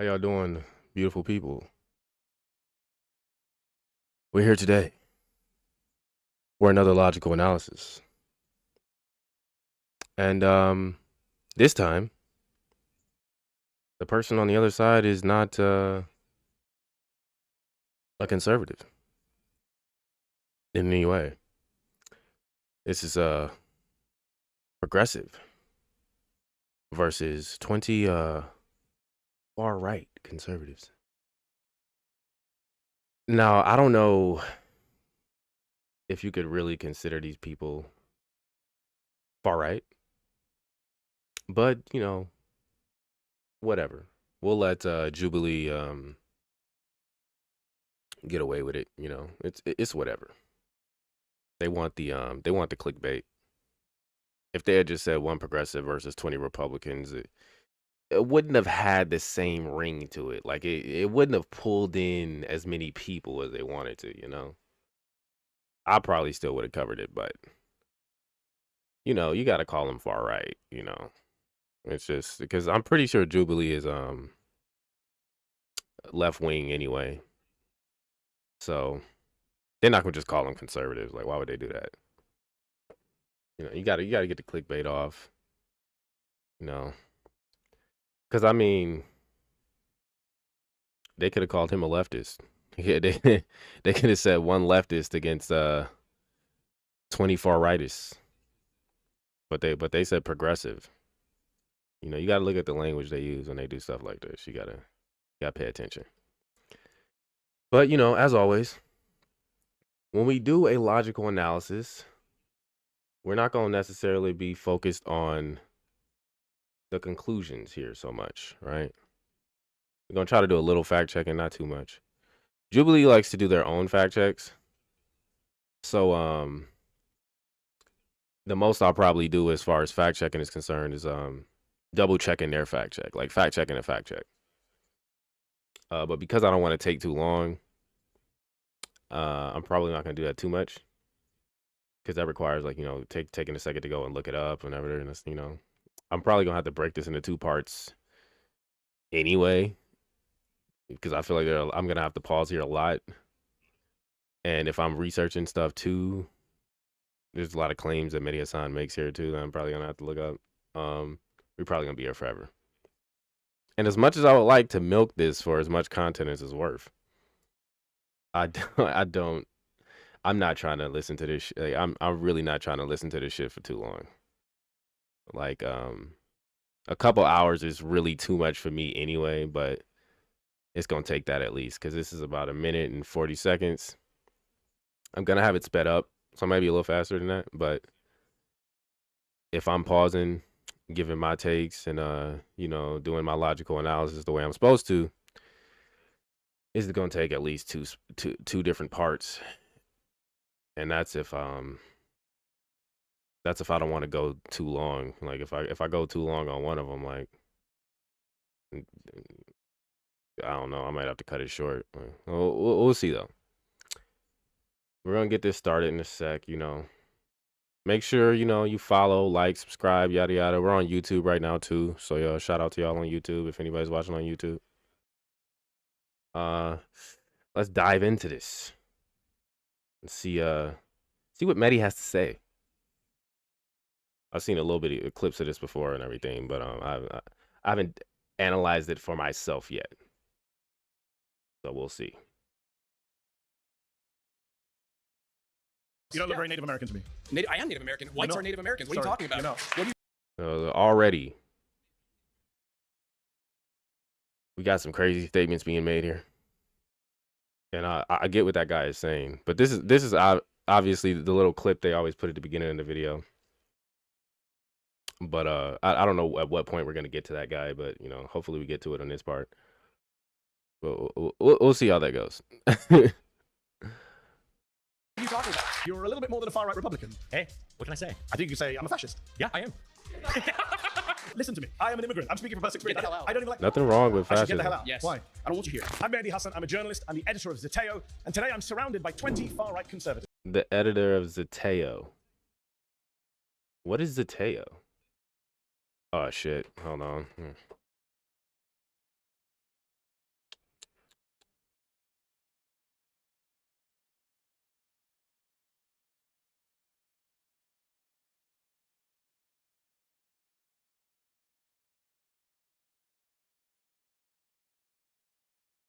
How y'all doing, beautiful people? We're here today for another logical analysis. And this time, the person on the other side is not a conservative in any way. This is a progressive versus 20 far-right conservatives. Now, I don't know if you could really consider these people far-right, but, whatever. We'll let Jubilee get away with it, It's whatever. They want the clickbait. If they had just said one progressive versus 20 Republicans, it wouldn't have had the same ring to it. Like it wouldn't have pulled in as many people as they wanted to. I probably still would have covered it, but you got to call them far right. It's just because I'm pretty sure Jubilee is left wing anyway, so they're not gonna just call them conservatives. Like, why would they do that? You gotta get the clickbait off. Because I mean, they could have called him a leftist. Yeah, they could have said one leftist against 20 far rightists, but they said progressive. You got to look at the language they use when they do stuff like this. You gotta pay attention. But as always, when we do a logical analysis, we're not going to necessarily be focused on the conclusions here so much, right? We're going to try to do a little fact checking, not too much. Jubilee likes to do their own fact checks. So the most I'll probably do as far as fact checking is concerned is double checking their fact check, like fact checking a fact check. But because I don't want to take too long, I'm probably not going to do that too much, because that requires taking a second to go and look it up and everything. And I'm probably gonna have to break this into two parts anyway, because I feel like I'm gonna have to pause here a lot. And if I'm researching stuff too, there's a lot of claims that Mehdi Hasan makes here too that I'm probably gonna have to look up. We're probably gonna be here forever. And as much as I would like to milk this for as much content as it's worth, I don't. I'm not trying to listen to this. I'm really not trying to listen to this shit for too long. Like a couple hours is really too much for me anyway, but it's gonna take that at least, because this is about 1 minute and 40 seconds. I'm gonna have it sped up, so maybe a little faster than that. But if I'm pausing, giving my takes, and doing my logical analysis the way I'm supposed to, it's gonna take at least two different parts. And that's if I don't want to go too long. Like if I go too long on one of them, like I don't know, I might have to cut it short. We'll see though. We're gonna get this started in a sec. Make sure you follow, like, subscribe, yada yada. We're on YouTube right now too, so shout out to y'all on YouTube if anybody's watching on YouTube. Let's dive into this and see what Mehdi has to say. I've seen a little bit of clips of this before and everything, but I haven't analyzed it for myself yet. So we'll see. You don't look very Native American to me. I am Native American. Whites are Native Americans. What are you talking about? What do you... Already, we got some crazy statements being made here, and I get what that guy is saying, but this is obviously the little clip they always put at the beginning of the video. But I don't know at what point we're gonna get to that guy, but hopefully we get to it on this part. We'll see how that goes. What are you talking about? You're a little bit more than a far-right Republican. Hey, what can I say? I think you say I'm a fascist. Yeah, I am. Listen to me. I am an immigrant. I'm speaking from personal experience. Get the hell out. I don't even like... Nothing wrong with I should fascism. get the hell out. Yes. Why? I don't want you here. I'm Mehdi Hassan. I'm a journalist. I'm the editor of Zeteo. And today I'm surrounded by 20 far-right conservatives. The editor of Zeteo. What is Zeteo? Oh shit! Hold on.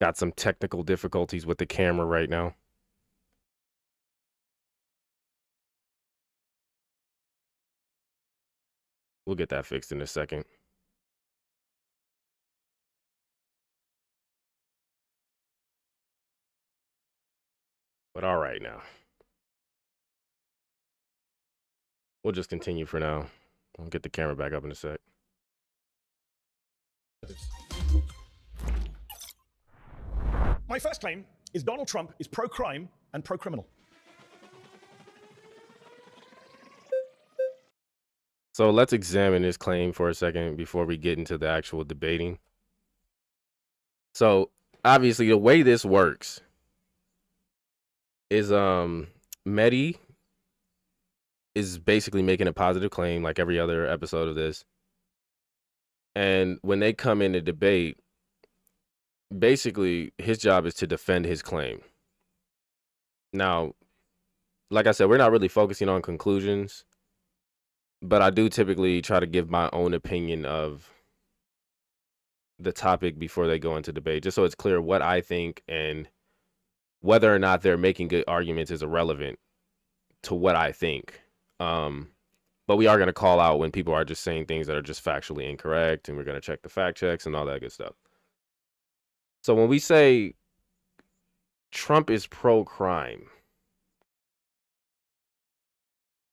Got some technical difficulties with the camera right now. We'll get that fixed in a second. But all right now. We'll just continue for now. I'll get the camera back up in a sec. My first claim is Donald Trump is pro-crime and pro-criminal. So let's examine this claim for a second before we get into the actual debating. So obviously the way this works is Mehdi is basically making a positive claim like every other episode of this. And when they come in to debate, basically his job is to defend his claim. Now, like I said, we're not really focusing on conclusions, but I do typically try to give my own opinion of the topic before they go into debate, just so it's clear what I think, and whether or not they're making good arguments is irrelevant to what I think. But we are going to call out when people are just saying things that are just factually incorrect, and we're going to check the fact checks and all that good stuff. So when we say Trump is pro-crime,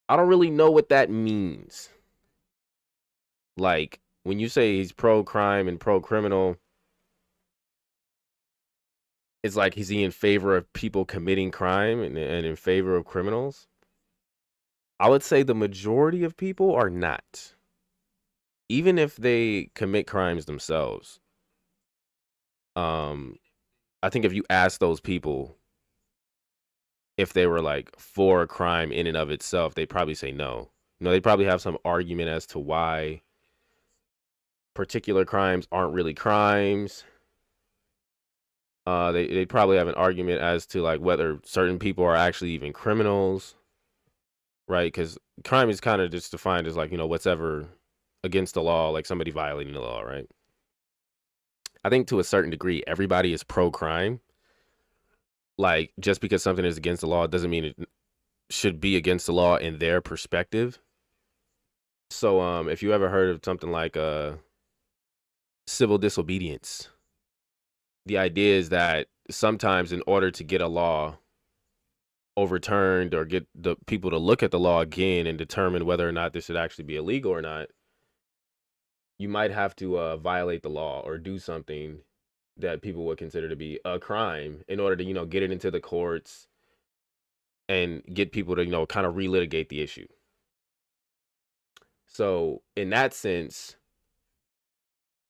I don't really know what that means. Like, when you say he's pro-crime and pro-criminal, it's like, is he in favor of people committing crime and in favor of criminals? I would say the majority of people are not. Even if they commit crimes themselves. I think if you ask those people if they were like for a crime in and of itself, they'd probably say no. No, they probably have some argument as to why particular crimes aren't really crimes. They'd probably have an argument as to like whether certain people are actually even criminals, right? Because crime is kind of just defined as like, you know, whatever against the law, like somebody violating the law, right? I think to a certain degree, everybody is pro-crime. Like, just because something is against the law doesn't mean it should be against the law in their perspective. So if you ever heard of something like civil disobedience, the idea is that sometimes in order to get a law overturned or get the people to look at the law again and determine whether or not this should actually be illegal or not, you might have to violate the law or do something that people would consider to be a crime in order to, you know, get it into the courts and get people to, you know, kind of relitigate the issue. So in that sense,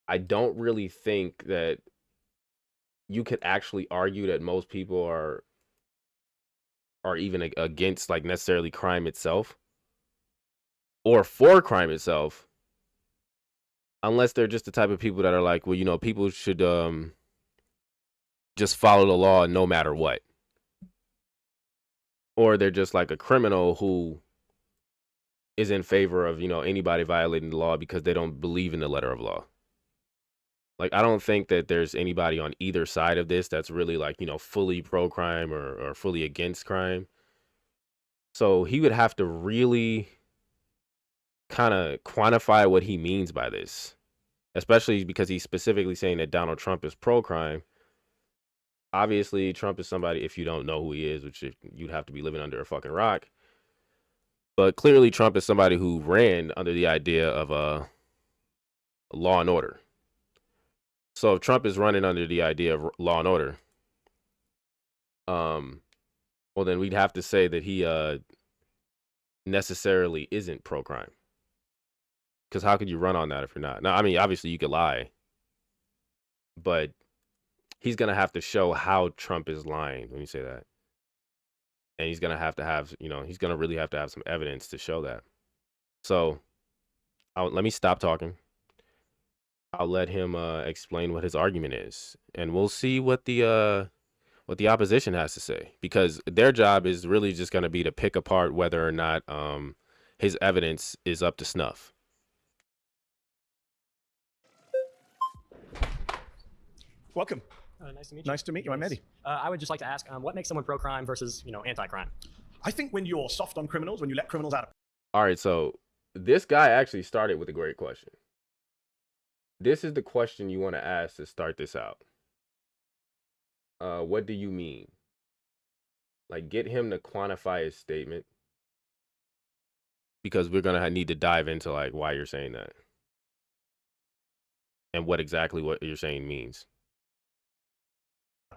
I don't really think that you could actually argue that most people are even against like necessarily crime itself or for crime itself, unless they're just the type of people that are like, well, you know, people should just follow the law no matter what. Or they're just like a criminal who is in favor of, you know, anybody violating the law because they don't believe in the letter of law. Like, I don't think that there's anybody on either side of this that's really like, you know, fully pro-crime or fully against crime. So he would have to really kind of quantify what he means by this, especially because he's specifically saying that Donald Trump is pro-crime. Obviously, Trump is somebody, if you don't know who he is, which you'd have to be living under a fucking rock. But clearly, Trump is somebody who ran under the idea of law and order. So if Trump is running under the idea of law and order, well, then we'd have to say that he necessarily isn't pro-crime. Because how could you run on that if you're not? Now, I mean, obviously you could lie, but he's going to have to show how Trump is lying when you say that. And he's going to have, you know, he's going to really have to have some evidence to show that. So let me stop talking. I'll let him explain what his argument is, and we'll see what the opposition has to say, because their job is really just going to be to pick apart whether or not his evidence is up to snuff. Welcome. Nice to meet you. Nice to meet you. I'm Mehdi. I would just like to ask, what makes someone pro-crime versus, anti-crime? I think when you're soft on criminals, when you let criminals out of... All right, so this guy actually started with a great question. This is the question you want to ask to start this out. What do you mean? Like, get him to quantify his statement, because we're gonna need to dive into like why you're saying that and what exactly what you're saying means.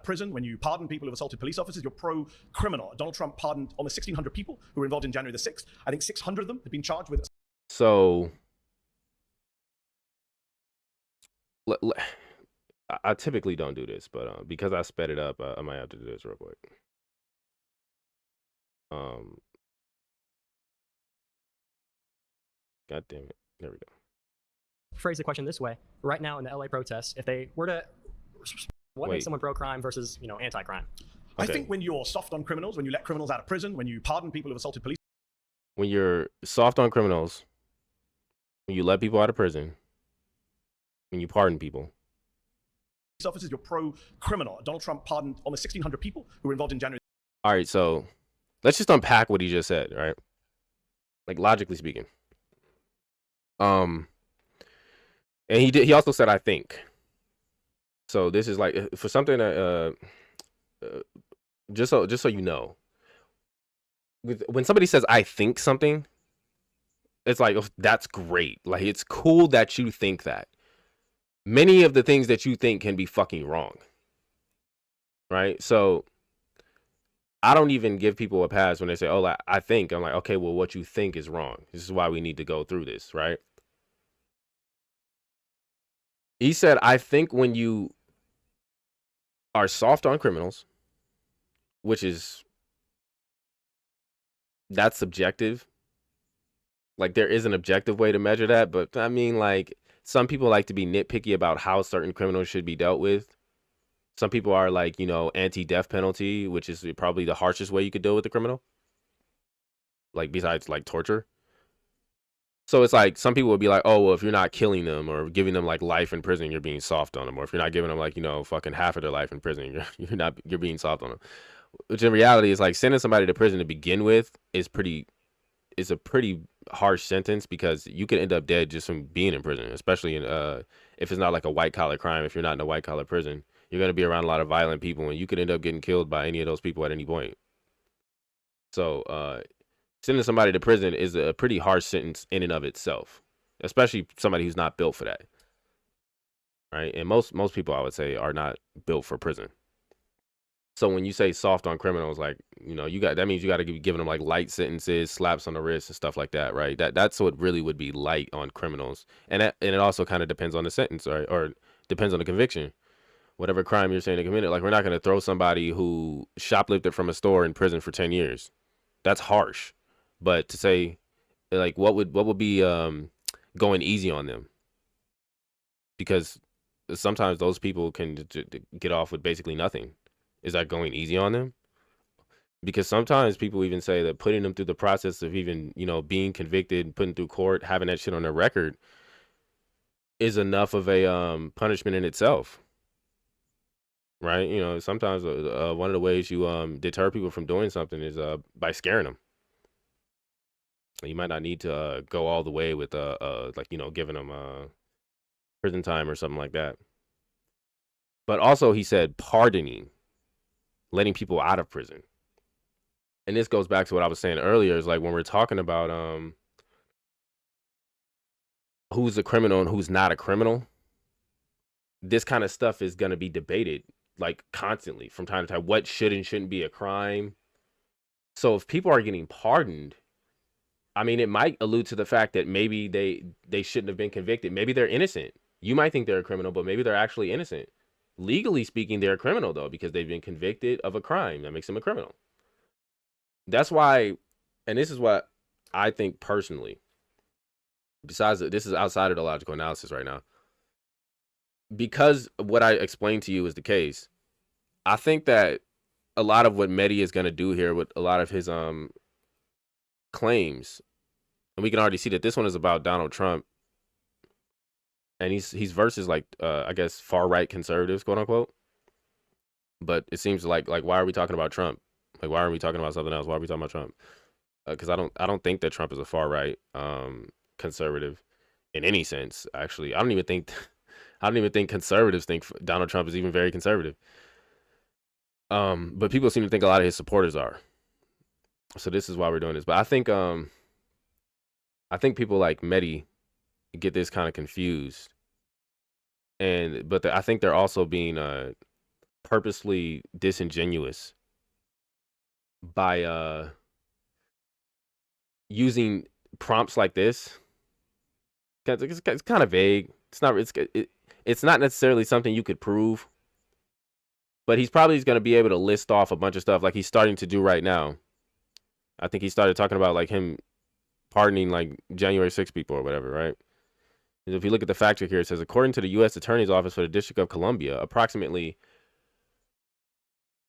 Prison, when you pardon people who've assaulted police officers, you're pro-criminal. Donald Trump pardoned almost 1,600 people who were involved in January the 6th. I think 600 of them have been charged with... So I typically don't do this, but because I sped it up, I might have to do this real quick. God damn it. There we go. Phrase the question this way. Right now in the LA protests, if they were to... What makes someone pro-crime versus, anti-crime? I think when you're soft on criminals, when you let criminals out of prison, when you pardon people who've assaulted police... When you're soft on criminals, when you let people out of prison, when you pardon people... officers, you're pro-criminal. Donald Trump pardoned almost 1,600 people who were involved in January... All right, so let's just unpack what he just said, right? Like, logically speaking. And he also said, I think. So this is like, for something that just so you know, when somebody says I think something, it's like, oh, that's great. Like, it's cool that you think that. Many of the things that you think can be fucking wrong. Right? So I don't even give people a pass when they say, oh, I think. I'm like, okay, well, what you think is wrong. This is why we need to go through this, right? He said, I think when you are soft on criminals, which is, that's subjective. Like, there is an objective way to measure that, but I mean, like, some people like to be nitpicky about how certain criminals should be dealt with. Some people are like, anti-death penalty, which is probably the harshest way you could deal with a criminal. Like, besides, like, torture. So it's like, some people would be like, oh, well, if you're not killing them or giving them like life in prison, you're being soft on them. Or if you're not giving them like, fucking half of their life in prison, you're being soft on them. Which in reality is like, sending somebody to prison to begin with is a pretty harsh sentence, because you could end up dead just from being in prison, especially if it's not like a white collar crime. If you're not in a white collar prison, you're going to be around a lot of violent people, and you could end up getting killed by any of those people at any point. So, sending somebody to prison is a pretty harsh sentence in and of itself, especially somebody who's not built for that, right? And most people, I would say, are not built for prison. So when you say soft on criminals, like, that means you got to be giving them like light sentences, slaps on the wrist and stuff like that, right? That's what really would be light on criminals. And it also kind of depends on the sentence, right? Or depends on the conviction. Whatever crime you're saying they committed, like, we're not going to throw somebody who shoplifted from a store in prison for 10 years. That's harsh. But to say, like, what would be going easy on them? Because sometimes those people can get off with basically nothing. Is that going easy on them? Because sometimes people even say that putting them through the process of even, being convicted, putting through court, having that shit on their record is enough of a punishment in itself. Right? Sometimes one of the ways you deter people from doing something is by scaring them. You might not need to go all the way with giving them prison time or something like that. But also, he said pardoning, letting people out of prison. And this goes back to what I was saying earlier, is like, when we're talking about who's a criminal and who's not a criminal, this kind of stuff is going to be debated like constantly from time to time. What should and shouldn't be a crime. So if people are getting pardoned, I mean, it might allude to the fact that maybe they shouldn't have been convicted. Maybe they're innocent. You might think they're a criminal, but maybe they're actually innocent. Legally speaking, they're a criminal, though, because they've been convicted of a crime that makes them a criminal. That's why, and this is what I think personally, besides, this is outside of the logical analysis right now, because what I explained to you is the case, I think that a lot of what Mehdi is going to do here with a lot of his claims, and we can already see that this one is about Donald Trump, and he's versus like I guess far right conservatives, quote unquote. But it seems like why are we talking about Trump? Like, why aren't we talking about something else? Why are we talking about Trump? Because I don't think that Trump is a far right conservative in any sense. Actually, I don't even think conservatives think Donald Trump is even very conservative. But people seem to think a lot of his supporters are. So this is why we're doing this. But I think people like Mehdi get this kind of confused, but I think they're also being purposely disingenuous by using prompts like this. It's kind of vague. It's not necessarily something you could prove, but he's probably going to be able to list off a bunch of stuff like he's starting to do right now. I think he started talking about like him pardoning like January 6 people or whatever, right? And if you look at the fact check here, it says, according to the U.S. Attorney's Office for the District of Columbia, approximately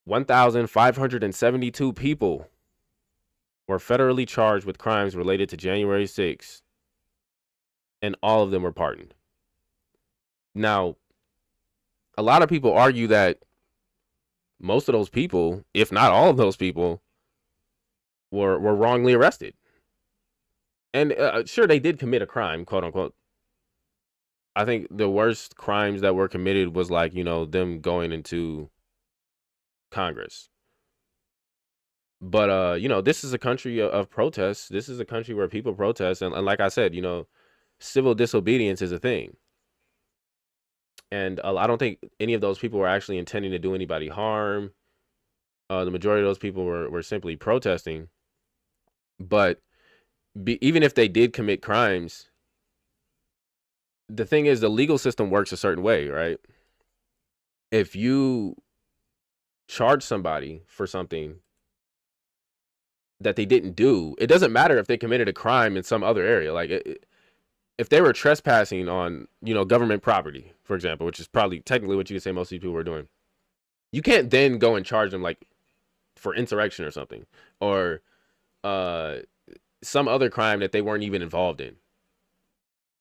1,572 people were federally charged with crimes related to January 6, and all of them were pardoned. Now, a lot of people argue that most of those people, if not all of those people, were wrongly arrested. And sure, they did commit a crime, quote unquote. I think the worst crimes that were committed was like, them going into Congress. But, this is a country of protests. This is a country where people protest. And like I said, civil disobedience is a thing. And I don't think any of those people were actually intending to do anybody harm. The majority of those people were simply protesting. But even if they did commit crimes, the thing is, the legal system works a certain way, right? If you charge somebody for something that they didn't do, it doesn't matter if they committed a crime in some other area. Like if they were trespassing on, government property, for example, which is probably technically what you could say most of these people were doing, you can't then go and charge them like for insurrection or something, or some other crime that they weren't even involved in,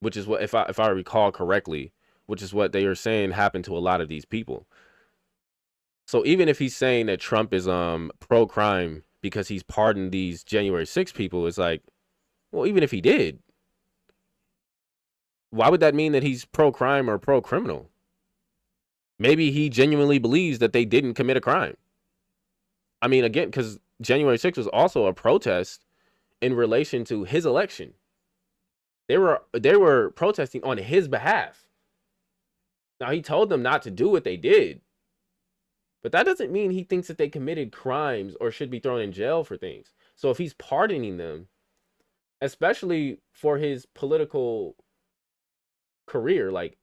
which is what, if I recall correctly, which is what they are saying happened to a lot of these people. So even if he's saying that Trump is pro-crime because he's pardoned these January 6 people, it's like, well, even if he did, why would that mean that he's pro-crime or pro-criminal? Maybe he genuinely believes that they didn't commit a crime. I mean, again, because January 6 was also a protest in relation to his election. They were protesting on his behalf. Now, he told them not to do what they did, but that doesn't mean he thinks that they committed crimes or should be thrown in jail for things. So if he's pardoning them, especially for his political career, like,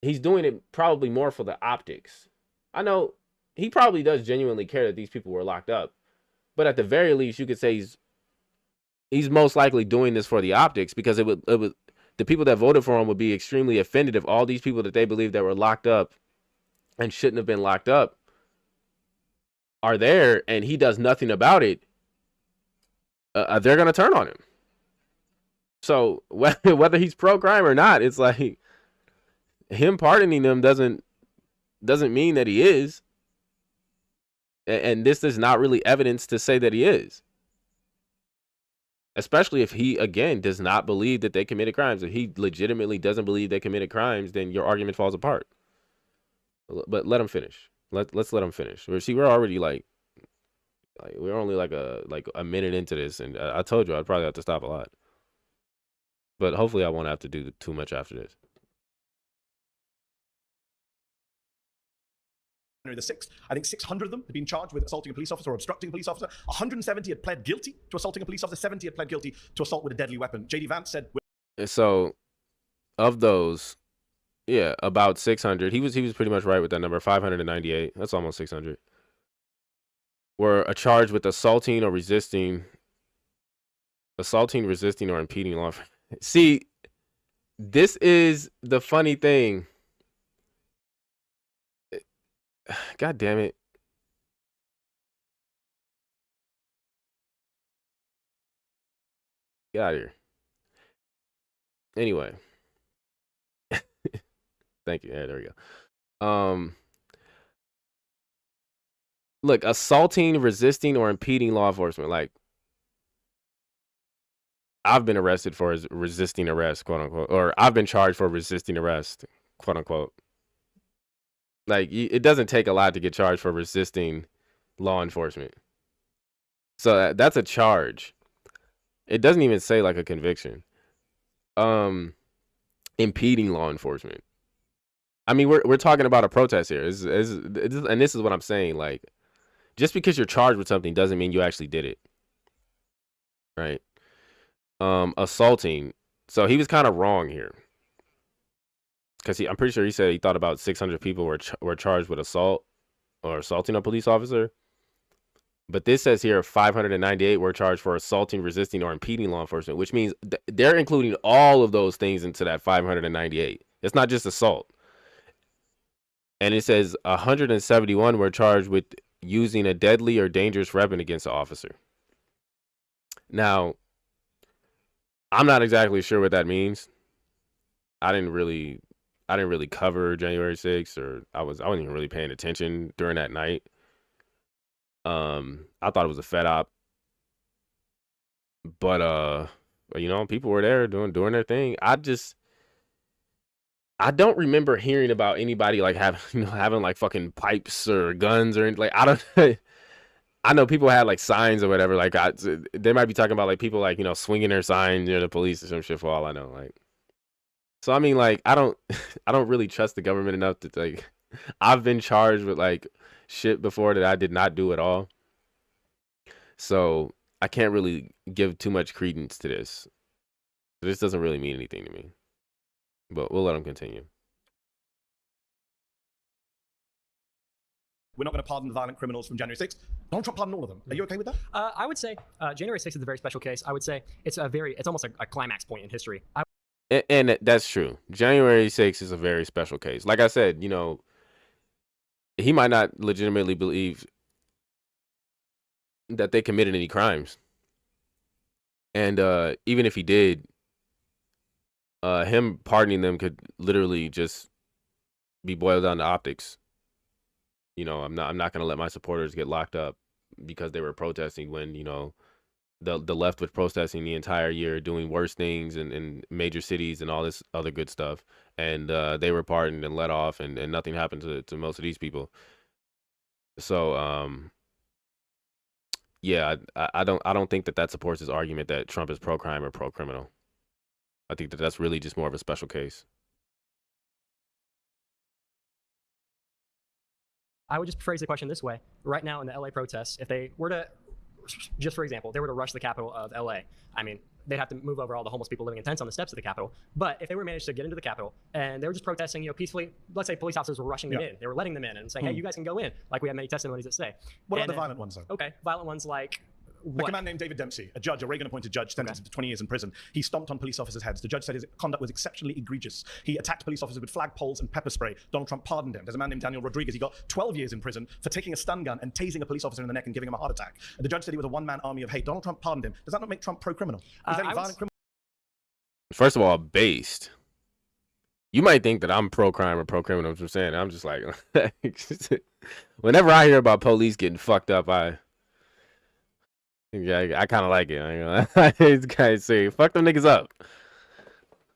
he's doing it probably more for the optics. I know he probably does genuinely care that these people were locked up, but at the very least, you could say he's most likely doing this for the optics, because it would the people that voted for him would be extremely offended if all these people that they believe that were locked up and shouldn't have been locked up are there and he does nothing about it. They're gonna turn on him. So whether he's pro-crime or not, it's like him pardoning them doesn't mean that he is. And this is not really evidence to say that he is. Especially if he, again, does not believe that they committed crimes. If he legitimately doesn't believe they committed crimes, then your argument falls apart. But let him finish. Let's let him finish. See, we're already like we're only like a minute into this, and I told you I'd probably have to stop a lot. But hopefully I won't have to do too much after this. January the 6th. I think 600 of them had been charged with assaulting a police officer or obstructing a police officer. 170 had pled guilty to assaulting a police officer. 70 had pled guilty to assault with a deadly weapon. J.D. Vance said... So, of those, yeah, about 600. He was pretty much right with that number. 598. That's almost 600. Were charged with assaulting, resisting, or impeding law. See, this is the funny thing. God damn it. Get out of here. Anyway. Thank you. Yeah, there we go. Look, assaulting, resisting, or impeding law enforcement. Like, I've been arrested for resisting arrest, quote unquote, or I've been charged for resisting arrest, quote unquote. Like, it doesn't take a lot to get charged for resisting law enforcement. So that's a charge. It doesn't even say like a conviction. Impeding law enforcement. I mean, we're talking about a protest here. And this is what I'm saying. Like, just because you're charged with something doesn't mean you actually did it. Right? Assaulting. So he was kind of wrong here. Because I'm pretty sure he said he thought about 600 people were charged with assault or assaulting a police officer. But this says here 598 were charged for assaulting, resisting, or impeding law enforcement, which means they're including all of those things into that 598. It's not just assault. And it says 171 were charged with using a deadly or dangerous weapon against an officer. Now, I'm not exactly sure what that means. I didn't really cover January 6th, or I wasn't even really paying attention during that night. I thought it was a Fed op, but people were there doing their thing. I don't remember hearing about anybody like having like fucking pipes or guns or anything. Like, I don't. I know people had like signs or whatever. Like, they might be talking about like people like swinging their sign near the police or some shit for all I know. Like, so I mean, like, I don't really trust the government enough to like. I've been charged with like shit before that I did not do at all. So I can't really give too much credence to this. This doesn't really mean anything to me. But we'll let him continue. We're not going to pardon the violent criminals from January 6th. Donald Trump pardoned all of them. Are you okay with that? I would say January 6th is a very special case. I would say it's almost a climax point in history. And that's true. January 6th is a very special case. Like I said, he might not legitimately believe that they committed any crimes. And even if he did, him pardoning them could literally just be boiled down to optics. I'm not going to let my supporters get locked up because they were protesting when, the left was protesting the entire year, doing worse things in major cities and all this other good stuff. And they were pardoned and let off, and nothing happened to most of these people. So, yeah, I don't think that supports his argument that Trump is pro-crime or pro-criminal. I think that that's really just more of a special case. I would just phrase the question this way. Right now in the LA protests, if they were to, just for example, they were to rush the capital of LA, I mean, they'd have to move over all the homeless people living in tents on the steps of the Capitol. But if they were managed to get into the Capitol and they were just protesting, peacefully, let's say police officers were rushing them in. They were letting them in and saying, hey, you guys can go in. Like, we have many testimonies that say. What about the violent ones, though? Okay, violent ones like what? Like a man named David Dempsey, a judge, a Reagan-appointed judge, sentenced to 20 years in prison. He stomped on police officers' heads. The judge said his conduct was exceptionally egregious. He attacked police officers with flagpoles and pepper spray. Donald Trump pardoned him. There's a man named Daniel Rodriguez. He got 12 years in prison for taking a stun gun and tasing a police officer in the neck and giving him a heart attack. The judge said he was a one-man army of hate. Donald Trump pardoned him. Does that not make Trump pro-criminal? Is there any violent criminal? First of all, based. You might think that I'm pro-crime or pro-criminal. I'm saying, I'm just like, whenever I hear about police getting fucked up, I kind of like it. I guys say, fuck them niggas up.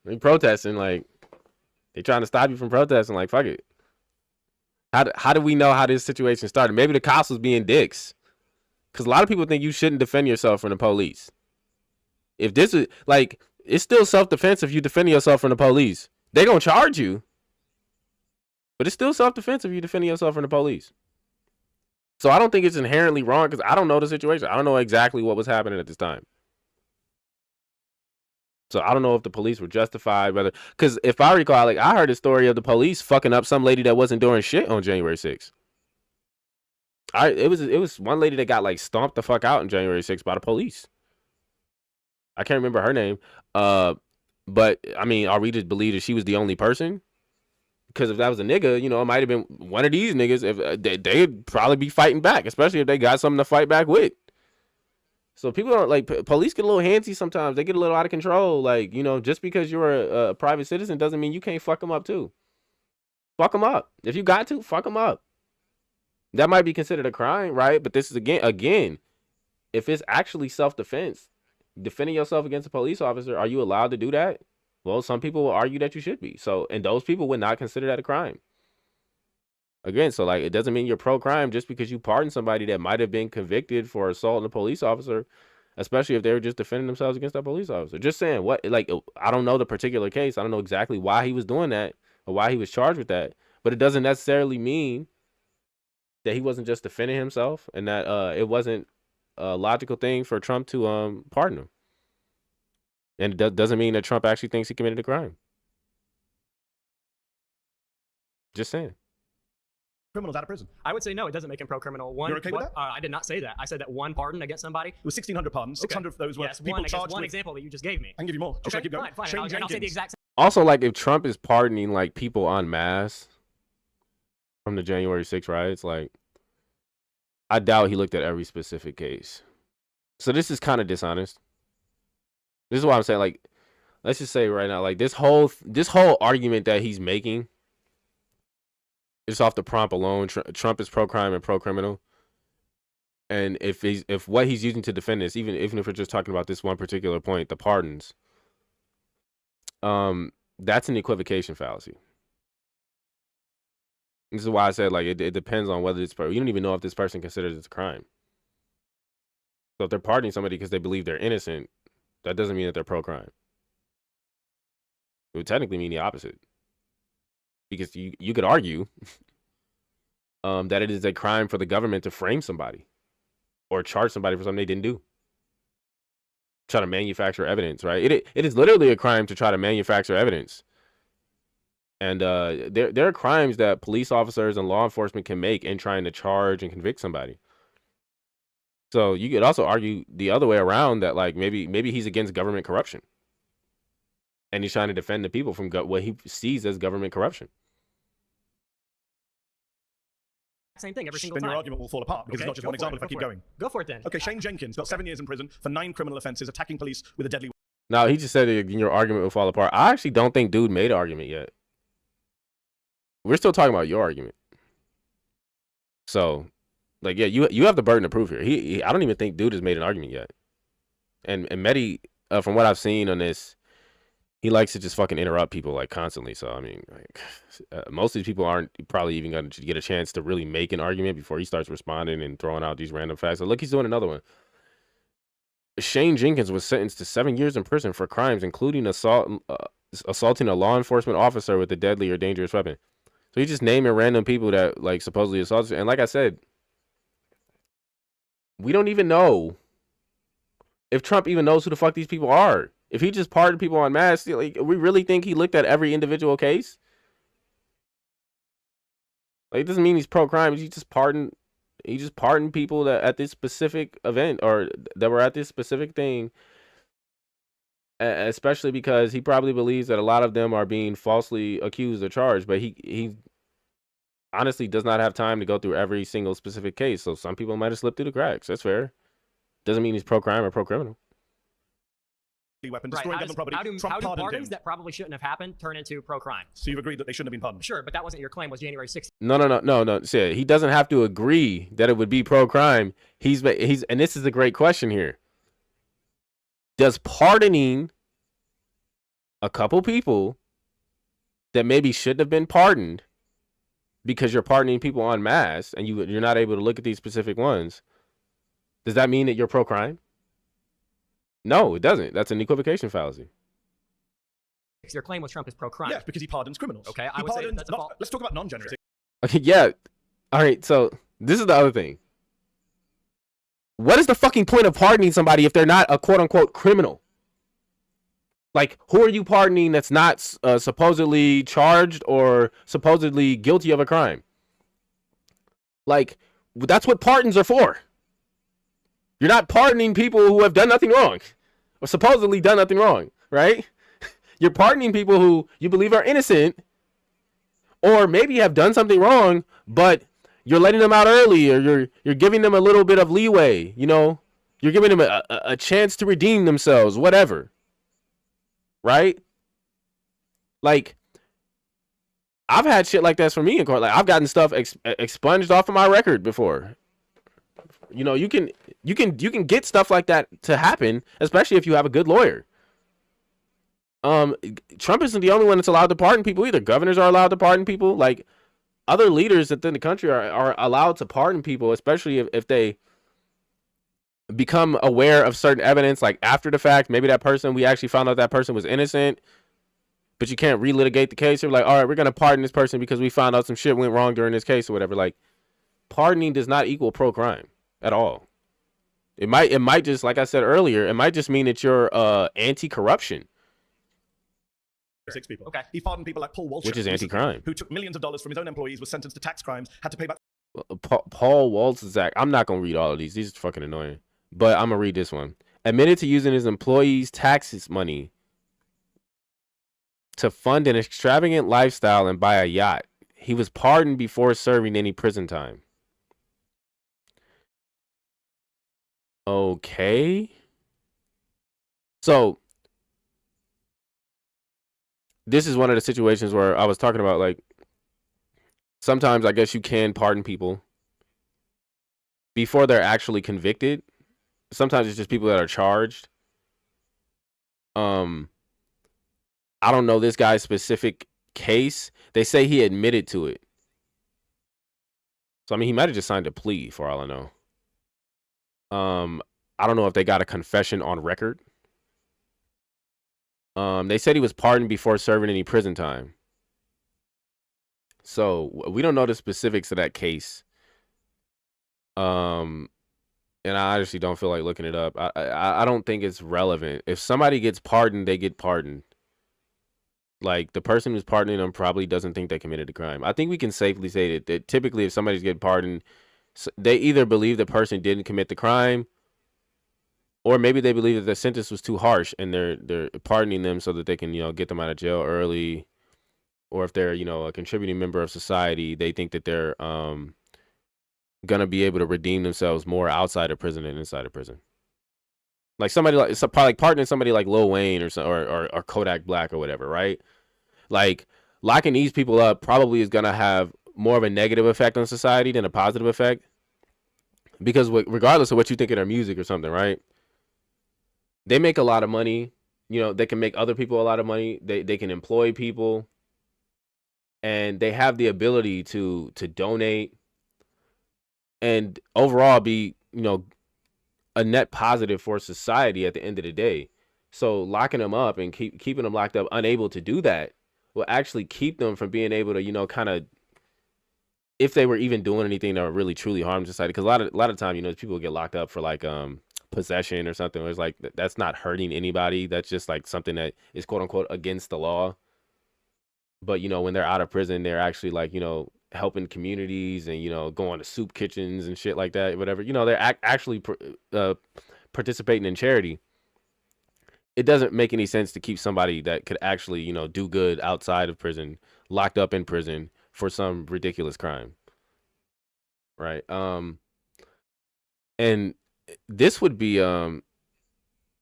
They protesting, like, they trying to stop you from protesting, like, fuck it. How do we know how this situation started? Maybe the cops was being dicks. Because a lot of people think you shouldn't defend yourself from the police. If this is, like, it's still self-defense if you defending yourself from the police. They gonna charge you. But it's still self-defense if you defending yourself from the police. So I don't think it's inherently wrong because I don't know the situation. I don't know exactly what was happening at this time. So I don't know if the police were justified, whether, because if I recall, like, I heard a story of the police fucking up some lady that wasn't doing shit on January 6th. It was one lady that got like stomped the fuck out on January 6th by the police. I can't remember her name. But I mean, are we to believe that she was the only person? Because if that was a nigga, it might have been one of these niggas. If they'd probably be fighting back, especially if they got something to fight back with. So people don't like police get a little handsy sometimes. They get a little out of control. Like, just because you're a private citizen doesn't mean you can't fuck them up too. Fuck them up. If you got to, fuck them up. That might be considered a crime, right? But this is again, if it's actually self-defense, defending yourself against a police officer, are you allowed to do that? Well, some people will argue that you should be. So, and those people would not consider that a crime. Again, so like, it doesn't mean you're pro-crime just because you pardon somebody that might have been convicted for assaulting a police officer, especially if they were just defending themselves against that police officer. Just saying, what, like, I don't know the particular case. I don't know exactly why he was doing that or why he was charged with that, but it doesn't necessarily mean that he wasn't just defending himself and that it wasn't a logical thing for Trump to pardon him. And it doesn't mean that Trump actually thinks he committed a crime. Just saying. Criminals out of prison. I would say no, it doesn't make him pro-criminal. You're okay with that? I did not say that. I said that one pardon against somebody. It was 1,600 pardons. 600 of those were people charged one with... example that you just gave me. I can give you more. Just keep going. Fine. Shane I'll say the Jenkins. exact same. Also, like, if Trump is pardoning like people en masse from the January 6th riots, like, I doubt he looked at every specific case. So this is kind of dishonest. This is why I'm saying, like, let's just say right now, like, this whole argument that he's making is off the prompt alone. Trump is pro-crime and pro-criminal. And if what he's using to defend this, even if we're just talking about this one particular point, the pardons, that's an equivocation fallacy. This is why I said, like, it depends on whether it's, you don't even know if this person considers it a crime. So if they're pardoning somebody because they believe they're innocent, that doesn't mean that they're pro-crime. It would technically mean the opposite. Because you could argue that it is a crime for the government to frame somebody or charge somebody for something they didn't do. Try to manufacture evidence, right? It is literally a crime to try to manufacture evidence. And there are crimes that police officers and law enforcement can make in trying to charge and convict somebody. So you could also argue the other way around, that like maybe he's against government corruption. And he's trying to defend the people from what he sees as government corruption. Same thing every single then time. Your argument will fall apart because it's not just one example if I keep going. Go for it then. Okay, Shane Jenkins got 7 years in prison for 9 criminal offenses, attacking police with a deadly weapon. Now, he just said your argument will fall apart. I actually don't think dude made an argument yet. We're still talking about your argument. So, like, yeah, you have the burden of proof here. I don't even think dude has made an argument yet. And Mehdi, from what I've seen on this, he likes to just fucking interrupt people like constantly. So I mean, like, most of these people aren't probably even going to get a chance to really make an argument before he starts responding and throwing out these random facts. So look, he's doing another one. Shane Jenkins was sentenced to 7 years in prison for crimes including assaulting a law enforcement officer with a deadly or dangerous weapon. So he's just naming random people that like supposedly assaulted. And like I said, we don't even know if Trump even knows who the fuck these people are. If he just pardoned people en masse, like, we really think he looked at every individual case? Like, it doesn't mean he's pro-crime. He just pardoned people that at this specific event or that were at this specific thing. Especially because he probably believes that a lot of them are being falsely accused or charged, but he honestly does not have time to go through every single specific case. So some people might have slipped through the cracks. That's fair. Doesn't mean he's pro-crime or pro-criminal. Weapon, destroying government property. How do pardons that probably shouldn't have happened turn into pro-crime? So you've agreed that they shouldn't have been pardoned? Sure, but that wasn't your claim. Was January 6th? No. See, he doesn't have to agree that it would be pro-crime. He's and this is a great question here. Does pardoning a couple people that maybe shouldn't have been pardoned because you're pardoning people en masse and you're not able to look at these specific ones, does that mean that you're pro-crime? No, it doesn't. That's an equivocation fallacy. Your claim was Trump is pro-crime. Yes, because he pardons criminals. Okay, I would say that's a fault. Let's talk about non-January. Okay, yeah. All right, so this is the other thing. What is the fucking point of pardoning somebody if they're not a quote-unquote criminal? Like, who are you pardoning that's not supposedly charged or supposedly guilty of a crime? Like, that's what pardons are for. You're not pardoning people who have done nothing wrong or supposedly done nothing wrong, right? You're pardoning people who you believe are innocent or maybe have done something wrong, but you're letting them out early or you're giving them a little bit of leeway, you know? You're giving them a chance to redeem themselves, whatever. Right? Like, I've had shit like that for me in court. Like I've gotten stuff expunged off of my record before. You know, you can get stuff like that to happen, especially if you have a good lawyer. Trump isn't the only one that's allowed to pardon people either. Governors are allowed to pardon people. Like other leaders within the country are allowed to pardon people, especially if they become aware of certain evidence, like after the fact. Maybe that person, we actually found out that person was innocent, but you can't relitigate the case. You're like, all right, we're gonna pardon this person because we found out some shit went wrong during this case or whatever. Like, pardoning does not equal pro-crime at all. It might just, like I said earlier, it might just mean that you're anti-corruption. 6 people. Okay. He pardoned people like Paul Walsh, Which is anti-crime. who took millions of dollars from his own employees, was sentenced to tax crimes, had to pay back. Paul Walzak. I'm not gonna read all of these. These are fucking annoying. But I'm gonna read this one. Admitted to using his employees' taxes money to fund an extravagant lifestyle and buy a yacht. He was pardoned before serving any prison time. Okay. So this is one of the situations where I was talking about, like, sometimes I guess you can pardon people before they're actually convicted. Sometimes it's just people that are charged. I don't know this guy's specific case. They say he admitted to it. So I mean, he might have just signed a plea for all I know. I don't know if they got a confession on record. They said he was pardoned before serving any prison time. So we don't know the specifics of that case. And I honestly don't feel like looking it up. I don't think it's relevant. If somebody gets pardoned, they get pardoned. Like, the person who's pardoning them probably doesn't think they committed a crime. I think we can safely say that typically if somebody's getting pardoned, they either believe the person didn't commit the crime, or maybe they believe that the sentence was too harsh and they're pardoning them so that they can, get them out of jail early. Or if they're, a contributing member of society, they think that they're gonna be able to redeem themselves more outside of prison than inside of prison. Like somebody like, it's probably like pardoning somebody like Lil Wayne or Kodak Black or whatever, right? Like, locking these people up probably is gonna have more of a negative effect on society than a positive effect, because regardless of what you think of their music or something, right? They make a lot of money. They can make other people a lot of money. They can employ people, and they have the ability to donate and overall be, a net positive for society at the end of the day. So locking them up and keeping them locked up, unable to do that, will actually keep them from being able to, kind of, if they were even doing anything that would really truly harm society. Because a lot of time, people get locked up for like possession or something. Where it's like that's not hurting anybody. That's just like something that is quote unquote against the law. But when they're out of prison, they're actually like helping communities and going to soup kitchens and shit like that, whatever. They're actually participating in charity. It doesn't make any sense to keep somebody that could actually do good outside of prison locked up in prison for some ridiculous crime, right? And this would be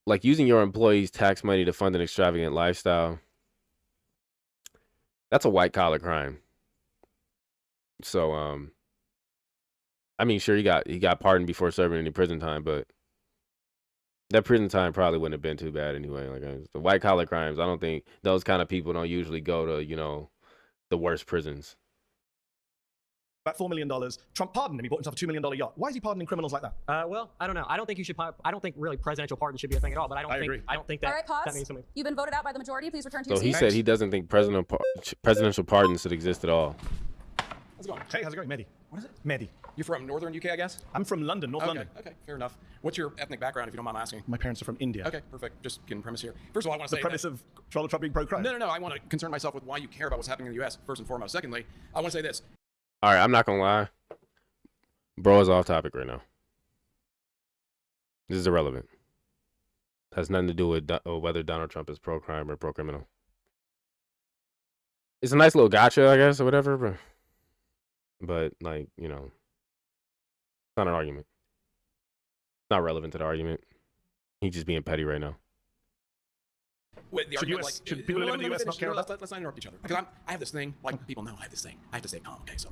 like using your employees' tax money to fund an extravagant lifestyle. That's a white collar crime. So, I mean, sure, he got pardoned before serving any prison time, but that prison time probably wouldn't have been too bad anyway. Like, the white collar crimes, I don't think those kind of people don't usually go to, the worst prisons. About $4 million. Trump pardoned him. He bought himself a $2 million yacht. Why is he pardoning criminals like that? Well, I don't know. I don't think you should. I don't think really presidential pardon should be a thing at all. But I agree. don't think that. All right, pause. That means something. You've been voted out by the majority. Please return to So your he seat. said he doesn't think presidential pardons should exist at all. How's it going? Hey, how's it going, Mehdi? What is it? Mehdi. You're from northern UK, I guess? I'm from London, North London. Okay, fair enough. What's your ethnic background, if you don't mind asking? My parents are from India. Okay, perfect. Just getting premise here. First of all, I want to The say premise of Donald Trump being pro-crime. No. I want to concern myself with why you care about what's happening in the U.S., first and foremost. Secondly, I want to say this. All right, I'm not gonna lie. Bro is off topic right now. This is irrelevant. Has nothing to do with whether Donald Trump is pro-crime or pro-criminal. It's a nice little gotcha, I guess, or whatever, but like, it's not an argument. Not relevant to the argument. He's just being petty right now. with the Should argument, US like, should people living in the US not care about? Let's not interrupt each other. Because I have this thing, like people know I have this thing. I have to stay calm. Okay, so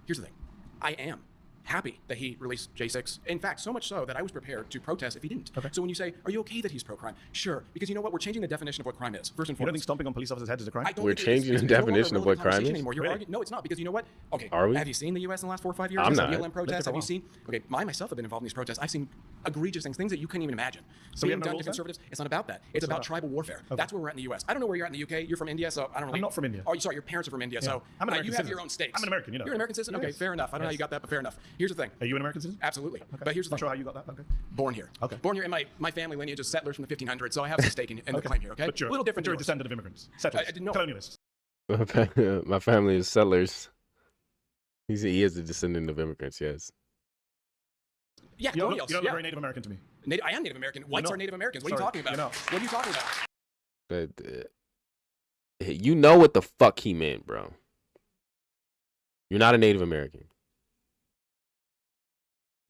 here's the thing. I am happy that he released J6. In fact, so much so that I was prepared to protest if he didn't. So when you say, are you okay that he's pro-crime? Sure, because you know what? We're changing the definition of what crime is. First and You don't foremost. think stomping on police officers' heads is a crime? I don't We're think it is. changing the It's no longer definition of relevant what crime conversation is? anymore. You're Really? arguing, no, it's not, because you know what? Okay, Are we? have you seen the U.S. in the last 4 or 5 years? I'm Yes, not. BLM protests. Been Have you for a seen? Okay, I myself have been involved in these protests. I've seen egregious things that you couldn't even imagine. So we being have no done to rules then? conservatives. It's not about that. It's about tribal warfare. That's where we're at in the U.S. I don't know where you're at in the U.K. You're from India, so I don't really. I'm not from India. Oh, sorry, your parents are from India, so I'm an American you have citizen. your own stakes. I'm an American, you know. You're an American citizen? Okay, Yes. fair enough. I don't know how you got that, but fair enough. Here's the thing. Are you an American citizen? Absolutely. Okay. But here's the Not thing. sure how you got that. Okay. Born here. Okay. Born here, and my family lineage is settlers from the 1500s, so I have a stake in the claim here. Okay. But you're a little different. But you're a than yours. descendant of immigrants, settlers, I didn't know. colonialists. My family is settlers. He is a descendant of immigrants, yes. Yeah, You don't colonials. look Yeah. very Native American to me. I am Native American. Whites not. are Native Americans. What are you Sorry, talking about? you're not. What are you talking about? But you know what the fuck he meant, bro. You're not a Native American.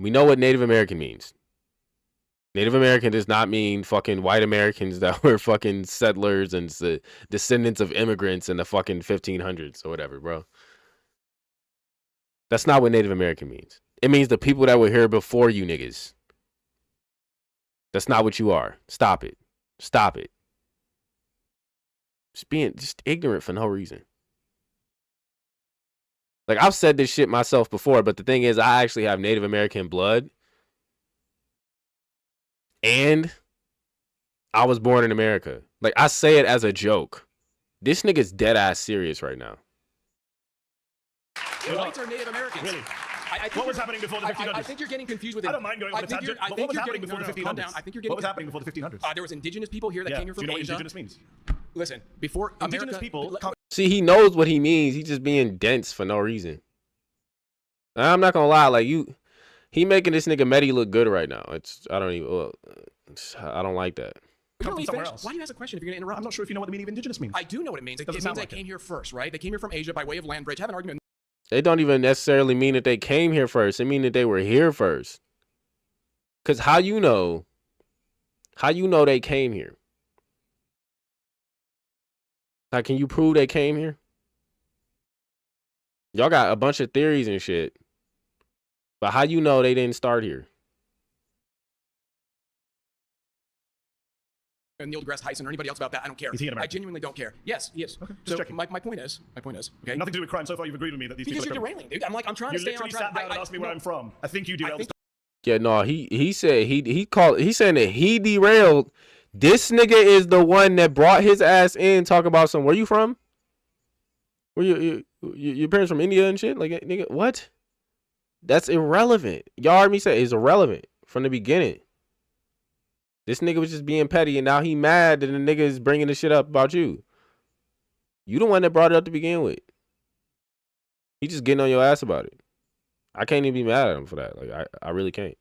We know what Native American means. Native American does not mean fucking white Americans that were fucking settlers and descendants of immigrants in the fucking 1500s or whatever, bro. That's not what Native American means. It means the people that were here before you niggas. That's not what you are. Stop it. Stop it. Just ignorant for no reason. Like, I've said this shit myself before, but the thing is, I actually have Native American blood. And I was born in America. Like, I say it as a joke. This nigga's dead ass serious right now. The whites are Native Americans. Really? I think What was you're- happening before the 1500s? I think you're getting confused with it. I don't mind going on a tangent. But what was happening before the 1500s? Calm down. I think you're getting. What was happening before the 1500s? There was indigenous people here that came here Do from you know what Asia. indigenous means? Listen, before Indigenous America, people come. See, he knows what he means. He's just being dense for no reason. I'm not gonna lie, like he making this nigga Mehdi look good right now. I don't like that. You're Come from gonna somewhere finish? else. Why do you ask a question if you're gonna interrupt? I'm not sure if you know what the meaning of indigenous means. I do know what it means. It Doesn't means sound they like it. came here first, right? They came here from Asia by way of land bridge. Have an argument. They don't even necessarily mean that they came here first. They mean that they were here first. Cause how you know they came here? Like, can you prove they came here? Y'all got a bunch of theories and shit. But how you know they didn't start here? Neil deGrasse Tyson or anybody else about that. I don't care. Is he an I American? genuinely don't care. Yes, he is. Okay, just So checking. my point is, okay? Nothing to do with crime. So far, you've agreed with me that these Because people you're are criminals. derailing, dude. I'm trying You to stay on literally track. sat down and asked me where I'm from. I think you derailed. Yeah, no, he said he's saying that he derailed. This nigga is the one that brought his ass in, talk about some, where you from? Where your parents from India and shit? Like, nigga, what? That's irrelevant. Y'all heard me say it's irrelevant from the beginning. This nigga was just being petty, and now he mad that the nigga is bringing the shit up about you. You the one that brought it up to begin with. He just getting on your ass about it. I can't even be mad at him for that. Like, I really can't.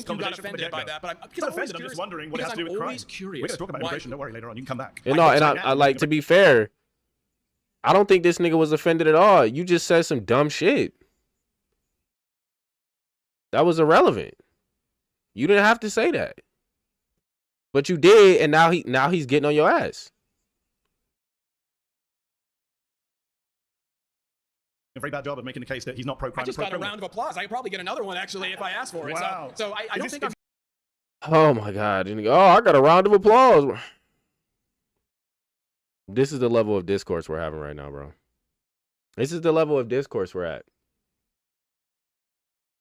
You got Conversation from the offended by get-go. that, but I'm I'm because not I'm always offended. I'm curious. just wondering what it has to do with I'm crime. always curious. We're going to talk about why- immigration. Don't worry. Later on, you can come back. And like to be fair, I don't think this nigga was offended at all. You just said some dumb shit. That was irrelevant. You didn't have to say that. But you did, and now he's getting on your ass. A very bad job of making the case that he's not pro-crime. I just got a round of applause. I could probably get another one actually if I asked for it. Wow. So I don't think I'm. Oh my God. Oh, I got a round of applause. This is the level of discourse we're having right now, bro. This is the level of discourse we're at.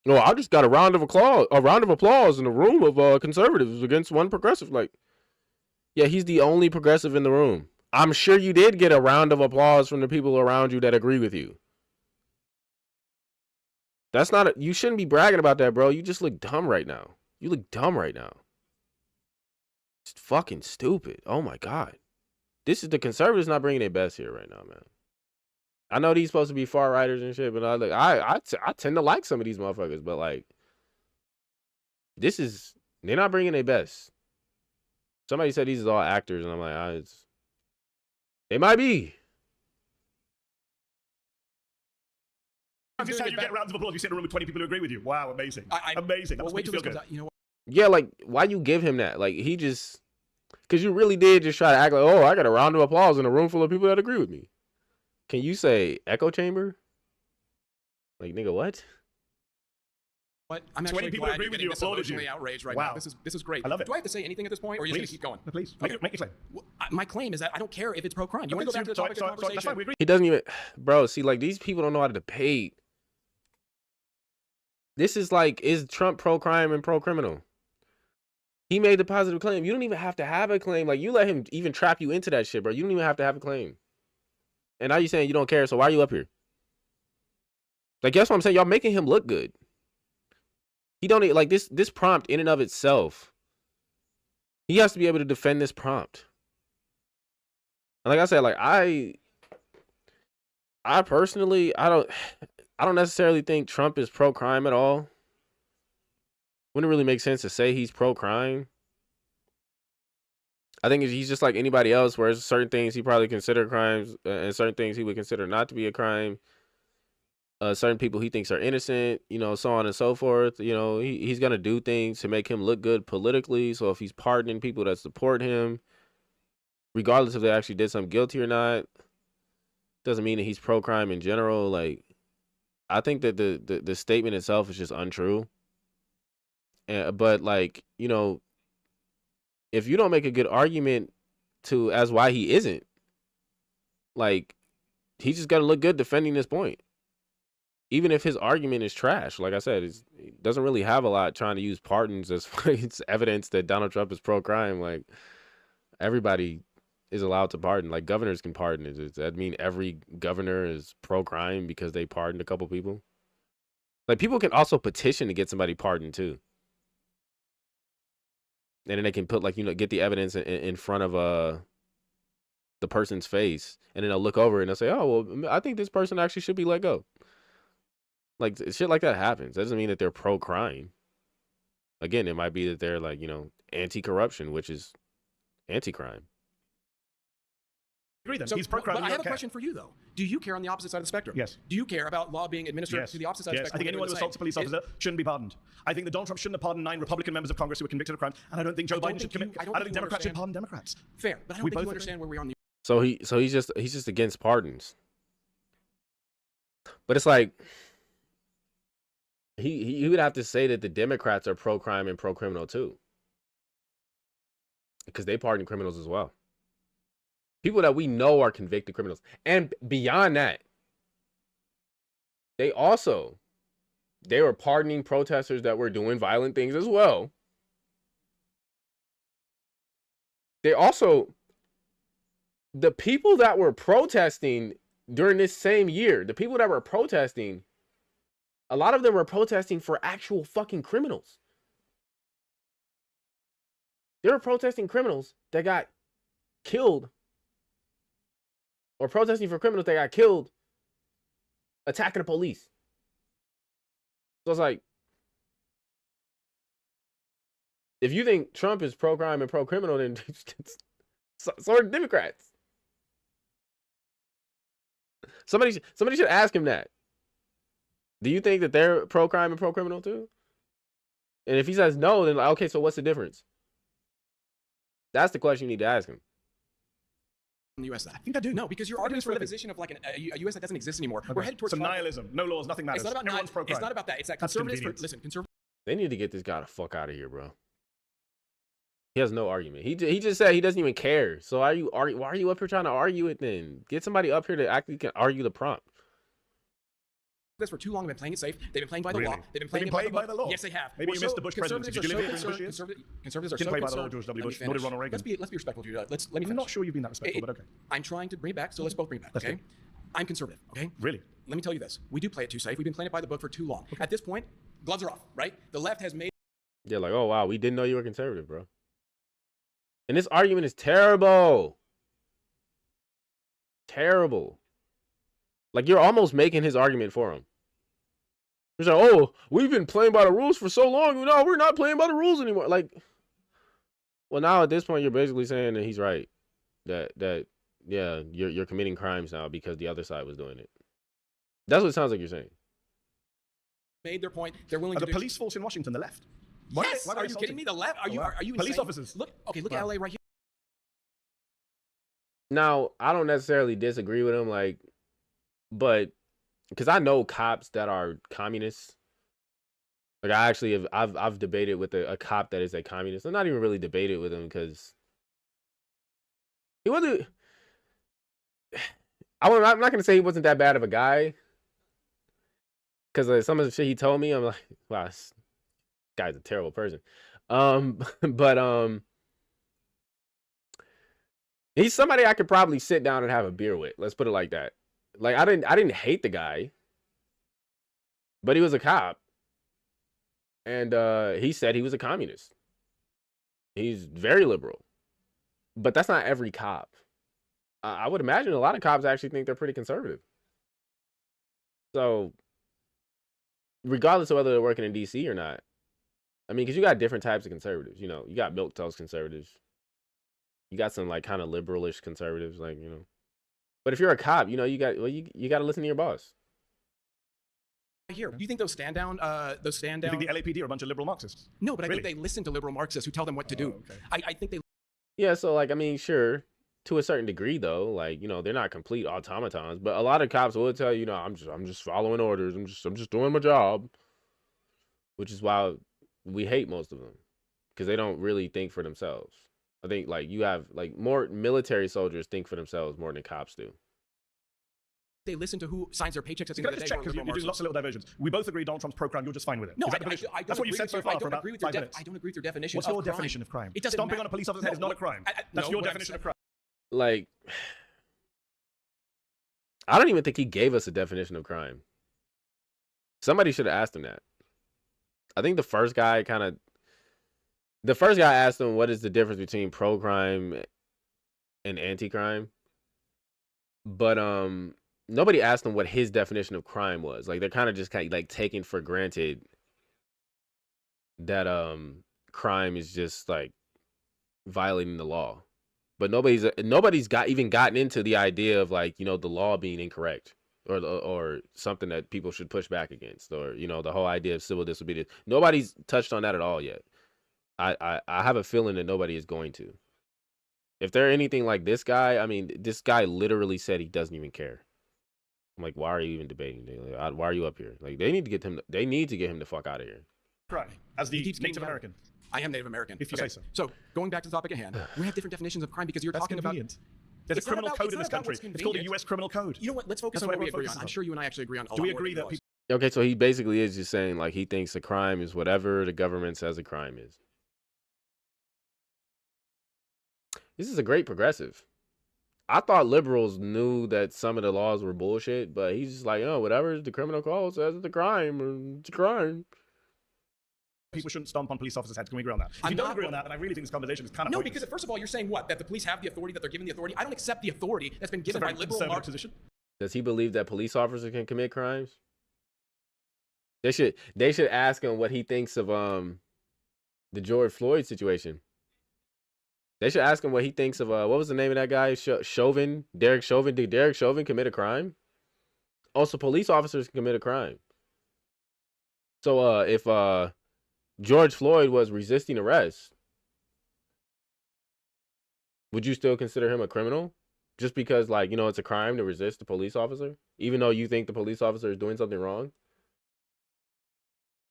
No, I just got a round of applause in a room of conservatives against one progressive. Like, yeah, he's the only progressive in the room. I'm sure you did get a round of applause from the people around you that agree with you. That's not you shouldn't be bragging about that, bro. You just look dumb right now. You look dumb right now. It's fucking stupid. Oh my God. This is the conservatives not bringing their best here right now, man. I know these supposed to be far righters and shit, but I tend to like some of these motherfuckers, but like, they're not bringing their best. Somebody said these are all actors, and I'm like, they might be. Is this how you get rounds of applause? You sit in a room with 20 people who agree with you. Wow, amazing. Amazing. That Well, must wait make till you this feel comes good. out. You know what? Yeah, like, why you give him that? Like, because Because you really did just try to act like, oh, I got a round of applause in a room full of people that agree with me. Can you say echo chamber? Like, nigga, what? What? I'm 20 actually people glad agree you're with getting you, this applauded you. emotionally outraged right Wow. now. This is great. I love it. Do I have to say anything at this point, or are you just going to keep going? Please, make your claim. Well, my claim is that I don't care if it's pro-crime. You want to go back to the topic of conversation? That's fine, we agree. He doesn't even, bro, see, like, these people don't know how to debate. This is like, is Trump pro-crime and pro-criminal? He made the positive claim. You don't even have to have a claim. Like, you let him even trap you into that shit, bro. You don't even have to have a claim. And now you're saying you don't care, so why are you up here? Like, guess what I'm saying? Y'all making him look good. He don't need, like, this prompt in and of itself. He has to be able to defend this prompt. And like I said, like, I personally, I don't necessarily think Trump is pro-crime at all. Wouldn't really make sense to say he's pro-crime. I think he's just like anybody else, whereas certain things he probably consider crimes and certain things he would consider not to be a crime. Certain people he thinks are innocent, you know, so on and so forth. You know, he's going to do things to make him look good politically. So if he's pardoning people that support him, regardless if they actually did something guilty or not, doesn't mean that he's pro-crime in general. Like, I think that the statement itself is just untrue. But, like, you know, if you don't make a good argument as why he isn't, like, he's just got to look good defending this point. Even if his argument is trash, like I said, it doesn't really have a lot trying to use pardons as it's evidence that Donald Trump is pro-crime. Like, everybody is allowed to pardon. Like, governors can pardon. Does that mean every governor is pro-crime because they pardoned a couple people? Like, people can also petition to get somebody pardoned too. And then they can put, like, you know, get the evidence in front of the person's face. And then they'll look over it and they'll say, oh, well, I think this person actually should be let go. Like, shit like that happens. That doesn't mean that they're pro-crime. Again, it might be that they're, like, you know, anti-corruption, which is anti-crime. Agree then. So, He's pro-crime. But I have a question for you, though. Do you care on the opposite side of the spectrum? Yes. Do you care about law being administered Yes. to the opposite side of the Yes. spectrum? I think anyone who assaults a police officer shouldn't be pardoned. I think that Donald Trump shouldn't have pardoned 9 Republican members of Congress who were convicted of crimes, and I don't think Joe Biden should commit. I don't think Democrats should pardon Democrats. Fair, but I don't think you understand where we are on the. So he's just against pardons. But it's like he would have to say that the Democrats are pro-crime and pro-criminal too, because they pardon criminals as well. People that we know are convicted criminals. And beyond that, they were pardoning protesters that were doing violent things as well. They also, the people that were protesting during this same year, the people that were protesting, a lot of them were protesting for actual fucking criminals. They were protesting criminals that got killed, or protesting for criminals that got killed attacking the police. So it's like, if you think Trump is pro-crime and pro-criminal, then so are Democrats. Somebody should ask him that. Do you think that they're pro-crime and pro-criminal too? And if he says no, then like, okay, so what's the difference? That's the question you need to ask him. In the U.S. I think I do. No, because you're arguing for the position of like a U.S. that doesn't exist anymore. Okay. We're headed towards some nihilism. No laws, nothing matters. It's not about Everyone's pro-crime. It's not about that. It's that conservatives. Conservatives. They need to get this guy the fuck out of here, bro. He has no argument. He just said he doesn't even care. So why are you up here trying to argue it then? Get somebody up here that actually can argue the prompt. This for too long. They've been playing it safe. They've been playing by the law. They've been playing by the law. Yes, they have. Maybe you missed the Bush presidency. Did you live here in Bush years? Conservatives are didn't so play by the law, concerned. George W. Bush. Nor did Ronald Reagan. Let's be respectful to you. Let me I'm finish. not sure you've been that respectful, but okay. I'm trying to bring it back, so let's both bring it back. Okay. I'm conservative. Okay. Really? Let me tell you this. We do play it too safe. We've been playing it by the book for too long. At this point, gloves are off. Right? The left has made. They're like, oh wow, we didn't know you were conservative, bro. And this argument is terrible. Terrible. Like, you're almost making his argument for him. He's like, oh, we've been playing by the rules for so long. No, we're not playing by the rules anymore. Like, well, now at this point, you're basically saying that he's right. That yeah, you're committing crimes now because the other side was doing it. That's what it sounds like you're saying. Made their point. They're willing to the police force in Washington, the left. Yes. Are you kidding me? The left? Are you police insane? officers? Look at LA right here. Now, I don't necessarily disagree with him, like, but because I know cops that are communists. Like I actually have, I've debated with a cop that is a communist. I'm not even really debated with him because he wasn't. I'm not gonna say he wasn't that bad of a guy, because some of the shit he told me, I'm like, wow, this guy's a terrible person. But he's somebody I could probably sit down and have a beer with. Let's put it like that. Like I didn't hate the guy, but he was a cop, and he said he was a communist. He's very liberal, but that's not every cop. I would imagine a lot of cops actually think they're pretty conservative. So, regardless of whether they're working in DC or not, I mean, because you got different types of conservatives. You know, you got milquetoast conservatives. You got some like kind of liberalish conservatives, like, you know. But if you're a cop, you know, you got to listen to your boss. Here, do you think those stand down? You think the LAPD are a bunch of liberal Marxists? No, but Really? I think they listen to liberal Marxists who tell them what to do. Okay. I think they. Yeah, so like I mean, sure, to a certain degree though, like, you know, they're not complete automatons, but a lot of cops will tell you, no, I'm just following orders. I'm just doing my job. Which is why we hate most of them, because they don't really think for themselves. I think like you have like more military soldiers think for themselves more than cops do. They listen to who signs their paychecks at the Can I end of the just day. check, because you're doing lots of little diversions. We both agree Donald Trump's pro-crime, you're just fine with it. No, Is that I the position? don't That's what you've agree said with so your- far I for don't about agree with 5 your minutes. I don't agree with your definition. What's of your crime. definition of crime? It doesn't Stomping matter. on a police officer's head is not a crime. That's no, your what I'm definition saying- of crime. Like, I don't even think he gave us a definition of crime. Somebody should have asked him that. I think the first guy asked him what is the difference between pro-crime and anti-crime. But nobody asked him what his definition of crime was. Like they're kind of just like taking for granted that crime is just like violating the law. But nobody's even gotten into the idea of, like, you know, the law being incorrect or something that people should push back against, or, you know, the whole idea of civil disobedience. Nobody's touched on that at all yet. I have a feeling that nobody is going to. If they're anything like this guy, I mean, this guy literally said he doesn't even care. I'm like, why are you even debating? Like, why are you up here? Like, they need to get him the fuck out of here. Crime. As He the keeps getting Native better. American. I am Native American. If you say so. So going back to the topic at hand, we have different definitions of crime because you're That's talking about. convenient. There's It's a not criminal about- code it's in not this about country. what's It's called the convenient. U.S. Criminal Code. You know what? Let's focus That's on what what we everyone agree on. focuses I'm on. sure you and I actually agree on a Do lot we more agree than that you people... Okay, so he basically is just saying, like, he thinks a crime is whatever the government says a crime is. This is a great progressive. I thought liberals knew that some of the laws were bullshit, but he's just like, oh, whatever the criminal code says it's a crime, it's a crime. People shouldn't stomp on police officers' heads. Can we agree on that? If I'm you don't not- agree on that, then I really think this conversation is kind of No, pointless. because first of all, you're saying what? That the police have the authority, that they're given the authority. I don't accept the authority that's been It's a given by very liberal conservative Marxists. position. Does he believe that police officers can commit crimes? They should ask him what he thinks of the George Floyd situation. They should ask him what he thinks of what was the name of that guy? Chauvin, Derek Chauvin. Did Derek Chauvin commit a crime? Also, police officers can commit a crime. So if George Floyd was resisting arrest, would you still consider him a criminal? Just because, like, you know, it's a crime to resist a police officer, even though you think the police officer is doing something wrong?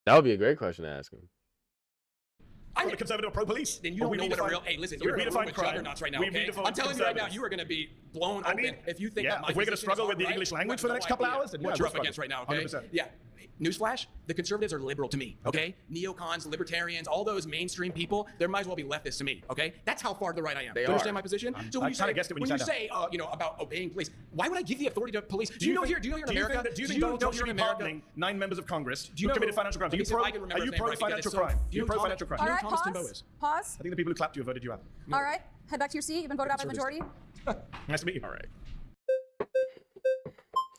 That would be a great question to ask him. I'm a conservative or pro-police. Then you don't know what a real. Hey, listen, So you're we in a room redefine with crime. juggernauts right now. We Okay? redefine I'm telling you right now, conservatives. you are going to be blown I open mean, if you think yeah, that my if we're gonna position is struggle with the alt-right, English you language have for the no next couple idea hours, then yeah, what we'll you're up struggle. against right now. Okay? 100%. Yeah. Newsflash: the conservatives are liberal to me. Okay? Neocons, libertarians, all those mainstream people, they might as well be leftists to me. Okay? That's how far to the right I am. They Do you are. understand my position? So I when you kinda say, guessed it when when you you sat say, you know, about obeying police, why would I give the authority to police? Do you know here? Do you know here in Do you America? think, do you think Donald Trump should here be in America? pardoning 9 members of Congress Do you who know committed financial crimes? Let Are me you see if I can remember are his you name right, because pro-financial it's so- crime? do You're you know pro-financial crime. All All know right, Thomas pause. Timbo is. Pause. I think the people who clapped you voted you out. All right, head back to your seat. You've been voted out by the majority. Nice to meet you. All right.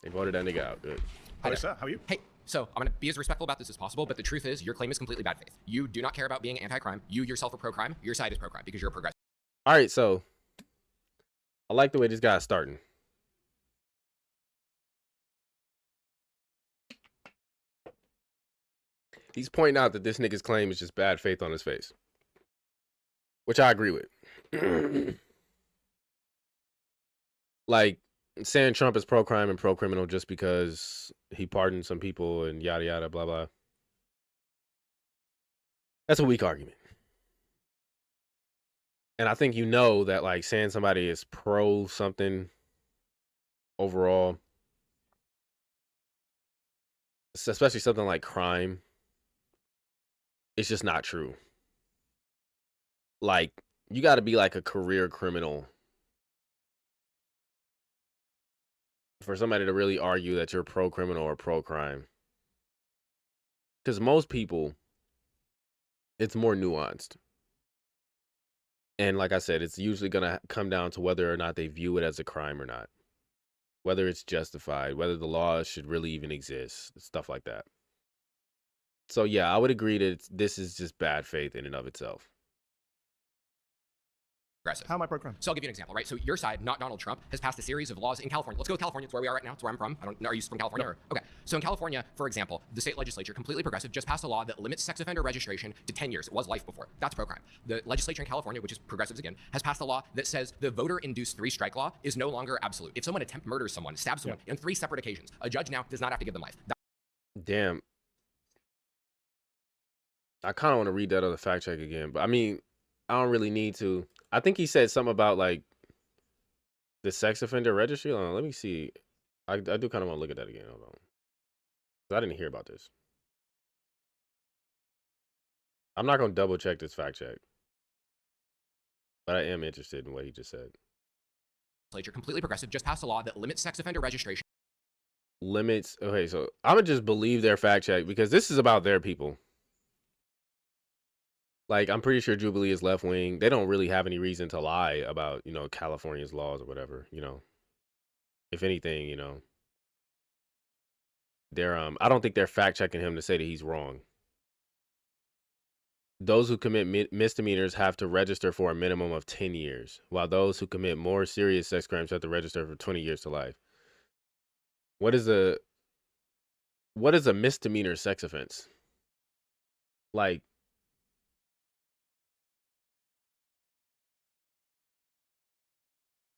They voted that nigga out. Good. Hello, sir. How are you? Hey, so I'm going to be as respectful about this as possible, but the truth is your claim is completely bad faith. You do not care about being anti-crime. You yourself are pro-crime. Your side is pro-crime because you're a progressive. All right, so I like the way this guy's starting. He's pointing out that this nigga's claim is just bad faith on his face, which I agree with. like saying Trump is pro-crime and pro-criminal just because he pardoned some people and yada yada blah blah. That's a weak argument. And I think that like saying somebody is pro something overall, especially something like crime, it's just not true. Like, you got to be like a career criminal for somebody to really argue that you're pro-criminal or pro-crime. Because most people, it's more nuanced. And like I said, it's usually going to come down to whether or not they view it as a crime or not. Whether it's justified, whether the laws should really even exist, stuff like that. So yeah, I would agree that this is just bad faith in and of itself. Aggressive. How am I pro-crime? So I'll give you an example, right? So your side, not Donald Trump, has passed a series of laws in California. Let's go with California. It's where we are right now. It's where I'm from. I don't know. Are you from California? No. Or? Okay. So in California, for example, the state legislature, completely progressive, just passed a law that limits sex offender registration to 10 years. It was life before. That's pro-crime. The legislature in California, which is progressives again, has passed a law that says the voter-induced 3-strike law is no longer absolute. If someone attempt murders someone, stabs someone on 3 separate occasions, a judge now does not have to give them life. Damn. I kind of want to read that other fact check again, but I mean, I don't really need to. I think he said something about like the sex offender registry. Hold on, let me see. I do kind of want to look at that again. Hold on. 'Cause I didn't hear about this. I'm not going to double check this fact check, but I am interested in what he just said. Legislature, completely progressive, just passed a law that limits sex offender registration. Limits. Okay, so I'm going to just believe their fact check because this is about their people. Like, I'm pretty sure Jubilee is left wing. They don't really have any reason to lie about, California's laws or whatever, If anything, they're I don't think they're fact checking him to say that he's wrong. Those who commit misdemeanors have to register for a minimum of 10 years, while those who commit more serious sex crimes have to register for 20 years to life. What is a misdemeanor sex offense? Like,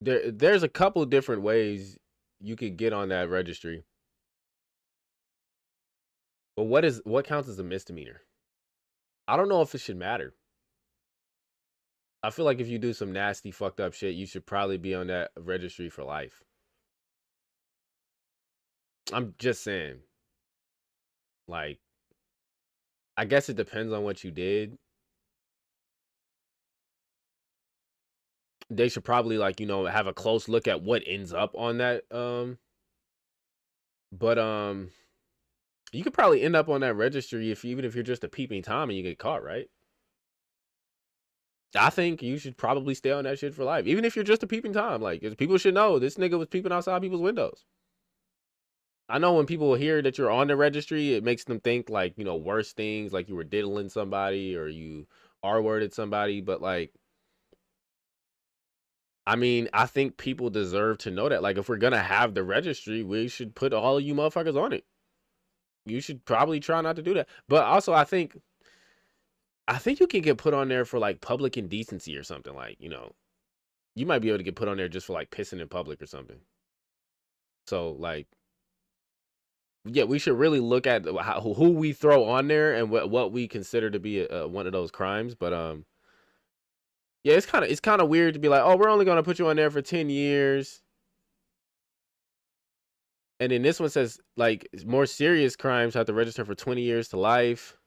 there's a couple different ways you could get on that registry. But what counts as a misdemeanor? I don't know if it should matter. I feel like if you do some nasty fucked up shit, you should probably be on that registry for life. I'm just saying. Like, I guess it depends on what you did. They should probably have a close look at what ends up on that. But you could probably end up on that registry even if you're just a peeping Tom and you get caught, right? I think you should probably stay on that shit for life, even if you're just a peeping Tom. Like, people should know this nigga was peeping outside people's windows. I know when people hear that you're on the registry, it makes them think like, worse things, like you were diddling somebody or you R-worded somebody, but like, I mean, I think people deserve to know that. Like, if we're gonna have the registry, we should put all of you motherfuckers on it. You should probably try not to do that. But also, I think you can get put on there for like public indecency or something. Like, you might be able to get put on there just for like pissing in public or something. So like, yeah, we should really look at who we throw on there and what we consider to be one of those crimes. But yeah, it's kind of weird to be like, oh, we're only gonna put you on there for 10 years. And then this one says like more serious crimes have to register for 20 years to life.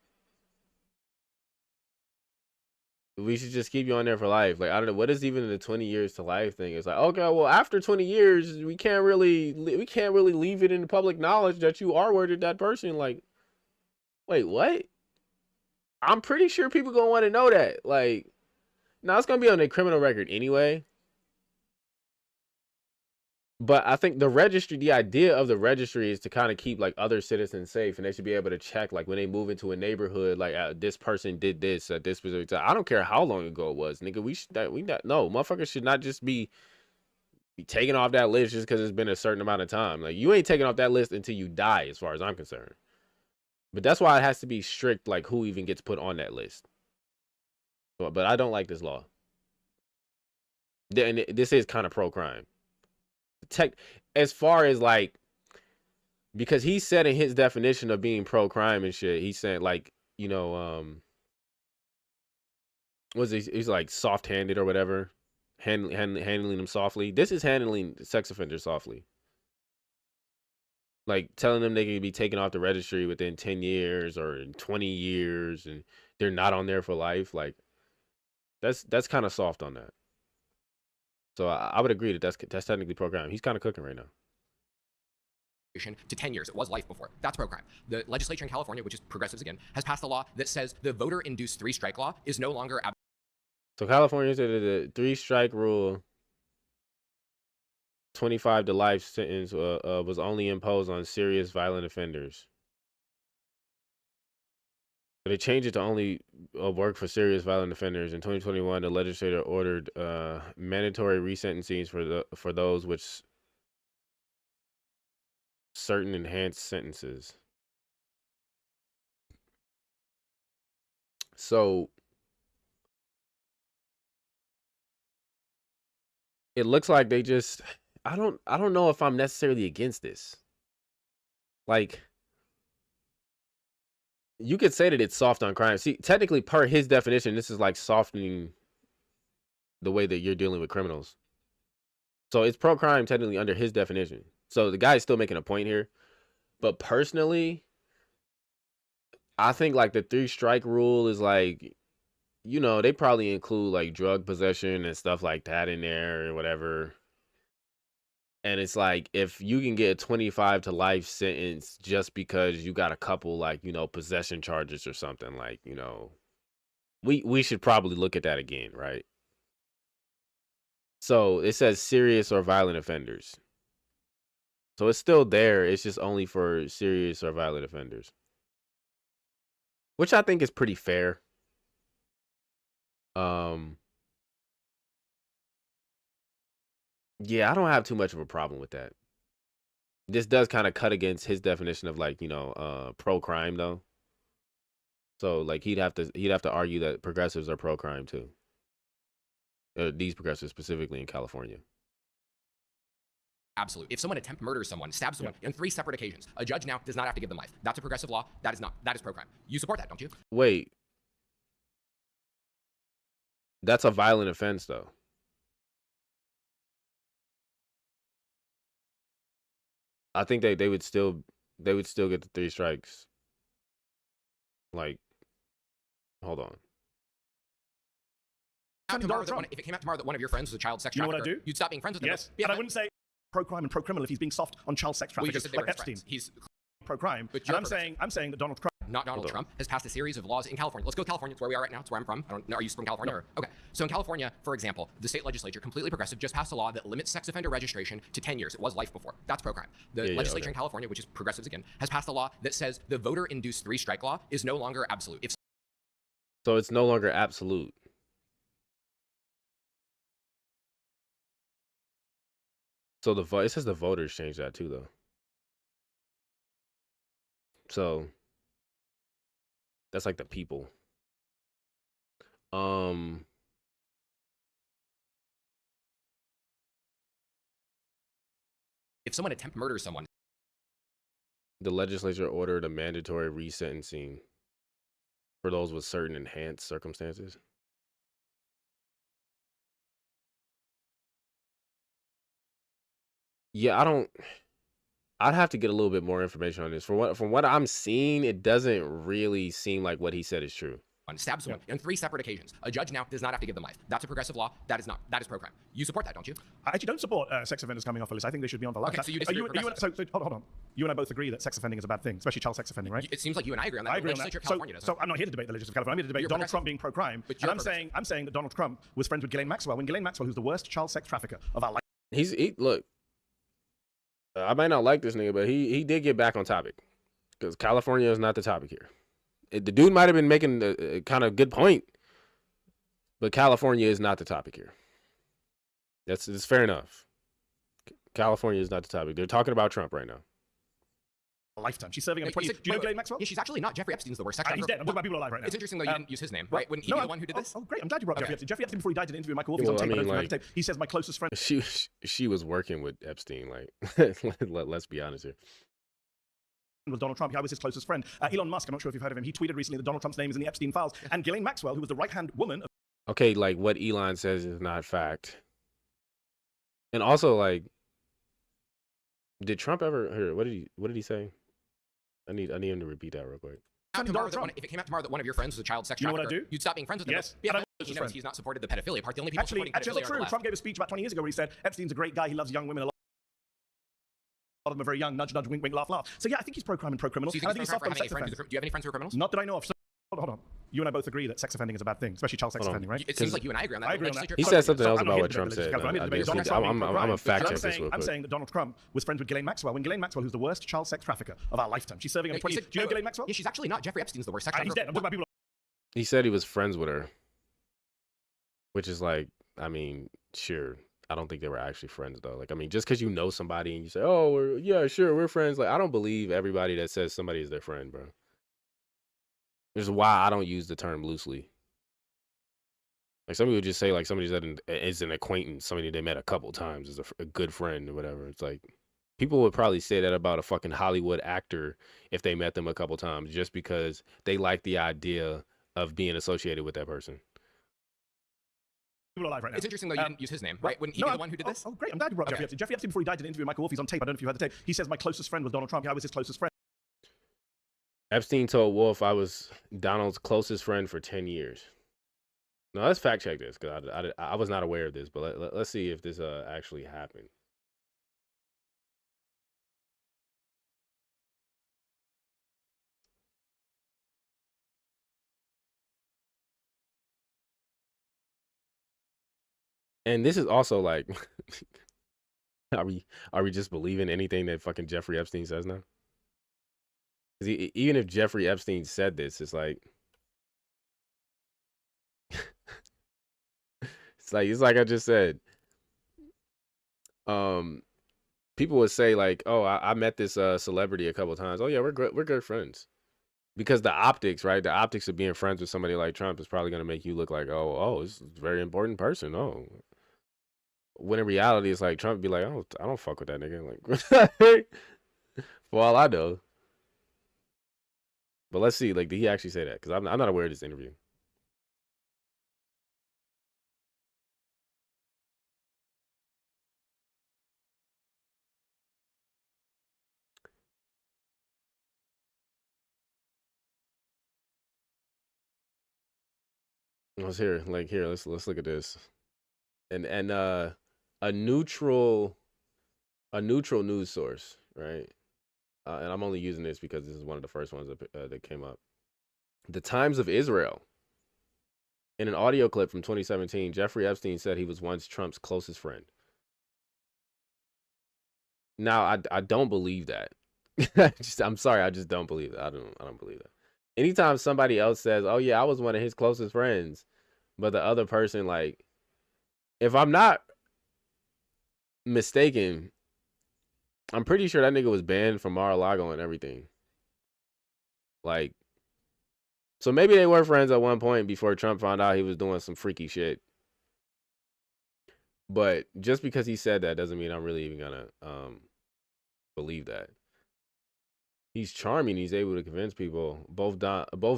We should just keep you on there for life. Like, I don't know, what is even the 20 years to life thing? It's like, okay, well, after 20 years, we can't really leave it in the public knowledge that you R-worded that person. Like, wait, what? I'm pretty sure people gonna want to know that. Like, now it's gonna be on their criminal record anyway. But I think the idea of the registry is to kind of keep like other citizens safe, and they should be able to check like when they move into a neighborhood, like this person did this at this specific time. I don't care how long ago it was, nigga. No, motherfuckers should not just be taken off that list just because it's been a certain amount of time. Like, you ain't taking off that list until you die, as far as I'm concerned. But that's why it has to be strict, like who even gets put on that list. But I don't like this law. And this is kind of pro-crime. as far as like, because he said in his definition of being pro-crime and shit, he said like, you know, he's like soft-handed or whatever, handling them softly. This is handling sex offenders softly. Like telling them they can be taken off the registry within 10 years or 20 years and they're not on there for life. Like that's kind of soft on that. So I would agree that that's technically pro-crime. He's kind of cooking right now. To 10 years. It was life before. That's pro-crime. The legislature in California, which is progressives again, has passed a law that says the voter-induced 3-strike law is no longer. So California said that the 3-strike rule, 25 to life sentence, was only imposed on serious violent offenders. But they changed it to only work for serious violent offenders. In 2021, the legislature ordered mandatory resentencings for those which certain enhanced sentences. So it looks like they just I don't know if I'm necessarily against this. Like, you could say that it's soft on crime. See, technically per his definition, this is like softening the way that you're dealing with criminals. So it's pro-crime technically under his definition. So the guy's still making a point here. But personally, I think like the 3-strike rule is like, you know, they probably include like drug possession and stuff like that in there or whatever. And it's like, if you can get a 25 to life sentence just because you got a couple like, you know, possession charges or something, like, you know, we should probably look at that again, right? So it says serious or violent offenders. So it's still there. It's just only for serious or violent offenders, which I think is pretty fair. Yeah, I don't have too much of a problem with that. This does kind of cut against his definition of like, you know, pro-crime though. So like he'd have to argue that progressives are pro-crime too. These progressives specifically in California. Absolute. If someone attempt murders someone, stabs someone on 3 separate occasions, a judge now does not have to give them life. That's a progressive law. That is not. That is pro-crime. You support that, don't you? Wait. That's a violent offense though. I think they would still get the 3 strikes. Like, hold on. If it came out tomorrow that one of your friends was a child sex trafficker, you know what I do? You'd stop being friends with them. Yes, and I wouldn't say pro-crime and pro-criminal if he's being soft on child sex traffickers like Epstein. He's pro-crime, and I'm saying that Donald Trump. Not Donald Trump has passed a series of laws in California. Let's go to California. It's where we are right now. It's where I'm from. I don't know. Are you from California? No. Or? Okay. So in California, for example, the state legislature, completely progressive, just passed a law that limits sex offender registration to 10 years. It was life before. That's pro-crime. The legislature in California, which is progressives again, has passed a law that says the voter-induced 3-strike law is no longer absolute. So it's no longer absolute. So it says the voters changed that too, though. So that's like the people. If someone murders someone, the legislature ordered a mandatory resentencing for those with certain enhanced circumstances. Yeah, I'd have to get a little bit more information on this. From what I'm seeing, it doesn't really seem like what he said is true. Stabs someone on 3 separate occasions. A judge now does not have to give them life. That's a progressive law. That is not. That is pro-crime. You support that, don't you? I actually don't support sex offenders coming off the list. I think they should be on the list. Okay, so you disagree with hold on. You and I both agree that sex offending is a bad thing, especially child sex offending, right? It seems like you and I agree on that. I agree on legislature that. of California doesn't. So I'm not here to debate the legislature of California. I'm here to debate Donald Trump being pro-crime. And I'm saying that Donald Trump was friends with Ghislaine Maxwell. When Ghislaine Maxwell, who's the worst child sex trafficker of our life. Look. I might not like this nigga, but he did get back on topic because California is not the topic here. The dude might have been making a kind of good point, but California is not the topic here. It's fair enough. California is not the topic. They're talking about Trump right now. lifetime. She's serving on You 20. said- Do you know Ghislaine Maxwell? Yeah, she's actually not. Jeffrey Epstein's the worst sex He's trafficker. dead. I'm talking about people alive right now. It's interesting though you didn't use his name, right? Wouldn't he no, be the one who did this? Oh, great. I'm glad you brought up Okay. Jeffrey Epstein. Jeffrey Epstein, before he died, did an interview with Michael Wolf. Well, He's on I tape. mean, I don't know if you like- have the tape. He says, my closest friend She was working with Epstein. Like, let's be honest here. was Donald Trump. I was his closest friend. Elon Musk, I'm not sure if you've heard of him. He tweeted recently that Donald Trump's name is in the Epstein files. And Ghislaine Maxwell, who was the right-hand woman of Okay, like what Elon says is not fact. And also, like, did Trump ever? Here, what did he say? I need him to repeat that real quick. Tomorrow that if it came out tomorrow that one of your friends was a child sex You know trafficker, what I'd do? you'd stop being friends with him. Yes. Yeah, And I but was he his knows friend. he's not supported the pedophilia part. The only people Actually, supporting that's pedophilia are true. the left. Trump gave a speech about 20 years ago where he said Epstein's a great guy. He loves young women a lot. A lot of them are very young. Nudge, nudge, wink, wink, laugh, laugh. So yeah, I think he's pro-crime and pro-criminal. So you And I think think he's he's soft on pro-crime sex for having any offenders. friends? Do you have any friends who are criminals? Not that I know of. So, hold on. You and I both agree that sex offending is a bad thing, especially child sex Hold on. offending, right? It seems like you and I agree on that. I agree on that. He said something else I'm not about here what to Trump debate said. this. I'm here to I debate guess Donald he- Trump being I'm pro-crime. a fact But check this real I'm quick. saying that Donald Trump was friends with Ghislaine Maxwell. When Ghislaine Maxwell, who's the worst child sex trafficker of our lifetime, she's serving on 20. Do you know Ghislaine Maxwell? Yeah, she's actually not. Jeffrey Epstein's the worst sex He's trafficker. dead. I'm talking about people. He said he was friends with her, which is like, I mean, sure. I don't think they were actually friends though. Like, I mean, just because you know somebody and you say, "Oh, yeah, sure, we're friends," like, I don't believe everybody that says somebody is their friend, bro. This is why I don't use the term loosely. Like, some people just say like somebody that is an acquaintance, somebody they met a couple times is a good friend or whatever. It's like people would probably say that about a fucking Hollywood actor if they met them a couple times, just because they like the idea of being associated with that person. People alive right now. It's interesting though you didn't use his name, right? Wouldn't he be the one who did this? Oh, great. I'm glad you brought up Jeffrey Epstein. Jeffrey Epstein, before he died, did an interview with Michael Wolf. He's on tape. I don't know if you had the tape. He says, my closest friend was Donald Trump. I was his closest friend. Epstein told Wolf I was Donald's closest friend for 10 years. No, let's fact check this because I was not aware of this, but let's see if this actually happened. And this is also like, are we just believing anything that fucking Jeffrey Epstein says now? Because even if Jeffrey Epstein said this, it's like, it's like I just said. People would say like, "Oh, I met this celebrity a couple times. Oh yeah, we're good friends." Because the optics, right? The optics of being friends with somebody like Trump is probably going to make you look like, oh, this is a very important person. Oh, when in reality, it's like Trump would be like, I don't fuck with that nigga. Like, for all I know. But let's see. Like, did he actually say that? Because I'm not aware of this interview. Let's hear. Like, here. Let's look at this. And a neutral news source, right? And I'm only using this because this is one of the first ones that came up. The Times of Israel. In an audio clip from 2017, Jeffrey Epstein said he was once Trump's closest friend. Now, I don't believe that. I'm sorry, I just don't believe it. I don't believe that. Anytime somebody else says, "Oh yeah, I was one of his closest friends," but the other person, like, if I'm not mistaken, I'm pretty sure that nigga was banned from Mar-a-Lago and everything. Like, so maybe they were friends at one point before Trump found out he was doing some freaky shit. But just because he said that doesn't mean I'm really even gonna believe that. He's charming. He's able to convince people. Both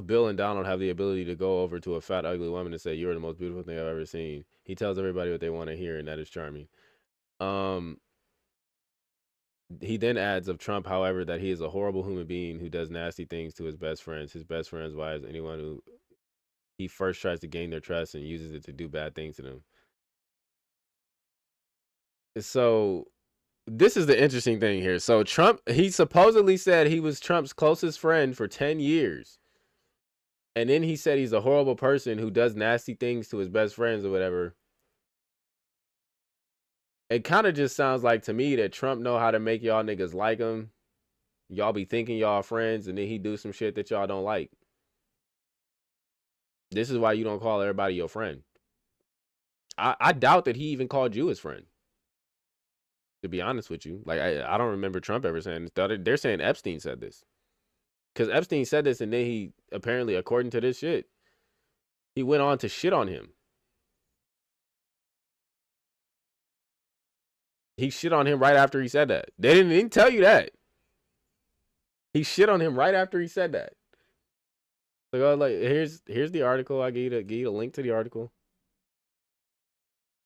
Bill and Donald have the ability to go over to a fat, ugly woman and say, "You're the most beautiful thing I've ever seen." He tells everybody what they want to hear, and that is charming. He then adds of Trump, however, that he is a horrible human being who does nasty things to his best friends, wives, anyone who he first tries to gain their trust and uses it to do bad things to them. So this is the interesting thing here. So Trump, he supposedly said he was Trump's closest friend for 10 years. And then he said he's a horrible person who does nasty things to his best friends or whatever. It kind of just sounds like to me that Trump know how to make y'all niggas like him. Y'all be thinking y'all friends, and then he do some shit that y'all don't like. This is why you don't call everybody your friend. I doubt that he even called you his friend. To be honest with you, like I don't remember Trump ever saying this. They're saying Epstein said this, because Epstein said this, and then he apparently, according to this shit, he went on to shit on him. He shit on him right after he said that. They didn't tell you that. He shit on him right after he said that. Like here's the article. I gave you a link to the article.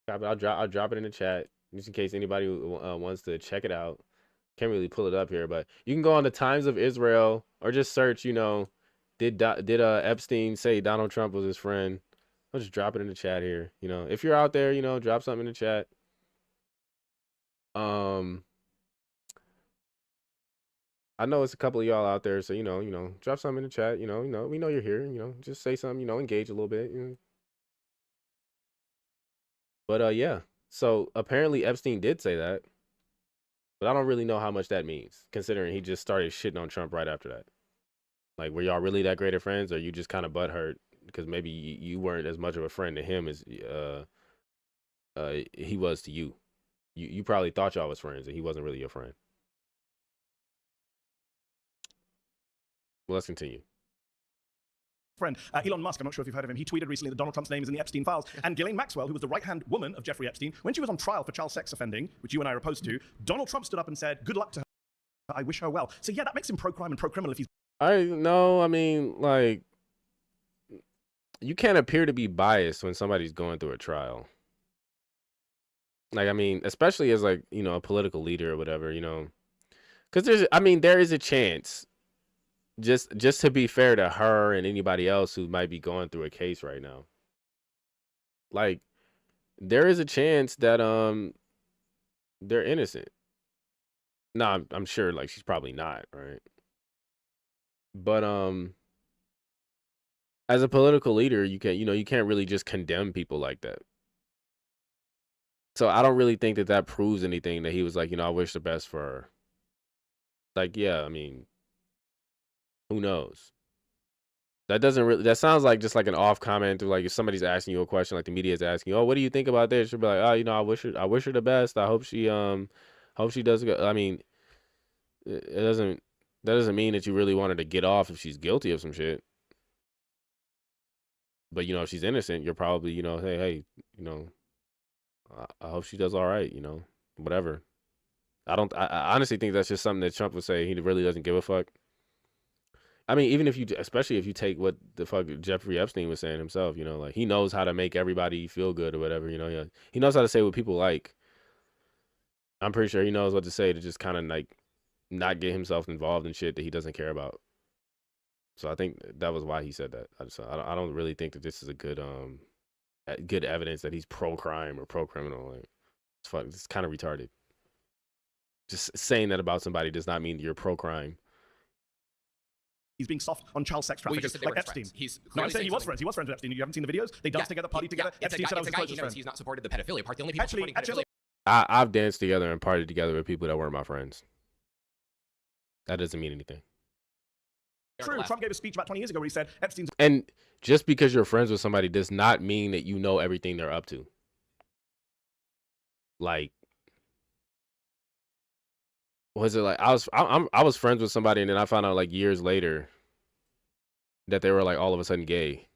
I'll drop it in the chat just in case anybody wants to check it out. Can't really pull it up here, but you can go on the Times of Israel or just search. Did Epstein say Donald Trump was his friend? I'll just drop it in the chat here. If you're out there, drop something in the chat. I know it's a couple of y'all out there, so drop something in the chat. We know you're here. Just say something. Engage a little bit. But yeah. So apparently Epstein did say that, but I don't really know how much that means, considering he just started shitting on Trump right after that. Like, were y'all really that great of friends, or you just kind of butthurt because maybe you weren't as much of a friend to him as he was to you? You probably thought y'all was friends, and he wasn't really your friend. Well, let's continue. Friend, Elon Musk, I'm not sure if you've heard of him, he tweeted recently that Donald Trump's name is in the Epstein files. And Ghislaine Maxwell, who was the right-hand woman of Jeffrey Epstein, when she was on trial for child sex offending, which you and I are opposed to, Donald Trump stood up and said, good luck to her. I wish her well. So yeah, that makes him pro-crime and pro-criminal if he's... I mean, like, you can't appear to be biased when somebody's going through a trial. Like, I mean, especially as, like, a political leader or whatever, because there is a chance, just to be fair to her and anybody else who might be going through a case right now, like, there is a chance that they're innocent. No, I'm sure, like, she's probably not, right? But as a political leader, you can't really just condemn people like that. So I don't really think that proves anything, that he was like, I wish the best for her. Like, yeah, I mean, who knows? That sounds like just like an off comment, or like if somebody's asking you a question, like the media is asking you, oh, what do you think about this? You'll be like, oh, I wish her the best. I hope she does good. I mean, that doesn't mean that you really want her to get off if she's guilty of some shit. But if she's innocent, you're probably, hey, I hope she does all right, whatever. I honestly think that's just something that Trump would say. He really doesn't give a fuck. I mean, especially if you take what the fuck Jeffrey Epstein was saying himself, like, he knows how to make everybody feel good or whatever, he knows how to say what people like. I'm pretty sure he knows what to say to just kind of like not get himself involved in shit that he doesn't care about. So I think that was why he said that. I don't really think that this is a good evidence that he's pro-crime or pro-criminal. Like, it's kind of retarded. Just saying that about somebody does not mean that you're pro-crime. He's being soft on child sex traffickers, like Epstein. I'm saying he was friends. He was friends with Epstein. You haven't seen the videos? They danced together, partied together. Epstein said I was his closest friend. He's not supported the pedophilia part. The only people supporting pedophilia. I've danced together and partied together with people that weren't my friends. That doesn't mean anything. True. Trump gave a speech about 20 years ago where he said Epstein's... And just because you're friends with somebody does not mean that you know everything they're up to. Like, was it like I was friends with somebody, and then I found out like years later that they were like all of a sudden gay.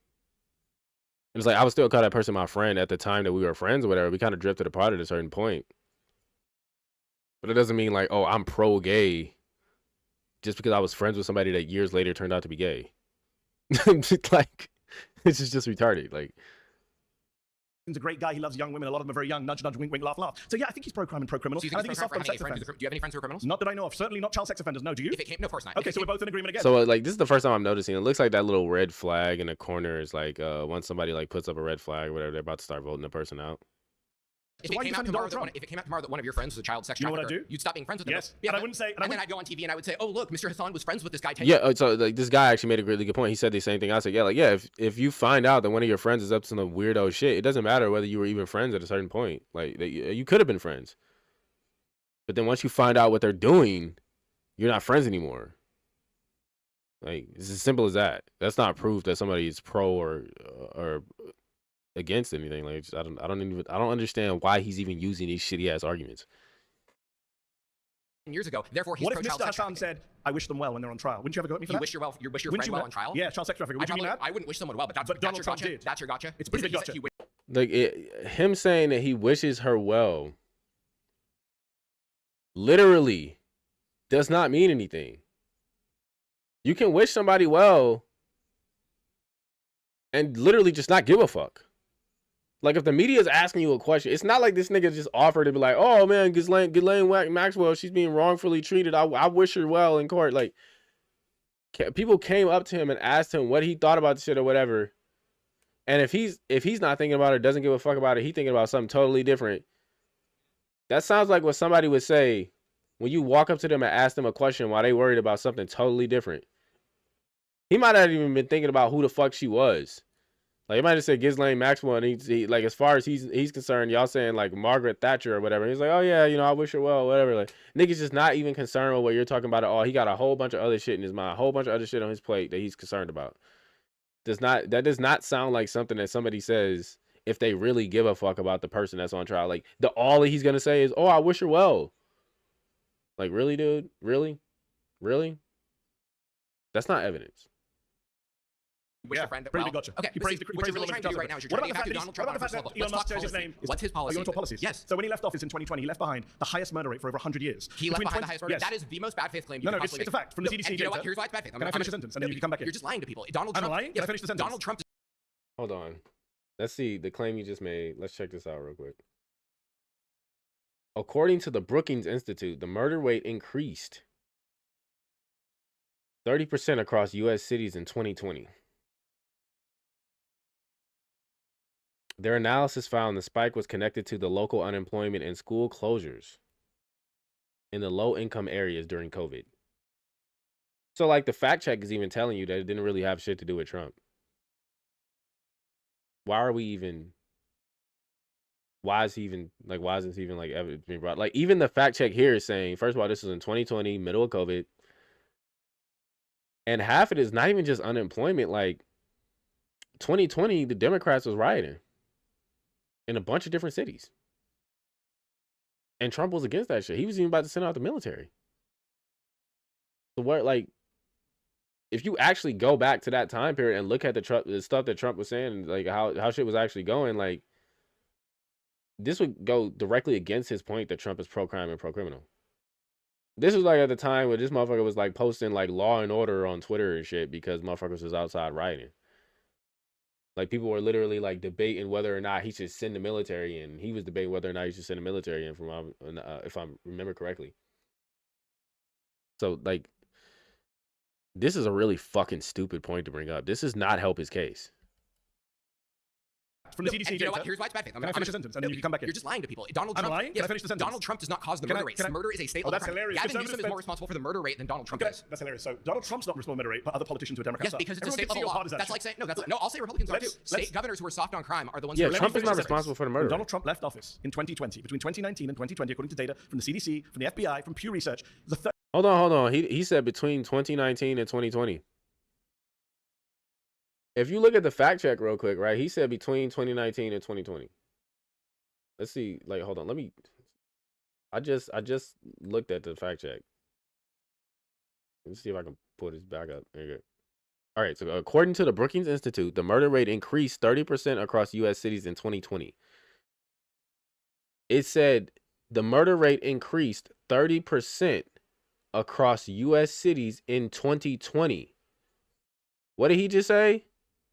It's like I would still call that person my friend at the time that we were friends or whatever. We kind of drifted apart at a certain point. But it doesn't mean like, oh, I'm pro-gay just because I was friends with somebody that years later turned out to be gay. Like, it's just retarded. Like, he's a great guy. He loves young women. A lot of them are very young. Nudge, nudge, wink, wink, laugh, laugh. So yeah, I think he's pro-crime and pro-criminal. So you and I think think he's soft on sex offenders. Do you have any friends who are criminals? Not that I know of. Certainly not child sex offenders. No, do you? If it came, no, of course not. Okay, so we're both in agreement again. So like, this is the first time I'm noticing. It looks like that little red flag in the corner is like once somebody like puts up a red flag or whatever, they're about to start voting the person out. If it came out tomorrow that one of your friends was a child sex trafficker, you know what I'd do? You'd stop being friends with them. Yes. Yeah, and I wouldn't say... And then I'd go on TV and I would say, oh, look, Mr. Hasan was friends with this guy 10 years ago. Yeah, so like this guy actually made a really good point. He said the same thing I said. Yeah, like, yeah, if you find out that one of your friends is up to some weirdo shit, it doesn't matter whether you were even friends at a certain point. Like, you could have been friends. But then once you find out what they're doing, you're not friends anymore. Like, it's as simple as that. That's not proof that somebody is pro or against anything. Like, I don't understand why he's even using these shitty ass arguments. years ago. Therefore, he's What if pro-child Mr. sex Hassan trafficking. said, "I wish them well when they're on trial"? Wouldn't you ever go at me for You that? wish your Wouldn't friend you well bet? on trial? Yeah, child sex trafficking. Would you be mad? I wouldn't wish someone well, but that's Donald your Trump gotcha. did. That's your gotcha. It's a pretty big He said gotcha. Like him saying that he wishes her well literally does not mean anything. You can wish somebody well and literally just not give a fuck. Like, if the media is asking you a question, it's not like this nigga just offered to be like, oh man, Ghislaine Maxwell, she's being wrongfully treated. I wish her well in court. Like, people came up to him and asked him what he thought about the shit or whatever. And if he's not thinking about it, doesn't give a fuck about it, he thinking about something totally different. That sounds like what somebody would say when you walk up to them and ask them a question while they worried about something totally different. He might not even been thinking about who the fuck she was. Like, he might have said Ghislaine Maxwell, and he like, as far as he's concerned, y'all saying like Margaret Thatcher or whatever. He's like, oh yeah, I wish her well, whatever. Like, nigga's just not even concerned with what you're talking about at all. He got a whole bunch of other shit in his mind, a whole bunch of other shit on his plate that he's concerned about. That does not sound like something that somebody says if they really give a fuck about the person that's on trial. Like, all that he's gonna say is, oh, I wish her well. Like, really, dude? Really? That's not evidence. Wish your friend pretty well. big gotcha. Okay, He but praised see, the what you're really trying to do right now is you're trying to have Donald Trump on first level. Elon Let's talk Musk changes his policy. name. What's his policy? Are you going to talk policies? Yes. So when he left office in 2020, he left behind the highest murder rate for over 100 years. He left behind the highest murder. Yes. That is the most bad faith claim you No, could no, possibly it's a make. fact from the CDC And you know what? data. Here's why it's bad faith. Can I finish the sentence and then you can come back in? You're just lying to people. Donald I'm Trump. lying? Can I finish the sentence? Donald Trump. Hold on. Let's see the claim you just made. Let's check this out real quick. According to the Brookings Institute, the murder rate increased 30% across U.S. cities in 2020. Their analysis found the spike was connected to the local unemployment and school closures in the low-income areas during COVID. So, like, the fact check is even telling you that it didn't really have shit to do with Trump. Why is this even like evidence being brought? Like, even the fact check here is saying, first of all, this is in 2020, middle of COVID. And half of it is not even just unemployment. Like, 2020, the Democrats was rioting in a bunch of different cities. And Trump was against that shit. He was even about to send out the military. So what, like, if you actually go back to that time period and look at the stuff that Trump was saying, like how shit was actually going, like, this would go directly against his point that Trump is pro-crime and pro-criminal. This was like at the time where this motherfucker was like posting like Law and Order on Twitter and shit because motherfuckers was outside rioting. Like, people were literally like debating whether or not he should send the military in. He was debating whether or not he should send the military in, if I remember correctly. So, like, this is a really fucking stupid point to bring up. This does not help his case. From the CDC You know what? data. Here's why it's bad faith. Can I finish the sentence and then you can come back in? You're just lying to people. Donald I'm Trump. lying? Can I finish the sentence? Donald Trump does not cause the murder rates. Murder is a state level that's crime. hilarious. Gavin Newsom is Conservatives more responsible for the murder rate than Donald Trump is. That's hilarious. So Donald Trump's not responsible for murder rate, but other politicians who are Democrats Yes, because it's a Everyone state can see level how law. hard is that That's shit. like saying no. All state Republicans are too. State governors who are soft on crime are the ones. Yeah, who are Trump is not finish the responsible for the murder When rate. Donald Trump left office in 2020, between 2019 and 2020, according to data from the CDC, from the FBI, from Pew Research, the third. Hold on. He said between 2019 and 2020. If you look at the fact check real quick, right? He said between 2019 and 2020. Let's see. Like, hold on. I just looked at the fact check. Let's see if I can pull this back up. There you go. All right. So according to the Brookings Institute, the murder rate increased 30% across U.S. cities in 2020. It said the murder rate increased 30% across U.S. cities in 2020. What did he just say?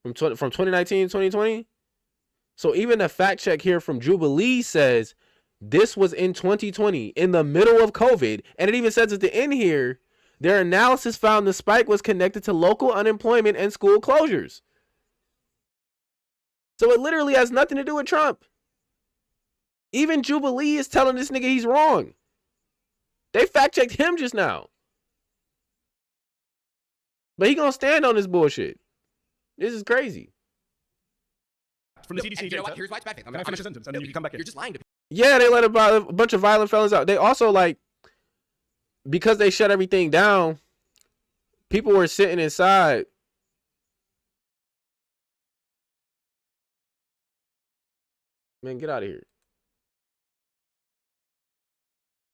From 2019 to 2020? So even the fact check here from Jubilee says this was in 2020, in the middle of COVID. And it even says at the end here, their analysis found the spike was connected to local unemployment and school closures. So it literally has nothing to do with Trump. Even Jubilee is telling this nigga he's wrong. They fact checked him just now. But he gonna stand on this bullshit. This is crazy. From the CDC You data. know what? Here's why it's bad faith. Can I finish the sentence and then you can come back in? You're just lying to people. Yeah, they let a bunch of violent felons out. They also, like, because they shut everything down, people were sitting inside. Man, get out of here.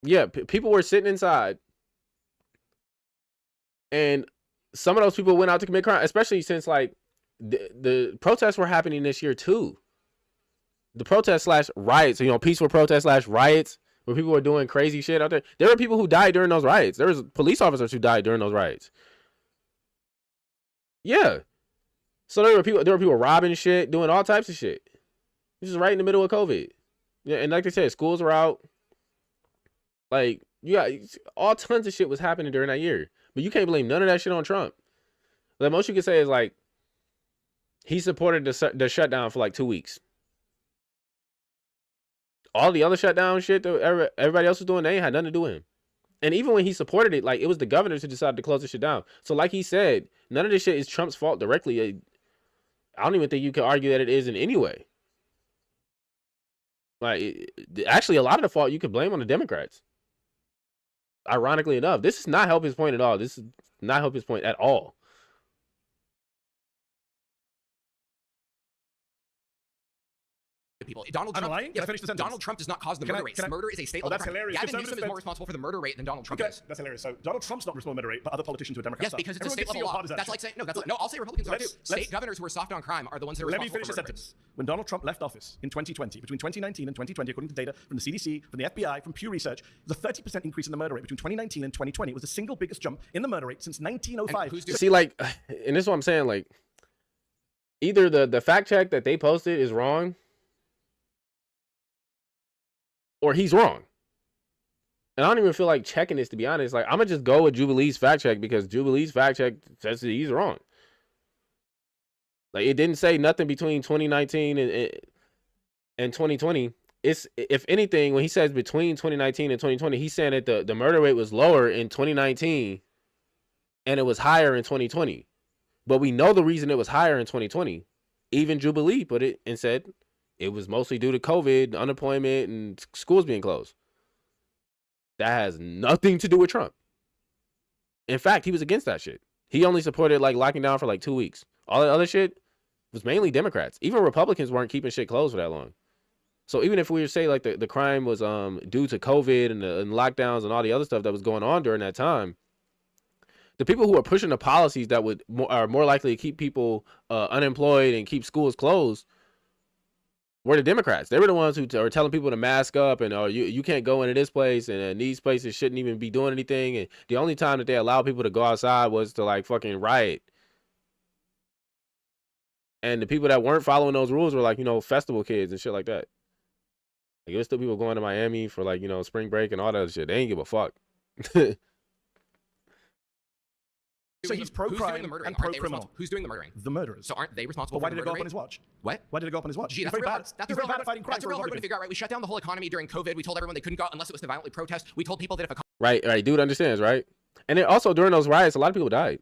Yeah, people were sitting inside, and some of those people went out to commit crime, especially since like the protests were happening this year too. The protests slash riots, you know, peaceful protests slash riots, where people were doing crazy shit out there. There were people who died during those riots. There was police officers who died during those riots. Yeah. So there were people robbing shit, doing all types of shit. This is right in the middle of COVID. Yeah, and like they said, schools were out. Like, you got all tons of shit was happening during that year. But you can't blame none of that shit on Trump. The most you can say is like, he supported the shutdown for like 2 weeks. All the other shutdown shit that everybody else was doing, they ain't had nothing to do with him. And even when he supported it, like, it was the governors who decided to close the shit down. So like he said, none of this shit is Trump's fault directly. I don't even think you can argue that it is in any way. Like, actually, a lot of the fault you could blame on the Democrats. Ironically enough, this does not help his point at all. This is not help his point at all. People. Donald Trump, Can I finish the sentence? Donald Trump does not cause the murder rate. Murder is a state level that's crime. hilarious. Gavin Newsom is more responsible for the murder rate than Donald Trump is. That's hilarious. So Donald Trump's not responsible for the murder rate, but other politicians who are Democrats. Yes, because it's a state level law. That's like saying no. I'll say Republicans are too. State governors who are soft on crime are the ones that are responsible. Let me finish the sentence. When Donald Trump left office in 2020, between 2019 and 2020, according to data from the CDC, from the FBI, from Pew Research, there's a 30% increase in the murder rate between 2019 and 2020. It was the single biggest jump in the murder rate since 1905. See, like, and this is what I'm saying, like, either the fact check that they posted is wrong, or he's wrong. And I don't even feel like checking this, to be honest. Like, I'm going to just go with Jubilee's fact check because Jubilee's fact check says that he's wrong. Like, it didn't say nothing between 2019 and 2020. It's, if anything, when he says between 2019 and 2020, he's saying that the murder rate was lower in 2019 and it was higher in 2020. But we know the reason it was higher in 2020. Even Jubilee put it and said it was mostly due to COVID, unemployment, and schools being closed. That has nothing to do with Trump. In fact, he was against that shit. He only supported like locking down for like 2 weeks. All that other shit was mainly Democrats. Even Republicans weren't keeping shit closed for that long. So even if we were to say like the crime was due to COVID and lockdowns and all the other stuff that was going on during that time, the people who are pushing the policies that are more likely to keep people unemployed and keep schools closed were the Democrats. They were the ones who are telling people to mask up and you can't go into this place and these places shouldn't even be doing anything. And the only time that they allowed people to go outside was to like fucking riot. And the people that weren't following those rules were like, you know, festival kids and shit like that. Like, it was still people going to Miami for like, you know, spring break and all that other shit. They ain't give a fuck. So he's pro-crime and pro-criminal. Who's doing the murdering? The murderers. So aren't they responsible But why for did the it go murder up on his watch? What? Why did it go up on his watch? Gee, that's very a real bad. That's He's a real very bad at fighting crime. That's a real hard one to figure out, right? We shut down the whole economy during COVID. We told everyone they couldn't go out unless it was to violently protest. We told people that if a right, dude understands, right? And then also during those riots, a lot of people died.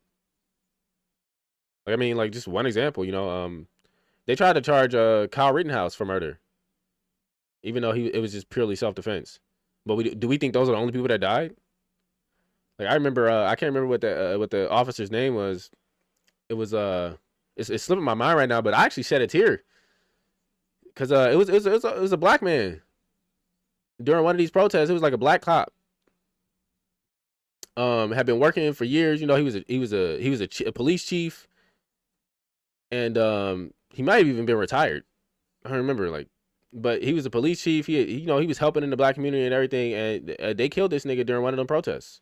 Like, I mean, like, just one example, you know, they tried to charge Kyle Rittenhouse for murder, even though it was just purely self-defense. But do we think those are the only people that died? Like, I remember, I can't remember what the officer's name was. It was it's slipping my mind right now, but I actually shed a tear because it was a black man during one of these protests. It was like a black cop. Had been working for years. You know, he was a police chief, and he might have even been retired. I don't remember, like, but he was a police chief. He was helping in the black community and everything, and they killed this nigga during one of them protests.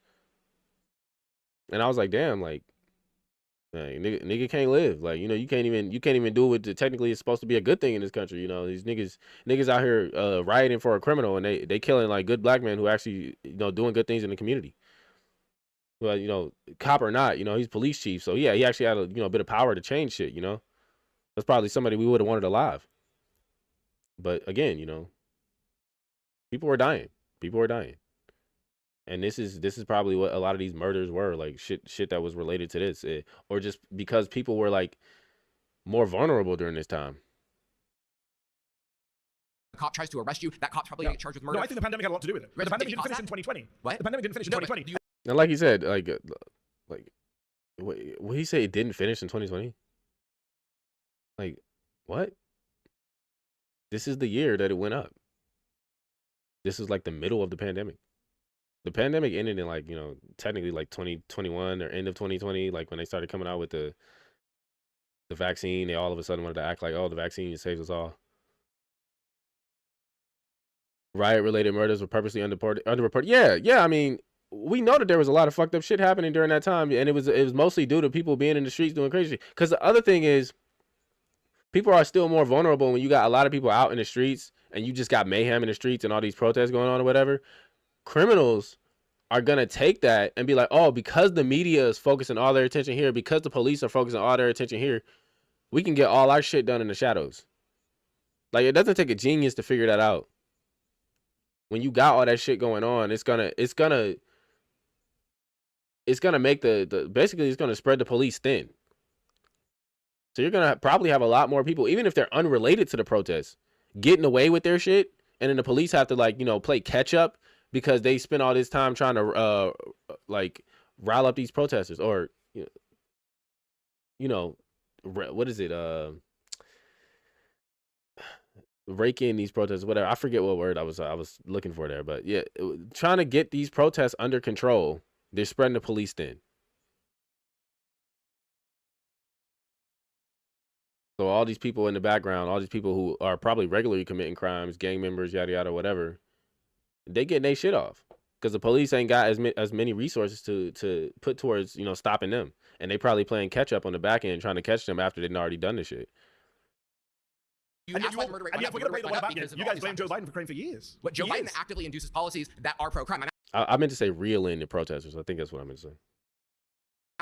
And I was like, damn, like, nigga can't live. Like, you know, you can't even do what technically is supposed to be a good thing in this country. You know, these niggas out here rioting for a criminal, and they killing like good black men who actually, you know, doing good things in the community. Well, you know, cop or not, you know, he's police chief, so yeah, he actually had a bit of power to change shit. You know, that's probably somebody we would have wanted alive. But again, you know, people were dying. And this is probably what a lot of these murders were, like shit that was related to this, or just because people were like more vulnerable during this time. A cop tries to arrest you, that cop's probably going to get charged with murder. No, I think the pandemic had a lot to do with it. The pandemic didn't finish in 2020. What? The pandemic didn't finish in 2020. And like you said, like what he say? It didn't finish in 2020. Like, what? This is the year that it went up. This is like the middle of the pandemic. The pandemic ended in like, technically like 2021 or end of 2020, like when they started coming out with the vaccine. They all of a sudden wanted to act like, oh, the vaccine saves us all. Riot-related murders were purposely underreported. Yeah. I mean, we know that there was a lot of fucked up shit happening during that time, and it was mostly due to people being in the streets doing crazy shit. Because the other thing is, people are still more vulnerable when you got a lot of people out in the streets and you just got mayhem in the streets and all these protests going on or whatever. Criminals are going to take that and be like, oh, because the media is focusing all their attention here, because the police are focusing all their attention here, we can get all our shit done in the shadows. Like, it doesn't take a genius to figure that out. When you got all that shit going on, it's gonna make basically it's gonna spread the police thin. So you're gonna probably have a lot more people, even if they're unrelated to the protests, getting away with their shit, and then the police have to play catch up because they spend all this time trying to rile up these protesters, or what is it? Rake in these protests, whatever. I forget what word I was looking for there, but yeah, trying to get these protests under control. They're spreading the police thin. So all these people in the background, all these people who are probably regularly committing crimes, gang members, yada yada, whatever, they getting their shit off because the police ain't got as many resources to put towards stopping them, and they probably playing catch up on the back end, trying to catch them after they'd already done the shit. And yet we're going to play the one back. You guys blame Joe Biden for crime for years. But Joe Biden actively induces policies that are pro-crime. I meant to say reel in the protesters. I think that's what I meant to say.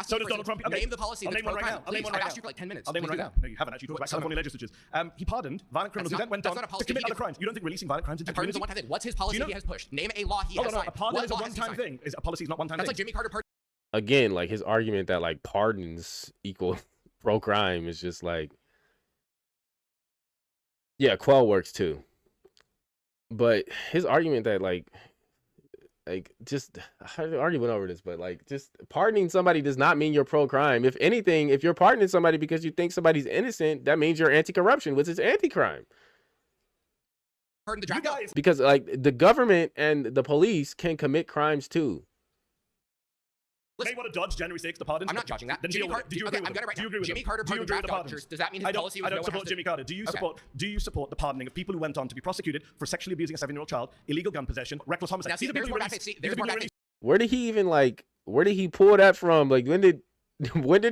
So does Donald Trump. Okay. Name the policy that's pro-crime. I've asked you for like 10 minutes. I'll name one right now. No, you haven't actually talked about California legislatures. He pardoned violent criminals who then went on to commit other crimes. You don't think releasing violent crimes into the community? What's his policy he has pushed? Name a law he has signed. A pardon is a one-time thing. A policy is not one-time thing. That's like Jimmy Carter pardon. Again, like his argument that like pardons equal pro-crime is just like, yeah, Quell works too. But his argument that like just I already went over this, but like just pardoning somebody does not mean you're pro-crime. If anything, if you're pardoning somebody because you think somebody's innocent, that means you're anti-corruption, which is anti-crime. Because like the government and the police can commit crimes too. They want to dodge January 6th, the pardon? I'm not judging that. Then Jimmy Carter, do you agree with him? Jimmy Carter pardoned draft doctors. Does that mean his policy was I don't support Jimmy Carter. Do you support the pardoning of people who went on to be prosecuted for sexually abusing a 7-year-old child, illegal gun possession, reckless homicide? Where did he even where did he pull that from? Like when did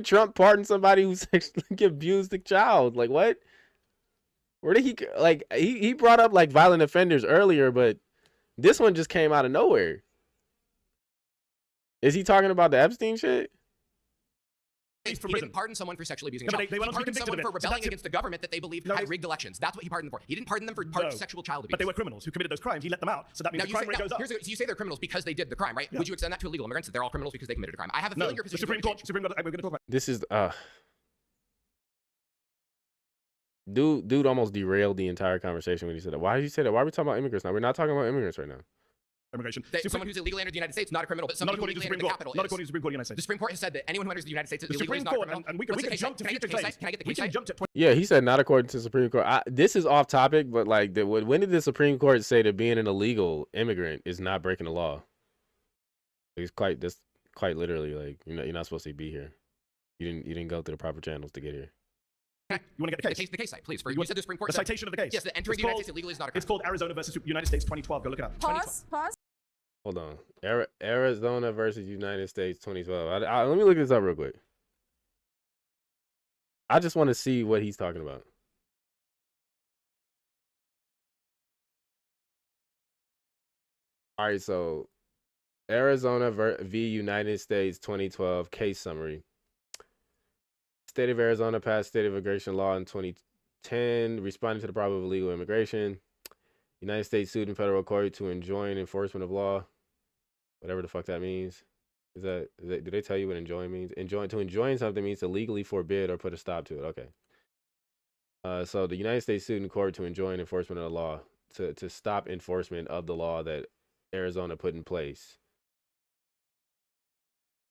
Trump pardon somebody who sexually abused a child? Like what? Where did he brought up like violent offenders earlier, but this one just came out of nowhere. Is he talking about the Epstein shit? He didn't pardon someone for sexually abusing a child. He pardoned someone for rebelling against the government that they believed had rigged elections. That's what he pardoned them for. He didn't pardon them for sexual child abuse. But they were criminals who committed those crimes. He let them out, so that means the crime rate goes up. So you say they're criminals because they did the crime, right? Yeah. Would you extend that to illegal immigrants? That they're all criminals because they committed a crime? I have a feeling your position. Supreme Court, we're going to talk about. This is dude almost derailed the entire conversation when he said that. Why did you say that? Why are we talking about immigrants now? We're not talking about immigrants right now. Immigration. Someone who's illegally entered the United States, not a criminal, but someone who illegally entered the capital not according to the Supreme Court of the United States. The Supreme Court has said that anyone who enters the United States is illegally not a criminal. And we can jump to future case. Can I get the case site? Yeah, he said not according to the Supreme Court. This is off topic, but like, when did the Supreme Court say that being an illegal immigrant is not breaking the law? It's quite literally like you're not supposed to be here. You didn't go through the proper channels to get here. You want to get the case? The case site, please. You said the Supreme Court. The citation of the case. Yes, the entering the United States illegally is not a crime. It's called Arizona versus United States 2012. Go look it up. Pause. Hold on. Arizona versus United States 2012. Let me look this up real quick. I just want to see what he's talking about. All right, so Arizona v. United States 2012 case summary. State of Arizona passed state of immigration law in 2010, responding to the problem of illegal immigration. United States sued in federal court to enjoin enforcement of law. Whatever the fuck that means. Do they tell you what enjoin means? To enjoin something means to legally forbid or put a stop to it. Okay. So the United States sued in court to enjoin enforcement of the law, to stop enforcement of the law that Arizona put in place.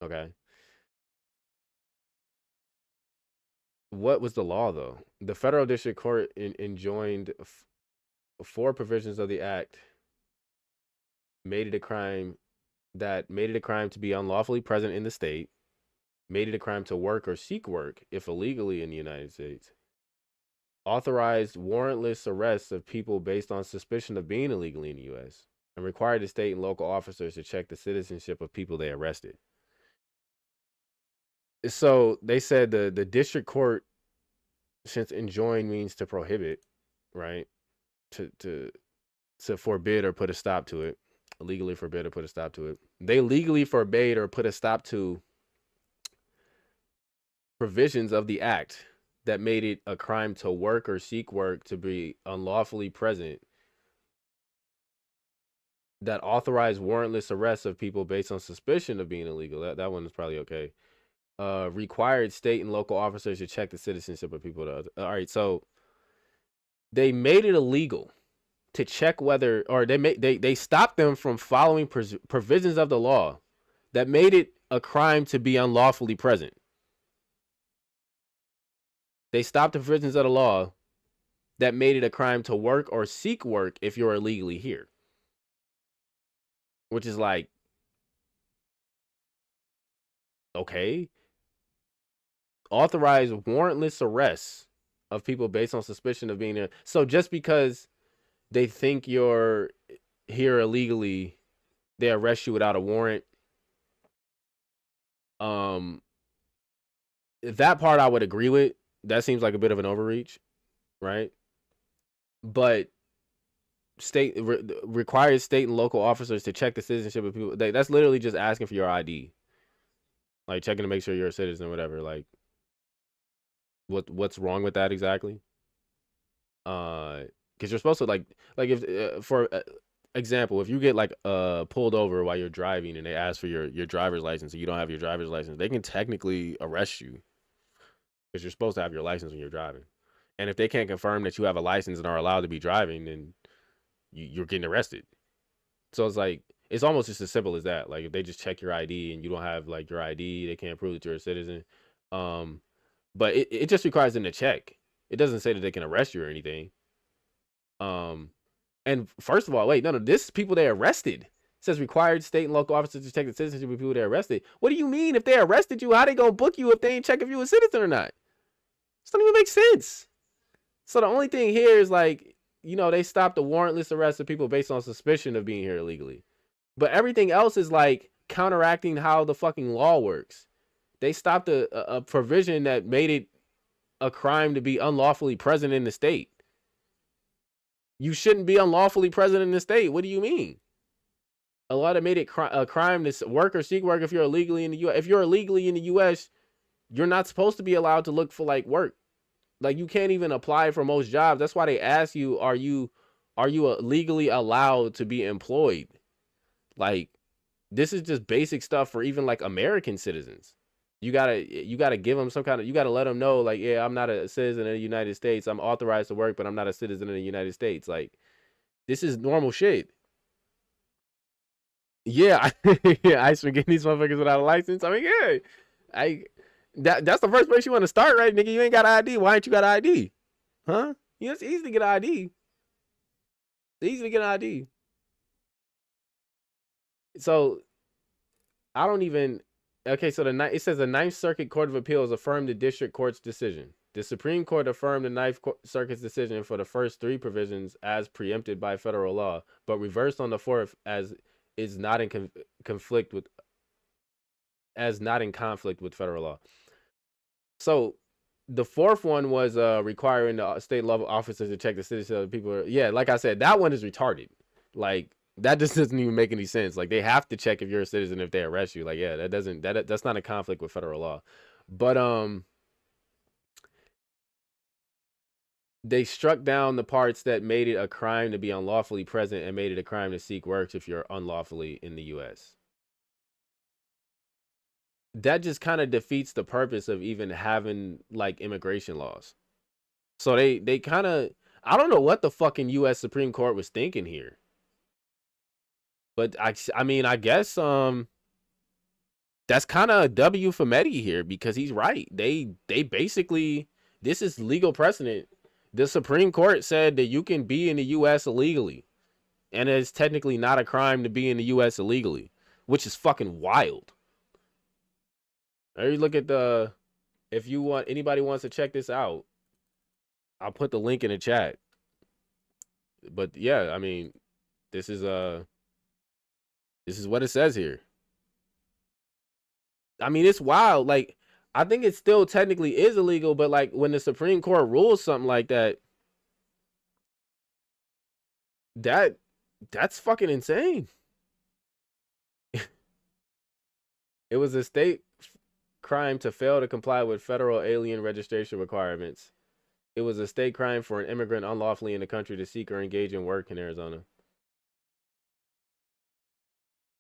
Okay. What was the law though? The federal district court enjoined 4 provisions of the act, made it a crime that made it a crime to be unlawfully present in the state, made it a crime to work or seek work if illegally in the United States, authorized warrantless arrests of people based on suspicion of being illegally in the U.S., and required the state and local officers to check the citizenship of people they arrested. So they said the district court, since enjoin means to prohibit, right? To forbid or put a stop to it, legally forbid or put a stop to it. They legally forbade or put a stop to provisions of the act that made it a crime to work or seek work to be unlawfully present, that authorized warrantless arrests of people based on suspicion of being illegal. That one is probably okay. Required state and local officers to check the citizenship of people. All right, so they made it illegal to check whether, or they stopped them from following provisions of the law that made it a crime to be unlawfully present. They stopped the provisions of the law that made it a crime to work or seek work if you're illegally here. Which is like, okay. Authorized warrantless arrests of people based on suspicion of being there. So just because they think you're here illegally, they arrest you without a warrant. That part I would agree with. That seems like a bit of an overreach, right? But requires state and local officers to check the citizenship of people. That's literally just asking for your ID, like checking to make sure you're a citizen or whatever. Like, what's wrong with that exactly? Because you're supposed to like if for example, if you get like pulled over while you're driving and they ask for your driver's license and you don't have your driver's license, they can technically arrest you because you're supposed to have your license when you're driving. And if they can't confirm that you have a license and are allowed to be driving, then you're getting arrested. So it's like, it's almost just as simple as that. Like if they just check your ID and you don't have like your ID, they can't prove that you're a citizen. But it just requires them to check. It doesn't say that they can arrest you or anything. And first of all, wait, no, this is people they arrested. It says required state and local officers to check the citizenship of people they arrested. What do you mean if they arrested you? How they gonna book you if they ain't check if you a citizen or not? This doesn't even make sense. So the only thing here is like, you know, they stopped the warrantless arrest of people based on suspicion of being here illegally. But everything else is like counteracting how the fucking law works. They stopped a provision that made it a crime to be unlawfully present in the state. You shouldn't be unlawfully present in the state. What do you mean? A law that made it a crime to work or seek work if you're illegally in the U.S. If you're illegally in the U.S., you're not supposed to be allowed to look for like work. Like you can't even apply for most jobs. That's why they ask you, are you legally allowed to be employed? Like this is just basic stuff for even like American citizens. You gotta give them some kind of, you gotta let them know like, yeah, I'm not a citizen of the United States. I'm authorized to work, but I'm not a citizen of the United States. Like this is normal shit. Yeah, yeah, I been getting these motherfuckers without a license. I mean, yeah, that's the first place you want to start, right, nigga? You ain't got ID. Why ain't you got ID? Huh? Yeah, it's easy to get ID. It's easy to get an ID. So I don't even. Okay, so it says the Ninth Circuit Court of Appeals affirmed the district court's decision. The Supreme Court affirmed the Ninth Circuit's decision for the first three provisions as preempted by federal law, but reversed on the fourth as is not in conflict with federal law. So the fourth one was requiring the state level officers to check the citizenship of people. Yeah, like I said, that one is retarded. Like that just doesn't even make any sense. Like they have to check if you're a citizen if they arrest you. Like yeah, that's not a conflict with federal law. But they struck down the parts that made it a crime to be unlawfully present and made it a crime to seek work if you're unlawfully in the U.S. That just kind of defeats the purpose of even having like immigration laws. So they kind of, I don't know what the fucking U.S. Supreme Court was thinking here. But I mean, I guess that's kind of a W for Mehdi here because he's right. They basically, this is legal precedent. The Supreme Court said that you can be in the U.S. illegally, and it's technically not a crime to be in the U.S. illegally. which is fucking wild. You look at the, if you want, anybody wants to check this out, I'll put the link in the chat. But yeah, I mean, this is what it says here. I mean, it's wild. Like, I think it still technically is illegal, but like when the Supreme Court rules something like that, that's fucking insane. It was a state crime to fail to comply with federal alien registration requirements. It was a state crime for an immigrant unlawfully in the country to seek or engage in work in Arizona.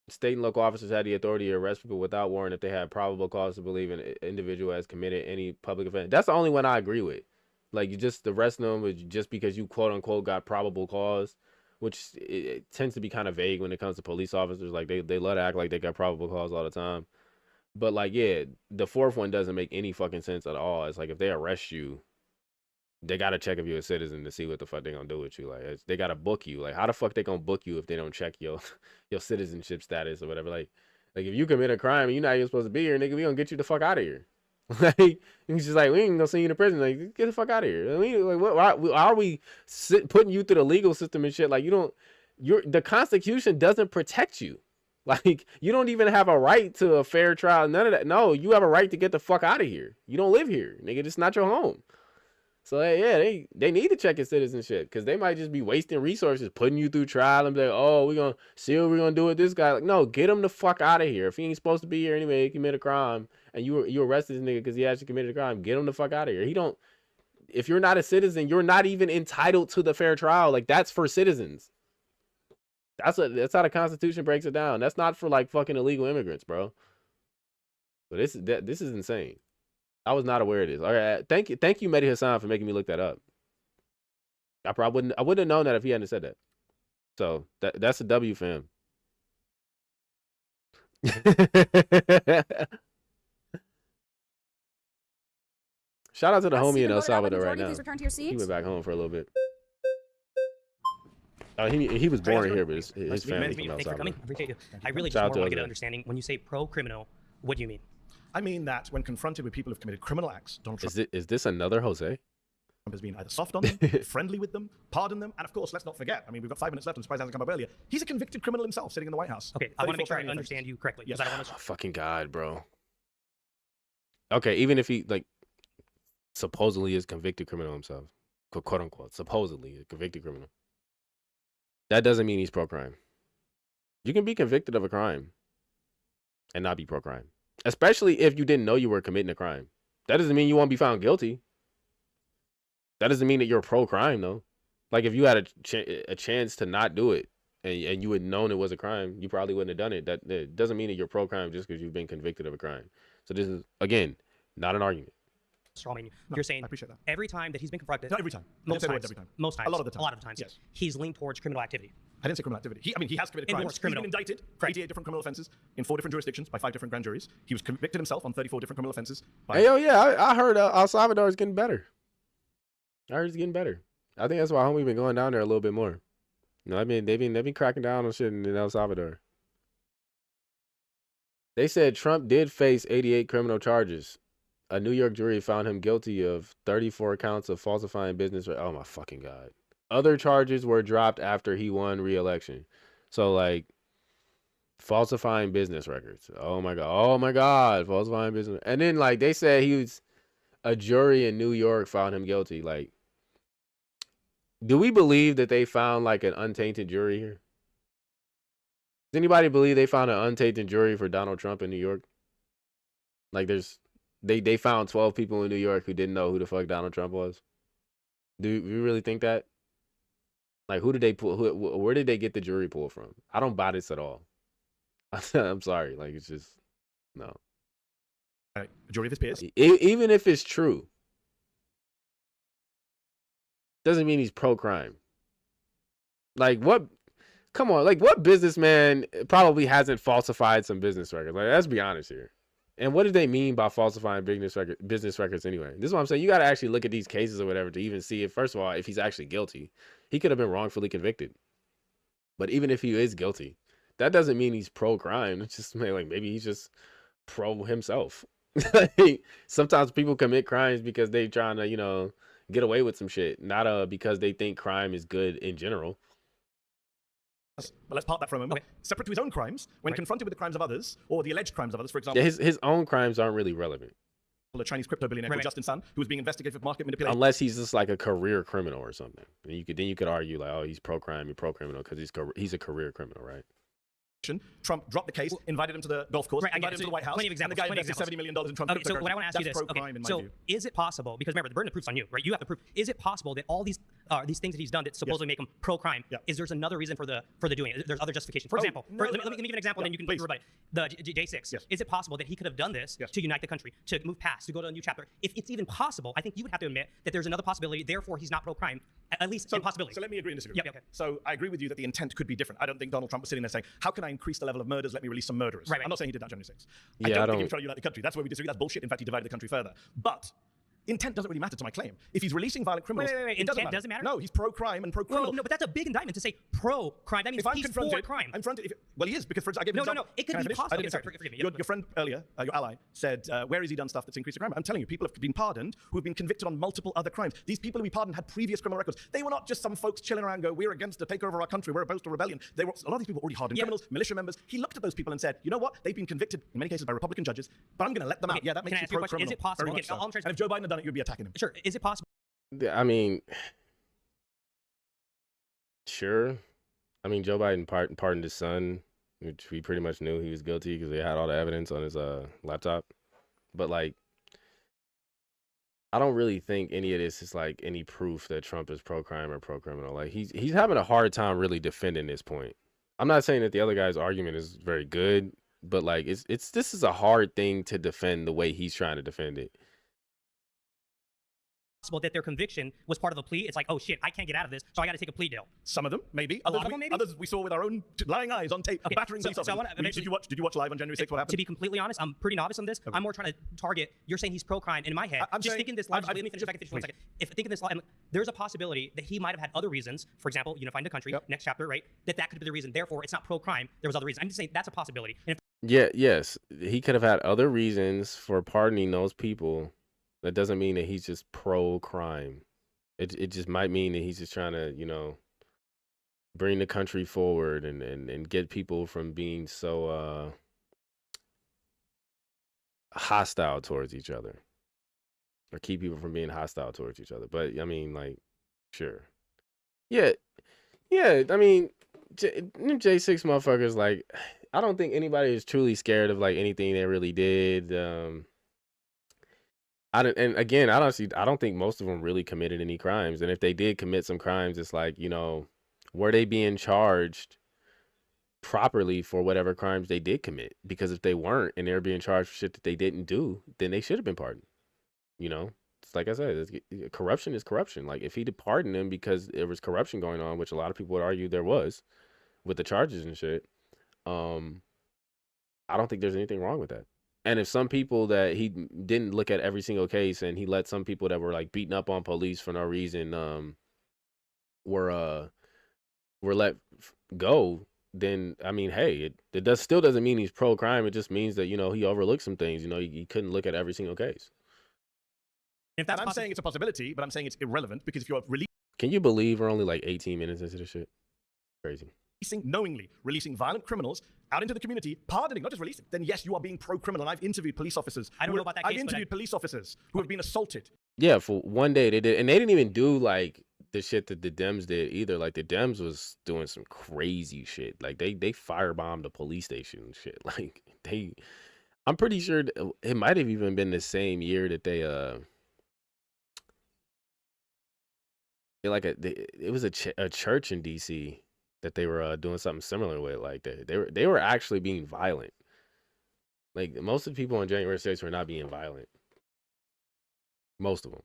State and local officers had the authority to arrest people without warrant if they had probable cause to believe an individual has committed any public offense. That's the only one I agree with. Like, you just arrest them just because you quote unquote got probable cause, which it tends to be kind of vague when it comes to police officers. Like, they love to act like they got probable cause all the time. But like, yeah, the fourth one doesn't make any fucking sense at all. It's like, if they arrest you, they gotta check if you're a citizen to see what the fuck they gonna do with you. Like, they gotta book you. Like, how the fuck they gonna book you if they don't check your citizenship status or whatever? Like if you commit a crime and you're not even supposed to be here, nigga, we gonna get you the fuck out of here. Like, he's just like, we ain't gonna send you to prison. Like, get the fuck out of here. I mean, like, what? Why are we putting you through the legal system and shit? Like, the Constitution doesn't protect you. Like, you don't even have a right to a fair trial. None of that. No, you have a right to get the fuck out of here. You don't live here, nigga. It's not your home. So yeah, they need to check your citizenship, because they might just be wasting resources putting you through trial and be like, oh, we're gonna see what we're gonna do with this guy. Like, no, get him the fuck out of here. If he ain't supposed to be here anyway, he committed a crime, and you arrested this nigga because he actually committed a crime, get him the fuck out of here. If you're not a citizen, you're not even entitled to the fair trial. Like, that's for citizens. That's how the Constitution breaks it down. That's not for like fucking illegal immigrants, bro. But this is insane. I was not aware of this. All right, thank you, Mehdi Hasan, for making me look that up. I wouldn't have known that if he hadn't said that. So that's a W, fam. Shout out to the homie in El Salvador right now. He went back home for a little bit. He was born here, but his family's from El Salvador. I appreciate you. I really just want to get an understanding. When you say pro-criminal, what do you mean? I mean that when confronted with people who've committed criminal acts, Donald Trump is this another Jose? has been either soft on them, friendly with them, pardoned them, and of course, let's not forget, I mean, we've got 5 minutes left, and surprise hasn't come up earlier. He's a convicted criminal himself, sitting in the White House. Okay, I want to make sure I understand you correctly. Yes. I don't want to... Oh, fucking God, bro. Okay, even if he, like, supposedly is convicted criminal himself, quote unquote, supposedly a convicted criminal, that doesn't mean he's pro-crime. You can be convicted of a crime and not be pro-crime, especially if you didn't know you were committing a crime. That doesn't mean you won't be found guilty. That doesn't mean that you're pro-crime, though. Like, if you had a chance to not do it and you had known it was a crime, you probably wouldn't have done it. That doesn't mean that you're pro-crime just because you've been convicted of a crime. So this is, again, not an argument. You're saying I appreciate that. every time that he's been confronted, not every time. Most times, every time. Most times. A lot of the time. A lot of times. Yes. He's leaned towards criminal activity. I didn't say criminal activity. He has committed crimes. He's been indicted for 88 different criminal offenses in 4 different jurisdictions by 5 different grand juries. He was convicted himself on 34 different criminal offenses. Hey, yo, yeah, I heard El Salvador is getting better. I heard it's getting better. I think that's why homie been going down there a little bit more. You know, I mean, they've been cracking down on shit in El Salvador. They said Trump did face 88 criminal charges. A New York jury found him guilty of 34 counts of falsifying business. Oh my fucking God. Other charges were dropped after he won re-election. So, like, falsifying business records. Oh my God. Oh my God. Falsifying business. And then, like, they said a jury in New York found him guilty. Like, do we believe that they found, like, an untainted jury here? Does anybody believe they found an untainted jury for Donald Trump in New York? Like, they found 12 people in New York who didn't know who the fuck Donald Trump was. Do you really think that? Like, who did they pull? Where did they get the jury pool from? I don't buy this at all. I'm sorry. Like, it's just, no. A jury of his peers. Even if it's true, doesn't mean he's pro-crime. Like, what? Come on. Like, what businessman probably hasn't falsified some business records? Like, let's be honest here. And what do they mean by falsifying business records anyway? This is what I'm saying. You got to actually look at these cases or whatever to even see if, first of all, if he's actually guilty. He could have been wrongfully convicted. But even if he is guilty, that doesn't mean he's pro crime. It's just like maybe he's just pro himself. Like, sometimes people commit crimes because they trying to, you know, get away with some shit, not because they think crime is good in general. But let's park that for a moment. Okay. Separate to his own crimes, when Right. confronted with the crimes of others, or the alleged crimes of others, for example, Yeah, his own crimes aren't really relevant a Chinese crypto billionaire Right, called right. Justin Sun, who was being investigated for market manipulation. unless he's just like a career criminal or something. And you could argue like, oh, he's pro crime, he's pro criminal because he's a career criminal, right? Trump dropped the case, invited him to the golf course, Right, I get invited it. him to So the White House, plenty of examples, and the guy plenty of invested $70 million in Trump. Okay, so what I want to ask you That's this. pro-crime in my So view. is it possible, because remember, the burden of proof's on you, right? You have to prove. Is it possible that all these things that he's done that supposedly make him pro-crime, Yeah. there's another reason for the doing it? There's other justification. For Oh, example, no, let me give an example, yeah, and then you can please. rebut it. The J6. Yes. Is it possible that he could have done this Yes. to unite the country, to move past, to go to a new chapter? If it's even possible, I think you would have to admit that there's another possibility. Therefore, he's not pro-crime, at least in possibility. So let me agree and disagree. Yeah, okay. So I agree with you that the intent could be different. I don't think Donald Trump was sitting there saying, how can I increase the level of murders? Let me release some murderers. Right, right. I'm not saying he did that January 6th. Yeah, I I don't think don't- he was trying to unite the country. That's where we disagree. That's bullshit. In fact, he divided the country further. But intent doesn't really matter to my claim. If he's releasing violent criminals, wait. it Intent doesn't matter? No, he's pro-crime and pro-criminal. No, but that's a big indictment to say pro-crime. That means If I'm he's confronted, for crime. well, he is, because for example, I gave No, an no, example. no, it could Can I be finish? possible. I didn't Sorry, finish. forgive me. Your friend earlier, your ally, said, where has he done stuff that's increased the crime? I'm telling you, people have been pardoned who have been convicted on multiple other crimes. These people who we pardoned had previous criminal records. They were not just some folks chilling around and go, we're against the takeover of our country, we're opposed to rebellion. They were, a lot of these people were already hardened Yeah. criminals, militia members. He looked at those people and said, you know what? They've been convicted, in many cases, by Republican judges, but I'm going to let them out. Okay, Yeah, that can makes I you ask you a question? pro-criminal. Is it possible- Very okay, much so. I'm trying to- And if Joe Biden had done it, you'd be attacking him. Sure. Is it possible? I mean, sure. I mean, Joe Biden pardoned his son, which we pretty much knew he was guilty because they had all the evidence on his laptop. But like, I don't really think any of this is like any proof that Trump is pro-crime or pro-criminal. Like he's having a hard time really defending this point. I'm not saying that the other guy's argument is very good, but like this is a hard thing to defend the way he's trying to defend it. That their conviction was part of a plea? It's like, oh shit, I can't get out of this, so I got to take a plea deal. Some of them, maybe. A lot Others of them, maybe? Others we saw with our own lying eyes on tape, Okay, battering so- police so I officers. wanna- Did you watch live on January 6th? What happened? To be completely honest, I'm pretty novice on this. Okay. I'm more trying to target. You're saying he's pro-crime. In my head, I'm just saying- thinking this I've- logically. Let me finish. If I can finish one please. second. If thinking this, there's a possibility that he might have had other reasons. For example, unifying the country. Yep. Next chapter, right? That could be the reason. Therefore, it's not pro-crime. There was other reasons. I'm just saying that's a possibility. And if Yes, he could have had other reasons for pardoning those people. That doesn't mean that he's just pro-crime. It just might mean that he's just trying to, you know, bring the country forward and get people from being so hostile towards each other, or keep people from being hostile towards each other. But I mean, like, sure, yeah. I mean, J6 motherfuckers, like, I don't think anybody is truly scared of like anything they really did. And again, I don't think most of them really committed any crimes. And if they did commit some crimes, it's like, you know, were they being charged properly for whatever crimes they did commit? Because if they weren't and they were being charged for shit that they didn't do, then they should have been pardoned. You know, it's like I said, corruption is corruption. Like if he'd pardoned them because there was corruption going on, which a lot of people would argue there was with the charges and shit, I don't think there's anything wrong with that. And if some people that he didn't look at every single case and he let some people that were like beating up on police for no reason were let go, then I mean, hey, it still doesn't mean he's pro-crime. It just means that, you know, he overlooked some things. You know, he couldn't look at every single case. if that's And I'm saying it's a possibility, but I'm saying it's irrelevant because if you're Can you believe we're only like 18 minutes into this shit? Crazy. knowingly releasing violent criminals out into the community, pardoning, not just releasing, then yes, you are being pro-criminal. And I've interviewed police officers. I don't know about that I've case, but interviewed police officers who have been assaulted. Yeah, for one day they did, and they didn't even do like the shit that the Dems did either. Like the Dems was doing some crazy shit. Like they firebombed a police station and shit. Like I'm pretty sure it might have even been the same year that it was a church in DC that they were doing something similar with. Like they were actually being violent. Like most of the people on January 6th were not being violent. Most of them.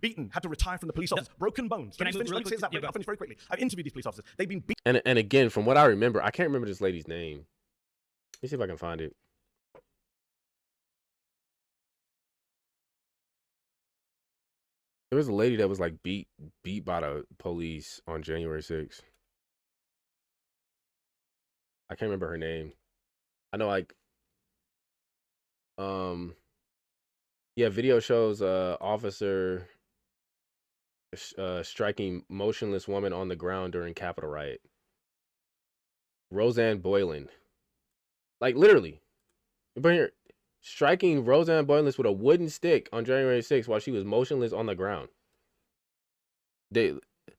Beaten, had to retire from the police office, broken bones. Can I Let me move finish, really let me say quick? that. Yeah, go. I'll finish very quickly. I've interviewed these police officers. They've been beaten. And again, from what I remember, I can't remember this lady's name. Let me see if I can find it. There was a lady that was like beat by the police on January 6th. I can't remember her name. I know like yeah, video shows officer striking motionless woman on the ground during Capitol riot. Roseanne Boylan. Like literally. But here, striking Roseanne Boylan with a wooden stick on January 6th while she was motionless on the ground.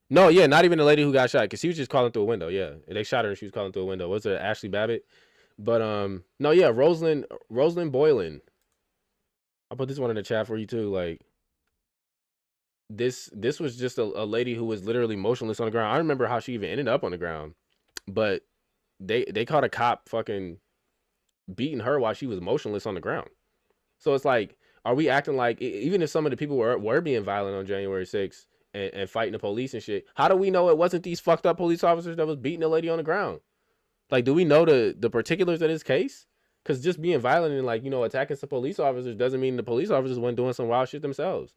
No, yeah, not even the lady who got shot, because she was just calling through a window. Yeah, they shot her and she was calling through a window. Was it Ashley Babbitt? But no, yeah, Rosalind Boylan. I'll put this one in the chat for you too. Like this was just a lady who was literally motionless on the ground. I remember how she even ended up on the ground, but they caught a cop fucking beating her while she was motionless on the ground. So it's like, are we acting like, even if some of the people were being violent on January 6th and fighting the police and shit, how do we know it wasn't these fucked up police officers that was beating the lady on the ground? Like, do we know the particulars of this case? Because just being violent and, like, you know, attacking some police officers doesn't mean the police officers weren't doing some wild shit themselves.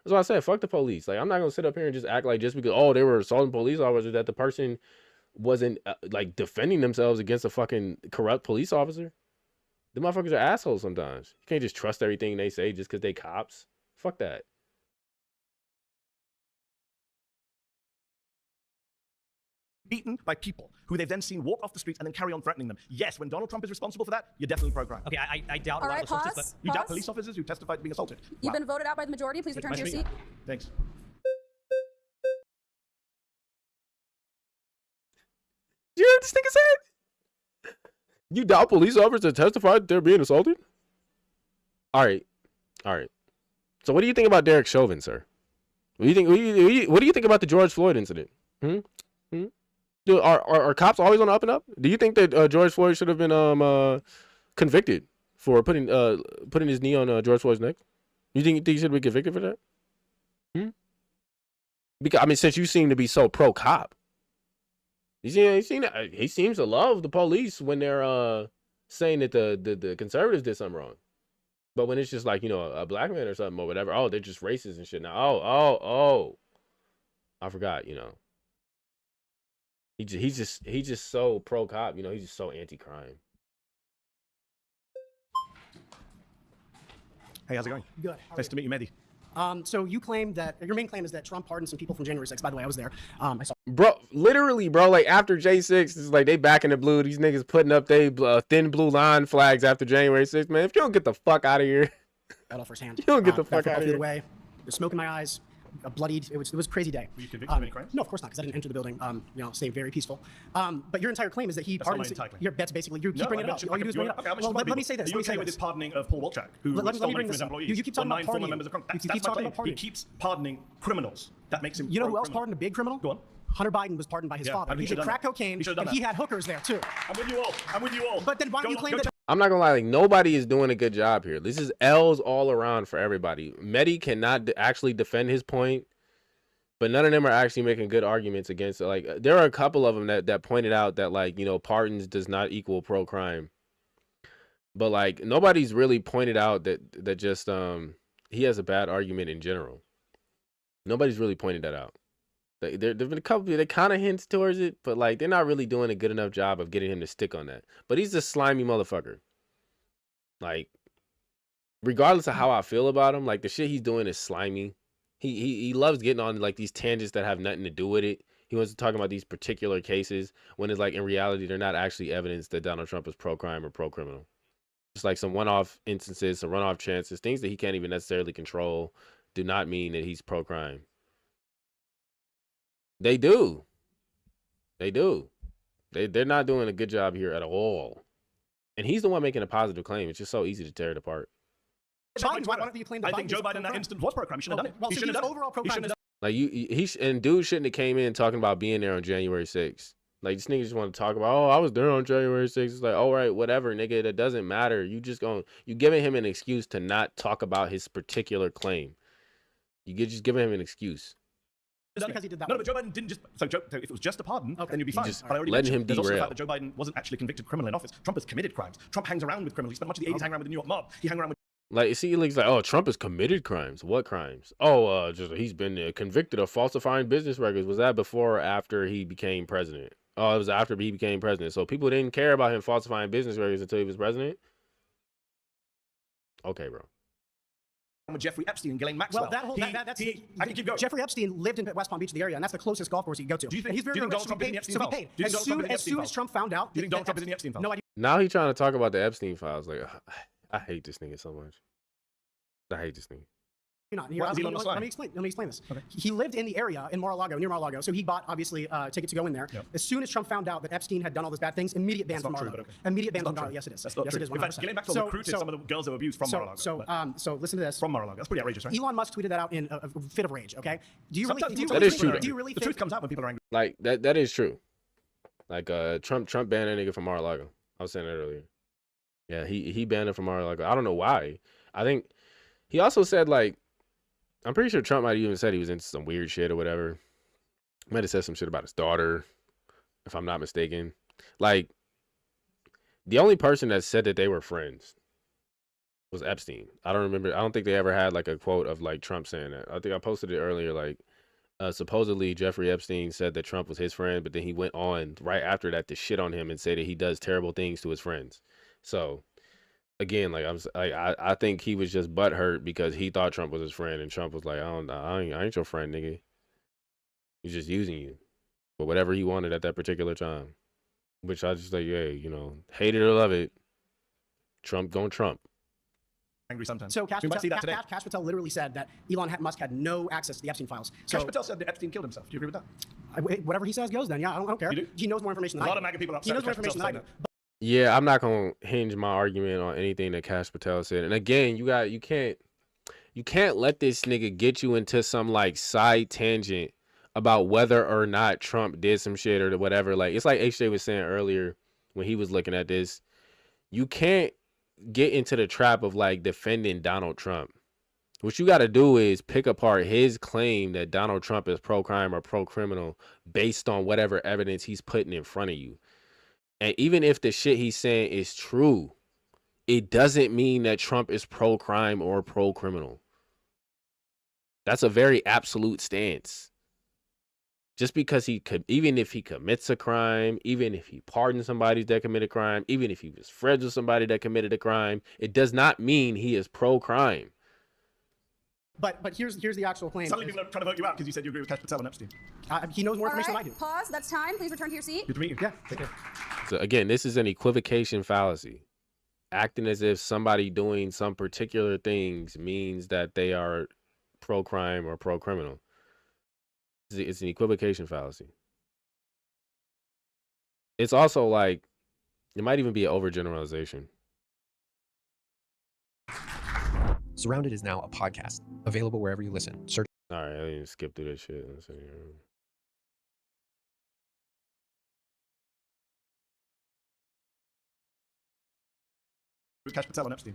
That's why I said, fuck the police. Like, I'm not going to sit up here and just act like just because, oh, they were assaulting police officers, that the person wasn't, like, defending themselves against a fucking corrupt police officer. The motherfuckers are assholes sometimes. You can't just trust everything they say just because they cops. Fuck that. Beaten by people who they've then seen walk off the streets and then carry on threatening them. Yes, when Donald Trump is responsible for that, you're definitely pro-crime. Okay, I doubt All a lot right, of the sources, pause. You doubt police officers who testified to being assaulted. You've Wow. been voted out by the majority. Please return to your Nice to seat. meet you. Thanks. You heard this nigga say? You doubt police officers testified they're being assaulted? All right. So what do you think about Derek Chauvin, sir? What do you think? What do you think about the George Floyd incident? Are cops always on the up and up? Do you think that George Floyd should have been convicted for putting his knee on George Floyd's neck? You think he should be convicted for that? Because I mean, since you seem to be so pro cop, he seems to love the police when they're saying that the conservatives did something wrong. But when it's just like, you know, a black man or something or whatever, oh, they're just racist and shit now. Oh, I forgot, you know. He's just so pro cop, you know. He's just so anti crime. Hey, how's it going? Good. Nice to meet you, Mehdi. So you claim that your main claim is that Trump pardoned some people from January 6th. By the way, I was there. I saw. Bro, literally, bro. Like after J6, it's like they back in the blue. These niggas putting up they thin blue line flags after January 6th. Man, if you don't get the fuck out of here, that all firsthand. you don't get the fuck out of here. Away. There's smoke in my eyes. Bloodied. It was a crazy day. Were you convicted of any crimes? No, of course not, because I didn't enter the building. You know, staying very peaceful. But your entire claim is that he pardoned. That's basically you keep bringing it up. All you do is bring it up. Okay, well, let me say this. Are you okay with his pardoning of Paul Wolchak, who stole money from his employees? You keep talking about pardoning. Members of Congress. You keep talking about pardoning. He keeps pardoning criminals. That makes him. You know who else pardoned a big criminal? Go on. Hunter Biden was pardoned by his father. He did crack cocaine, and he had hookers there too. I'm with you all. But then why don't you claim that? I'm not gonna lie, like nobody is doing a good job here. This is L's all around for everybody. Mehdi cannot actually defend his point, but none of them are actually making good arguments against it. Like there are a couple of them that pointed out that, like, you know, pardons does not equal pro crime, but like nobody's really pointed out that just he has a bad argument in general. Nobody's really pointed that out. There've been a couple that kind of hints towards it, but like they're not really doing a good enough job of getting him to stick on that. But he's a slimy motherfucker. Like, regardless of how I feel about him, like the shit he's doing is slimy. He loves getting on like these tangents that have nothing to do with it. He wants to talk about these particular cases when it's like in reality they're not actually evidence that Donald Trump is pro crime or pro criminal. Just like some one-off instances, some run-off chances, things that he can't even necessarily control, do not mean that he's pro crime. They do. They're not doing a good job here at all. And he's the one making a positive claim. It's just so easy to tear it apart. Why don't you claim that? I think Joe Biden in that instance was pro-crime. He shouldn't have done it. Well, He shouldn't have done it. overall pro-crime. Like and dude shouldn't have came in talking about being there on January 6th. Like this nigga just want to talk about, oh, I was there on January 6th. It's like, all right, whatever, nigga. That doesn't matter. You giving him an excuse to not talk about his particular claim. Just giving him an excuse. Just because he did that. No, but Joe Biden didn't just. So if it was just a pardon, then you'd be fine. just But I already letting mentioned, him there's also the derail. fact that Joe Biden wasn't actually convicted criminal in office. Trump has committed crimes. Trump hangs around with criminals. He spent much of the 80s hanging around with the New York mob. He hung around with. Like, see, it's like, oh, Trump has committed crimes. What crimes? Oh, just he's been convicted of falsifying business records. Was that before or after he became president? Oh, it was after he became president. So people didn't care about him falsifying business records until he was president? Okay, bro. With Jeffrey Epstein and Ghislaine Maxwell. Well, that's I can keep going. Jeffrey Epstein lived in West Palm Beach, the area, and that's the closest golf course he could go to. Do you think, and he's very do you think rich, Donald Trump is in the Epstein so he files? paid. Do you think Donald Trump is in the As Epstein soon files? as Trump found out, Do you think Donald Trump is in the Epstein files? No idea. Now he's trying to talk about the Epstein files. Like, I hate this nigga so much. I hate this nigga. You're not. Why is Elon Musk Let lying? me explain this. Okay. He lived in the area in Mar-a-Lago, near Mar-a-Lago, so he bought obviously a ticket to go in there. Yep. As soon as Trump found out that Epstein had done all those bad things, immediate ban That's from not true, Mar-a-Lago. but okay. Immediate ban That's from not Mar-a-Lago. true. Yes, it is. That's not Yes, true. it is. In fact, 100%. Ghislaine Maxwell recruited some of the girls that were abused from Mar-a-Lago. So listen to this. From Mar-a-Lago. That's pretty outrageous, right? Elon Musk tweeted that out in a fit of rage. Okay. Do you really? Sometimes Do you people really That is true, think- though. Do you really The think? truth comes out when people are angry. Like, that is true. Like, Trump banned that nigga from Mar-a-Lago. I was saying that earlier. Yeah, he banned him from Mar-a-Lago. I don't know why. I think he also said, like, I'm pretty sure Trump might have even said he was into some weird shit or whatever. Might have said some shit about his daughter, if I'm not mistaken. Like, the only person that said that they were friends was Epstein. I don't think they ever had like a quote of like Trump saying that. I think I posted it earlier. Like, supposedly Jeffrey Epstein said that Trump was his friend, but then he went on right after that to shit on him and say that he does terrible things to his friends. So again, like I think he was just butthurt because he thought Trump was his friend, and Trump was like, I ain't your friend, nigga. He's just using you for whatever he wanted at that particular time. Which I just like, yeah, you know, hate it or love it, Trump going Trump. Angry sometimes. So Cash we might see that today. Patel literally said that Elon Musk had no access to the Epstein files. So Cash Patel said that Epstein killed himself. Do you agree with that? whatever he says goes then. Yeah, I don't care. You do? He knows more information A than I lot do. of MAGA people are He upset. knows more Cash Patel information than I said do. that. Yeah, I'm not gonna hinge my argument on anything that Cash Patel said. And again, you can't let this nigga get you into some like side tangent about whether or not Trump did some shit or whatever. Like, it's like HJ was saying earlier when he was looking at this. You can't get into the trap of like defending Donald Trump. What you got to do is pick apart his claim that Donald Trump is pro-crime or pro-criminal based on whatever evidence he's putting in front of you. And even if the shit he's saying is true, it doesn't mean that Trump is pro-crime or pro-criminal. That's a very absolute stance. Just because even if he commits a crime, even if he pardons somebody that committed a crime, even if he was friends with somebody that committed a crime, it does not mean he is pro-crime. But here's the actual claim. Suddenly people are trying to vote you out because you said you agree with Cash Patel and Epstein. He knows more All information right, than I do. pause. That's time. Please return to your seat. Good to meet you. Yeah, take care. So again, this is an equivocation fallacy. Acting as if somebody doing some particular things means that they are pro-crime or pro-criminal. It's an equivocation fallacy. It's also like, it might even be an overgeneralization. Surrounded is now a podcast, available wherever you listen. Search. All right, I need to skip through this shit. Let's see here. With Cash Patel and Epstein.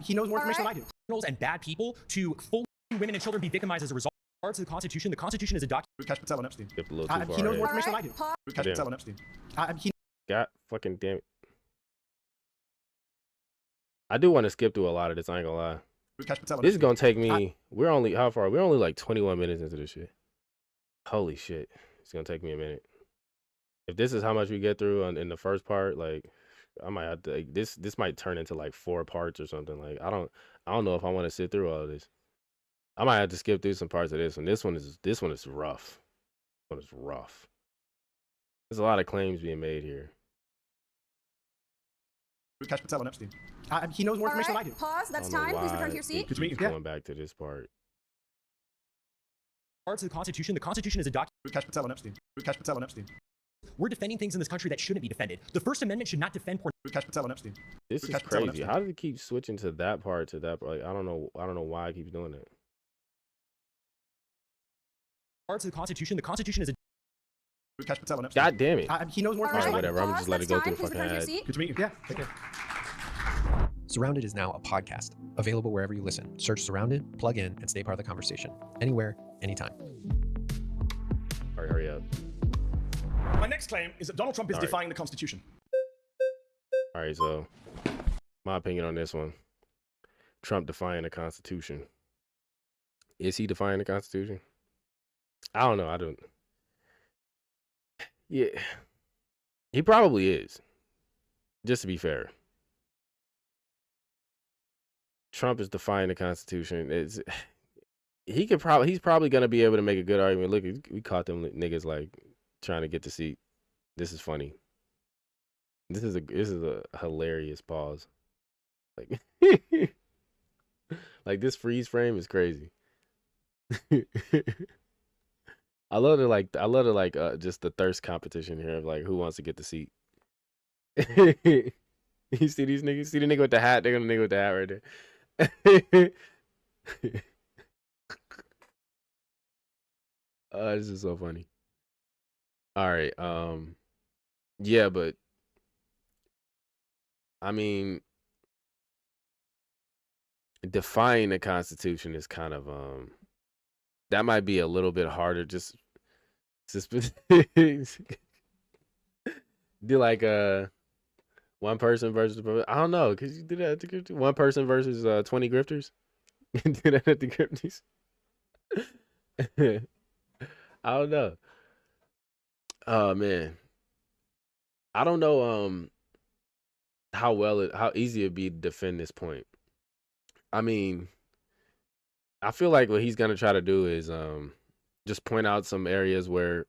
He knows more All information right. than I do. criminals and bad people to fully women and children be victimized as a result. In regards to the Constitution is a document. With Cash Patel and Epstein. Skip a little too far. He knows more ahead. information than I All do. right, pause. With Cash Damn. Patel and Epstein. He God fucking damn it. I do want to skip through a lot of this, I ain't gonna lie. With Cash Patel and This is Epstein. gonna take me, we're only like 21 minutes into this shit. Holy shit. It's gonna take me a minute. If this is how much we get through in the first part, like, I might have to, like, this might turn into like 4 parts or something. Like, I don't know if I want to sit through all of this. I might have to skip through some parts of this one. This one is rough. This one is rough. There's a lot of claims being made here. With Cash Patel and Epstein. He knows more All information right, than I do. pause. I That's don't know time. Please why return to your it seat. Good to meet you. keeps going back to this part. In regards to the Constitution is a document. With Cash Patel and Epstein. With Cash Patel and Epstein. We're defending things in this country that shouldn't be defended. The First Amendment should not defend porn. With Cash Patel and Epstein. This With is Cash Patel and crazy. Epstein. How did it keep switching to that part to that part? Like, I don't know why it keeps doing that. In regards to the Constitution is a With Cash Patel and Epstein. God damn it. He knows more All information right, than I do. whatever. I'm pause. just let it That's go through time. the Please return to your fucking seat. Good to meet you. Yeah, take care. Surrounded is now a podcast, available wherever you listen. Search Surrounded, plug in, and stay part of the conversation. Anywhere, anytime. All right, hurry up. My next claim is that Donald Trump is All right. defying the Constitution. All right, so my opinion on this one. Trump defying the Constitution. Is he defying the Constitution? I don't know. I don't. Yeah. He probably is. Just to be fair. Trump is defying the Constitution. He's probably gonna be able to make a good argument. Look, we caught them niggas like trying to get the seat. This is funny. This is a hilarious pause. Like, like this freeze frame is crazy. I love it. Just the thirst competition here of like who wants to get the seat. You see these niggas? See the nigga with the hat? They're gonna nigga with the hat right there. This is so funny. All right. Yeah, but I mean, defying the Constitution is kind of that might be a little bit harder. Just do like one person versus I don't know. Could you do that at the grifters? One person versus 20 grifters? Do that at the grifters? I don't know. Oh man. I don't know how easy it'd be to defend this point. I mean, I feel like what he's gonna try to do is just point out some areas where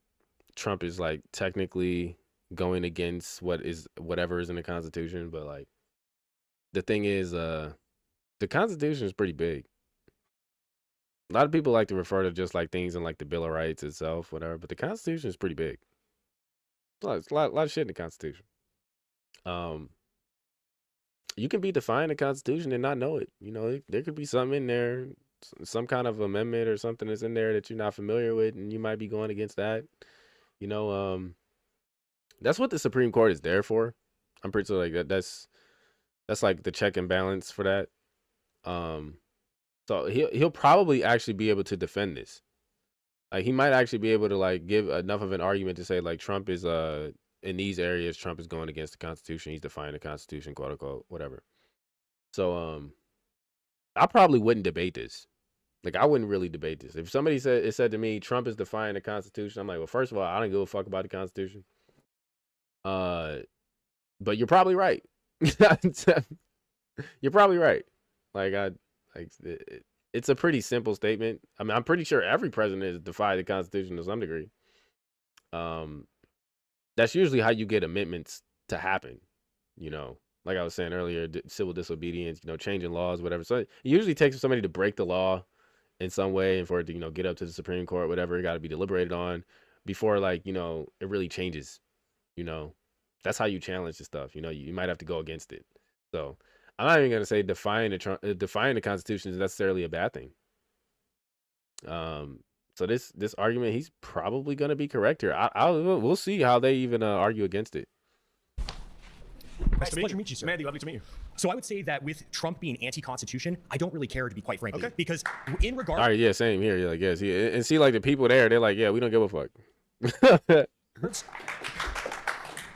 Trump is like technically going against whatever is in the Constitution, but like the thing is the Constitution is pretty big. A lot of people like to refer to just like things in like the Bill of Rights itself, whatever, but the Constitution is pretty big. It's a lot of shit in the Constitution. You can be defying the Constitution and not know it. You know, there could be something in there, some kind of amendment or something that's in there that you're not familiar with, and you might be going against that. You know, that's what the Supreme Court is there for. I'm pretty sure like that's like the check and balance for that. So he'll probably actually be able to defend this. Like he might actually be able to like give enough of an argument to say like Trump is in these areas Trump is going against the Constitution. He's defying the Constitution, quote unquote, whatever. So I probably wouldn't debate this. Like I wouldn't really debate this. If somebody said to me Trump is defying the Constitution, I'm like, well, first of all, I don't give a fuck about the Constitution. But you're probably right. You're probably right. It's a pretty simple statement. I mean, I'm pretty sure every president has defied the Constitution to some degree. That's usually how you get amendments to happen. You know, like I was saying earlier, civil disobedience, you know, changing laws, whatever. So it usually takes somebody to break the law in some way and for it to, you know, get up to the Supreme Court, whatever. It got to be deliberated on before, like, you know, it really changes. You know, that's how you challenge the stuff. You know, you might have to go against it. So I'm not even going to say defying the Constitution is necessarily a bad thing. So this argument, he's probably going to be correct here. We'll see how they even argue against it. Nice pleasure to meet you, sir. Mehdi, lovely to meet you. So I would say that with Trump being anti-constitution, I don't really care, to be quite frank. Okay. Because in regard... All right, yeah, same here. Yeah, like, yeah, and see, like, the people there, they're like, yeah, we don't give a fuck.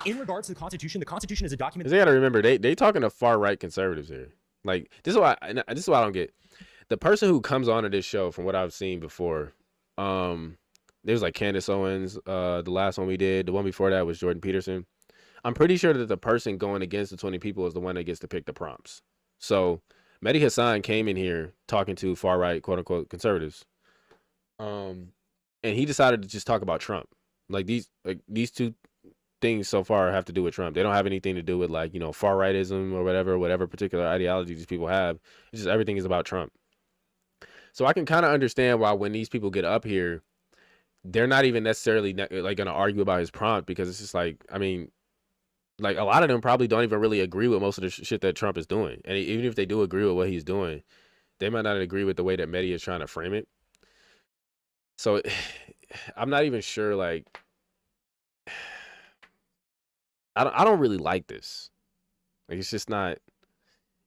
In regards to the Constitution is a document... They got to remember, they talking to far-right conservatives here. Like, this is what I don't get. The person who comes onto this show, from what I've seen before, there's like Candace Owens, the last one we did. The one before that was Jordan Peterson. I'm pretty sure that the person going against the 20 people is the one that gets to pick the prompts. So Mehdi Hasan came in here talking to far-right, quote-unquote, conservatives. And he decided to just talk about Trump. Like these two things so far have to do with Trump. They don't have anything to do with, like, you know, far-rightism or whatever particular ideology these people have. It's just everything is about Trump. So I can kind of understand why when these people get up here, they're not even necessarily like going to argue about his prompt, because it's just like, I mean, like a lot of them probably don't even really agree with most of the shit that Trump is doing. And even if they do agree with what he's doing, they might not agree with the way that Mehdi is trying to frame it. So I'm not even sure, like, I don't really like this. Like, it's just not,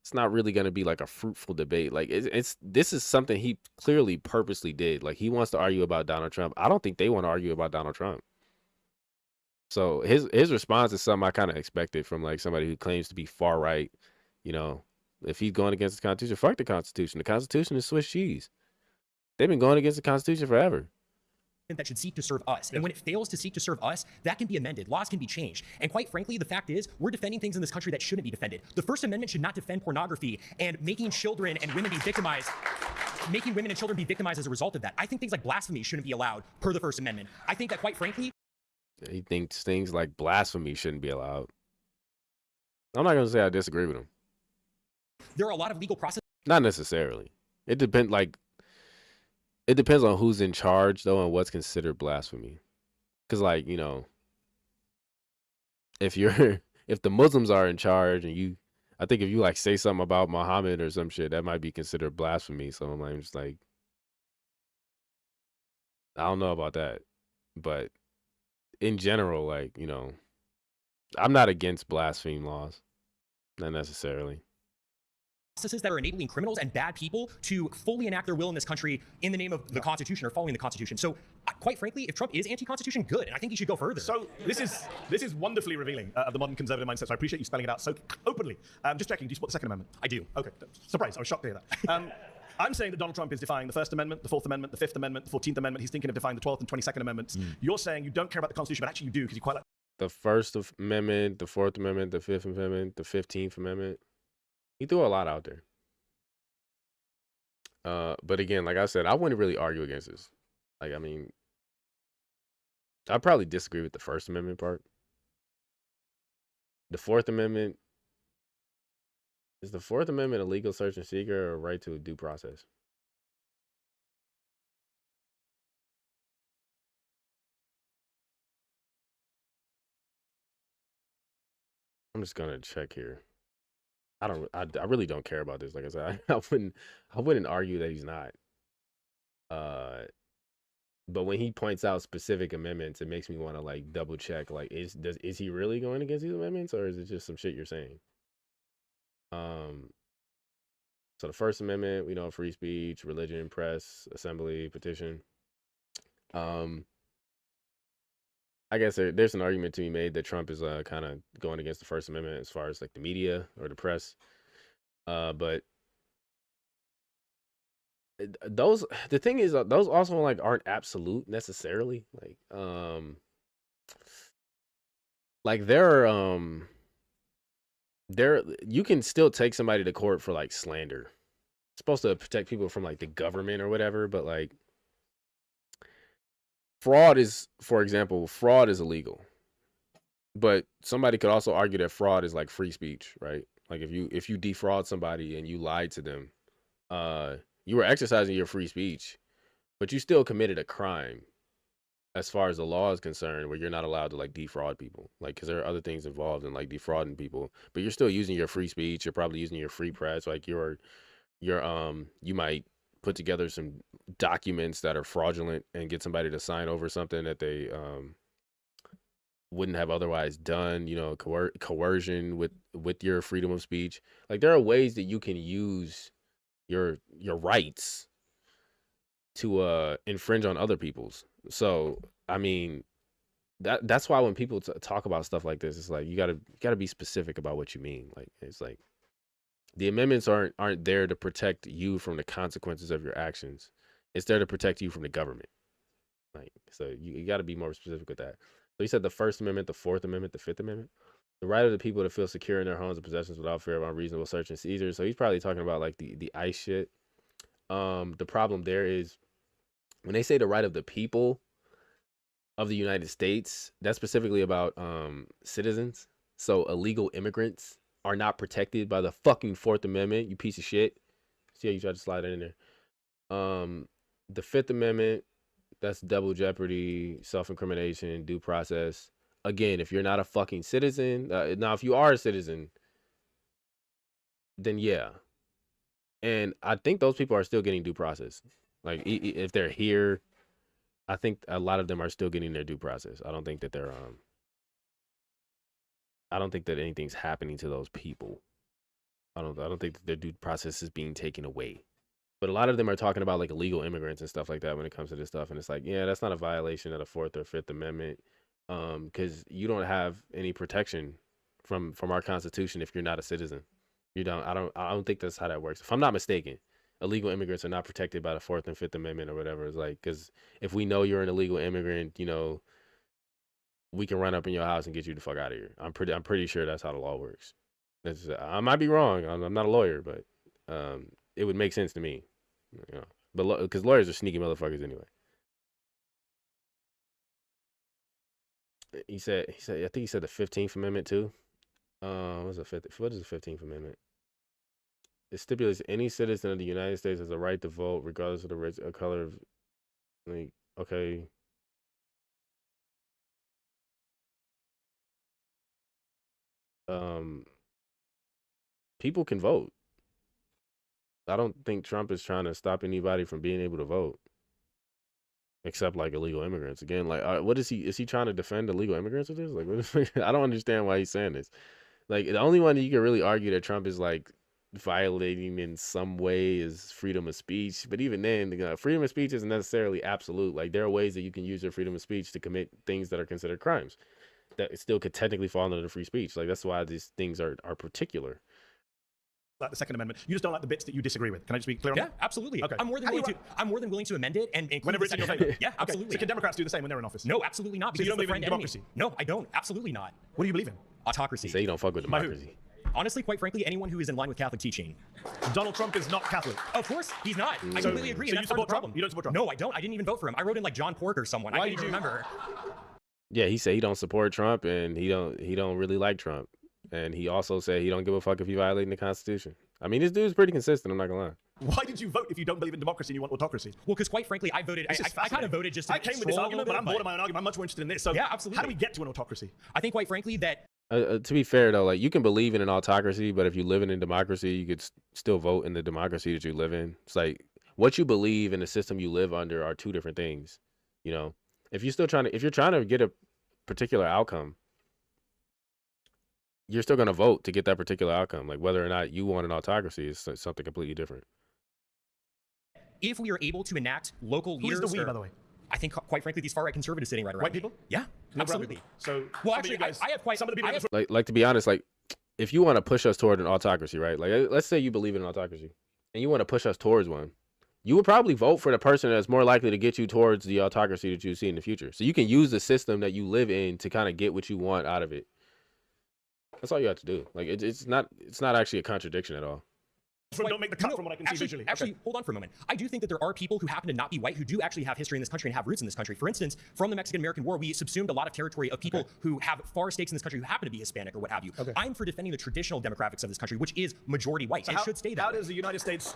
it's not really going to be like a fruitful debate. Like this is something he clearly purposely did. Like he wants to argue about Donald Trump. I don't think they want to argue about Donald Trump. So his response is something I kind of expected from like somebody who claims to be far right. You know, if he's going against the Constitution, fuck the Constitution. The Constitution is Swiss cheese. They've been going against the Constitution forever. that should seek to serve us. And when it fails to seek to serve us, that can be amended. Laws can be changed. And quite frankly, the fact is, we're defending things in this country that shouldn't be defended. The First Amendment should not defend pornography and making children and women be victimized, making women and children be victimized as a result of that. I think things like blasphemy shouldn't be allowed per the First Amendment. I think that quite frankly, he thinks things like blasphemy shouldn't be allowed. I'm not going to say I disagree with him. There are a lot of legal processes. Not necessarily. It depends on who's in charge, though, and what's considered blasphemy. Because, like, you know, if the Muslims are in charge and I think if you like say something about Muhammad or some shit, that might be considered blasphemy. So I'm just like, I don't know about that. But in general, like, you know, I'm not against blaspheme laws. Not necessarily. Processes that are enabling criminals and bad people to fully enact their will in this country in the name of the Constitution or following the Constitution. So, quite frankly, if Trump is anti-Constitution, good, and I think he should go further. So this is wonderfully revealing of the modern conservative mindset. So I appreciate you spelling it out so openly. Just checking, do you support the Second Amendment? I do. Okay, surprise! I was shocked to hear that. I'm saying that Donald Trump is defying the First Amendment, the Fourth Amendment, the Fifth Amendment, the 14th Amendment. He's thinking of defying the 12th and 22nd Amendments. You're saying you don't care about the Constitution, but actually you do because you quite like The First Amendment, the Fourth Amendment, the Fifth Amendment, the 15th Amendment. He threw a lot out there. But again, like I said, I wouldn't really argue against this. Like, I mean, I probably disagree with the First Amendment part. The Fourth Amendment, is the Fourth Amendment a legal search and seeker or a right to a due process? I'm just gonna check here. I really don't care about this. Like I said, I wouldn't argue that he's not. But when he points out specific amendments, it makes me want to like double check. Like, is he really going against these amendments, or is it just some shit you're saying? So the First Amendment, we know, free speech, religion, press, assembly, petition. I guess there's an argument to be made that Trump is kind of going against the First Amendment as far as like the media or the press. But the thing is, those also like aren't absolute necessarily. Like you can still take somebody to court for like slander. It's supposed to protect people from like the government or whatever, but like fraud is, for example, fraud is illegal. But somebody could also argue that fraud is like free speech, right? Like if you defraud somebody and you lied to them, you were exercising your free speech, but you still committed a crime as far as the law is concerned, where you're not allowed to like defraud people, like, because there are other things involved in like defrauding people, but you're still using your free speech. You're probably using your free press. Like you might put together some documents that are fraudulent and get somebody to sign over something that they wouldn't have otherwise done, you know, coercion with your freedom of speech. Like, there are ways that you can use your rights to infringe on other people's. So, I mean, that's why when people talk about stuff like this, it's like you gotta be specific about what you mean. Like, it's like the amendments aren't there to protect you from the consequences of your actions. It's there to protect you from the government. Like, so you got to be more specific with that. So he said the First Amendment, the Fourth Amendment, the Fifth Amendment, the right of the people to feel secure in their homes and possessions without fear of unreasonable search and seizure. So he's probably talking about like the ICE shit. The problem there is when they say the right of the people of the United States, that's specifically about citizens. So illegal immigrants are not protected by the fucking Fourth Amendment, you piece of shit. See how you tried to slide it in there. The Fifth Amendment, that's double jeopardy, self-incrimination, due process. Again, if you're not a fucking citizen, now if you are a citizen, then yeah. And I think those people are still getting due process. Like, if they're here, I think a lot of them are still getting their due process. I don't think that they're I don't think that anything's happening to those people. I don't think that their due process is being taken away. But a lot of them are talking about like illegal immigrants and stuff like that when it comes to this stuff. And it's like, yeah, that's not a violation of the Fourth or Fifth Amendment, because you don't have any protection from our Constitution if you're not a citizen. You don't. I don't think that's how that works. If I'm not mistaken, illegal immigrants are not protected by the 4th and 5th Amendment or whatever. It's like, because if we know you're an illegal immigrant, you know, we can run up in your house and get you the fuck out of here. I'm pretty sure that's how the law works. I might be wrong. I'm not a lawyer, but it would make sense to me, you know. But because lawyers are sneaky motherfuckers anyway. He said, I think he said the 15th Amendment too. What is the 15th Amendment? It stipulates any citizen of the United States has a right to vote regardless of the race or color of, like, okay. People can vote. I don't think Trump is trying to stop anybody from being able to vote, except like illegal immigrants. Again, like, what is he trying to defend illegal immigrants with this? Like, I don't understand why he's saying this. Like, the only one that you can really argue that Trump is like violating in some way is freedom of speech. But even then, freedom of speech isn't necessarily absolute. Like, there are ways that you can use your freedom of speech to commit things that are considered crimes that still could technically fall under the free speech. Like, that's why these things are particular. Like the Second Amendment, you just don't like the bits that you disagree with. Can I just be clear on that? Yeah, absolutely. Okay. I'm more than willing to amend it and include whenever it's in your favor. Yeah, absolutely. Okay. So can Democrats do the same when they're in office? No, absolutely not. So you don't believe in democracy? No, I don't. Absolutely not. What do you believe in? Autocracy. Say you don't fuck with democracy. Honestly, quite frankly, anyone who is in line with Catholic teaching. Donald Trump is not Catholic. Of course, he's not. I completely agree. So and you that's part of support the problem. Trump? You don't support Trump? No, I don't. I didn't even vote for him. I wrote in like John Pork or someone. Why I can't even remember. Yeah, he said he don't support Trump and he don't really like Trump. And he also said he don't give a fuck if he violating the Constitution. I mean, this dude's pretty consistent, I'm not gonna lie. Why did you vote if you don't believe in democracy and you want autocracy? Well, because quite frankly, I voted. I kind of voted just to I came with this argument, but I'm bored of my own argument. I'm much more interested in this. So yeah, absolutely. How do we get to an autocracy? I think, quite frankly, that to be fair though, like, you can believe in an autocracy, but if you live in a democracy, you could still vote in the democracy that you live in. It's like, what you believe in the system you live under are two different things. You know, if you're trying to get a particular outcome, you're still going to vote to get that particular outcome. Like, whether or not you want an autocracy is something completely different. if we are able to enact local leaders. Who is the we, by the way? I think, quite frankly, these far-right conservatives sitting right around. White people? Yeah, No absolutely. problem. So, well, actually, I have quite some of the people. Like to be honest, like, if you want to push us toward an autocracy, right? Like, let's say you believe in an autocracy, and you want to push us towards one, you would probably vote for the person that's more likely to get you towards the autocracy that you see in the future. So you can use the system that you live in to kind of get what you want out of it. That's all you have to do. Like, it's not actually a contradiction at all. Don't make the cut from what I can see visually. Actually, hold on for a moment. I do think that there are people who happen to not be white who do actually have history in this country and have roots in this country. For instance, from the Mexican-American War, we subsumed a lot of territory of people who have far stakes in this country who happen to be Hispanic or what have you. I'm for defending the traditional demographics of this country, which is majority white. So it should stay that way. How does the United States...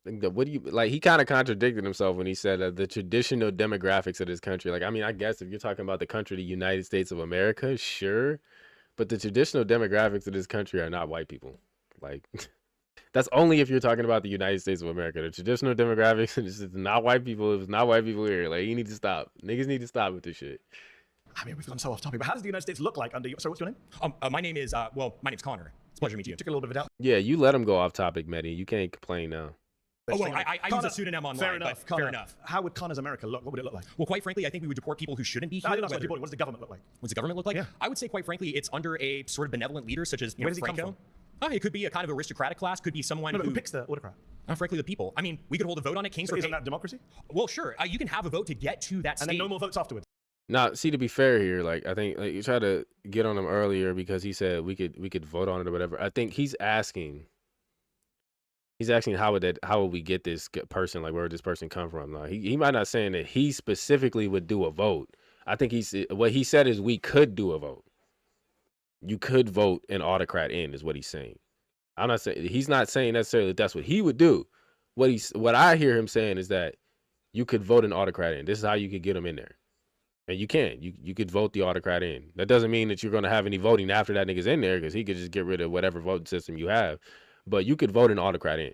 What do you like? He kind of contradicted himself when he said the traditional demographics of this country. Like, I mean, I guess if you're talking about the country, the United States of America, sure, but the traditional demographics of this country are not white people. Like, that's only if you're talking about the United States of America. The traditional demographics is not white people. If it's not white people here, like, you need to stop. Niggas need to stop with this shit. I mean, we've gone so off topic, but how does the United States look like under you? Sorry, what's your name? My name is, well, my name's Connor. It's a pleasure to meet you. Took a little bit of it out. Yeah, you let him go off topic, Mehdi. You can't complain now. Oh, well, I use a pseudonym online, fair enough, but fair enough. How would Connor's America look? What would it look like? Well, quite frankly, I think we would deport people who shouldn't be here. I don't know, what does the government look like? What's the government look like? Yeah. I would say, quite frankly, it's under a sort of benevolent leader, such as Where does he Franco. come from? It could be a kind of aristocratic class, could be someone who picks the autocrat? Frankly, the people. I mean, we could hold a vote on it. Kings isn't that democracy? Well, sure. You can have a vote to get to that state. And then no more votes afterwards. Now, see, to be fair here, like, I think, like, you tried to get on him earlier because he said we could vote on it or whatever. I think he's asking how would we get this person, like, where would this person come from? Like, he might not saying that he specifically would do a vote. I think what he said is we could do a vote. You could vote an autocrat in, is what he's saying. I'm not saying, he's not saying necessarily that that's what he would do. What I hear him saying is that you could vote an autocrat in. This is how you could get him in there. And you can. You could vote the autocrat in. That doesn't mean that you're going to have any voting after that nigga's in there, because he could just get rid of whatever voting system you have. But you could vote an autocrat in.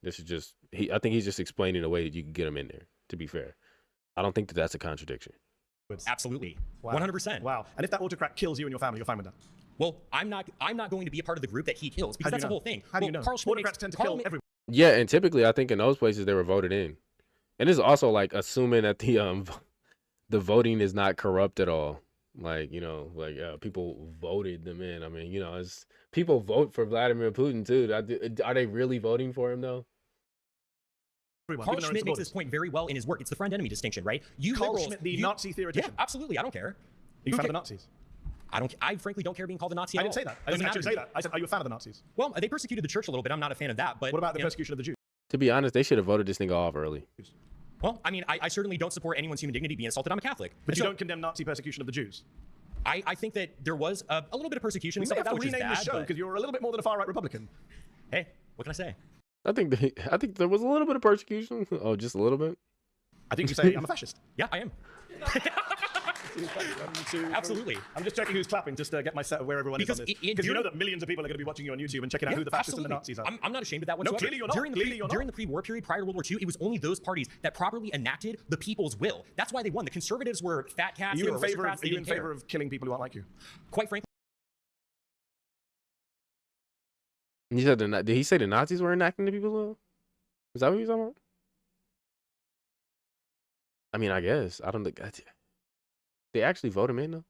This is just, I think he's just explaining a way that you can get him in there, to be fair. I don't think that that's a contradiction. Absolutely. Wow. 100%. Wow. And if that autocrat kills you and your family, you're fine with that? Well, I'm not going to be a part of the group that he kills, because that's the whole thing. How do you know? Autocrats tend to kill everyone. Yeah, and typically I think in those places they were voted in. And this is also like assuming that the voting is not corrupt at all. Like, you know, like people voted them in. I mean, you know, people vote for Vladimir Putin too. Are they really voting for him though? Carl Schmitt makes this point very well in his work. It's the friend-enemy distinction, right? You Carl liberals, Schmitt, the Nazi theoretician. Yeah, absolutely. I don't care. Are you a fan of the Nazis? I frankly don't care being called a Nazi I at didn't all. say that. I didn't actually say that. I said, are you a fan of the Nazis? Well, they persecuted the church a little bit. I'm not a fan of that. But what about the persecution of the Jews? To be honest, they should have voted this nigga off early. Well, I mean, I certainly don't support anyone's human dignity being assaulted. I'm a Catholic. But you don't condemn Nazi persecution of the Jews? I think that there was a little bit of persecution. We may have to rename the show bad, because you're a little bit more than a far-right Republican. Hey, what can I say? I think there was a little bit of persecution. Oh, just a little bit. I think you say I'm a fascist. Yeah, I am. Absolutely. I'm just checking who's clapping just to get my set of where everyone is on this. Because you know that millions of people are going to be watching you on YouTube and checking out who the fascists and the Nazis are. I'm not ashamed of that whatsoever. No, clearly you're not. During the pre-war period, prior to World War II, it was only those parties that properly enacted the people's will. That's why they won. The conservatives were fat cats. Are you in favor of killing people who aren't like you? Quite frankly. He said did he say the Nazis were enacting the people's will? Is that what he was talking about? I mean, I guess. I don't think they actually vote him in though.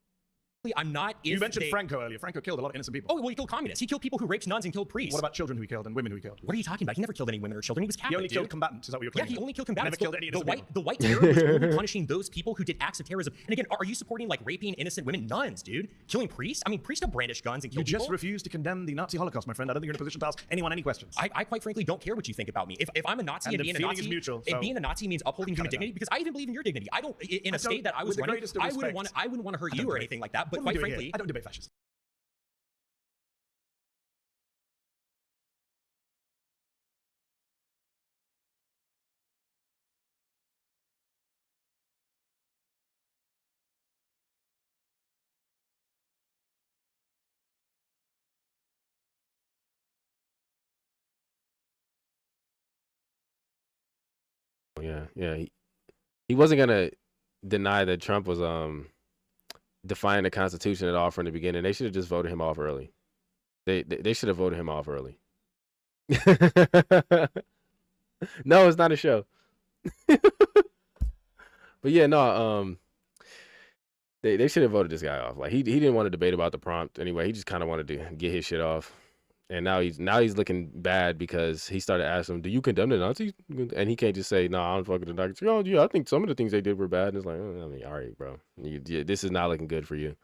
I'm not. You mentioned Franco earlier. Franco killed a lot of innocent people. Oh, well, he killed communists. He killed people who raped nuns and killed priests. What about children who he killed and women who he killed? What are you talking about? He never killed any women or children. He was Catholic. He only killed combatants. Is that what you're claiming? Yeah, he only killed combatants. Never killed any innocent people. The white terror was only punishing those people who did acts of terrorism. And again, are you supporting like raping innocent women? Nuns, dude. Killing priests? I mean, priests don't brandish guns and kill people. You just refuse to condemn the Nazi Holocaust, my friend. I don't think you're in a position to ask anyone any questions. I quite frankly don't care what you think about me. If I'm a Nazi and being a Nazi, being a Nazi means upholding human dignity, because I even believe in your dignity. I don't. In a state that I was running, I wouldn't want to hurt you or anything like that. But quite frankly, I don't debate fascists. Yeah. He wasn't gonna deny that Trump was defying the Constitution at all from the beginning. They should have just voted him off early. They should have voted him off early. No, it's not a show. But yeah, no. They should have voted this guy off. Like he didn't want to debate about the prompt anyway. He just kind of wanted to get his shit off. And now he's looking bad because he started asking him, "Do you condemn the Nazis?" And he can't just say, "No, I don't fuck with the Nazis." Oh yeah, I think some of the things they did were bad. And it's like, I mean, all right, bro, this is not looking good for you.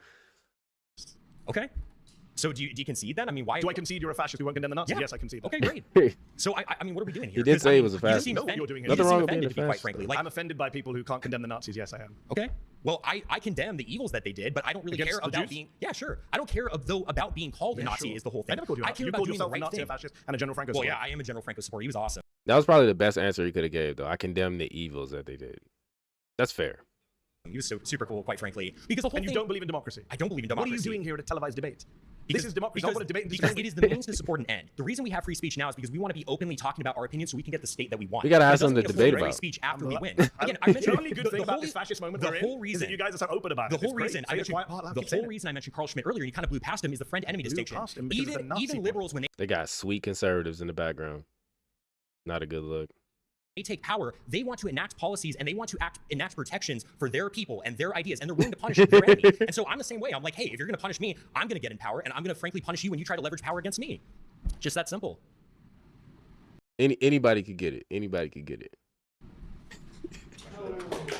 Okay. So do you concede then? I mean, why? Do I concede you're a fascist who won't condemn the Nazis? Yeah. Yes, I concede that. Okay, great. So I mean, what are we doing here? He did say he was a fascist. What you're doing here. Nothing wrong with being a quite fascist. frankly. Like, I'm offended by people who can't condemn the Nazis. Yes, I am. Okay. Well, I condemn the evils that they did, but I don't really care about being. Yeah, sure. I don't care about being called a Nazi is the whole thing. I never called you a Nazi. You called yourself a Nazi, a fascist, and a General Franco supporter. Well, yeah, I am a General Franco supporter. He was awesome. That was probably the best answer he could have gave, though. I condemn the evils that they did. That's fair. He was super cool, quite frankly. Because the whole thing. And you don't believe in democracy. I don't believe in democracy. What are you doing here at a televised debate? Because, this is democracy. Because, not a debate and because it is the means to support an end. The reason we have free speech now is because we want to be openly talking about our opinions so we can get the state that we want. We got to have something to debate about. Free speech after we win. Again, I mentioned the only good thing about this fascist moment we're in is that you guys are so open about it. The whole reason I mentioned Carl Schmitt earlier, and you kind of blew past him, is the friend-enemy distinction. Even liberals, when they got sweet conservatives in the background, not a good look. They take power, they want to enact policies and they want to enact protections for their people and their ideas, and they're willing to punish their enemy. And so I'm the same way. I'm like, hey, if you're going to punish me, I'm going to get in power, and I'm going to frankly punish you when you try to leverage power against me. Just that simple. Anybody could get it. Anybody could get it.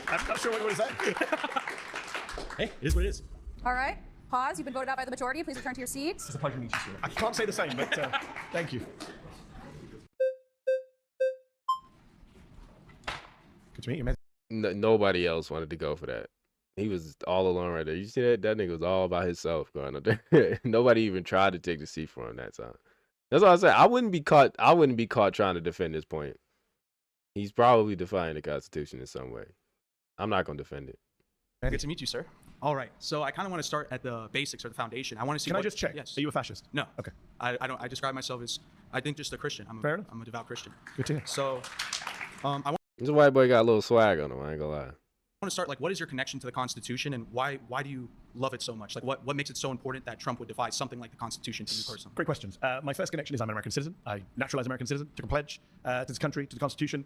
I'm not sure what you want to say. Hey, it is what it is. All right. Pause. You've been voted out by the majority. Please return to your seats. It's a pleasure to meet you, sir. I can't say the same, but thank you. Good to meet you, man. Nobody else wanted to go for that. He was all alone right there. You see that? That nigga was all by himself going up there. Nobody even tried to take the seat for him that time. That's all I said. I wouldn't be caught trying to defend this point. He's probably defying the Constitution in some way. I'm not going to defend it. Good to meet you, sir. All right. So I kind of want to start at the basics or the foundation. I want to see. Can I just check? Yes. Are you a fascist? No. Okay. I don't. I describe myself as, I think, just a Christian. I'm a devout Christian. Good to hear. So, this white boy got a little swag on him. I ain't gonna lie. I want to start, like, what is your connection to the Constitution, and why do you love it so much? Like, what makes it so important that Trump would defy something like the Constitution to you personally? Great questions. My first connection is I'm an American citizen. I naturalized American citizen, took a pledge to this country, to the Constitution.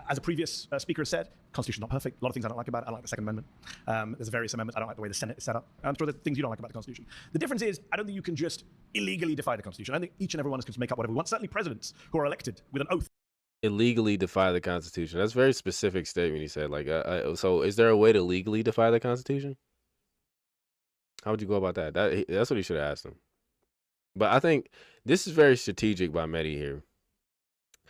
As a previous speaker has said, the Constitution's not perfect. A lot of things I don't like about it. I don't like the Second Amendment. There's various amendments. I don't like the way the Senate is set up. I'm sure there's things you don't like about the Constitution. The difference is, I don't think you can just illegally defy the Constitution. I think each and every one of us can just make up whatever we want. Certainly presidents who are elected with an oath illegally defy the Constitution. That's a very specific statement he said. Like, so is there a way to legally defy the Constitution? How would you go about that? That's what he should have asked him. But I think this is very strategic by Mehdi here.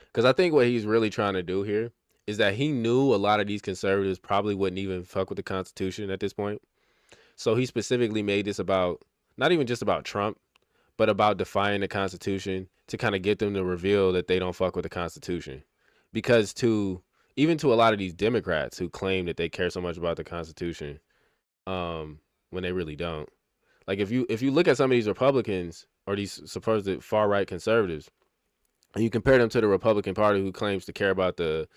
Because I think what he's really trying to do here is that he knew a lot of these conservatives probably wouldn't even fuck with the Constitution at this point. So he specifically made this about, not even just about Trump, but about defying the Constitution to kind of get them to reveal that they don't fuck with the Constitution. Because even to a lot of these Democrats who claim that they care so much about the Constitution, when they really don't. Like if you look at some of these Republicans or these supposed far-right conservatives, and you compare them to the Republican Party who claims to care about the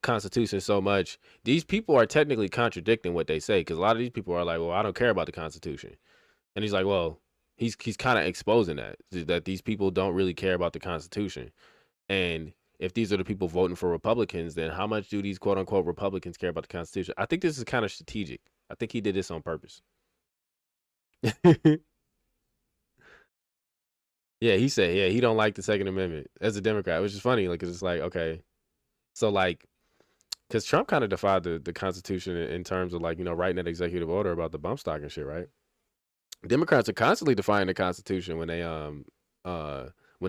Constitution so much, these people are technically contradicting what they say, because a lot of these people are like, well, I don't care about the Constitution. And he's like, well, he's kind of exposing that these people don't really care about the Constitution. And if these are the people voting for Republicans, then how much do these quote unquote Republicans care about the Constitution? I think this is kind of strategic. I think he did this on purpose. Yeah, he said, yeah, he don't like the Second Amendment as a Democrat, which is funny. Like, it's like, okay, so like, because Trump kind of defied the Constitution in terms of like, you know, writing that executive order about the bump stock and shit, right? Democrats are constantly defying the Constitution when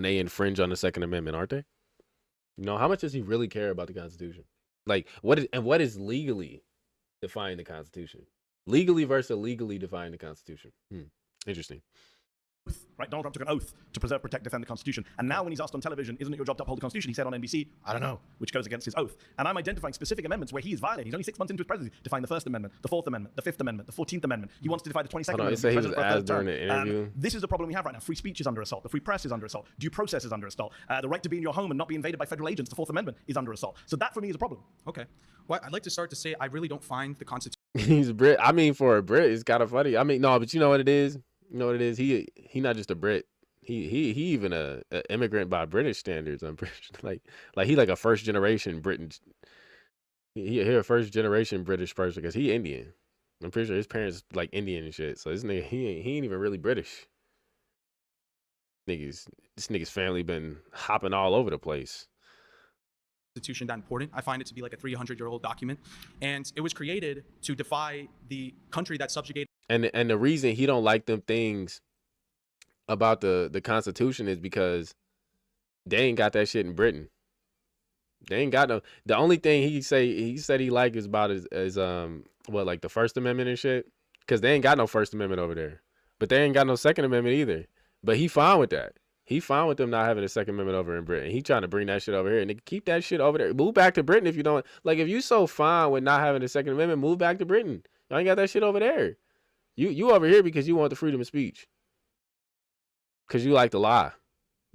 they infringe on the Second Amendment, aren't they? You know, how much does he really care about the Constitution? Like, what is legally defying the Constitution? Legally versus illegally defying the Constitution. Interesting. Right, Donald Trump took an oath to preserve, protect, defend the Constitution. And now when he's asked on television, isn't it your job to uphold the Constitution? He said on NBC, I don't know, which goes against his oath. And I'm identifying specific amendments where he is violating. He's only 6 months into his presidency, defying the First Amendment, the Fourth Amendment, the Fifth Amendment, the 14th Amendment. He wants to defy the 22nd Amendment. He was asked during the interview. This is the problem we have right now. Free speech is under assault. The free press is under assault. Due process is under assault. The right to be in your home and not be invaded by federal agents, the Fourth Amendment, is under assault. So that for me is a problem. Okay. Well, I'd like to start to say I really don't find the Constitution. He's a Brit. I mean, for a Brit, it's kind of funny. I mean, no, but you know what it is? You know what it is? He not just a Brit. He even a immigrant by British standards. I'm pretty sure. Like he like a first generation Britain. He a first generation British person because he Indian. I'm pretty sure his parents like Indian and shit. So this nigga he ain't even really British. This nigga's family been hopping all over the place. Constitution that important. I find it to be like a 300-year-old document, and it was created to defy the country that subjugated. And the reason he don't like them things about the Constitution is because they ain't got that shit in Britain. They ain't got no. The only thing he said he like is about is what, like the First Amendment and shit, because they ain't got no First Amendment over there, but they ain't got no Second Amendment either. But he fine with that. He fine with them not having a Second Amendment over in Britain. He trying to bring that shit over here, and keep that shit over there. Move back to Britain if you don't like. If you so fine with not having a Second Amendment, move back to Britain. Y'all ain't got that shit over there. You over here because you want the freedom of speech. Cause you like to lie.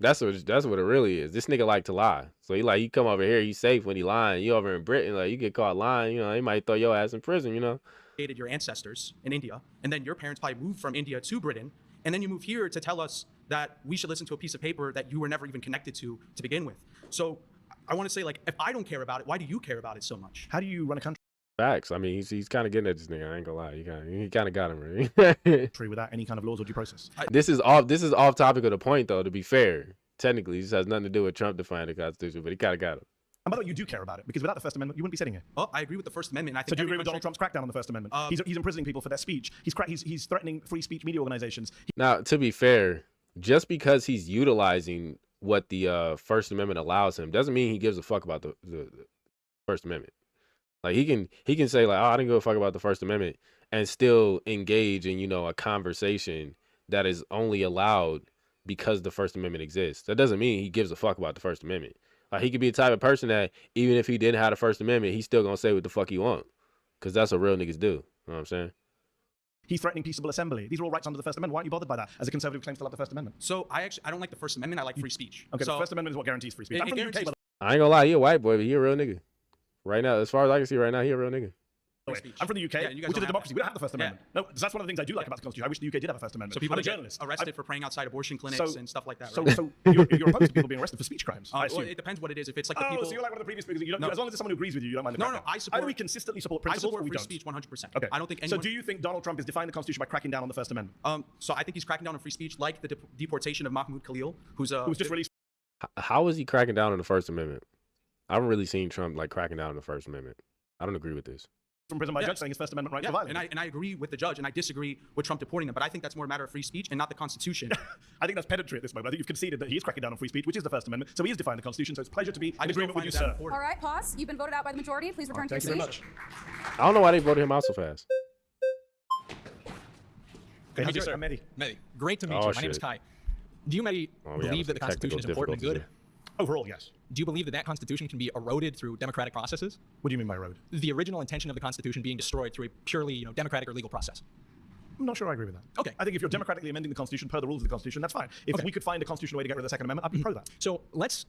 That's what it really is. This nigga like to lie. So he come over here, he's safe when he lying. You over in Britain, like you get caught lying, you know, he might throw your ass in prison, you know. Your ancestors in India, and then your parents probably moved from India to Britain, and then you move here to tell us that we should listen to a piece of paper that you were never even connected to begin with. So I want to say, like, if I don't care about it, why do you care about it so much? How do you run a country? Facts. I mean, he's kind of getting at this nigga. I ain't gonna lie. He kind of got him, right? Without any kind of laws or due process. This is off topic of the point, though. To be fair, technically, this has nothing to do with Trump defying the Constitution, but he kind of got him. And by the way, you do care about it, because without the First Amendment, you wouldn't be sitting here. Oh, I agree with the First Amendment. I think so do you agree with Donald Trump's crackdown on the First Amendment? He's imprisoning people for their speech. He's threatening free speech media organizations. Now, to be fair, just because he's utilizing what the First Amendment allows him doesn't mean he gives a fuck about the First Amendment. Like he can say like, oh, I didn't give a fuck about the First Amendment, and still engage in, you know, a conversation that is only allowed because the First Amendment exists. That doesn't mean he gives a fuck about the First Amendment. Like he could be the type of person that even if he didn't have the First Amendment, he's still gonna say what the fuck he want, because that's what real niggas do. You know what I'm saying? He's threatening peaceable assembly. These are all rights under the First Amendment. Why aren't you bothered by that as a conservative who claims to love the First Amendment? So I don't like the First Amendment. I like free speech. Okay, so the First Amendment is what guarantees free speech. I ain't gonna lie, he a white boy, but he a real nigga. Right now, as far as I can see right now, he a real nigga. I'm from the UK, which is a democracy. We don't have the First Amendment. No, that's one of the things I do like about the Constitution. I wish the UK did have a First Amendment. So people I'm a get journalist. arrested for praying outside abortion clinics and stuff like that. So, Right? so you're opposed to people being arrested for speech crimes. I assume. Well, it depends what it is. If it's like the people. So you're like one of the previous speakers. You don't, as long as it's someone who agrees with you, you don't mind the crackdown. No, I support. Either we consistently support principles, or we free don't. speech 100%. Okay. I don't think anyone. So do you think Donald Trump is defying the Constitution by cracking down on the First Amendment? So I think he's cracking down on free speech, like the deportation of Mahmoud Khalil, who's just released. How is he cracking down on the First Amendment? I haven't really seen Trump like cracking down on the First Amendment. I don't agree with this. From prison by a judge saying his First Amendment right to violence. And I agree with the judge, and I disagree with Trump deporting them. But I think that's more a matter of free speech and not the Constitution. I think that's pedantry at this moment. I think you've conceded that he is cracking down on free speech, which is the First Amendment. So he is defying the Constitution. So it's a pleasure to be in agreement with you, sir. All right, pause. You've been voted out by the majority. Please return to your Thank you very seat. much. I don't know why they voted him out so fast. Okay, how's you, sir? Mehdi, great to meet Oh, you. My name is shit. Kai. Do you, Mehdi, believe that the Constitution is important and good? Overall, yes. Do you believe that that Constitution can be eroded through democratic processes? What do you mean by road? The original intention of the Constitution being destroyed through a purely, democratic or legal process. I'm not sure I agree with that. Okay. I think if you're democratically amending the Constitution per the rules of the Constitution, that's fine. If we could find a constitutional way to get rid of the Second Amendment, I'd be pro that. So let's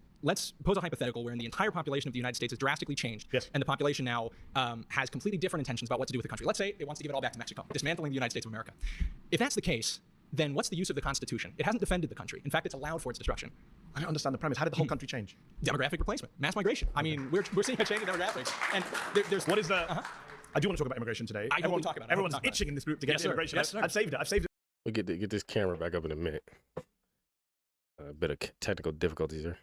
pose a hypothetical wherein the entire population of the United States has drastically changed, Yes. and the population now has completely different intentions about what to do with the country. Let's say it wants to give it all back to Mexico, dismantling the United States of America. If that's the case, then what's the use of the Constitution? It hasn't defended the country. In fact, it's allowed for its destruction. I don't understand the premise. How did the whole country change? Demographic replacement, mass migration. I mean, we're seeing a change in demographics, and there's What is the... I do want to talk about immigration today. I hope we talk about it. Everyone's itching in this group to get Yes, to sir. immigration. Yes, sir. I've saved it. I've saved it. We'll get this camera back up in a minute. A bit of technical difficulties here.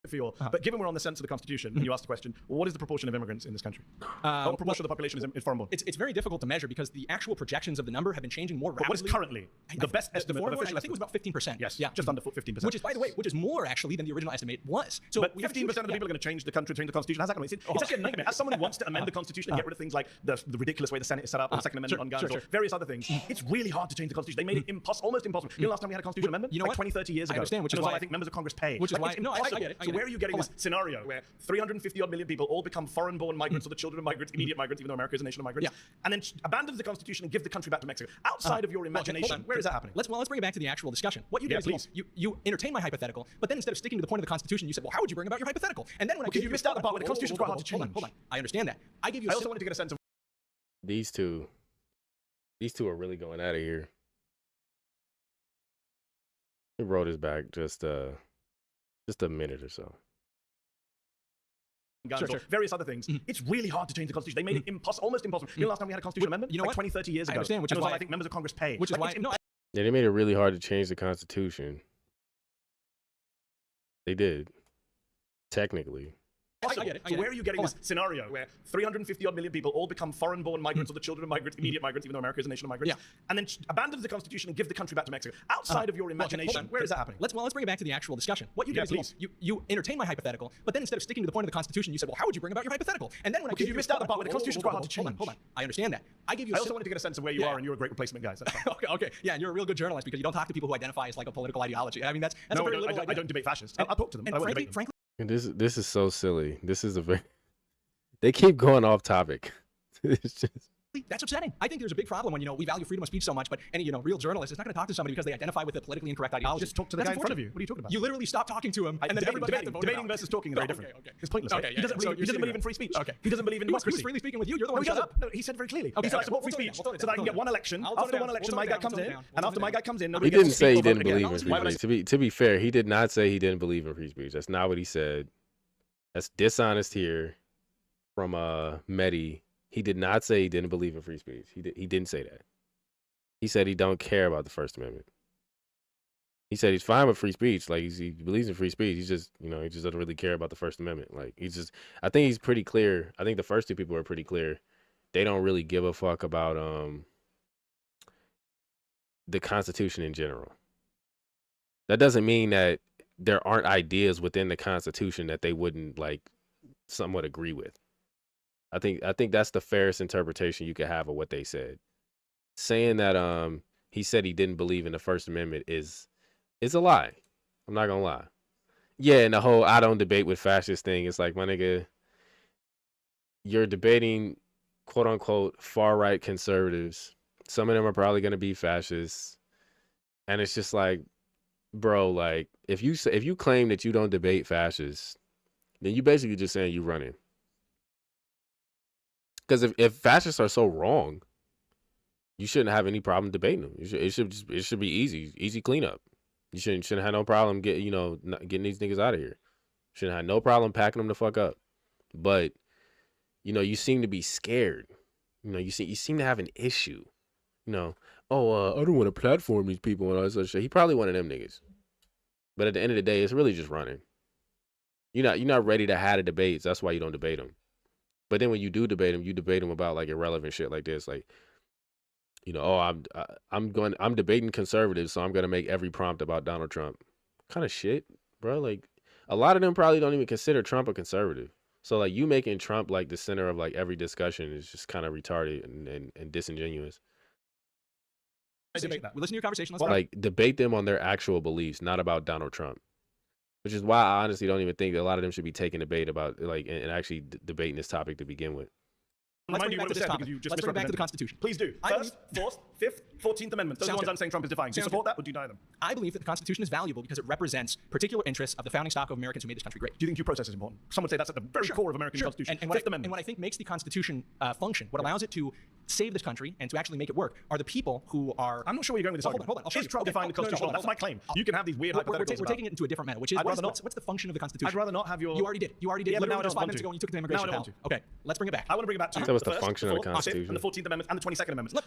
For your, But given we're on the sense of the Constitution, and you asked the question, well, what is the proportion of immigrants in this country? What proportion of the population is foreign born? It's very difficult to measure because the actual projections of the number have been changing more rapidly. But what is currently the best estimate of I official think it was about 15%. Yes, Yeah. just under 15%. Which is, by the way, more actually than the original estimate was. So but we have 15% of the people are going to change the country, change the Constitution. How's that going to It's actually a nightmare. As someone who wants to amend the Constitution and get rid of things like the ridiculous way the Senate is set up, or the Second Amendment on guns, or various other things, it's really hard to change the Constitution. They made it almost impossible. You know, last time we had a constitutional amendment? You know like what? 20, 30 years ago. I understand, which is all why I think members of Congress pay. Which is Like, why... it's No, I impossible. get it. So where are you getting this scenario where 350-odd million people all become foreign-born migrants or the children of migrants, immediate migrants, even though America is a nation of migrants, and then abandons the Constitution and gives the country back to Mexico? Outside of your imagination, where is that happening? Let's bring it back to the actual discussion. What you did is you entertain my hypothetical, but then instead of sticking to the point of the Constitution, you said, well, how would you bring about your hypothetical? And then when Because you missed out the part where the Constitution is quite hard to change. Hold on. I understand that. I give you. I also wanted to get a sense of These two are really going out of here. He wrote his back just a minute or so. guns or various other things. It's really hard to change the Constitution. They made it almost impossible. You know, last time we had a constitutional amendment? You know like what? 20, 30 years ago. I understand, which is and why I think members of Congress pay. Which is why... No, Yeah, they made it really hard to change the Constitution. They did. Technically. I get it. So where are you getting this scenario where 350-odd million people all become foreign-born migrants or the children of migrants, immediate migrants, even though America is a nation of migrants, and then abandons the Constitution and gives the country back to Mexico? Outside of your imagination, where is that happening? Let's bring it back to the actual discussion. What you did is you entertain my hypothetical, but then instead of sticking to the point of the Constitution, you said, well, how would you bring about your hypothetical? And then when because you missed out the part where the Constitution is quite hard to change. Hold on. I understand that. I give you. I also wanted to get a sense of where you are, and you're a great replacement guy. So okay. Yeah, and you're a real good journalist because you don't talk to people who identify as like a political ideology. I mean, that's no, a very liberal idea. I don't debate fascists. I'll talk to them. And frankly, this is so silly. This is a very... They keep going off topic. It's just... That's upsetting. I think there's a big problem when, we value freedom of speech so much, but any, real journalist is not going to talk to somebody because they identify with a politically incorrect ideology. Just talk to the guy in front of you. What are you talking about? You literally stop talking to him, and then everybody debating versus talking is very different. Okay. It's pointless. Okay, He doesn't believe in free speech. Okay. He doesn't believe in democracy. He was freely speaking with you. You're the one who shut up. No, he said very clearly. Okay, He said I support free speech so that I can get one election. After one election, my guy comes in, and after my guy comes in, he didn't say he didn't believe in free speech. To be fair, he did not say he didn't believe in free speech. That's not what he said. That's dishonest here from Mehdi. He did not say he didn't believe in free speech. He didn't say that. He said he don't care about the First Amendment. He said he's fine with free speech. Like he believes in free speech. He's just, he just doesn't really care about the First Amendment. Like I think he's pretty clear. I think the first two people are pretty clear. They don't really give a fuck about the Constitution in general. That doesn't mean that there aren't ideas within the Constitution that they wouldn't somewhat agree with. I think that's the fairest interpretation you could have of what they said. Saying that he said he didn't believe in the First Amendment is a lie. I'm not gonna lie. Yeah, and the whole I don't debate with fascists thing, it's like, my nigga, you're debating quote unquote far right conservatives. Some of them are probably gonna be fascists. And it's just like, bro, like if you claim that you don't debate fascists, then you basically just saying you running. Because if fascists are so wrong, you shouldn't have any problem debating them. It should be easy cleanup. You shouldn't have no problem getting these niggas out of here. Shouldn't have no problem packing them the fuck up. But you seem to be scared. You seem to have an issue. I don't want to platform these people and all that sort of shit. He probably one of them niggas. But at the end of the day, it's really just running. you're not ready to have the debates. That's why you don't debate them. But then when you do debate them, you debate them about like irrelevant shit like this, like, you know, oh, I'm debating conservatives, so I'm gonna make every prompt about Donald Trump. Kind of shit, bro. Like, a lot of them probably don't even consider Trump a conservative. So like, you making Trump like the center of like every discussion is just kind of retarded and disingenuous. We listen to your conversation. Let's Like, debate them on their actual beliefs, not about Donald Trump. Which is why I honestly don't even think that a lot of them should be taking debate about like and actually debating this topic to begin with. Let's bring it back to this topic. Let's bring it back to the Constitution. Please do. First, Fourth, Fifth, 14th Amendment. Those are the ones I'm saying Trump is defying. Do you support that or do you deny them? I believe that the Constitution is valuable because it represents particular interests of the founding stock of Americans who made this country great. Do you think due process is important? Some would say that's at the very core of American Constitution. And Fifth Amendment. And what I think makes the Constitution function, what allows it to save this country and to actually make it work, are the people who are... I'm not sure where you're going with this argument. Hold on. Is Trump defying the Constitution? That's my claim. You can have these weird hypotheticals. We're taking it into a different manner, which is what's the function of the Constitution? I'd rather not have your... You already did. Yeah, but now just 5 minutes ago when you took it to immigration. Now I don't want to. Okay, let's bring it back. I want to bring it back to So what's the function of the Constitution? And the 14th Amendment and the 22nd Amendment. Look,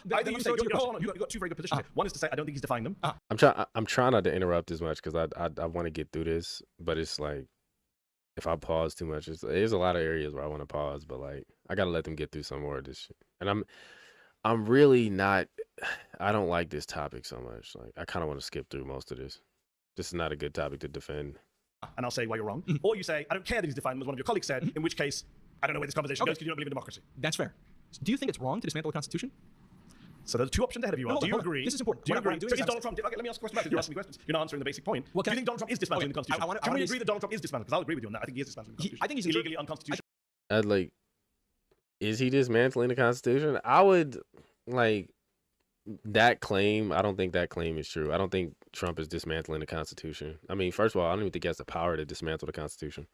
You've got two very good positions here. One is to say I don't think he's defying them. I'm trying not to interrupt as much because I want to get through this, but it's like, if I pause too much, there's a lot of areas where I want to pause, but like, I gotta let them get through some more of this shit. And I'm really not. I don't like this topic so much. Like, I kind of want to skip through most of this. This is not a good topic to defend. And I'll say why you're wrong. Or you say I don't care that he's defying them, as one of your colleagues said. In which case, I don't know where this conversation goes because you don't believe in democracy. That's fair. Do you think it's wrong to dismantle the Constitution? So there's two options ahead of you. Do you agree? This is important. Do you agree? So is Donald Trump? Okay, let me ask a question back. You're asking me questions. You're not answering the basic point. Do you think Donald Trump is dismantling the Constitution? Can we agree that Donald Trump is dismantling? Because I'll agree with you on that. I think he is dismantling the Constitution. I think he's illegally unconstitutional. I'd like, is he dismantling the Constitution? I would like that claim. I don't think that claim is true. I don't think Trump is dismantling the Constitution. I mean, first of all, I don't even think he has the power to dismantle the Constitution.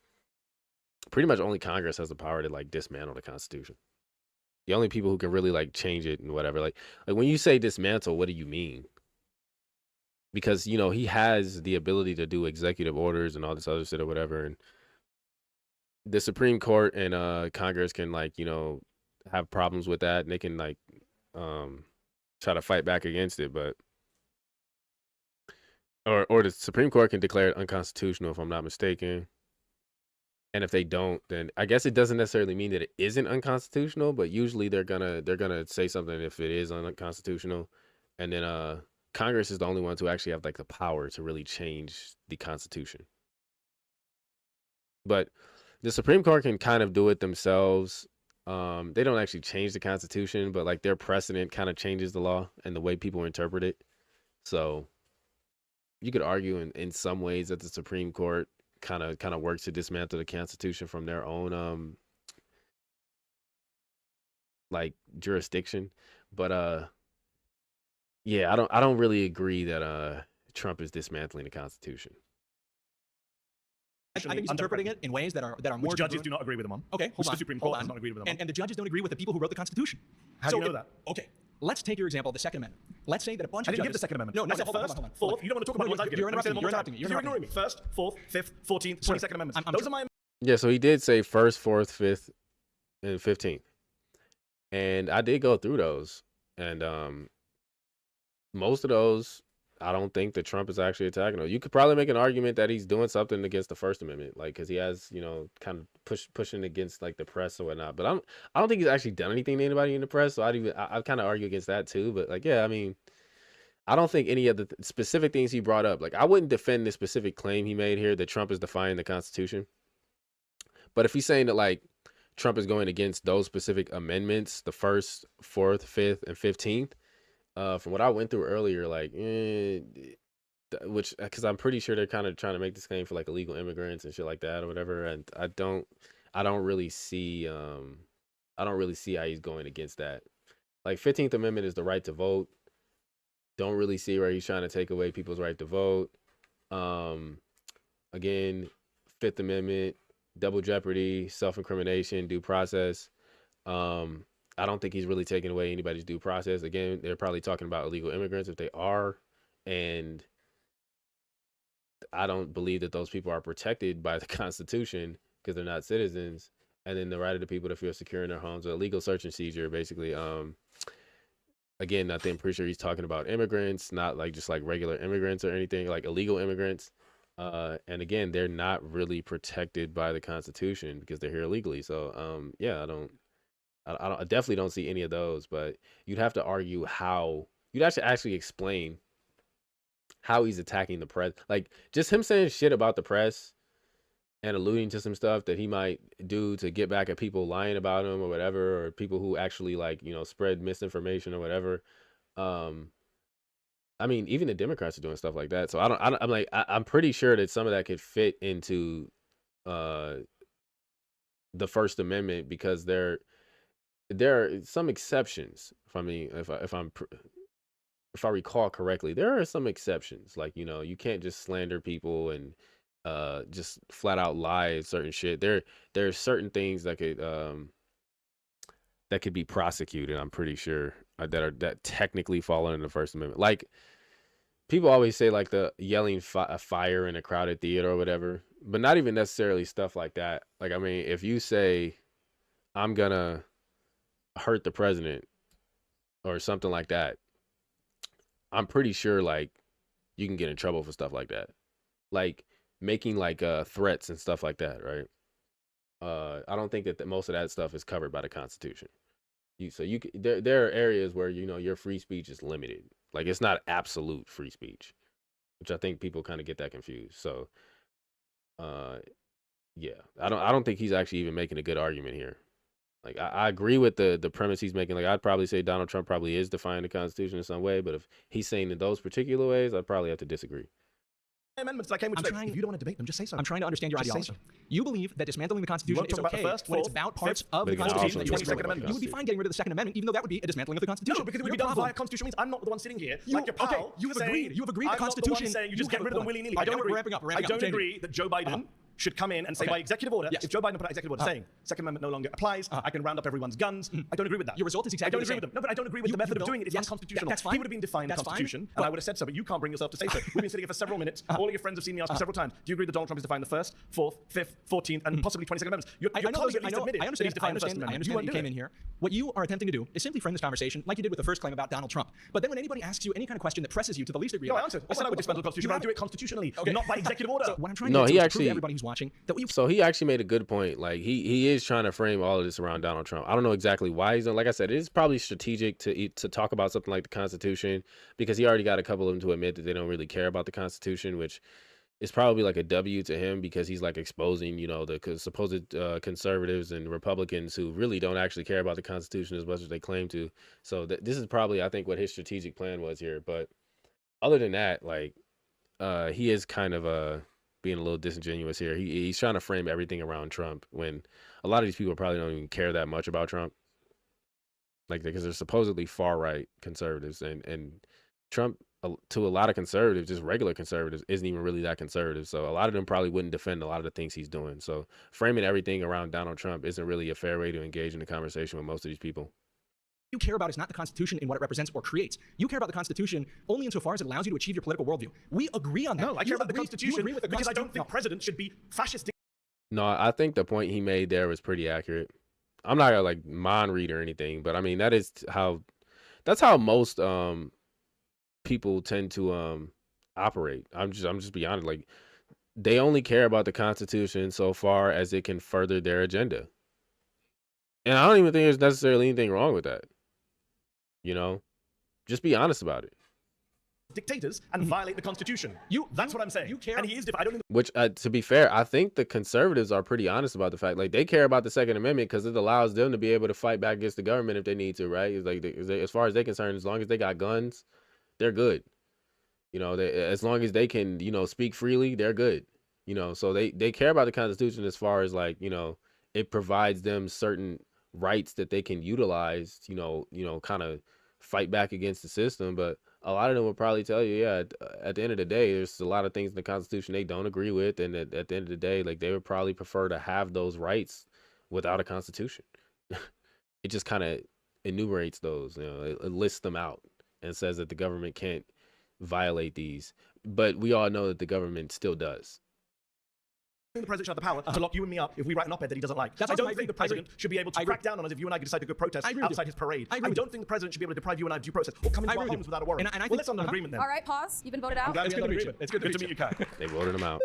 Pretty much only Congress has the power to like dismantle the Constitution. The only people who can really like change it and whatever, like when you say dismantle, what do you mean? Because, you know, he has the ability to do executive orders and all this other shit or whatever. And the Supreme Court and Congress can like, you know, have problems with that. And they can like try to fight back against it. But or the Supreme Court can declare it unconstitutional, if I'm not mistaken. And if they don't, then I guess it doesn't necessarily mean that it isn't unconstitutional, but usually they're gonna say something if it is unconstitutional. And then Congress is the only ones who actually have like the power to really change the Constitution. But the Supreme Court can kind of do it themselves. They don't actually change the Constitution, but like their precedent kind of changes the law and the way people interpret it. So you could argue in some ways that the Supreme Court kind of works to dismantle the Constitution from their own like jurisdiction. But yeah, I don't really agree that Trump is dismantling the Constitution. I think he's interpreting it in ways that are more... Which judges do not agree with him on. Okay, hold on. The Supreme Court does not agree with him on. And the judges don't agree with the people who wrote the Constitution. How do you know that? Okay, let's take your example of the Second Amendment. Let's say that a bunch of judges... I didn't give the Second Amendment. No, I said first, fourth. You don't want to talk about the ones I've given. You're interrupting me. You're ignoring me. First, fourth, fifth, 14th, 22nd Amendments. Those are my... Yeah, so he did say first, fourth, fifth, and 15th. And I did go through those. And most of those, I don't think that Trump is actually attacking those. You could probably make an argument that he's doing something against the First Amendment, like because he has, you know, kind of pushing against like the press or whatnot. But I don't think he's actually done anything to anybody in the press. So I kind of argue against that too. But like, yeah, I mean, I don't think any of the specific things he brought up, like I wouldn't defend the specific claim he made here that Trump is defying the Constitution. But if he's saying that like Trump is going against those specific amendments, the first, fourth, fifth, and 15th, from what I went through earlier, like, which, because I'm pretty sure they're kind of trying to make this claim for like illegal immigrants and shit like that or whatever. And I don't really see how he's going against that. Like 15th Amendment is the right to vote. Don't really see where he's trying to take away people's right to vote. Again, Fifth Amendment, double jeopardy, self-incrimination, due process. I don't think he's really taking away anybody's due process. Again, they're probably talking about illegal immigrants if they are. And I don't believe that those people are protected by the Constitution because they're not citizens. And then the right of the people to feel secure in their homes, a legal search and seizure, basically. Again, I think I'm pretty sure he's talking about immigrants, not like just like regular immigrants or anything, like illegal immigrants. And again, they're not really protected by the Constitution because they're here illegally. So yeah, I definitely don't see any of those. But you'd have to argue how you'd have to actually explain how he's attacking the press. Like just him saying shit about the press and alluding to some stuff that he might do to get back at people lying about him or whatever, or people who actually like, you know, spread misinformation or whatever. I mean, even the Democrats are doing stuff like that. So I'm pretty sure that some of that could fit into the First Amendment because there are some exceptions. If I recall correctly, there are some exceptions. Like, you know, you can't just slander people and just flat out lie certain shit. There are certain things that could be prosecuted, I'm pretty sure, that technically fall under the First Amendment. Like people always say like the yelling fire in a crowded theater or whatever, but not even necessarily stuff like that. Like, I mean, if you say I'm gonna hurt the president or something like that, I'm pretty sure like you can get in trouble for stuff like that. Like making like threats and stuff like that, right? I don't think that most of that stuff is covered by the Constitution. There are areas where, you know, your free speech is limited. Like it's not absolute free speech, which I think people kind of get that confused. So, yeah, I don't think he's actually even making a good argument here. Like I agree with the premise he's making. Like I'd probably say Donald Trump probably is defying the Constitution in some way, but if he's saying in those particular ways, I'd probably have to disagree. Amendments that I came with today. If you don't want to debate them, just say so. I'm trying to understand your ideology. You believe that dismantling the Constitution is talk about the okay first, when it's fourth, about parts fifth, of the but again, Constitution that you also disagree the with. You would be fine getting rid of the Second Amendment, even though that would be a dismantling of the Constitution. No, because it would Your be done problem. via Constitution means I'm not the one sitting here. You- like your pal. okay, you've agreed. You've agreed the I'm not the Constitution- one saying you just you get rid of them willy-nilly. I don't agree. We're wrapping up. I don't agree that Joe Biden should come in and say Okay. by executive order, Yes. if Joe Biden put out executive order saying Second Amendment no longer applies, I can round up everyone's guns. I don't agree with that. Your result is exactly I don't the agree same. with them. No, but I don't agree with the method of doing it. It's Yes. unconstitutional. That's fine. He would have been defying the That's fine. Constitution, and I would have said so, but you can't bring yourself to say so. We've been sitting here for several minutes. All of your friends have seen me ask you several times. Do you agree that Donald Trump is defying the First, Fourth, Fifth, 14th, and possibly 22nd Amendments? Your colleague at least admitted that he's defying the First Amendment. I understand that you came in here. What you are attempting to do is simply frame this conversation like you did with the first claim about Donald Trump. But then when anybody asks you any kind of question that presses you to the least degree, No, I answered. I said I would dismantle the Constitution, but I do it constitutionally, not by executive order. So what I'm trying No, to he do is actually- prove to everybody who's watching that what you So he actually made a good point. Like he is trying to frame all of this around Donald Trump. I don't know exactly why he's done. Like I said, it is probably strategic to talk about something like the Constitution because he already got a couple of them to admit that they don't really care about the Constitution, which is probably like a W to him because he's like exposing, you know, the supposed conservatives and Republicans who really don't actually care about the Constitution as much as they claim to. So this is probably, I think, what his strategic plan was here. But other than that, like he is kind of being a little disingenuous here. He's trying to frame everything around Trump when a lot of these people probably don't even care that much about Trump. Like, because they're supposedly far right conservatives, and Trump, to a lot of conservatives, just regular conservatives, isn't even really that conservative. So a lot of them probably wouldn't defend a lot of the things he's doing. So framing everything around Donald Trump isn't really a fair way to engage in the conversation with most of these people. you care about is not the Constitution and what it represents or creates. You care about the Constitution only insofar as it allows you to achieve your political worldview. We agree on that. No, I care about the Constitution with the because I don't Constitution. think presidents should be fascist. No, I think the point he made there was pretty accurate. I'm not gonna like mind read or anything, but I mean that's how most people tend to operate. I'm just be honest, like they only care about the Constitution so far as it can further their agenda. And I don't even think there's necessarily anything wrong with that. You know? Just be honest about it. Dictators and violate the Constitution. That's what I'm saying. You care. And he is different. I don't think Which, to be fair, I think the conservatives are pretty honest about the fact, like, they care about the Second Amendment because it allows them to be able to fight back against the government if they need to, right? It's like, as far as they're concerned, as long as they got guns, they're good. You know, as long as they can, you know, speak freely, they're good. You know, so they care about the Constitution as far as, like, you know, it provides them certain rights that they can utilize, you know, kind of fight back against the system. But a lot of them will probably tell you, yeah, at the end of the day, there's a lot of things in the Constitution they don't agree with. And at the end of the day, like, they would probably prefer to have those rights without a Constitution. It just kind of enumerates those, you know, it lists them out and says that the government can't violate these. But we all know that the government still does. the president should have the power to lock you and me up if we write an op-ed that he doesn't like. That's I also don't think the president should be able to crack down on us if you and I decide to go protest outside his parade. I don't think the president should be able to deprive you and I of due process or come into our homes without a warrant. And I well, let's not an agreement then. All right, pause. You've been voted out. It's good to meet you, Kai. They voted him out.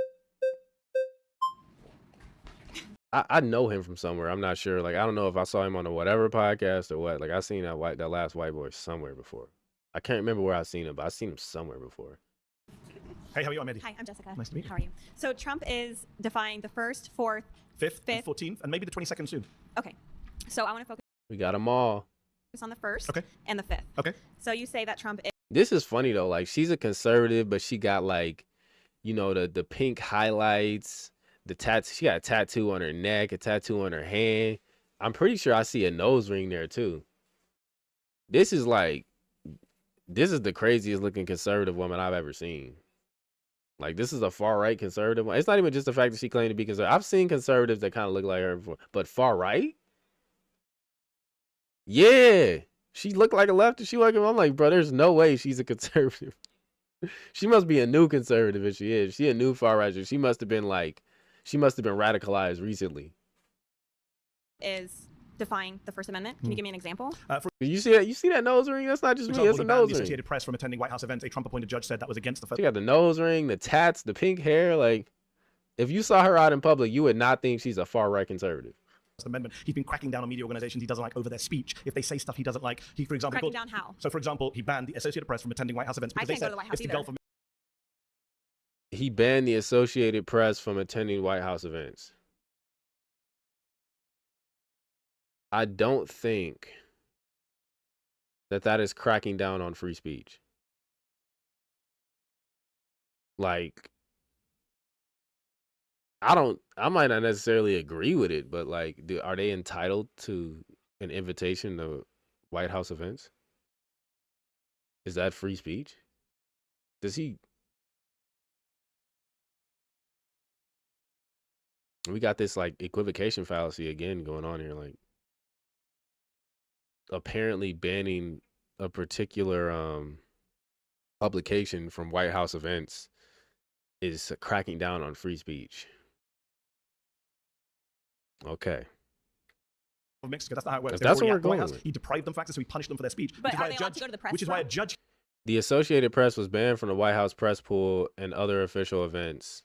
I know him from somewhere. I'm not sure. Like, I don't know if I saw him on a whatever podcast or what. Like, I seen that last white boy somewhere before. I can't remember where I seen him, but I seen him somewhere before. Hey, how are you? I'm Mehdi. Hi, I'm Jessica. Nice to meet you. How are you? So Trump is defying the 1st, 4th, 5th, 14th, and maybe the 22nd soon. Okay. So I want to focus We got them all. on the 1st Okay. and the 5th. Okay. So you say that Trump is This is funny though. Like, she's a conservative, but she got like, you know, the pink highlights, the tattoo. She got a tattoo on her neck, a tattoo on her hand. I'm pretty sure I see a nose ring there too. This is the craziest looking conservative woman I've ever seen. Like, this is a far right conservative. It's not even just the fact that she claimed to be conservative. I've seen conservatives that kind of look like her before, but far right? Yeah. She looked like a leftist. I'm like, bro, there's no way she's a conservative. She must be a new conservative if she is. She a new far right. She must have been radicalized recently. defying the First Amendment. Can you give me an example? You see that nose ring? That's not just me. That's a nose the ring. Associated Press from attending White House events. A Trump-appointed judge said that was against the First. She got the nose ring, the tats, the pink hair. Like, if you saw her out in public, you would not think she's a far right conservative. Amendment. He's been cracking down on media organizations he doesn't like over their speech. If they say stuff he doesn't like, he, for example, Cracking down how? So, for example, he banned the Associated Press from attending White House events because I can't they go said to the White House it's the either. Gulf of. He banned the Associated Press from attending White House events. I don't think that is cracking down on free speech. Like, I might not necessarily agree with it, but like, are they entitled to an invitation to White House events? Is that free speech? We got this like equivocation fallacy again going on here. Like, apparently banning a particular publication from White House events is cracking down on free speech. Okay. Mexico. That's not how it works. That's what we're going with. He deprived them of access, so he punished them for their speech. But are they allowed to go to the press? Which is why a judge. The Associated Press was banned from the White House press pool and other official events.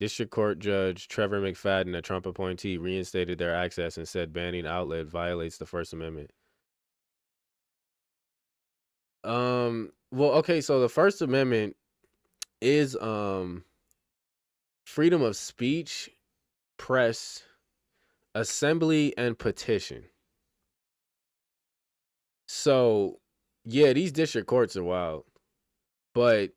District Court Judge Trevor McFadden, a Trump appointee, reinstated their access and said banning outlet violates the First Amendment. Well, okay, so the First Amendment is freedom of speech, press, assembly, and petition. So, yeah, these district courts are wild. But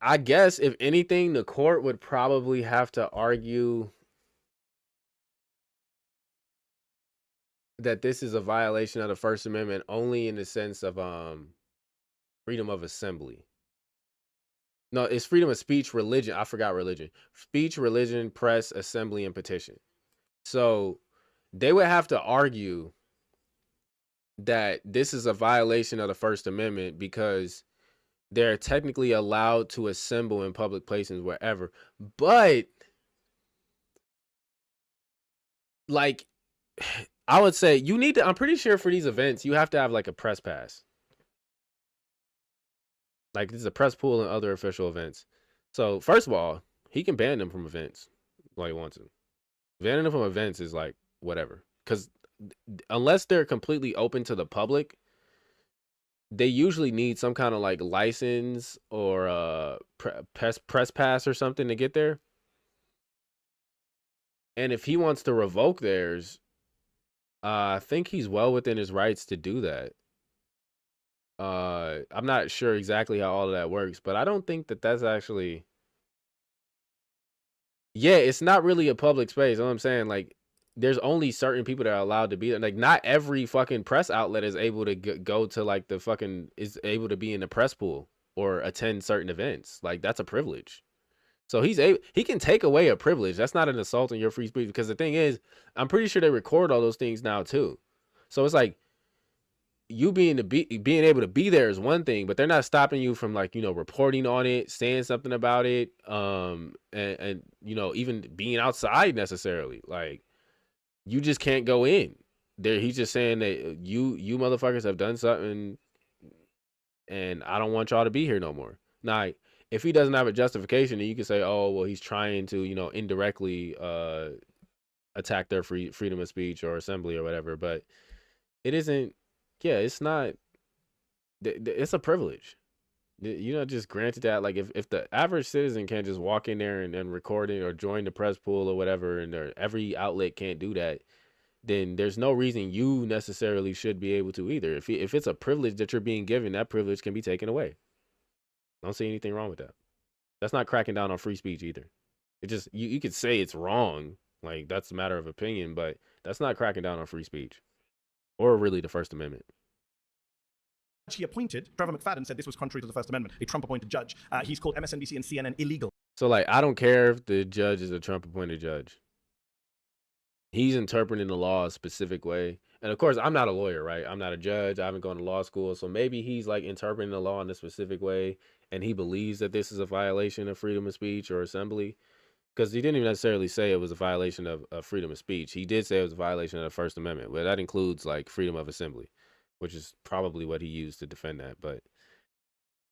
I guess if anything, the court would probably have to argue that this is a violation of the First Amendment only in the sense of freedom of assembly. No, it's freedom of speech, religion. I forgot religion. Speech, religion, press, assembly, and petition. So they would have to argue that this is a violation of the First Amendment because they're technically allowed to assemble in public places wherever. But, like, I would say you need to, I'm pretty sure for these events, you have to have like a press pass. Like, this is a press pool and other official events. So, first of all, he can ban them from events like he wants to. Banning them from events is like, whatever. Because unless they're completely open to the public, they usually need some kind of like license or press pass or something to get there. And if he wants to revoke theirs, I think he's well within his rights to do that. I'm not sure exactly how all of that works, but I don't think that that's actually. Yeah, it's not really a public space. You know what I'm saying? Like, there's only certain people that are allowed to be there. Like, not every fucking press outlet is able to go to like is able to be in the press pool or attend certain events. Like, that's a privilege. So he can take away a privilege. That's not an assault on your free speech, because the thing is, I'm pretty sure they record all those things now too. So it's like, you being able to be there is one thing, but they're not stopping you from, like, you know, reporting on it, saying something about it, and you know, even being outside necessarily. Like, you just can't go in there. He's just saying that you motherfuckers have done something, and I don't want y'all to be here no more. Now, if he doesn't have a justification, then you can say, oh, well, he's trying to, you know, indirectly attack their freedom of speech or assembly or whatever. But it isn't. Yeah, it's not. It's a privilege. You know, just granted that, like, if the average citizen can't just walk in there and record it or join the press pool or whatever, and every outlet can't do that, then there's no reason you necessarily should be able to either. If it's a privilege that you're being given, that privilege can be taken away. I don't see anything wrong with that. That's not cracking down on free speech either. It just, you could say it's wrong, like that's a matter of opinion, but that's not cracking down on free speech or really the First Amendment. He appointed, Trevor McFadden said this was contrary to the First Amendment, a Trump-appointed judge. He's called MSNBC and CNN illegal. So, like, I don't care if the judge is a Trump-appointed judge. He's interpreting the law a specific way. And, of course, I'm not a lawyer, right? I'm not a judge. I haven't gone to law school. So maybe he's, like, interpreting the law in a specific way, and he believes that this is a violation of freedom of speech or assembly. Because he didn't even necessarily say it was a violation of freedom of speech. He did say it was a violation of the First Amendment, but that includes, like, freedom of assembly, which is probably what he used to defend that. But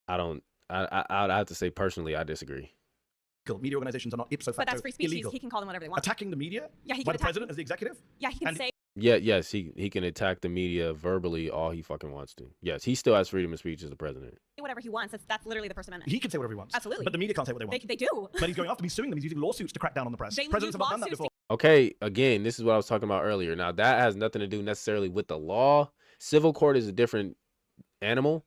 I'd have to say personally, I disagree. Media organizations are not ipso facto But that's free speech. illegal. He can call them whatever they want. Attacking the media? Yeah, he by can the president as the executive? Yeah, he can say. Yes, he can attack the media verbally all he fucking wants to. Yes, he still has freedom of speech as the president. Whatever he wants. That's literally the First Amendment. He can say whatever he wants. Absolutely. But the media can't say what they want. They do. But he's going after them. He's suing them. He's using lawsuits to crack down on the press. Presidents have not done that before. Okay, again, this is what I was talking about earlier. Now, that has nothing to do necessarily with the law. Civil court is a different animal.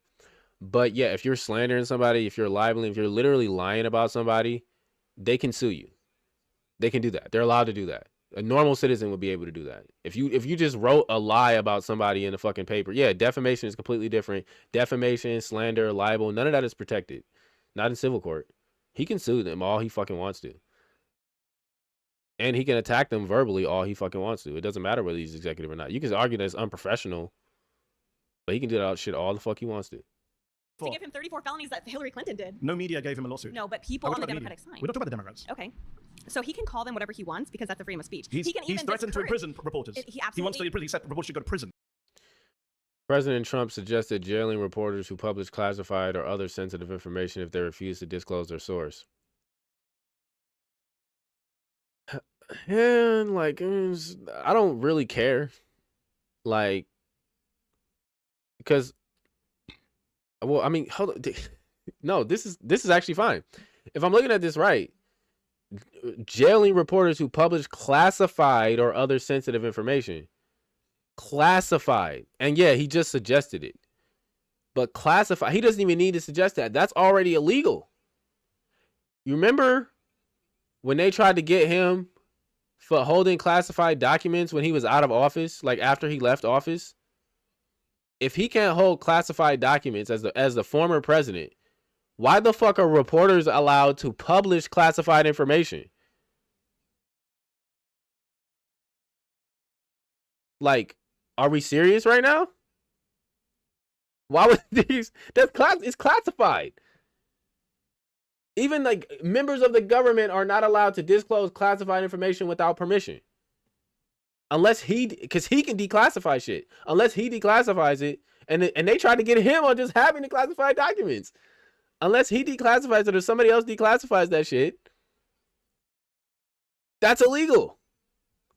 But yeah, if you're slandering somebody, if you're libeling, if you're literally lying about somebody, they can sue you. They can do that. They're allowed to do that. A normal citizen would be able to do that. If you just wrote a lie about somebody in a fucking paper, yeah, defamation is completely different. Defamation, slander, libel, none of that is protected. Not in civil court. He can sue them all he fucking wants to. And he can attack them verbally all he fucking wants to. It doesn't matter whether he's executive or not. You can argue that it's unprofessional, but he can do that shit all the fuck he wants to. To give him 34 felonies that Hillary Clinton did. No media gave him a lawsuit. No, but people on the Democratic side. We don't talk about the Democrats. Okay. So he can call them whatever he wants because that's the freedom of speech. He's threatened to imprison reporters. He wants to imprison. He said reporters should go to prison. President Trump suggested jailing reporters who publish classified or other sensitive information if they refuse to disclose their source. And like, I don't really care. Like, because, well, I mean, hold on. No, this is actually fine. If I'm looking at this right, jailing reporters who publish classified or other sensitive information. Classified. And yeah, he just suggested it. But classified, he doesn't even need to suggest that. That's already illegal. You remember when they tried to get him for holding classified documents when he was out of office, like after he left office? If he can't hold classified documents as the former president, why the fuck are reporters allowed to publish classified information? Like, are we serious right now? Why would these? It's classified. Even like members of the government are not allowed to disclose classified information without permission. Unless because he can declassify shit. Unless he declassifies it, and they try to get him on just having the classified documents. Unless he declassifies it or somebody else declassifies that shit, that's illegal.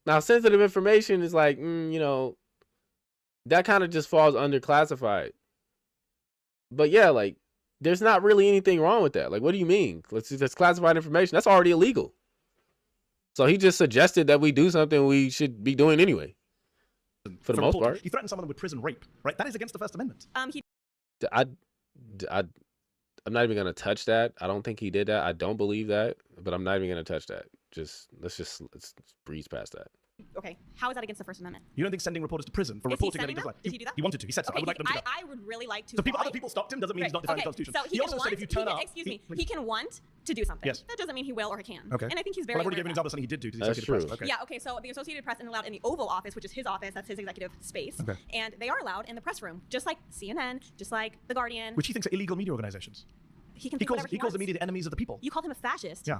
Now, sensitive information is like, you know, that kind of just falls under classified. But yeah, like, there's not really anything wrong with that. Like, what do you mean? That's classified information. That's already illegal. So he just suggested that we do something we should be doing anyway. For the most part. He threatened someone with prison rape, right? That is against the First Amendment. I'm not even going to touch that. I don't think he did that. I don't believe that, but I'm not even going to touch that. Let's breeze past that. Okay, how is that against the First Amendment? You don't think sending reporters to prison for reporting that he does Did he do that? He wanted to. He said so. Okay, I would like them to do that. I would really like to. So other people stopped him doesn't mean he's not defending the Constitution. So he also said if you turn up... Excuse me. He can want to do something. Yes. That doesn't mean he will or he can. Okay. And I think he's very Well, I've already given an example of something he did do to the That's Associated true. Press. Okay. Yeah, okay, so the Associated Press isn't allowed in the Oval Office, which is his office, that's his executive space. Okay. And they are allowed in the press room, just like CNN, just like The Guardian. Which he thinks are illegal media organizations. He can He think calls the media the enemies of the people. You called him a fascist. Yeah.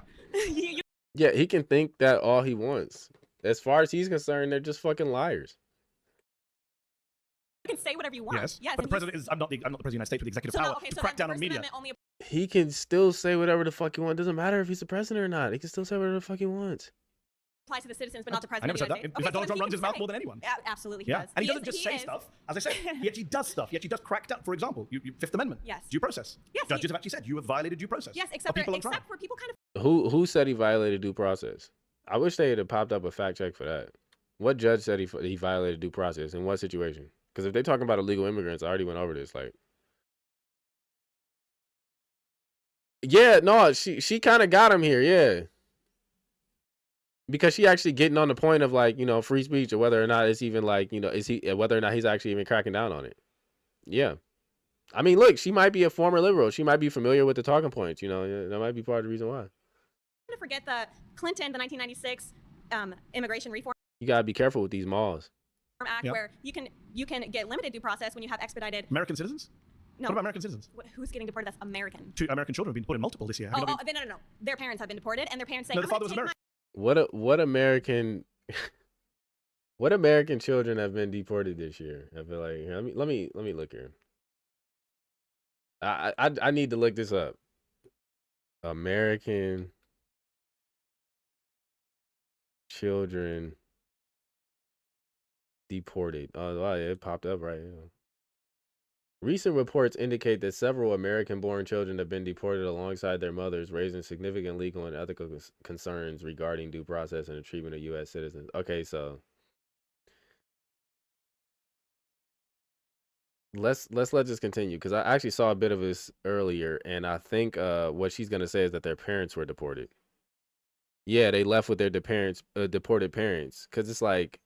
Yeah, he can think that all he wants. As far as he's concerned, they're just fucking liars. You can say whatever you want. Yes. Yes, But the president is... I'm not the president of the United States with the executive power to crack down on media. he can still say whatever the fuck he wants. Doesn't matter if he's the president or not. He can still say whatever the fuck he wants. Apply to the citizens, but not the I president. never said that. In fact, Donald Trump runs his mouth more than anyone. Absolutely, Yeah, does. and he doesn't just say stuff. As I said, he actually does stuff. He actually does crack down. For example, Fifth Amendment. Yes. Due process. Yes, Judges have actually said you have violated due process. Yes, for except people on trial. for people kind of. Who said he violated due process? I wish they had popped up a fact check for that. What judge said he violated due process? In what situation? Because if they're talking about illegal immigrants, I already went over this. Like, yeah, no, she kind of got him here, yeah. Because she actually getting on the point of like, you know, free speech or whether or not it's even like, you know, whether or not he's actually even cracking down on it. Yeah. I mean, look, she might be a former liberal. She might be familiar with the talking points, you know, that might be part of the reason why. To forget the Clinton, the 1996 immigration reform You got to be careful with these malls. act, where you can get limited due process when you have expedited. American citizens? No. What about American citizens? Who's getting deported? That's American. 2 American children have been deported multiple this year. No. Their parents have been deported, and their parents say, No, the father was American. What American children have been deported this year? I feel like here, let me look here. I need to look this up. American children deported. Oh, wow, it popped up right here. Recent reports indicate that several American-born children have been deported alongside their mothers, raising significant legal and ethical concerns regarding due process and the treatment of U.S. citizens. Okay, so let's let this continue, because I actually saw a bit of this earlier, and I think what she's gonna say is that their parents were deported. Yeah, they left with their deported parents, because it's like,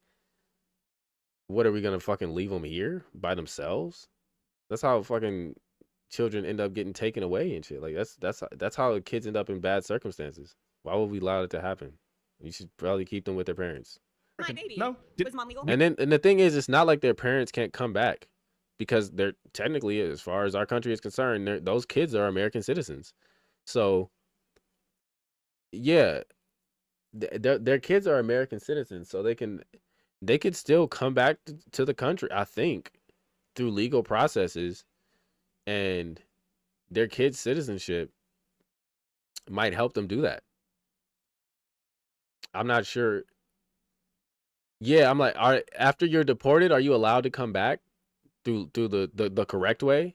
what are we gonna fucking leave them here by themselves? That's how fucking children end up getting taken away and shit. Like that's how kids end up in bad circumstances. Why would we allow it to happen? You should probably keep them with their parents. My baby. No. Was mom legal? And the thing is, it's not like their parents can't come back, because they're technically, as far as our country is concerned, those kids are American citizens. So yeah, their kids are American citizens, so they could still come back to the country, I think, through legal processes, and their kids' citizenship might help them do that. I'm not sure. Yeah, I'm like, after you're deported, are you allowed to come back through the correct way?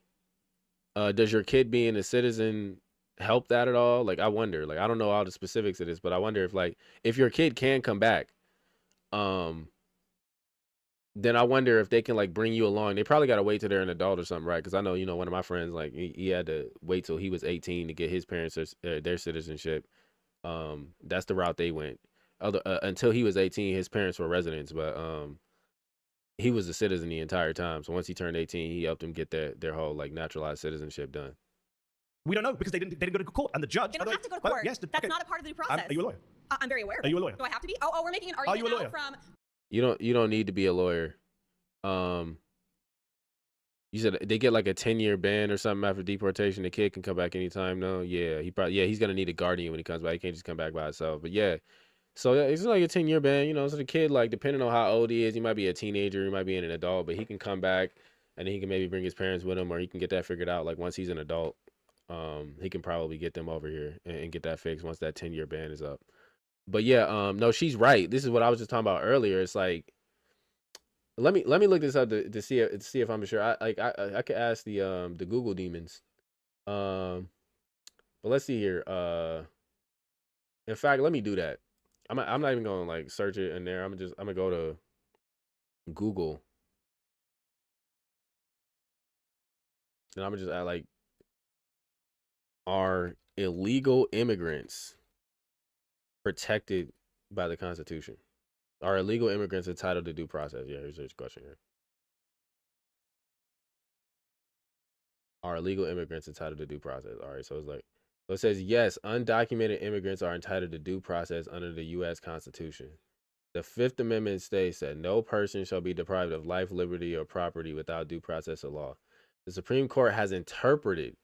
Does your kid being a citizen help that at all? Like, I wonder. Like, I don't know all the specifics of this, but I wonder if your kid can come back, then I wonder if they can like bring you along. They probably got to wait till they're an adult or something, right? Because I know, you know, one of my friends, like he had to wait till he was 18 to get his parents their citizenship. That's the route they went. Until he was 18, his parents were residents, but he was a citizen the entire time. So once he turned 18, he helped them get their whole like naturalized citizenship done. We don't know, because they didn't go to court, and the judge. They don't have to go to court. Yes, that's not a part of the due process. Are you a lawyer? I'm very aware of it. Are you a lawyer? Do I have to be? Oh, we're making an argument Are you a lawyer? from. You don't need to be a lawyer. You said they get like a 10-year ban or something after deportation. The kid can come back anytime. No, yeah, he's gonna need a guardian when he comes back. He can't just come back by himself. But yeah, so it's like a 10-year ban. You know, so the kid, like, depending on how old he is, he might be a teenager, he might be an adult, but he can come back, and then he can maybe bring his parents with him, or he can get that figured out. Like once he's an adult, he can probably get them over here and get that fixed once that 10-year ban is up. But yeah, no, she's right. This is what I was just talking about earlier. It's like, let me look this up to see if I'm sure. I could ask the Google demons. But let's see here. In fact, let me do that. I'm not even gonna like search it in there. I'm gonna go to Google, and I'm gonna just add like, are illegal immigrants protected by the Constitution? Are illegal immigrants entitled to due process? Yeah, here's a question here. Are illegal immigrants entitled to due process? All right, so it's like, so it says, yes, undocumented immigrants are entitled to due process under the U.S. Constitution. The Fifth Amendment states that no person shall be deprived of life, liberty, or property without due process of law. The Supreme Court has interpreted,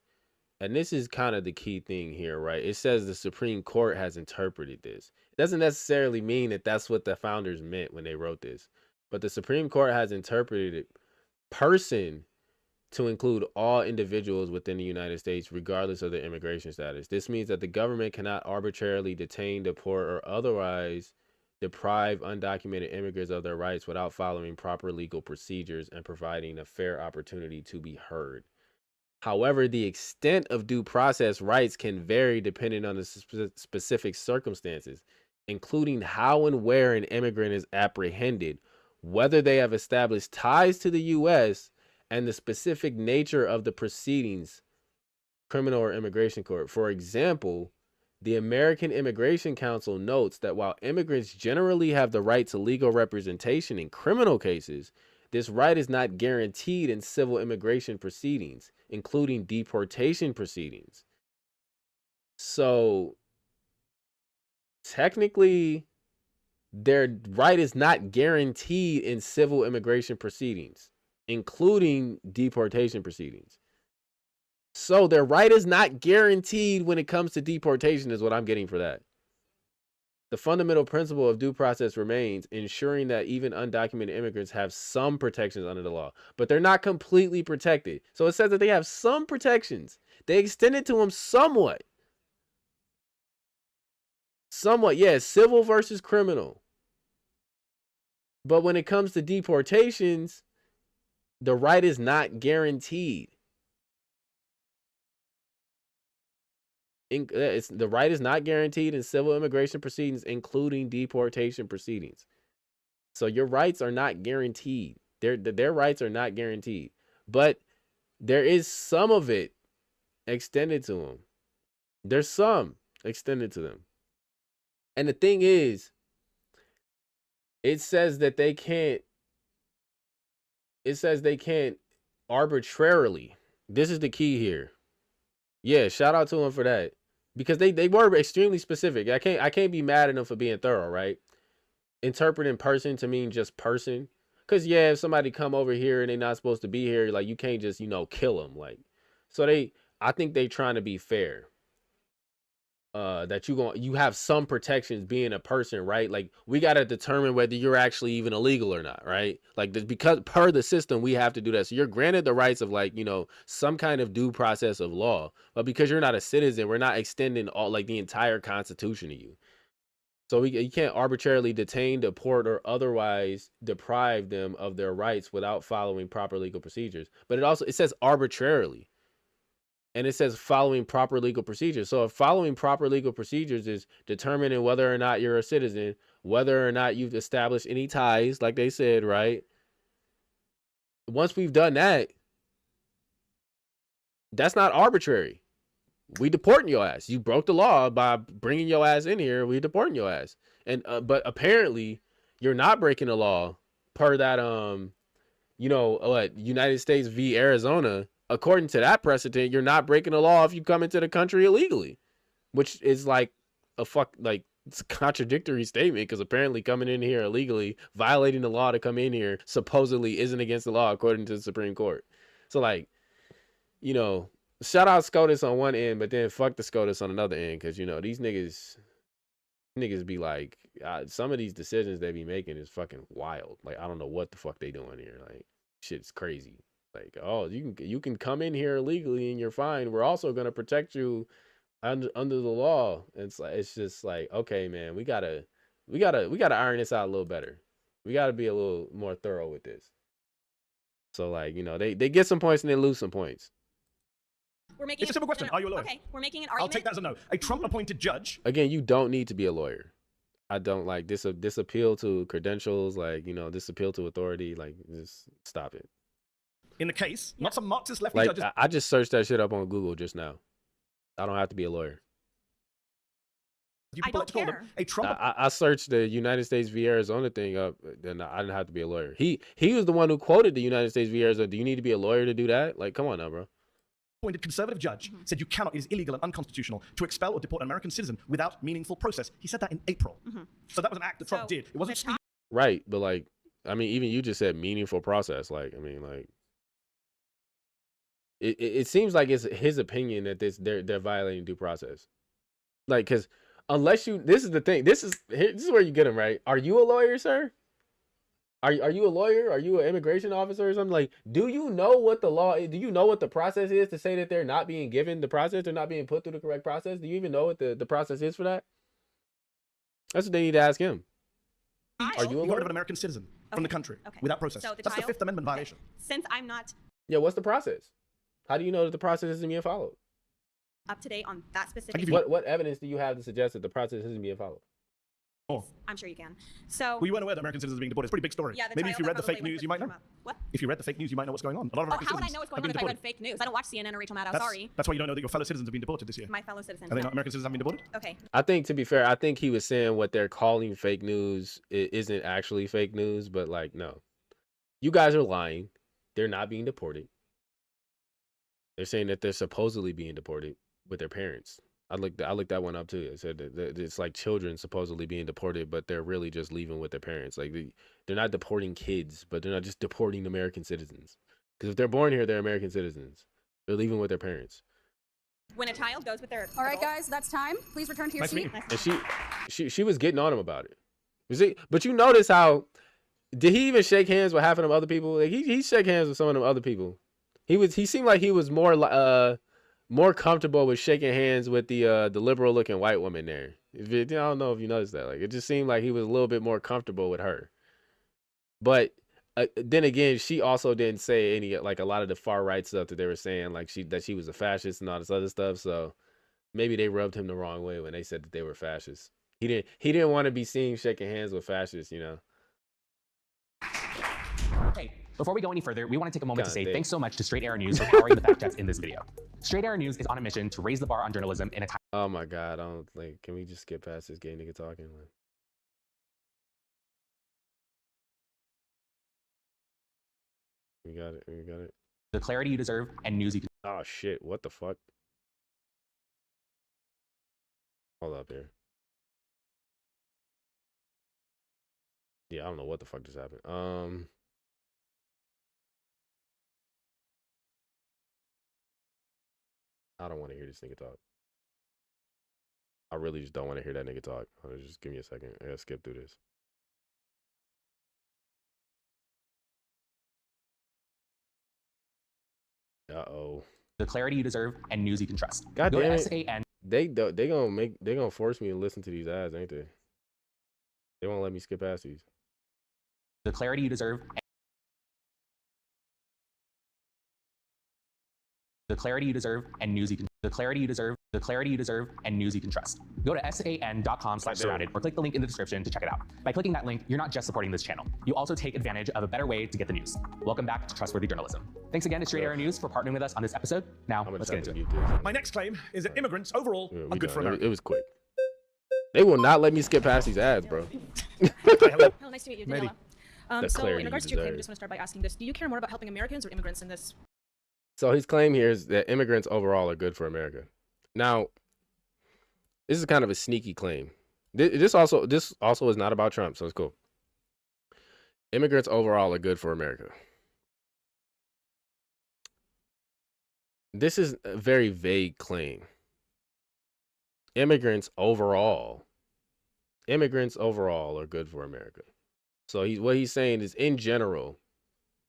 and this is kind of the key thing here, right? It says the Supreme Court has interpreted this. It doesn't necessarily mean that that's what the founders meant when they wrote this, but the Supreme Court has interpreted it. Person to include all individuals within the United States, regardless of their immigration status. This means that the government cannot arbitrarily detain, deport, or otherwise deprive undocumented immigrants of their rights without following proper legal procedures and providing a fair opportunity to be heard. However, the extent of due process rights can vary depending on the specific circumstances, including how and where an immigrant is apprehended, whether they have established ties to the U.S., and the specific nature of the proceedings, criminal or immigration court. For example, the American Immigration Council notes that while immigrants generally have the right to legal representation in criminal cases, this right is not guaranteed in civil immigration proceedings, including deportation proceedings. So technically, their right is not guaranteed in civil immigration proceedings, including deportation proceedings. So their right is not guaranteed when it comes to deportation is what I'm getting for that. The fundamental principle of due process remains, ensuring that even undocumented immigrants have some protections under the law, but they're not completely protected. So it says that they have some protections. They extend it to them somewhat. Somewhat, yes, civil versus criminal. But when it comes to deportations, the right is not guaranteed. The right is not guaranteed in civil immigration proceedings, including deportation proceedings. So your rights are not guaranteed. Their rights are not guaranteed. But there is some of it extended to them. There's some extended to them. And the thing is, it says that they can't. It says they can't arbitrarily. This is the key here. Yeah, shout out to them for that. Because they were extremely specific. I can't be mad at them for being thorough, right? Interpreting person to mean just person. Because, yeah, if somebody come over here and they're not supposed to be here, like, you can't just, kill them. Like, so I think they trying to be fair. That you have some protections being a person, right? Like, we got to determine whether you're actually even illegal or not, right? Like, because per the system, we have to do that. So you're granted the rights of, like, some kind of due process of law, but because you're not a citizen, we're not extending all, like, the entire Constitution to you. So you can't arbitrarily detain, deport, or otherwise deprive them of their rights without following proper legal procedures. But it says arbitrarily. And it says following proper legal procedures. So if following proper legal procedures is determining whether or not you're a citizen, whether or not you've established any ties, like they said, right? Once we've done that, that's not arbitrary. We deporting your ass. You broke the law by bringing your ass in here. We deporting your ass. And but apparently you're not breaking the law per that United States v. Arizona. According to that precedent, you're not breaking the law if you come into the country illegally, which is like it's a contradictory statement because apparently coming in here illegally, violating the law to come in here supposedly isn't against the law according to the Supreme Court. So shout out SCOTUS on one end, but then fuck the SCOTUS on another end because these niggas be like, some of these decisions they be making is fucking wild. Like, I don't know what the fuck they doing here. Like, shit's crazy. Like, oh, you can come in here illegally and you're fine. We're also gonna protect you under the law. It's just like, okay, man, we gotta iron this out a little better. We gotta be a little more thorough with this. So they get some points and they lose some points. We're making it's a simple question. Are you a lawyer? Okay, we're making an argument. I'll take that as a no. A Trump-appointed judge. Again, you don't need to be a lawyer. I don't like this appeal to credentials, this appeal to authority. Like, just stop it. In the case, not some Marxist lefty like, judges. I just searched that shit up on Google just now. I don't have to be a lawyer. I don't care. A Trump. I searched the United States v. Arizona thing up, and I didn't have to be a lawyer. He was the one who quoted the United States v. Arizona. Do you need to be a lawyer to do that? Like, come on now, bro. Appointed conservative judge said it is illegal and unconstitutional to expel or deport an American citizen without meaningful process. He said that in April. So that was an act that Trump did. It wasn't right, but even you just said meaningful process. It seems like it's his opinion that they're violating due process. Like, because unless this is the thing. This is where you get him, right? Are you a lawyer, sir? Are you a lawyer? Are you an immigration officer or something? Like, do you know what the law is? Do you know what the process is to say that they're not being given the process? They're not being put through the correct process? Do you even know what the process is for that? That's what they need to ask him. Are you a You got rid lawyer? of an American citizen from the country without process. So That's the Fifth Amendment violation. Since I'm not Yeah, what's the process? How do you know that the process isn't being followed? up to date on that specific, What evidence do you have to suggest that the process isn't being followed? Oh. I'm sure you can. So Well, you weren't aware that American citizens are being deported. It's a pretty big story. Yeah, the Maybe if child you that read the fake probably news, went you might to know. What? If you read the fake news, you might know what's going on. A lot of Oh, American how would I citizens know what's have going on been if I read deported. fake news? I don't watch CNN or Rachel Maddow. That's, Sorry. that's why you don't know that your fellow citizens have been deported this year. My fellow citizens. Are they not American citizens have been deported? Okay. I think, to be fair, I think he was saying what they're calling fake news isn't actually fake news, but like, no. You guys are lying. They're not being deported. They're saying that they're supposedly being deported with their parents. I looked that one up too. It said that it's like children supposedly being deported, but they're really just leaving with their parents. Like they're not deporting kids, but they're not just deporting American citizens. Because if they're born here, they're American citizens. They're leaving with their parents. When a child goes with their All right, guys, that's time. Please return to your Nice seat. And she was getting on him about it. You see, but you notice how did he even shake hands with half of them other people? Like he shook hands with some of them other people. He seemed like he was more comfortable with shaking hands with the liberal looking white woman there. I don't know if you noticed that. Like it just seemed like he was a little bit more comfortable with her. But then again, she also didn't say any like a lot of the far right stuff that they were saying, like that she was a fascist and all this other stuff. So maybe they rubbed him the wrong way when they said that they were fascists. He didn't want to be seen shaking hands with fascists, you know. Hey, before we go any further, we want to take a moment to say damn. thanks so much to Straight Arrow News for powering the fact checks in this video. Straight Arrow News is on a mission to raise the bar on journalism in a time. Oh my God, I don't like. Can we just skip past this gay nigga talking? Like, we got it. We got it. The clarity you deserve and news you can. Oh shit! What the fuck? Hold up here. Yeah, I don't know what the fuck just happened. I don't want to hear this nigga talk. I really just don't want to hear that nigga talk. Just give me a second. I gotta skip through this. Uh-oh. The clarity you deserve and news you can trust. God Go damn to it. SAN. They gonna force me to listen to these ads, ain't they? They won't let me skip past these. The clarity you deserve. The clarity you deserve and news you can. The clarity you deserve. The clarity you deserve and news you can trust. Go to san.com/surrounded or click the link in the description to check it out. By clicking that link, you're not just supporting this channel. You also take advantage of a better way to get the news. Welcome back to Trustworthy Journalism. Thanks again to Straight Arrow News for partnering with us on this episode. Now, let's get into it. My next claim is that immigrants overall are good for America. It was quick. They will not let me skip past these ads, bro. Hello, nice to meet you, Mehdi. Daniela. So clarity in regards you to your claim, I deserve. just want to start by asking this. Do you care more about helping Americans or immigrants in this? So his claim here is that immigrants overall are good for America. Now, this is kind of a sneaky claim. This also is not about Trump, so it's cool. Immigrants overall are good for America. This is a very vague claim. Immigrants overall are good for America. So what he's saying is, in general,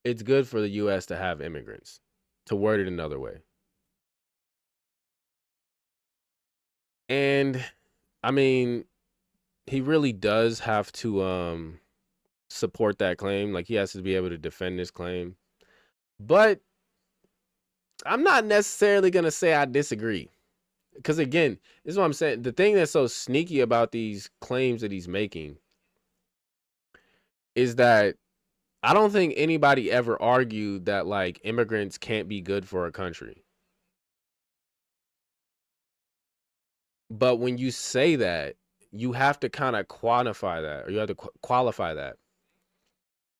it's good for the U.S. to have immigrants. To word it another way. And I mean, he really does have to support that claim. Like, he has to be able to defend this claim. But I'm not necessarily going to say I disagree. Because again, this is what I'm saying. The thing that's so sneaky about these claims that he's making is that I don't think anybody ever argued that, like, immigrants can't be good for a country. But when you say that, you have to kind of quantify that, or you have to qualify that.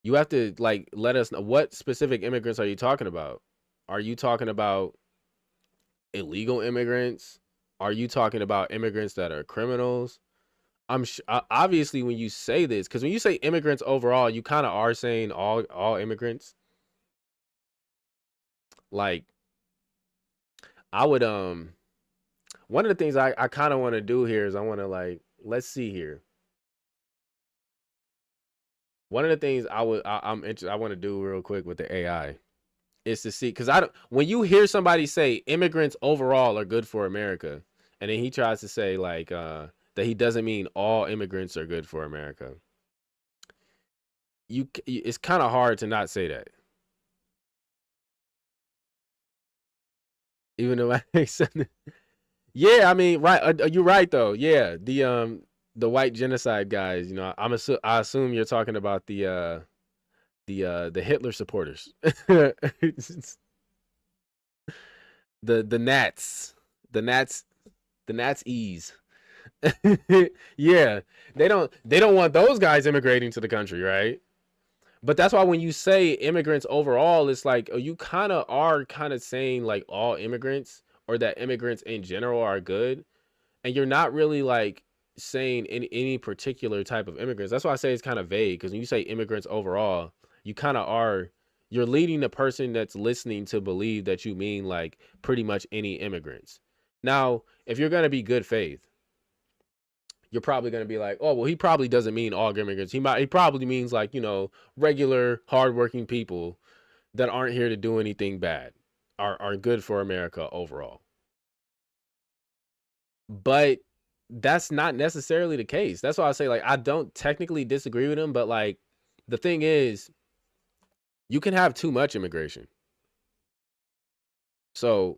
You have to, like, let us know, what specific immigrants are you talking about? Are you talking about illegal immigrants? Are you talking about immigrants that are criminals? Obviously, when you say this, because when you say immigrants overall, you kind of are saying all immigrants. Like, I would one of the things I kind of want to do here is I want to, like, let's see here. one of the things I want to do real quick with the AI is to see, because when you hear somebody say immigrants overall are good for America, and then he tries to say like that he doesn't mean all immigrants are good for America. It's kind of hard to not say that. Even though I makes sense. Yeah, I mean, right. You're right though. Yeah, the white genocide guys. You know, I assume you're talking about the Hitler supporters. the Nats, the Nazis. Yeah, they don't want those guys immigrating to the country, right? But that's why when you say immigrants overall, it's like, you kind of saying like all immigrants, or that immigrants in general are good, and you're not really like saying any particular type of immigrants. That's why I say it's kind of vague, because when you say immigrants overall, you're leading the person that's listening to believe that you mean like pretty much any immigrants. Now, if you're going to be good faith, you're probably going to be like, oh, well, he probably doesn't mean all immigrants. He probably means like, you know, regular hardworking people that aren't here to do anything bad, are good for America overall. But that's not necessarily the case. That's why I say, like, I don't technically disagree with him, but like the thing is, you can have too much immigration. So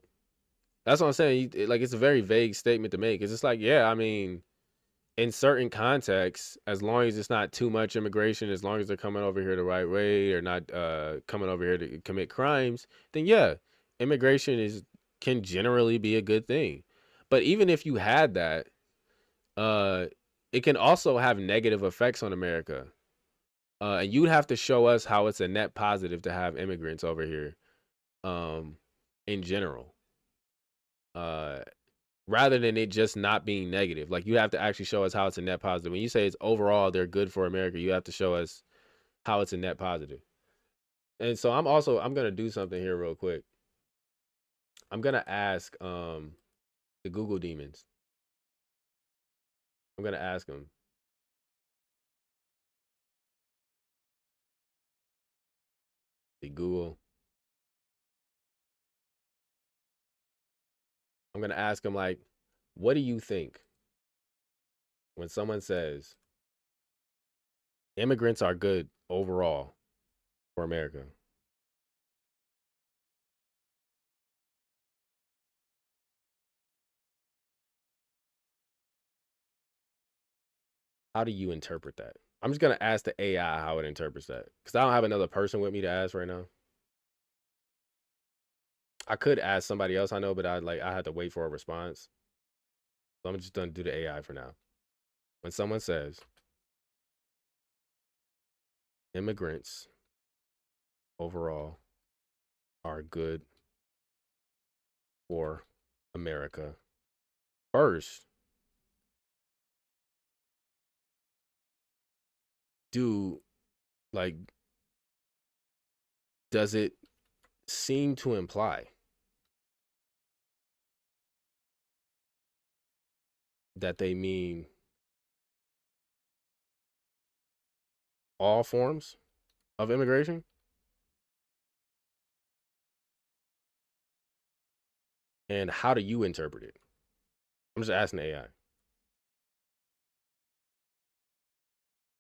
that's what I'm saying. Like, it's a very vague statement to make. It's just like, yeah, I mean, in certain contexts, as long as it's not too much immigration, as long as they're coming over here the right way, or not coming over here to commit crimes, then yeah, immigration can generally be a good thing. But even if you had that, it can also have negative effects on America. And you'd have to show us how it's a net positive to have immigrants over here, in general. Rather than it just not being negative. Like, you have to actually show us how it's a net positive. When you say it's overall they're good for America, you have to show us how it's a net positive. And so I'm going to do something here real quick. I'm going to ask the Google demons. I'm going to ask them. The Google. I'm going to ask them, like, what do you think when someone says immigrants are good overall for America? How do you interpret that? I'm just going to ask the AI how it interprets that, because I don't have another person with me to ask right now. I could ask somebody else I know, but I had to wait for a response. So I'm just going to do the AI for now. When someone says immigrants overall are good for America, first, does it seem to imply that they mean all forms of immigration? And how do you interpret it? I'm just asking the AI.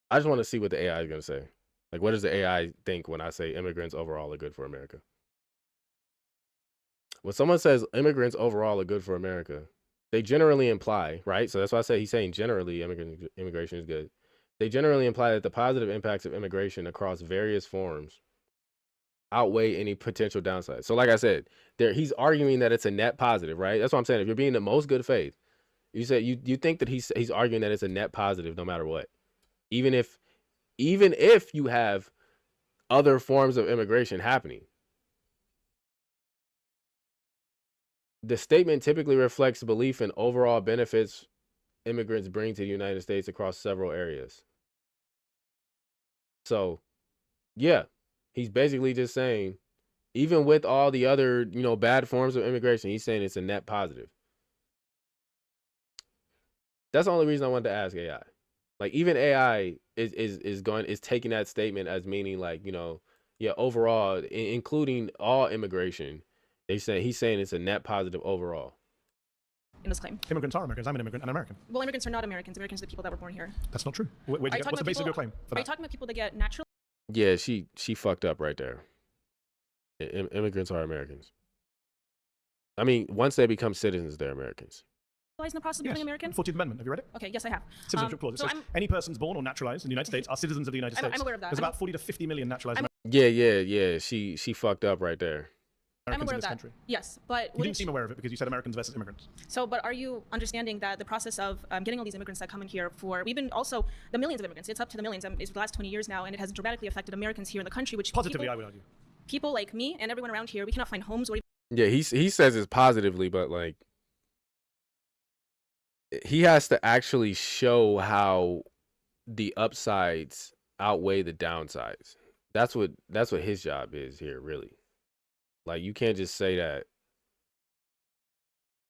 I just want to see what the AI is going to say. Like, what does the AI think when I say immigrants overall are good for America? When someone says immigrants overall are good for America, they generally imply, right? So that's why I say he's saying generally immigration is good. They generally imply that the positive impacts of immigration across various forms outweigh any potential downsides. So like I said, he's arguing that it's a net positive, right? That's what I'm saying. If you're being the most good faith, you say you think that he's arguing that it's a net positive no matter what. Even if you have other forms of immigration happening. The statement typically reflects belief in overall benefits immigrants bring to the United States across several areas. So, yeah, he's basically just saying, even with all the other, bad forms of immigration, he's saying it's a net positive. That's the only reason I wanted to ask AI. Like, even AI, is taking that statement as meaning like, you know, yeah, overall, including all immigration, he's saying it's a net positive overall. In this claim. Immigrants are Americans. I'm an immigrant and American. Well, immigrants are not Americans. Americans are the people that were born here. That's not true. What's the basis of your claim for Are that? you talking about people that get natural? Yeah, she fucked up right there. Immigrants are Americans. I mean, once they become citizens, they're Americans. In the process of becoming American? 14th Amendment. Have you read it? Okay, yes, I have. Citizenship clause. It says any persons born or naturalized in the United States are citizens of the United States. I'm aware of that. There's about 40 to 50 million naturalized Yeah. She fucked up right there. I'm aware in of this that. country. Yes, but You didn't seem aware of it because you said Americans versus immigrants. So, but are you understanding that the process of getting all these immigrants that come in here we've been also the millions of immigrants, it's up to the millions, it's the last 20 years now, and it has dramatically affected Americans here in the country, which Positively, I would argue. People like me and everyone around here, we cannot find homes or Yeah, he says it's positively, but like he has to actually show how the upsides outweigh the downsides. That's what his job is here, really. Like, you can't just say that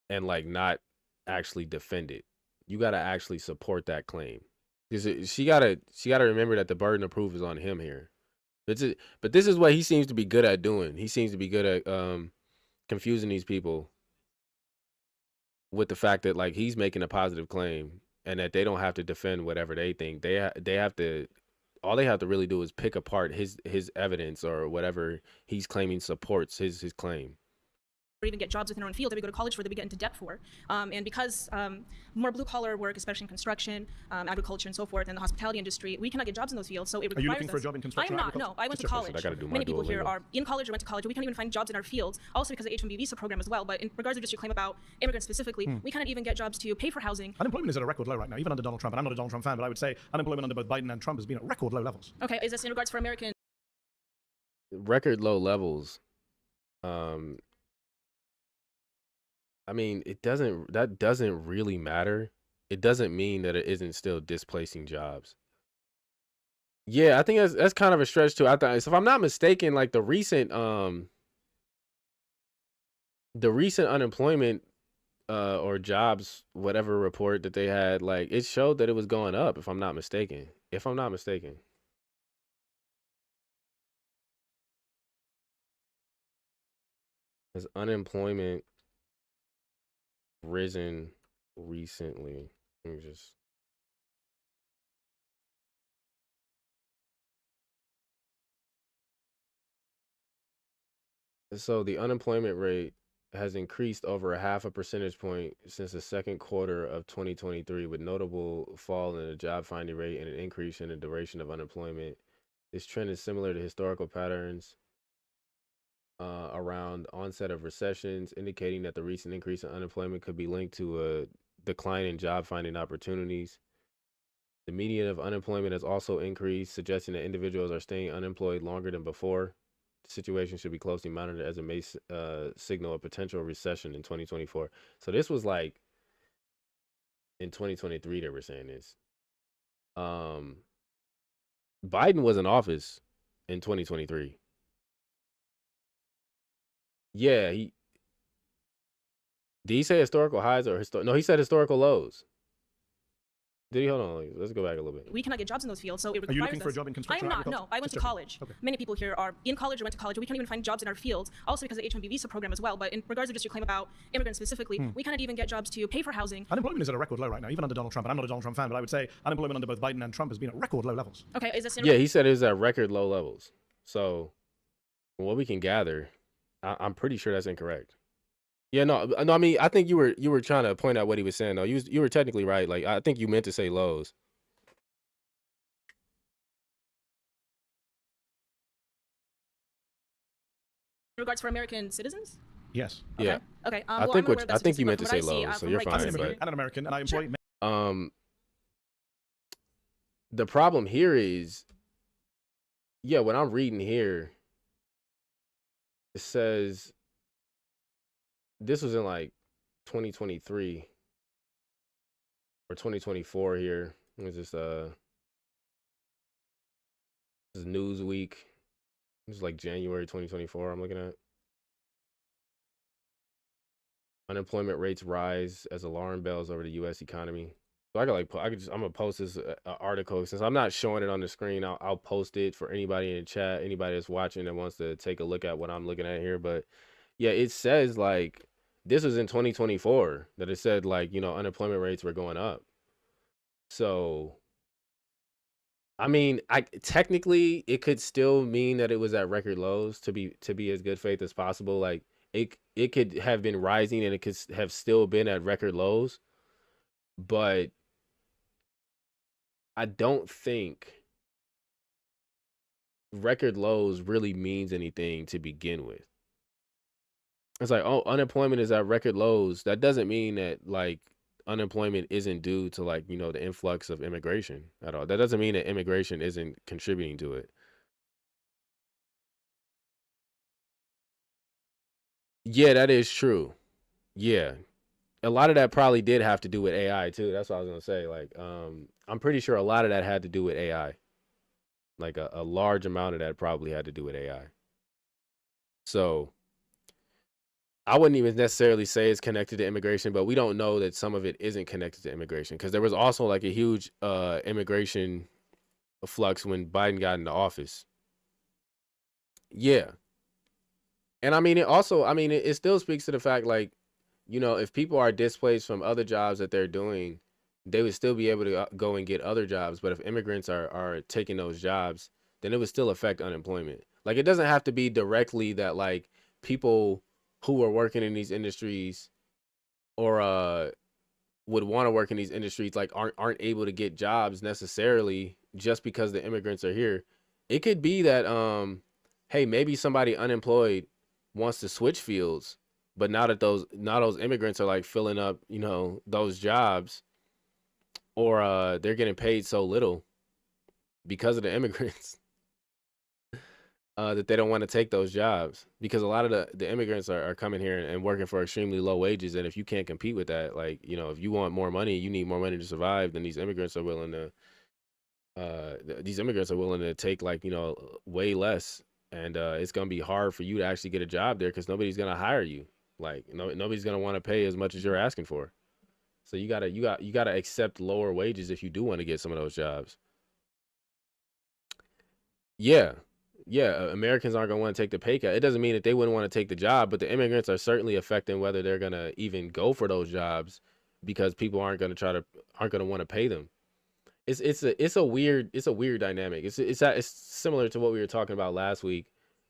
and like not actually defend it. You got to actually support that claim. She gotta remember that the burden of proof is on him here. But this is what he seems to be good at doing. He seems to be good at confusing these people with the fact that like he's making a positive claim and that they don't have to defend whatever they think. They have to. All they have to really do is pick apart his evidence or whatever he's claiming supports his claim. or even get jobs within our own field that we go to college for, that we get into debt for. And because more blue-collar work, especially in construction, agriculture, and so forth, and the hospitality industry, we cannot get jobs in those fields. So it requires Are you looking for a job in construction? I'm not. No, I went to college. Many people here are in college or went to college. We can't even find jobs in our fields. Also because of the H-1B visa program as well. But in regards to just your claim about immigrants specifically, we cannot even get jobs to pay for housing. Unemployment is at a record low right now, even under Donald Trump. And I'm not a Donald Trump fan, but I would say unemployment under both Biden and Trump has been at record low levels. Okay, is this in regards for American? Record low levels. I mean, that doesn't really matter. It doesn't mean that it isn't still displacing jobs. Yeah, I think that's kind of a stretch too. I thought, so if I'm not mistaken, like the recent unemployment or jobs whatever report that they had, like it showed that it was going up, if I'm not mistaken. Has unemployment risen recently? Let me just. So the unemployment rate has increased over 0.5 percentage point since the second quarter of 2023, with notable fall in the job finding rate and an increase in the duration of unemployment. This trend is similar to historical patterns around onset of recessions, indicating that the recent increase in unemployment could be linked to a decline in job finding opportunities. The median of unemployment has also increased, suggesting that individuals are staying unemployed longer than before. The situation should be closely monitored as it may signal a potential recession in 2024. So this was like in 2023 they were saying this. Biden was in office in 2023. Yeah, did he say historical highs or no, he said historical lows. Did he? Hold on, let's go back a little bit. We cannot get jobs in those fields, so it requires Are you looking for a job in construction? I'm not. No, I went to college. Okay. Many people here are in college or went to college. We can't even find jobs in our fields, also because of the H-1B visa program as well. But in regards to just your claim about immigrants specifically, we cannot even get jobs to pay for housing. Unemployment is at a record low right now, even under Donald Trump. And I'm not a Donald Trump fan, but I would say unemployment under both Biden and Trump has been at record low levels. Okay, is this in Yeah, he said it was at record low levels. So, from what we can gather, I'm pretty sure that's incorrect. Yeah, no. I mean, I think you were trying to point out what he was saying though. You were technically right. Like, I think you meant to say lows. in regards for American citizens? Yes. Okay. Yeah. Okay. I well, think I'm aware of that I think you statistic, meant but to from say what I see, lows, so from you're what I I'm fine. an can see- immigrant and an American, and I employ The problem here is, yeah, what I'm reading here, it says this was in like 2023 or 2024 here. It was just this is Newsweek. This is like January 2024 I'm looking at. Unemployment rates rise as alarm bells over the U.S. economy. So I could just, I'm gonna post this article since I'm not showing it on the screen. I'll post it for anybody in chat, anybody that's watching that wants to take a look at what I'm looking at here. But yeah, it says like this was in 2024 that it said like, unemployment rates were going up. So I mean, technically it could still mean that it was at record lows to be as good faith as possible. Like it could have been rising and it could have still been at record lows, but I don't think record lows really means anything to begin with. It's like, oh, unemployment is at record lows. That doesn't mean that like unemployment isn't due to like, the influx of immigration at all. That doesn't mean that immigration isn't contributing to it. Yeah, that is true. Yeah. A lot of that probably did have to do with AI too. That's what I was gonna say. Like, I'm pretty sure a lot of that had to do with AI. Like a large amount of that probably had to do with AI. So I wouldn't even necessarily say it's connected to immigration, but we don't know that some of it isn't connected to immigration because there was also like a huge immigration flux when Biden got into office. Yeah. And I mean, it still speaks to the fact like, if people are displaced from other jobs that they're doing, they would still be able to go and get other jobs. But if immigrants are taking those jobs, then it would still affect unemployment. Like, it doesn't have to be directly that like people who are working in these industries or would want to work in these industries like aren't able to get jobs necessarily just because the immigrants are here. It could be that hey, maybe somebody unemployed wants to switch fields, but now those immigrants are like filling up, those jobs, or they're getting paid so little because of the immigrants that they don't want to take those jobs because a lot of the immigrants are coming here and working for extremely low wages. And if you can't compete with that, like, if you want more money, you need more money to survive, then these immigrants are willing to take like, way less. And it's going to be hard for you to actually get a job there because nobody's going to hire you. Like, nobody's going to want to pay as much as you're asking for. So you gotta accept lower wages if you do want to get some of those jobs. Yeah. Americans aren't going to want to take the pay cut. It doesn't mean that they wouldn't want to take the job, but the immigrants are certainly affecting whether they're going to even go for those jobs because people aren't going to want to pay them. It's a weird dynamic. It's similar to what we were talking about last week,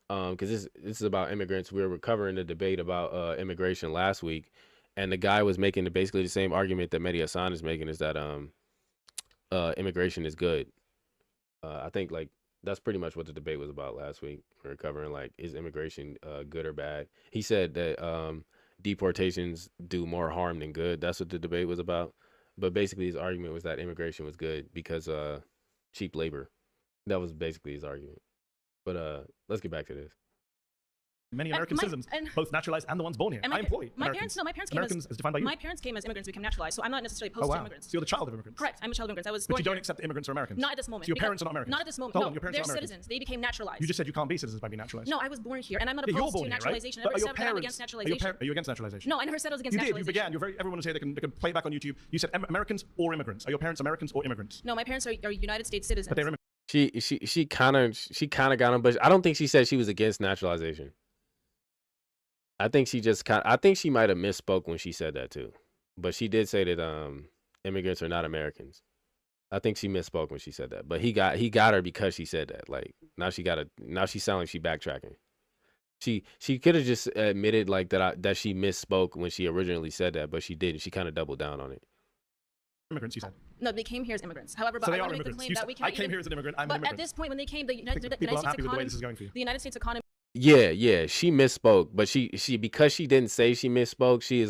because this is about immigrants. We were covering the debate about immigration last week, and the guy was making basically the same argument that Mehdi Hasan is making, is that immigration is good. I think like that's pretty much what the debate was about last week. We were covering like, is immigration good or bad? He said that deportations do more harm than good. That's what the debate was about. But basically his argument was that immigration was good because cheap labor. That was basically his argument. But let's get back to this. Many American citizens, both naturalized and the ones born here. I employ Americans. My parents Americans as defined by you. My parents came as immigrants, became naturalized, so I'm not necessarily opposed to immigrants. So you're the child of immigrants. Correct. I'm a child of immigrants. I was But born you don't here. accept that immigrants are Americans. Not at this moment. So your parents are not Americans. Not at this moment. Hold No, on, your parents they're are Americans. citizens. They became naturalized. You just said you can't be citizens by being naturalized. No, I was born here, and I'm not Yeah, you're opposed born to here, right? naturalization. I But never are your said that I'm parents? against naturalization. Are you against naturalization? No, I never said I was against You did. You naturalization. began. Everyone will say they can play back on YouTube. You said Americans or immigrants. Are your parents Americans or immigrants? No, my parents are United States citizens. But they're immigrants. She kind of got him, but I don't think she said she was against naturalization. I think she might have misspoke when she said that too. But she did say that immigrants are not Americans. I think she misspoke when she said that. But he got her because she said that. Like now she sounds like she backtracking. She could have just admitted like that she misspoke when she originally said that, but she didn't. She kind of doubled down on it. Immigrants, you said. No, they came here as immigrants. However, but So I they want are to make the immigrants. claim that we can't I came here as an immigrant. I'm an But immigrant. at this point, when they came, the People aren't happy with the way this is going for you. the United States economy. Yeah, she misspoke, but she because she didn't say she misspoke, she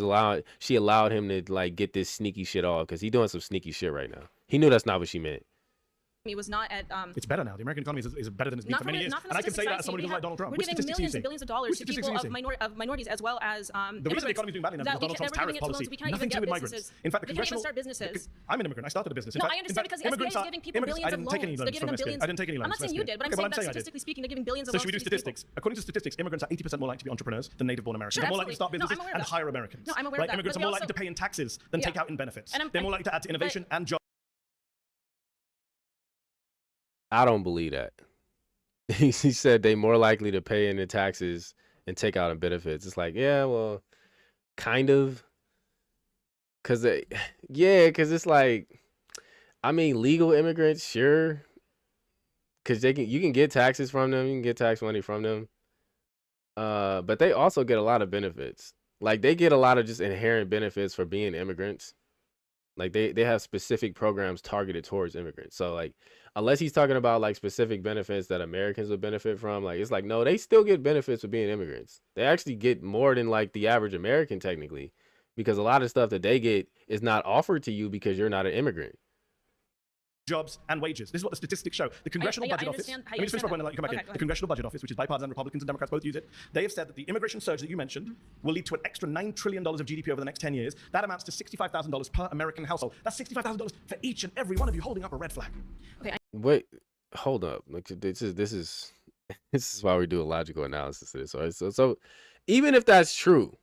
allowed him to like get this sneaky shit off because he's doing some sneaky shit right now. He knew that's not what she meant. was not at. It's better now. The American economy is better than it's been for many years. Not from and I can say that statistics as somebody who doesn't like Donald Trump. We're Which giving millions and billions of dollars to people of minorities as well as the reason the economy is doing badly now is Donald Trump's tariff policy. Nothing to do with migrants. In fact, the congressional. Start businesses. I'm an immigrant. I started a business. No, I understand because SBA is giving people billions of loans. They're giving them billions. I didn't take any loans. I'm not saying you did, but I'm saying that statistically speaking, they're giving billions of loans. So should we do statistics? According to statistics, immigrants are 80% more likely to be entrepreneurs than native-born Americans. They're more likely to start businesses and hire Americans. No, I'm aware of that. Immigrants are more likely to pay in taxes than take out in benefits. They're more likely to add to innovation and jobs. I don't believe that. He said they more likely to pay in the taxes and take out in benefits. It's like, yeah, well, kind of. Cause it's like, I mean, legal immigrants, sure. Cause you can get taxes from them, you can get tax money from them. But they also get a lot of benefits. Like they get a lot of just inherent benefits for being immigrants. Like they have specific programs targeted towards immigrants. So like, unless he's talking about like specific benefits that Americans would benefit from, like it's like, no, they still get benefits for being immigrants. They actually get more than like the average American technically, because a lot of stuff that they get is not offered to you because you're not an immigrant. Jobs and wages. This is what the statistics show. The Congressional Budget Office. Let me just finish my point and let you come back in. The Congressional Budget Office, which is bipartisan, Republicans and Democrats both use it. They have said that the immigration surge that you mentioned will lead to an extra $9 trillion of GDP over the next 10 years. That amounts to $65,000 per American household. That's $65,000 for each and every one of you holding up a red flag. Okay, Wait, hold up. Like this is why we do a logical analysis of this. So even if that's true,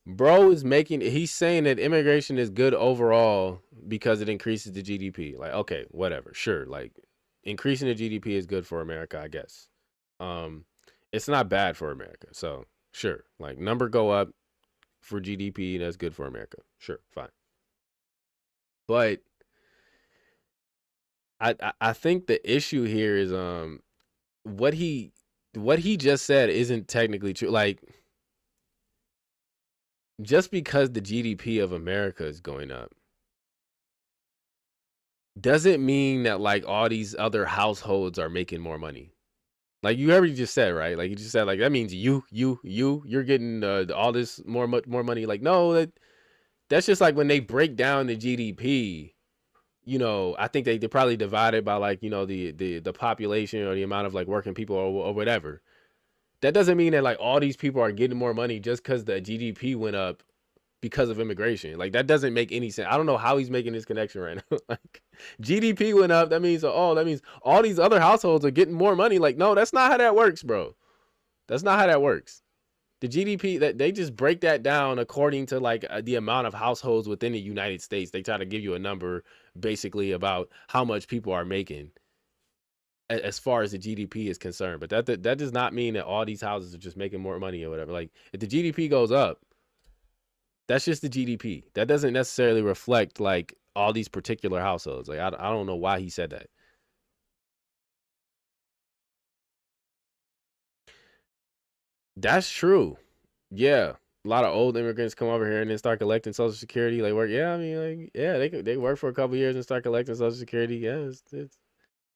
bro he's saying that immigration is good overall because it increases the GDP. Like, okay, whatever, sure. Like increasing the GDP is good for America, I guess. It's not bad for America. So sure, like number go up for GDP, that's good for America. Sure, fine. But I think the issue here is what he just said isn't technically true. Like, just because the GDP of America is going up doesn't mean that like all these other households are making more money. Like you already just said, right? Like you just said, like that means you're getting all this more money. Like no, that's just like when they break down the GDP. You know, I think they probably divide it by like, you know, the population or the amount of like working people or whatever. That doesn't mean that like all these people are getting more money just because the GDP went up because of immigration. Like that doesn't make any sense. I don't know how he's making this connection right now. Like GDP went up. That means all these other households are getting more money. Like, no, that's not how that works, bro. That's not how that works. The GDP, that they just break that down according to like the amount of households within the United States. They try to give you a number basically about how much people are making as far as the GDP is concerned. But that does not mean that all these houses are just making more money or whatever. Like if the GDP goes up, that's just the GDP. That doesn't necessarily reflect like all these particular households. Like I don't know why he said that. That's true. Yeah. A lot of old immigrants come over here and then start collecting Social Security. Like work. Yeah, I mean, like, yeah, they work for a couple years and start collecting Social Security. Yeah,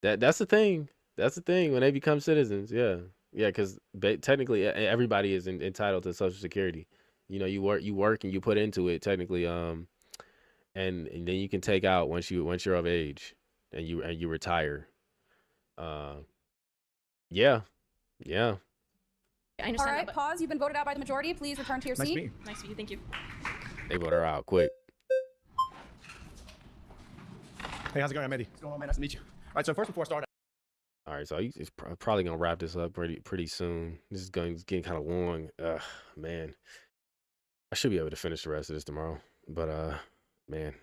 that's the thing. That's the thing when they become citizens. Yeah, yeah, because technically everybody is entitled to Social Security. You know, you work and you put into it technically. And then you can take out once you're of age and you retire. Yeah. I understand. All right, pause. You've been voted out by the majority. Please return to your seat. Nice to meet you. Thank you. They voted her out quick. Hey, how's it going, Mehdi? What's going on, man? Nice to meet you. All right, so first before I start. All right, so he's probably gonna wrap this up pretty soon. This is getting kind of long. Man, I should be able to finish the rest of this tomorrow. But man,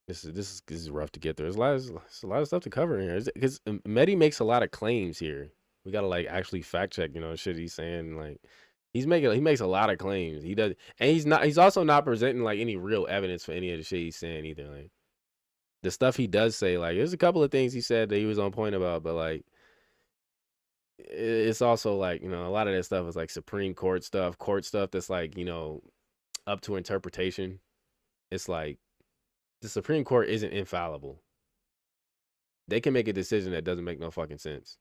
this is rough to get through. There's a lot of stuff to cover in here because Mehdi makes a lot of claims here. We gotta like actually fact check, you know, shit he's saying. Like he makes a lot of claims. He does, and he's also not presenting like any real evidence for any of the shit he's saying either. Like the stuff he does say, like there's a couple of things he said that he was on point about, but like it's also like, you know, a lot of that stuff is like Supreme Court stuff that's like, you know, up to interpretation. It's like the Supreme Court isn't infallible. They can make a decision that doesn't make no fucking sense.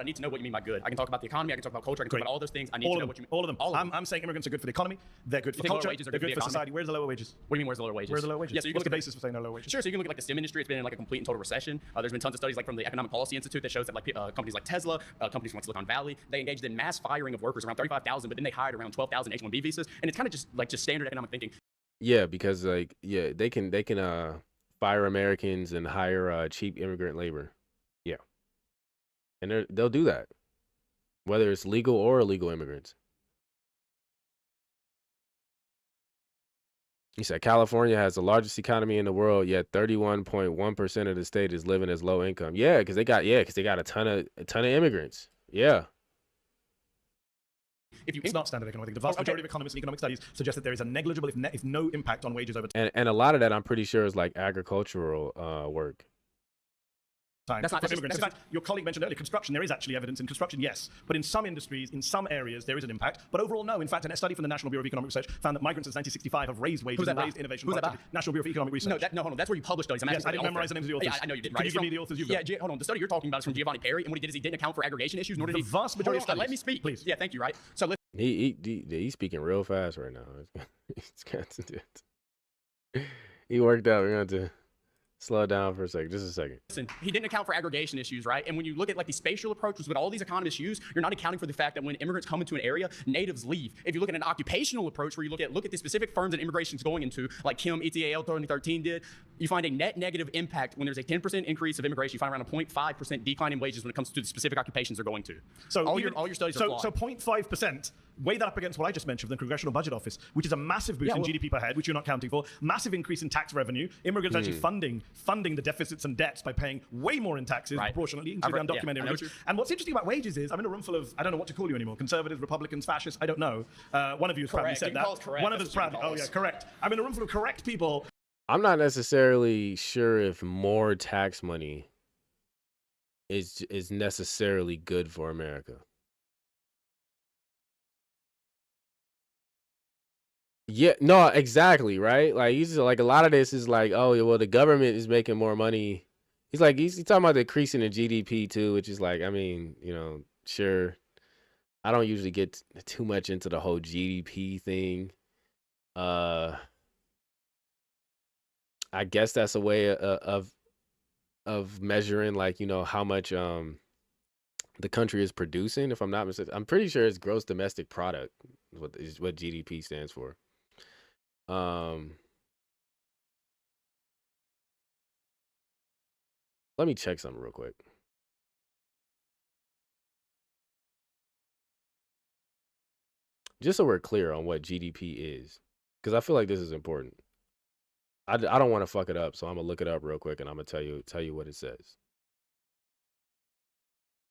I need to know what you mean by good. I can talk about the economy. I can talk about culture. I can talk about all those things. I need to know what you mean. All of them. I'm saying immigrants are good for the economy. They're good for culture. They're good for society. Where's the lower wages? What do you mean, where's the lower wages? Where's the lower wages? Yeah, so you what's the basis for saying no lower wages? Sure. So you can look at like the STEM industry. It's been in like a complete and total recession. There's been tons of studies like from the Economic Policy Institute that shows that like companies like Tesla, companies from Silicon Valley, they engaged in mass firing of workers, around 35,000, but then they hired around 12,000 H-1B visas, and it's kind of just standard economic thinking. Yeah, because like they can fire Americans and hire cheap immigrant labor. Yeah, and they'll do that, whether it's legal or illegal immigrants. He said California has the largest economy in the world, yet 31.1% of the state is living as low income. Yeah, because they got a ton of immigrants. Yeah. It's not standard economic. The vast majority of economists and economic studies suggest that there is a negligible, if no impact on wages over time. And a lot of that, I'm pretty sure, is like agricultural work. That's not immigrants. In fact, your colleague mentioned earlier, construction, there is actually evidence in construction, yes. But in some industries, in some areas, there is an impact. But overall, no. In fact, a study from the National Bureau of Economic Research found that migrants since 1965 have raised wages and raised innovation. Who's that? National Bureau of Economic Research. No, hold on. That's where you publish studies. Yes, I didn't memorize the names of the authors. Yeah, I know you didn't. Can you give me the authors you've got? Yeah, hold on. The study you're talking about is from Giovanni Perry, and what he did is he didn't account for aggregation issues, nor did he. The vast majority of studies. Let me speak, please. Yeah, thank you. Right. So he's speaking real fast right now. He worked out. We're going to slow down for a second. Just a second. Listen, he didn't account for aggregation issues, right? And when you look at like the spatial approaches that all these economists use, you're not accounting for the fact that when immigrants come into an area, natives leave. If you look at an occupational approach where you look at the specific firms that immigration is going into, like Kim ETAL 2013 did, you find a net negative impact when there's a 10% increase of immigration. You find around a 0.5% decline in wages when it comes to the specific occupations they're going to. So all your studies are flawed. So 0.5%. Weigh that up against what I just mentioned from the Congressional Budget Office, which is a massive boost in GDP per head, which you're not counting for, massive increase in tax revenue, immigrants actually funding the deficits and debts by paying way more in taxes proportionately, including undocumented immigrants. And what's interesting about wages is, I'm in a room full of, I don't know what to call you anymore, conservatives, Republicans, fascists, I don't know. One of you has proudly said that. One of us proudly, oh yeah, correct. I'm in a room full of correct people. I'm not necessarily sure if more tax money is necessarily good for America. Yeah, no, exactly, right? Like he's like a lot of this is like, oh, well, the government is making more money. He's talking about the increasing the GDP too, which is like, I mean, sure. I don't usually get too much into the whole GDP thing. I guess that's a way of measuring, like, how much the country is producing. If I'm not mistaken, I'm pretty sure it's gross domestic product is what GDP stands for. Let me check something real quick. Just so we're clear on what GDP is, because I feel like this is important. I don't want to fuck it up, so I'm gonna look it up real quick and I'm gonna tell you what it says.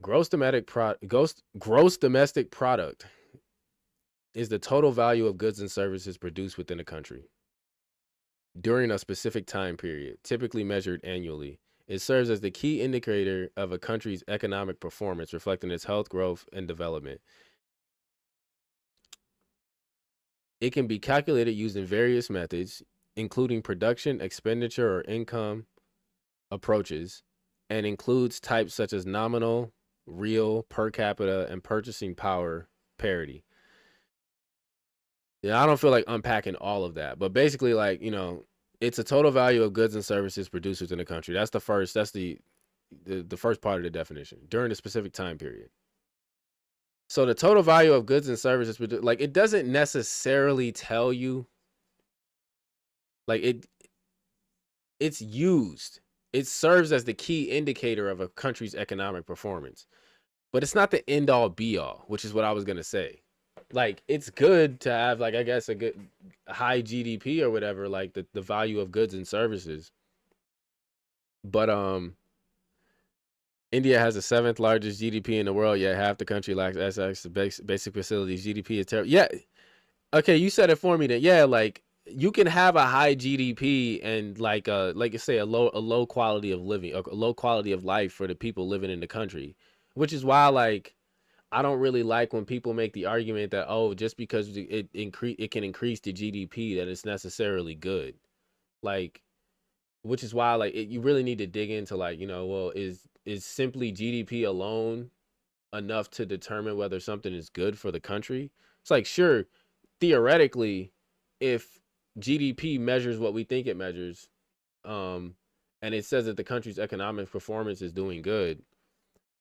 Gross domestic product is the total value of goods and services produced within a country during a specific time period, typically measured annually. It serves as the key indicator of a country's economic performance, reflecting its health, growth, and development. It can be calculated using various methods, including production, expenditure, or income approaches, and includes types such as nominal, real, per capita, and purchasing power parity. Yeah, I don't feel like unpacking all of that, but basically, like, it's a total value of goods and services produced within the country. That's the first part of the definition, during a specific time period. So the total value of goods and services produced, like, it doesn't necessarily tell you, like, it's used. It serves as the key indicator of a country's economic performance, but it's not the end all be all, which is what I was going to say. Like, it's good to have, like, I guess a good high GDP or whatever, like the value of goods and services. But India has the 7th largest GDP in the world, yet half the country lacks access to basic facilities. GDP is terrible. Yeah. Okay, you said it for me that, yeah, like, you can have a high GDP and like you say, a low quality of living, a low quality of life for the people living in the country, which is why, like, I don't really like when people make the argument that, oh, just because it can increase the GDP, that it's necessarily good. Like, which is why, like, you really need to dig into, like, well, is simply GDP alone enough to determine whether something is good for the country. It's like, sure, theoretically, if GDP measures what we think it measures, and it says that the country's economic performance is doing good,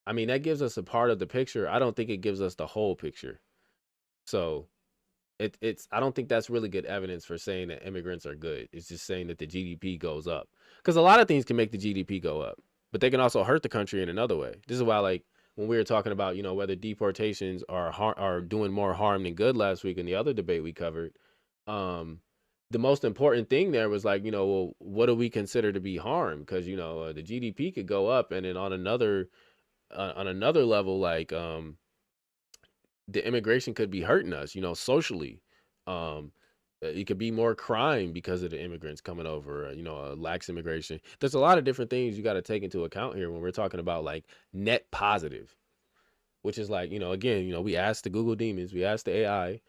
I mean, that gives us a part of the picture. I don't think it gives us the whole picture. So I don't think that's really good evidence for saying that immigrants are good. It's just saying that the GDP goes up, because a lot of things can make the GDP go up, but they can also hurt the country in another way. This is why, like, when we were talking about, you know, whether deportations are doing more harm than good last week in the other debate we covered, the most important thing there was like, you know, well, what do we consider to be harm? Because, you know, the GDP could go up, and then on another level, like, the immigration could be hurting us, you know, socially. It could be more crime because of the immigrants coming over, you know, lax immigration. There's a lot of different things you got to take into account here when we're talking about like net positive, which is like, you know, again, you know, we asked the Google demons, we asked the AI,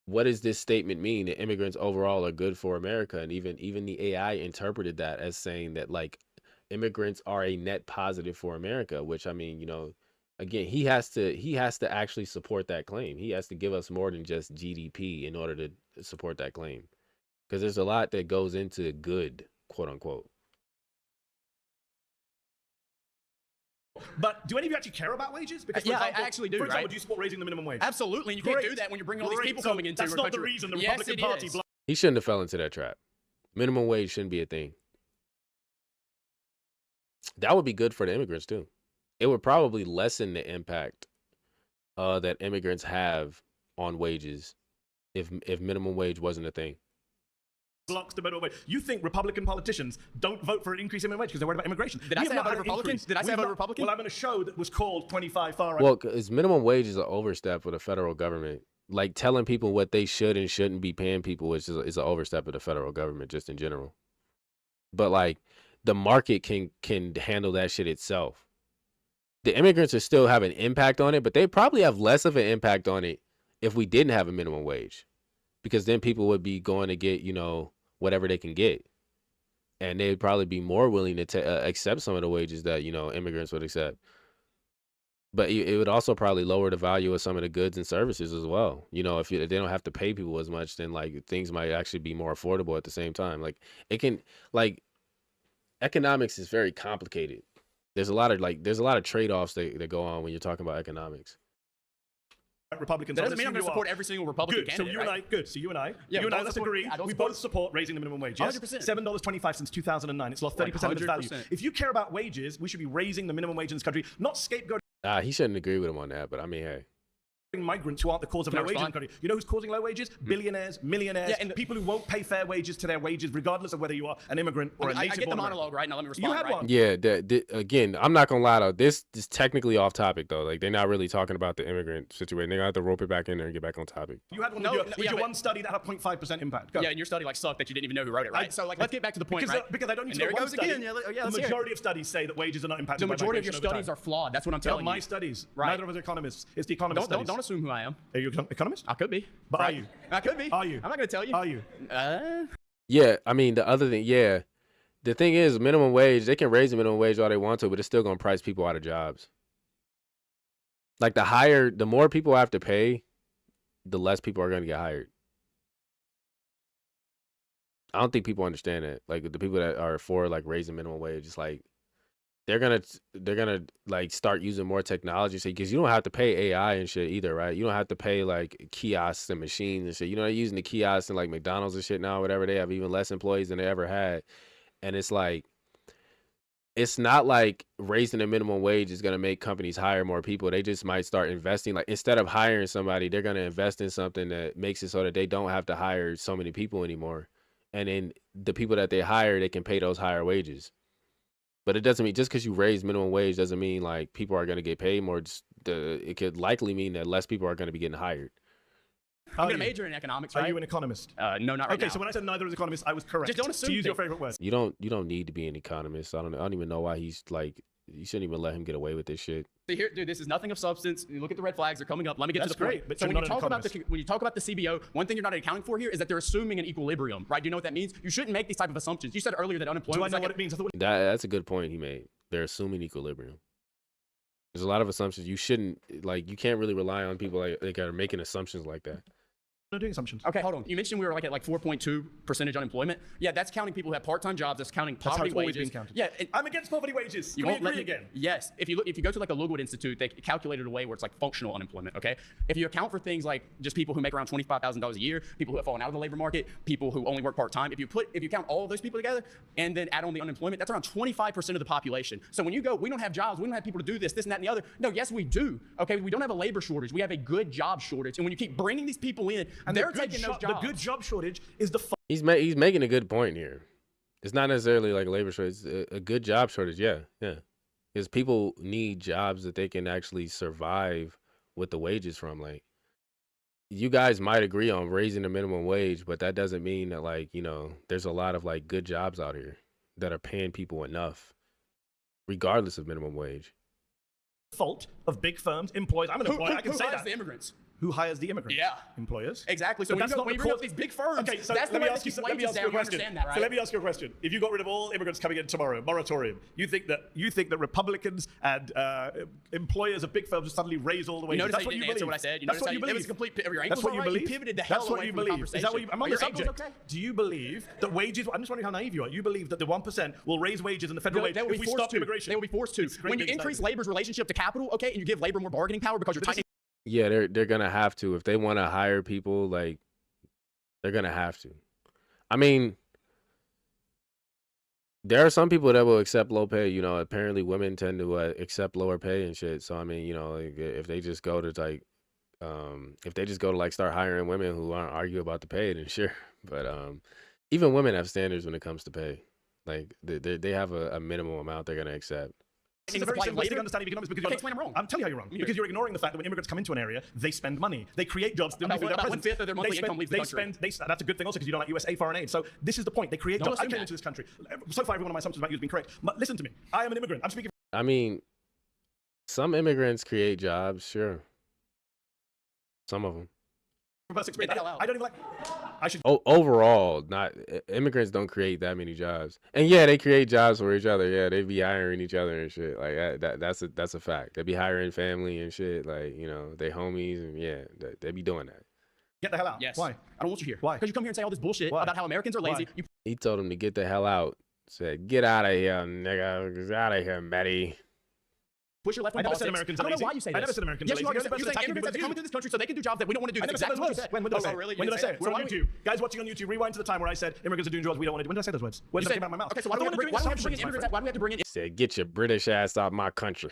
what does this statement mean that immigrants overall are good for America? And even the AI interpreted that as saying that like immigrants are a net positive for America, which, I mean, you know, again, he has to actually support that claim. He has to give us more than just GDP in order to support that claim, because there's a lot that goes into good, quote unquote. But do any of you actually care about wages? Because, yeah, I actually do. For example, right? do you support raising the minimum wage? Absolutely, and you can't do that when you're bringing all these people coming into That's your not country. the reason the Yes, Republican it Party. is. He shouldn't have fell into that trap. Minimum wage shouldn't be a thing. That would be good for the immigrants too. It would probably lessen the impact that immigrants have on wages if minimum wage wasn't a thing. Blocks the minimum wage. You think Republican politicians don't vote for an increase in minimum wage because they're worried about immigration? Did I say I voted Republican? Did I say I voted Republican? Well, I'm in a show that was called 25 Far Right. Well, because minimum wage is an overstep for the federal government. Like telling people what they should and shouldn't be paying people is an overstep of the federal government just in general. But like the market can handle that shit itself. The immigrants are still have an impact on it, but they probably have less of an impact on it if we didn't have a minimum wage, because then people would be going to get, you know, whatever they can get, and they'd probably be more willing to accept some of the wages that, you know, immigrants would accept. But it would also probably lower the value of some of the goods and services as well. You know, if they don't have to pay people as much, then like things might actually be more affordable at the same time. Like it can, like, economics is very complicated. There's a lot of trade-offs that go on when you're talking about economics. Republicans. That doesn't mean I'm going to support every single Republican candidate. So you and I, let's support, agree. We both support raising the minimum wage. Yes? 100%. $7.25 since 2009. It's lost 30% of its value. If you care about wages, we should be raising the minimum wage in this country, not scapegoating. He shouldn't agree with him on that, but I mean, hey. Migrants who aren't the cause of low wages in the country. You know who's causing low wages? Billionaires, millionaires, and people who won't pay fair wages to their wages, regardless of whether you are an immigrant or a native. I get the monologue, right? Now let me respond. You had one. Yeah, again, I'm not gonna lie though. This is technically off topic though. Like they're not really talking about the immigrant situation. They're gonna have to rope it back in there and get back on topic. You had one with your one study that had a 0.5% impact. Go. Yeah, and your study like sucked that you didn't even know who wrote it, right? So like, let's get back to the point, right? Because I don't need to there go it one goes study. again. Yeah, the majority of studies say that wages are not impacted. The majority of your studies are flawed. That's what I'm telling you. My studies. Right. Neither of us are economists. It's the economist studies. Don't assume who I am. Are you an economist? I could be. But right. are you? I could be. Are you? I'm not going to tell you. Are you? Yeah, I mean, the other thing, yeah. The thing is, minimum wage, they can raise the minimum wage all they want to, but it's still going to price people out of jobs. Like the more people have to pay, the less people are going to get hired. I don't think people understand that. Like the people that are for like raising minimum wage, it's like they're gonna like start using more technology, because you don't have to pay AI and shit either, right? You don't have to pay like kiosks and machines and shit. You know, they're using the kiosks and like McDonald's and shit now, whatever. They have even less employees than they ever had, and it's like, it's not like raising the minimum wage is gonna make companies hire more people. They just might start investing. Like instead of hiring somebody, they're gonna invest in something that makes it so that they don't have to hire so many people anymore, and then the people that they hire, they can pay those higher wages. But it doesn't mean just because you raise minimum wage doesn't mean like people are going to get paid more. It could likely mean that less people are going to be getting hired. I'm going to major in economics, right? Are you an economist? No, not right now. Okay, so when I said neither is economist, I was correct. Just don't assume. To use your favorite word. You don't need to be an economist. I don't even know why he's like. You shouldn't even let him get away with this shit. See here, dude, this is nothing of substance. You look at the red flags; they're coming up. Let me get to the point. But so when you talk about the CBO, one thing you're not accounting for here is that they're assuming an equilibrium, right? Do you know what that means? You shouldn't make these type of assumptions. You said earlier that unemployment. Do I know what it means? That's a good point he made. They're assuming equilibrium. There's a lot of assumptions. You shouldn't, like, you can't really rely on people like are making assumptions like that. Not doing assumptions. Okay, hold on. You mentioned we were like at like 4.2% unemployment. Yeah, that's counting people who have part-time jobs. That's counting poverty wages. Yeah, I'm against poverty wages. You Can we won't let agree me again? Yes. If you go to like a Lookwood Institute, they calculate it a way where it's like functional unemployment. Okay. If you account for things like just people who make around $25,000 a year, people who have fallen out of the labor market, people who only work part-time, if you count all of those people together and then add on the unemployment, that's around 25% of the population. So when you go, we don't have jobs, we don't have people to do this, and that, and the other. No, yes, we do. Okay, we don't have a labor shortage. We have a good job shortage. And when you keep bringing these people in, and they're taking those jobs. The good job shortage is the. He's making a good point here. It's not necessarily like a labor shortage. It's a good job shortage. Yeah. Because people need jobs that they can actually survive with the wages from. Like, you guys might agree on raising the minimum wage, but that doesn't mean that, like, you know, there's a lot of like good jobs out here that are paying people enough, regardless of minimum wage. Fault of big firms, employees. I'm an employer. I can say that. The immigrants. Who hires the immigrants? Yeah. Employers? Exactly. So when you bring up these big firms, okay, so that's the let me way ask you, keep let me wages ask you down. a question. You understand that, right? So let me ask you a question. If you got rid of all immigrants coming in tomorrow, moratorium, you think that Republicans and employers of big firms will suddenly raise all the wages? You notice that's how what you you didn't answer believe. what I said. That's what you believe. It was complete. Your That's what you believe. You pivoted the hell That's what away you from the believe. Is that what you? I'm on the subject. Do you believe that wages? I'm just wondering how naive you are. You believe that the 1% will raise wages in the federal wage if we stop immigration? They will be forced to. When you increase labor's relationship to capital, okay, and you give labor more bargaining power because you're tightening. Yeah, they're gonna have to if they want to hire people. Like, they're gonna have to. I mean, there are some people that will accept low pay. You know, apparently women tend to accept lower pay and shit. So I mean, you know, like, if they just go to like start hiring women who aren't argue about the pay, then sure. But even women have standards when it comes to pay. Like they have a minimum amount they're gonna accept. It's a very simplistic understanding of economics because you're explain I'm wrong. I'm telling you how you're wrong. Because you're ignoring the fact that when immigrants come into an area, they spend money. They create jobs. About 1/5 of their monthly income leaves the country. That's a good thing also because you don't like USA foreign aid. So this is the point. They create jobs. I came into this country. So far, every one of my assumptions about you has been correct. But listen to me. I am an immigrant. I'm speaking. I mean, some immigrants create jobs, sure. Some of them. I don't even like. I should. Overall, not immigrants don't create that many jobs, and yeah, they create jobs for each other. Yeah, they be hiring each other and shit. Like that's a fact. They be hiring family and shit. Like, you know, they homies and yeah, they be doing that. Get the hell out. Yes. Why? I don't want you here. Why? Because you come here and say all this bullshit about how Americans are lazy. He told him to get the hell out. Said, "Get out of here, nigga. Get out of here, Mehdi." Push your left wing politics. Americans I don't know why you say this. I never said Americans are lazy. You're saying immigrants have to come into this country so they can do jobs that we don't want to do. That's exactly what you said. When did I say it? Really? When did I say it? So on YouTube. Guys watching on YouTube, rewind to the time where I said immigrants are doing jobs we don't want to do. When did I say those words? When did I came out of my mouth? Okay, so why do we have to bring immigrants? Why do we have to bring in? Said, "Get your British ass out my country."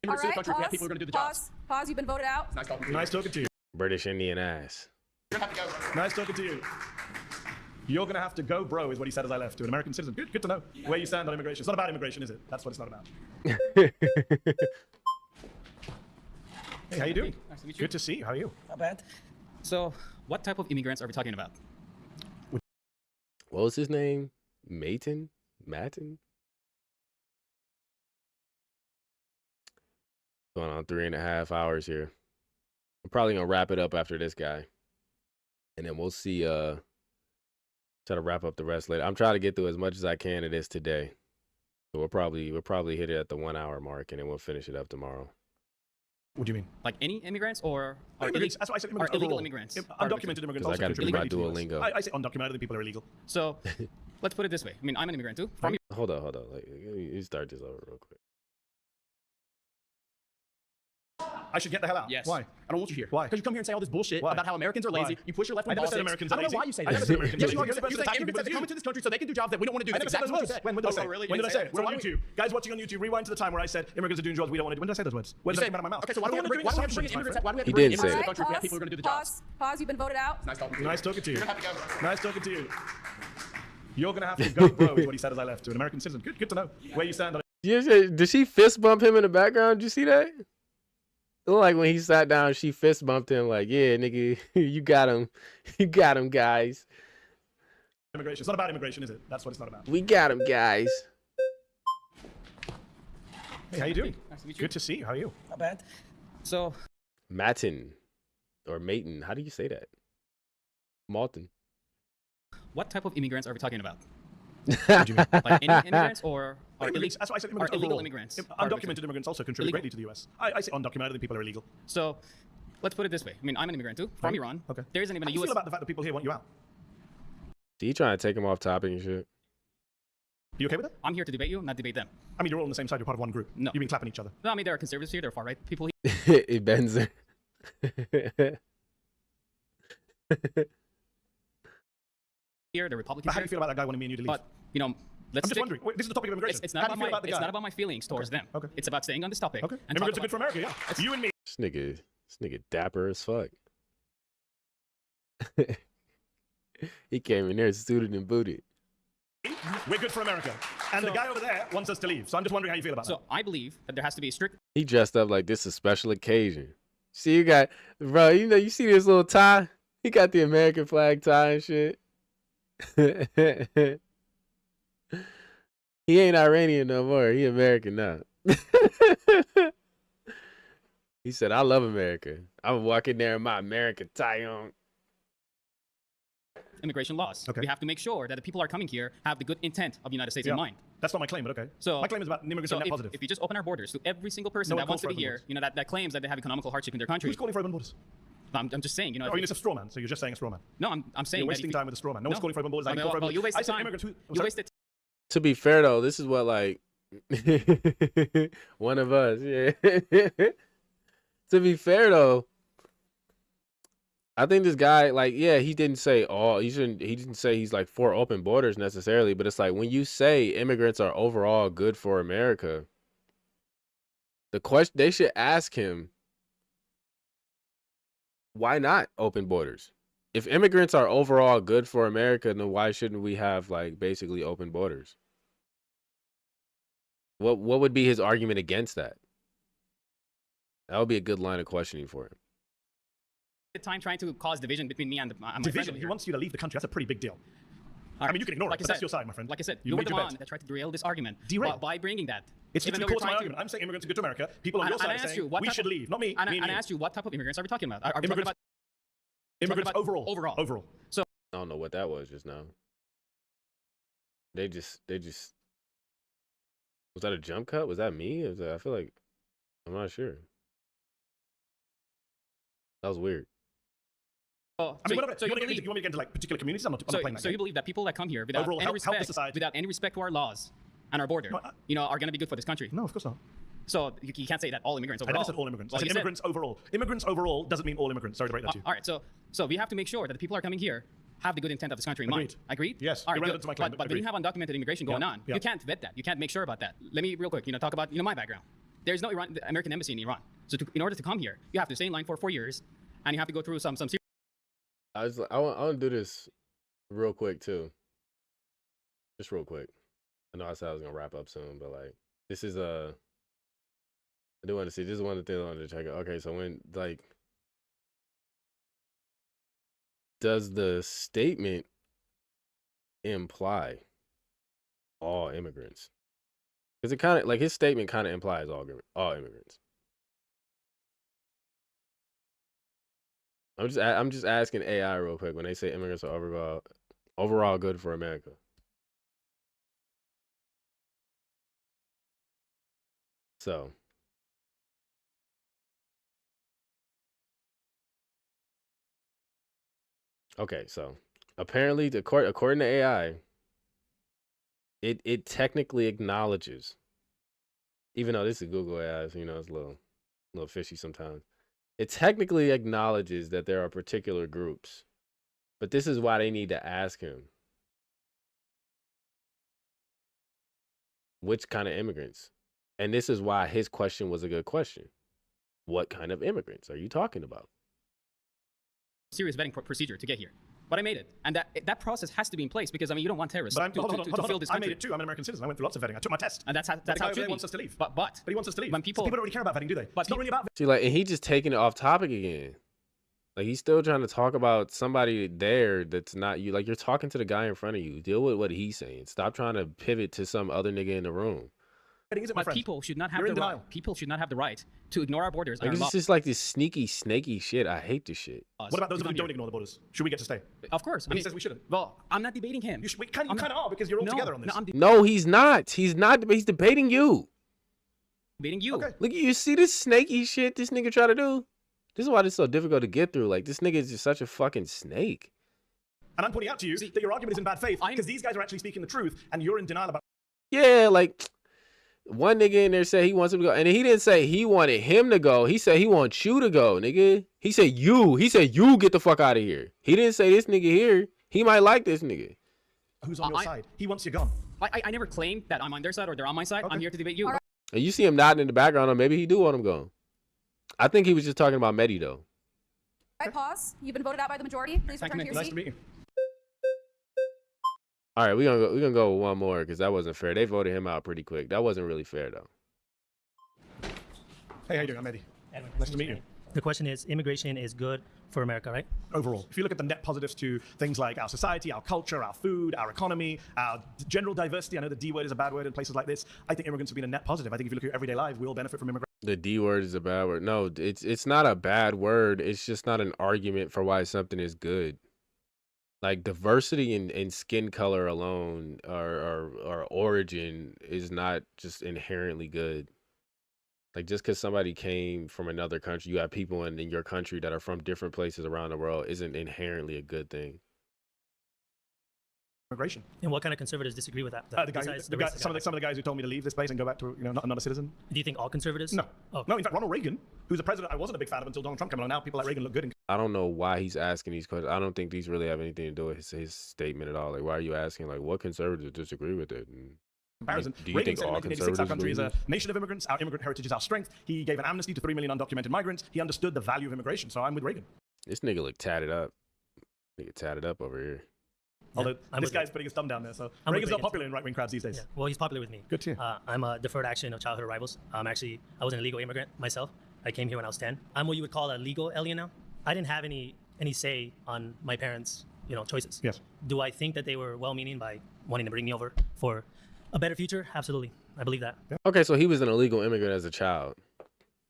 Immigrants to the country. We have people who are going to do the jobs. Pause. You've been voted out. Nice talking to you. Nice talking to you. British Indian ass. You're going to have to go. Nice talking to you. You're going to have to go, bro, is what he said as I left, to an American citizen. Good to know where you stand on immigration. It's not about immigration, is it? That's what it's not about. Hey, how you doing? Nice to meet you. Good to see you. How are you? Not bad. So, what type of immigrants are we talking about? What was his name? Matin? Going on 3.5 hours here. I'm probably gonna wrap it up after this guy, and then we'll see. Try to wrap up the rest later. I'm trying to get through as much as I can of this today, so we'll probably hit it at the 1 hour mark, and then we'll finish it up tomorrow. What do you mean? Like any immigrants or immigrants? That's why I said immigrants. illegal immigrants? Undocumented immigrants also I got to do my contribute. Duolingo. I say undocumented. I think people are illegal. So, let's put it this way. I mean, I'm an immigrant too. Hold on. Like, you start this over real quick. I should get the hell out. Yes. Why? I don't want you here. Why? Because you come here and say all this bullshit about how Americans are lazy. You push your left wing politics. Americans I don't are know lazy. why you say I never this. said Americans Yes, are you are. lazy. You're saying immigrants have to come into this country so they can do jobs that we don't want to do. I never said those words. When did I say it? Really? When did I say it? So on YouTube. Guys watching on YouTube, rewind to the time where I said immigrants are doing jobs we don't want to do. When did I say those words? When did I come out of my mouth? Okay, so why do we have to bring immigrants? Why do we have to He bring did immigrants say to it. the country? We have people who are going to do the jobs. Pause. You've been voted out. Nice talking to you. Nice talking to you. You're going to have to go. Nice talking to you. You're going to have to go, bro, is what he said as I left, to an American citizen. Good to know where you stand on it. Did she fist bump him in the background? Did you see that? It looked like when he sat down, she fist bumped him like, yeah, nigga, you got him. You got him, guys. Immigration. It's not about immigration, is it? That's what it's not about. We got him, guys. Hey, how you doing? Nice to meet you. Good to see you. How are you? Not bad. So, Matin or Matin. How do you say that? what type of immigrants are we talking about? What do you mean? Like any immigrants or Immigrants, that's why I said immigrants illegal overall. immigrants. Undocumented immigrants also contribute greatly to the US. I say undocumented, I think people are illegal. So let's put it this way. I mean, I'm an immigrant too, from Iran. Okay. There isn't even How a do you US. feel about the fact that people here want you out? So you trying to take him off topic and shit? You okay with it? I'm here to debate you, not debate them. I mean, you're all on the same side. You're part of one group. No. You've been clapping each other. No, I mean, there are conservatives here, there are far right people It bends it. here, the Republicans But how do here. you feel about that guy wanting me and you to leave? But, you know, let's I'm just stick- wondering. Wait, this is the topic of immigration. It's How not do about you feel my about the it's guy? not about my feelings towards them. Okay. It's about staying on this topic. Okay. And Immigrants talk are good for America, yeah. It's- You and me. This nigga dapper as fuck. He came in there suited and booted. We're good for America. And the guy over there wants us to leave. So I'm just wondering how you feel about that. So I believe that there has to be a strict He dressed up like this is a special occasion. See, you got, bro, you know, you see this little tie? He got the American flag tie and shit. He ain't Iranian no more. He American now. He said, I love America. I'm walking there in my American tie on. immigration laws. Okay. We have to make sure that the people who are coming here have the good intent of the United States in mind. That's not my claim, but okay. So my claim is about immigrants are net positive. if you just open our borders to every single person No one that wants to calls be for here, open you know, that claims that they have economical hardship in their country. Who's calling for open borders? I'm just saying, you know. I mean, it's a straw man, so you're just saying a straw man. No, I'm saying You're that wasting if time with a straw man. No one's calling for open borders. I mean, call for well, open you borders. wasted I said time. immigrants who... You wasted To be fair though, this is what like one of us, yeah. To be fair though, I think this guy, like, yeah, he didn't say he didn't say he's like for open borders necessarily, but it's like when you say immigrants are overall good for America, the question they should ask him, why not open borders? If immigrants are overall good for America, then why shouldn't we have like basically open borders? What would be his argument against that? That would be a good line of questioning for him. time trying to cause division between me and my Division. friend. He wants you to leave the country. That's a pretty big deal. All I mean, you can ignore like it, but that's your side, my friend. Like I said, You you were made the your one bet. that tried to derail this argument Derail? by bringing that. It's Even literally though core to my we're trying argument. I'm saying immigrants are good to America. People on And- your side and I are asked saying you, what we type should of- leave. Not me. And me and I you. asked you, what type of immigrants are we talking about? Are we talking Immigrants. about Immigrants about overall. overall. Overall. So I don't know what that was just now. They just was that a jump cut? Was that me? I feel like I'm not sure. That was weird. Oh, I mean, so, whatever. so you, you want believe to get into like particular communities? I'm not playing that so game. you believe that people that come here without Overall, any help the respect, society. without any respect to our laws and our border, No, you know, are going to be good for this country. No, of course not. So you can't say that all immigrants I overall. never said all immigrants. Well, I said you said- immigrants overall. Immigrants overall doesn't mean all immigrants. Sorry to break that to you. all right, so we have to make sure that the people who are coming here have the good intent of this country in mind. Agreed. Agreed? Yes, All right, irrelevant good. to my claim, But when you have undocumented immigration going on, yeah. you can't vet that. You can't make sure about that. Let me real quick, you know, talk about my background. There's no American embassy in Iran. So in order to come here, you have to stay in line for 4 years, and you have to go through some serious. I want to do this real quick too. Just real quick. I know I said I was gonna wrap up soon, but like this is I do want to see. This is one of the things I wanted to check out. Okay, so when like does the statement imply all immigrants? Because it kind of like his statement kind of implies all immigrants. I'm just asking AI real quick when they say immigrants are overall good for America. So okay, so apparently according to AI, it technically acknowledges, even though this is Google AI, so you know it's a little fishy sometimes. It technically acknowledges that there are particular groups, but this is why they need to ask him which kind of immigrants. And this is why his question was a good question. What kind of immigrants are you talking about? Serious vetting procedure to get here. But I made it, and that process has to be in place because I mean you don't want terrorists But to fill this country. I made it too. I'm an American citizen. I went through lots of vetting. I took my test. And that's how the guy it over should there be. wants us to leave. But he wants us to leave. when people don't really care about vetting, do they? But it's not really about. See, like, and he just taking it off topic again. Like he's still trying to talk about somebody there that's not you. Like you're talking to the guy in front of you. Deal with what he's saying. Stop trying to pivot to some other nigga in the room. Is it, my But friend? people should not have You're in the denial. right. People should not have the right to ignore our borders. Like, and this our is just like this sneaky, snaky shit. I hate this shit. laws. What about those to who come don't here. ignore the borders? Should we get to stay? Of course. But he says we shouldn't. Well, I'm not debating him. You kind of are because you're all together on this. No, I'm No, he's not. He's not. He's debating you. debating you. Okay. Look, you see this snaky shit this nigga try to do? This is why this is so difficult to get through. Like, this nigga is just such a fucking snake. And I'm pointing out to you that your argument is in bad faith because these guys are actually speaking the truth and you're in denial about Yeah, like, one nigga in there said he wants him to go. And he didn't say he wanted him to go. He said he wants you to go, nigga. He said you get the fuck out of here. He didn't say this nigga here. He might like this nigga. who's on your side. He wants you gone. I never claimed that I'm on their side or they're on my side. I'm here to debate you. And you see him nodding in the background, or maybe he do want him gone. I think he was just talking about Mehdi, though. All right, pause. You've been voted out by the majority. Please return to your Nice seat. to meet you. All right, we're gonna go with one more because that wasn't fair. They voted him out pretty quick. That wasn't really fair, though. Hey, how you doing? I'm Mehdi. Nice to meet you. The question is, immigration is good for America, right? Overall, if you look at the net positives to things like our society, our culture, our food, our economy, our general diversity, I know the D word is a bad word in places like this. I think immigrants have been a net positive. I think if you look at your everyday lives, we all benefit from immigration. The D word is a bad word. No, it's not a bad word. It's just not an argument for why something is good. Like, diversity in skin color alone or origin is not just inherently good. Like, just because somebody came from another country, you have people in your country that are from different places around the world, isn't inherently a good thing. Immigration. And what kind of conservatives disagree with that? Some of the guys who told me to leave this place and go back to not a citizen. Do you think all conservatives? No. Oh. No, in fact, Ronald Reagan, who's a president I wasn't a big fan of until Donald Trump came along. Now people like Reagan look good. I don't know why he's asking these questions. I don't think these really have anything to do with his statement at all. Like, why are you asking, like, what conservatives disagree with it? And comparison. do you Reagan think said in all 1986 our country is a conservatives nation of immigrants. Our immigrant heritage is our strength. He gave an amnesty to 3 million undocumented migrants. He understood the value of immigration. So I'm with Reagan. This nigga look tatted up. Nigga tatted up over here. Although this guy's putting his thumb down there, so Reagan's not popular in right-wing crowds these days. Yeah. Well, he's popular with me. Good to hear. I'm a deferred action of childhood arrivals. I was an illegal immigrant myself. I came here when I was 10. I'm what you would call a legal alien now. I didn't have any say on my parents' choices. Yes. Do I think that they were well-meaning by wanting to bring me over for a better future? Absolutely. I believe that. Yeah. Okay, so he was an illegal immigrant as a child.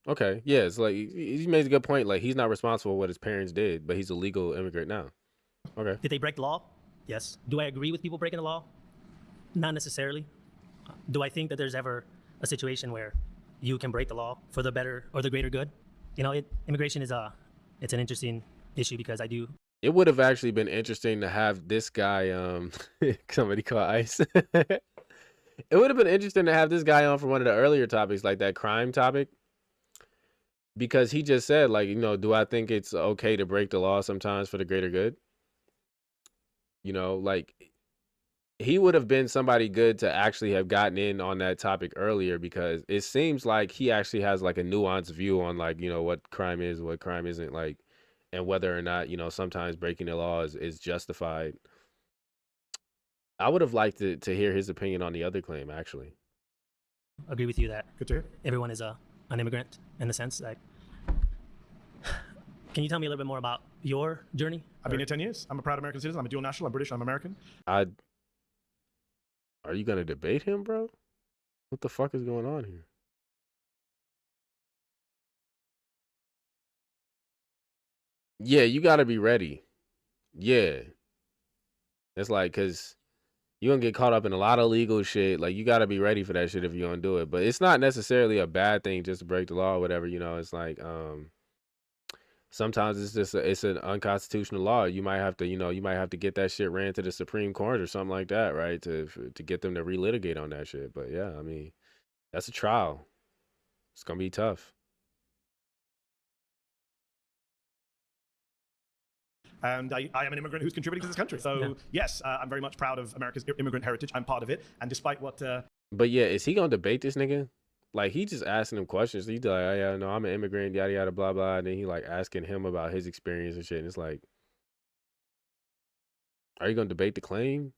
Okay, yeah, it's like he made a good point. Like, he's not responsible for what his parents did, but he's a legal immigrant now. Okay. Did they break the law? Yes. Do I agree with people breaking the law? Not necessarily. Do I think that there's ever a situation where you can break the law for the better or the greater good? Immigration is it's an interesting issue because I do. It would have actually been interesting to have this guy, somebody call ICE. It would have been interesting to have this guy on for one of the earlier topics, like that crime topic. Because he just said, like, do I think it's okay to break the law sometimes for the greater good? Like, he would have been somebody good to actually have gotten in on that topic earlier, because it seems like he actually has like a nuanced view on, like, what crime is, what crime isn't, like, and whether or not, sometimes breaking the law is justified. I would have liked to hear his opinion on the other claim, actually. Agree with you that Good to hear. everyone is an immigrant in the sense that. Can you tell me a little bit more about your journey? I've been here 10 years. I'm a proud American citizen. I'm a dual national. I'm British. I'm American. Are you gonna debate him, bro? What the fuck is going on here? Yeah, you gotta be ready. Yeah. It's like, cause you're gonna get caught up in a lot of legal shit. Like, you gotta be ready for that shit if you're gonna do it. But it's not necessarily a bad thing just to break the law or whatever, It's like, sometimes it's just it's an unconstitutional law. You might have to get that shit ran to the Supreme Court or something like that, right? To get them to relitigate on that shit. But yeah, I mean, that's a trial. It's gonna be tough. And I am an immigrant who's contributing to this country. So yes, I'm very much proud of America's immigrant heritage. I'm part of it. And despite what... But yeah, is he gonna debate this nigga? Like, he just asking him questions. He's like, oh, yeah, no, I'm an immigrant, yada, yada, blah, blah. And then he, like, asking him about his experience and shit. And it's like, are you going to debate the claim?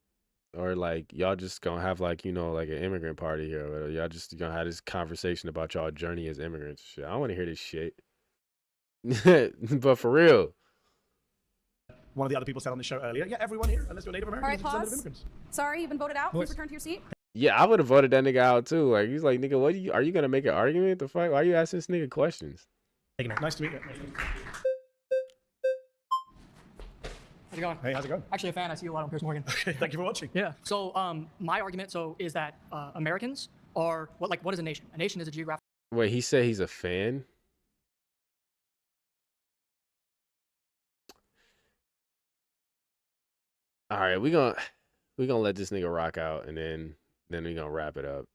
Or, like, y'all just going to have, like, like an immigrant party here? Or y'all just going to have this conversation about y'all journey as immigrants? Shit, I don't want to hear this shit. But for real. One of the other people said on the show earlier, yeah, everyone here, unless you're Native American, All right, is a descendant of pause. immigrants. Sorry, you've been voted out. Please return to your seat. Yeah, I would have voted that nigga out too. Like he's like, nigga, what are you gonna make an argument? The fuck? Why are you asking this nigga questions? Nice to meet you. How's it going? Hey, how's it going? Actually, a fan. I see you a lot on Piers Morgan. Okay, thank you for watching. Yeah. So, my argument is that Americans are what is a nation? A nation is a geographic. Wait, he said he's a fan? All right, we gonna let this nigga rock out, and then we gonna wrap it up.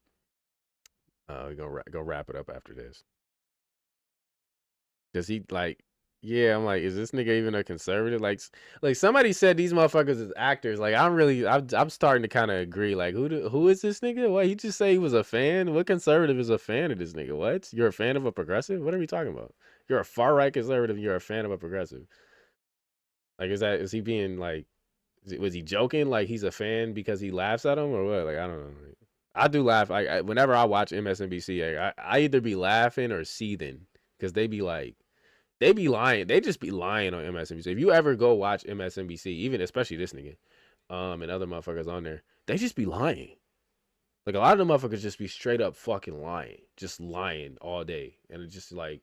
We gonna go wrap it up after this. Cause he like, yeah, I'm like, is this nigga even a conservative? Like somebody said these motherfuckers is actors. Like I'm starting to kind of agree. Like who is this nigga? What, he just say he was a fan? What conservative is a fan of this nigga? What? You're a fan of a progressive? What are we talking about? You're a far right conservative. You're a fan of a progressive. Like is he being like? Was he joking? Like he's a fan because he laughs at him or what? Like I don't know. I do laugh. Whenever I watch MSNBC, I either be laughing or seething because they be like, they be lying. They just be lying on MSNBC. If you ever go watch MSNBC, even especially this nigga, and other motherfuckers on there, they just be lying. Like a lot of the motherfuckers just be straight up fucking lying, just lying all day, and it's just like.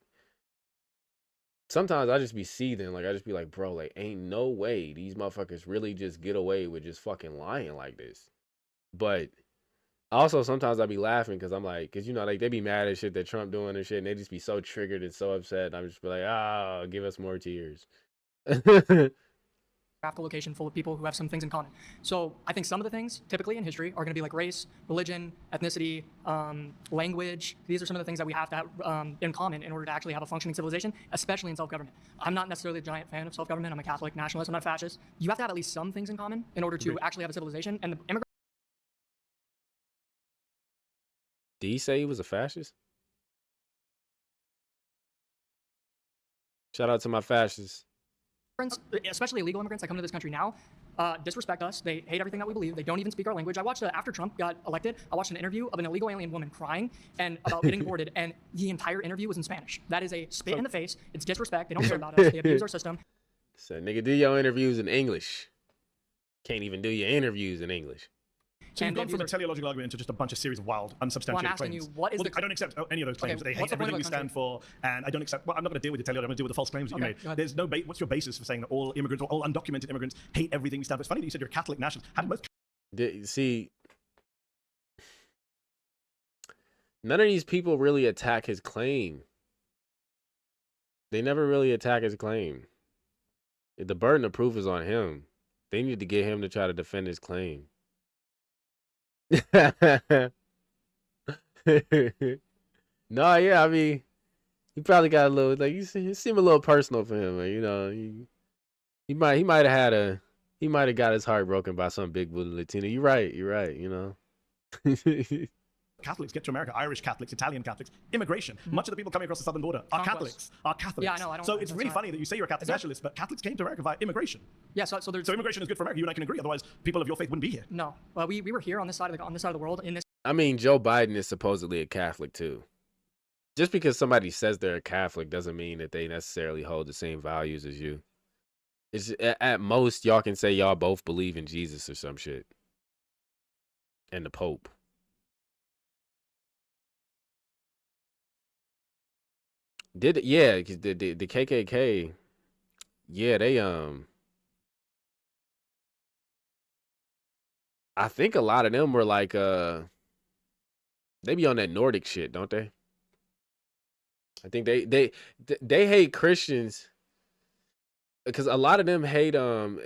Sometimes I just be seething, like I just be like, bro, like ain't no way these motherfuckers really just get away with just fucking lying like this. But also sometimes I be laughing because I'm like, cause you know, like they be mad at shit that Trump doing and shit, and they just be so triggered and so upset. And I'm just be like, ah, give us more tears. Location full of people who have some things in common. So I think some of the things typically in history are going to be like race, religion, ethnicity, language. These are some of the things that we have to have in common in order to actually have a functioning civilization, especially in self-government. I'm not necessarily a giant fan of self-government. I'm a Catholic nationalist. I'm not fascist. You have to have at least some things in common in order to actually have a civilization. And the immigrant. Did he say he was a fascist? Shout out to my fascists. Especially illegal immigrants that come to this country now, disrespect us. They hate everything that we believe. They don't even speak our language. I watched after Trump got elected, I watched an interview of an illegal alien woman crying and about getting deported, and the entire interview was in Spanish. That is a spit in the face. It's disrespect. They don't care about us. They abuse our system. So nigga, do your interviews in English. Can't even do your interviews in English. So you've gone from a teleological argument into just a bunch of series of wild, unsubstantiated claims. You, what is I don't accept any of those claims. They hate everything we stand for, and I don't accept. Well, I'm not going to deal with the teleology. I'm going to deal with the false claims that you made. There's no. What's your basis for saying that all immigrants or all undocumented immigrants hate everything we stand for? It's funny that you said you're a Catholic nationalist. How do most? See, none of these people really attack his claim. They never really attack his claim. The burden of proof is on him. They need to get him to try to defend his claim. No, yeah, I mean, he probably got a little like you seem a little personal for him, man. You know, he might have got his heart broken by some big booty Latina. You're right, you know. Catholics get to America, Irish Catholics, Italian Catholics, immigration. Much of the people coming across the southern border are Catholics. Yeah, I know. I don't. So it's really funny that you say you're a Catholic nationalist, but Catholics came to America via immigration. Yeah, so immigration is good for America. You and I can agree. Otherwise, people of your faith wouldn't be here. No, well, we were here on this side of the world in this. I mean, Joe Biden is supposedly a Catholic too. Just because somebody says they're a Catholic doesn't mean that they necessarily hold the same values as you. It's at most y'all can say y'all both believe in Jesus or some shit, and the Pope. The KKK, yeah, they I think a lot of them were like they be on that Nordic shit, don't they? I think they hate Christians because a lot of them hate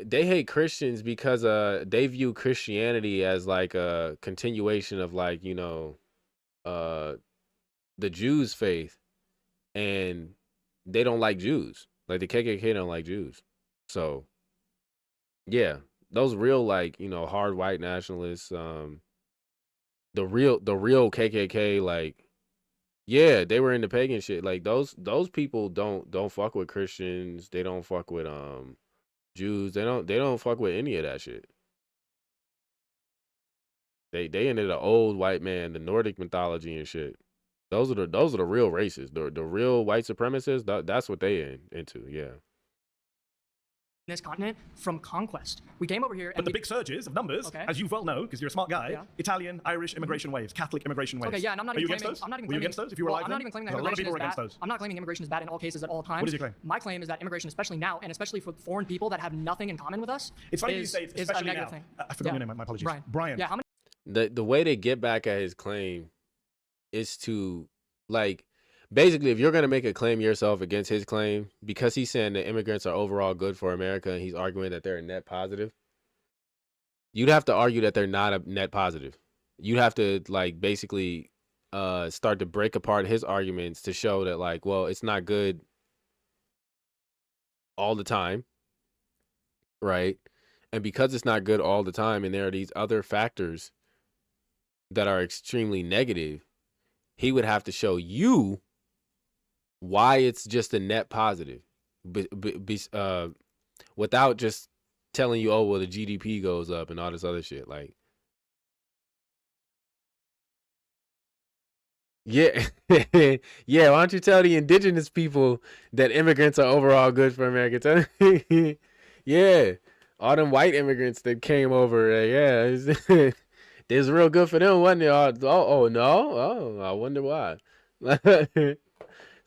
they hate Christians because they view Christianity as like a continuation of like, you know, the Jews' faith. And they don't like Jews. Like the KKK don't like Jews. So, yeah, those real like, you know, hard white nationalists, the real KKK, like, yeah, they were into pagan shit. Like those people don't fuck with Christians. They don't fuck with Jews. They don't fuck with any of that shit. They into the old white man, the Nordic mythology and shit. Those are the real racists. The real white supremacists, that's what they into, yeah. this continent from conquest. We came over here, but the big surges of numbers, as you well know, because you're a smart guy, Italian, Irish immigration waves, Catholic immigration waves. Okay, yeah, and I'm not Are even you claiming. against those? I'm not even Were you claiming. against those? If you were alive, I'm not even claiming that a lot of immigration people is were against bad. those. I'm not claiming immigration is bad in all cases at all times. What is your claim? My claim is that immigration, especially now, and especially for foreign people that have nothing in common with us, it's funny you say is especially a negative now. thing. I forgot your name. My apologies. Brian. Yeah. How many? The way they get back at his claim is to, like, basically, if you're going to make a claim yourself against his claim, because he's saying that immigrants are overall good for America and he's arguing that they're a net positive, you'd have to argue that they're not a net positive. You'd have to, like, basically start to break apart his arguments to show that, like, well, it's not good all the time, right? And because it's not good all the time and there are these other factors that are extremely negative, he would have to show you why it's just a net positive, without just telling you, oh, well, the GDP goes up and all this other shit. Like, yeah, yeah. Why don't you tell the indigenous people that immigrants are overall good for America? Yeah, all them white immigrants that came over, yeah, it's real good for them, wasn't it? Oh no, oh, I wonder why.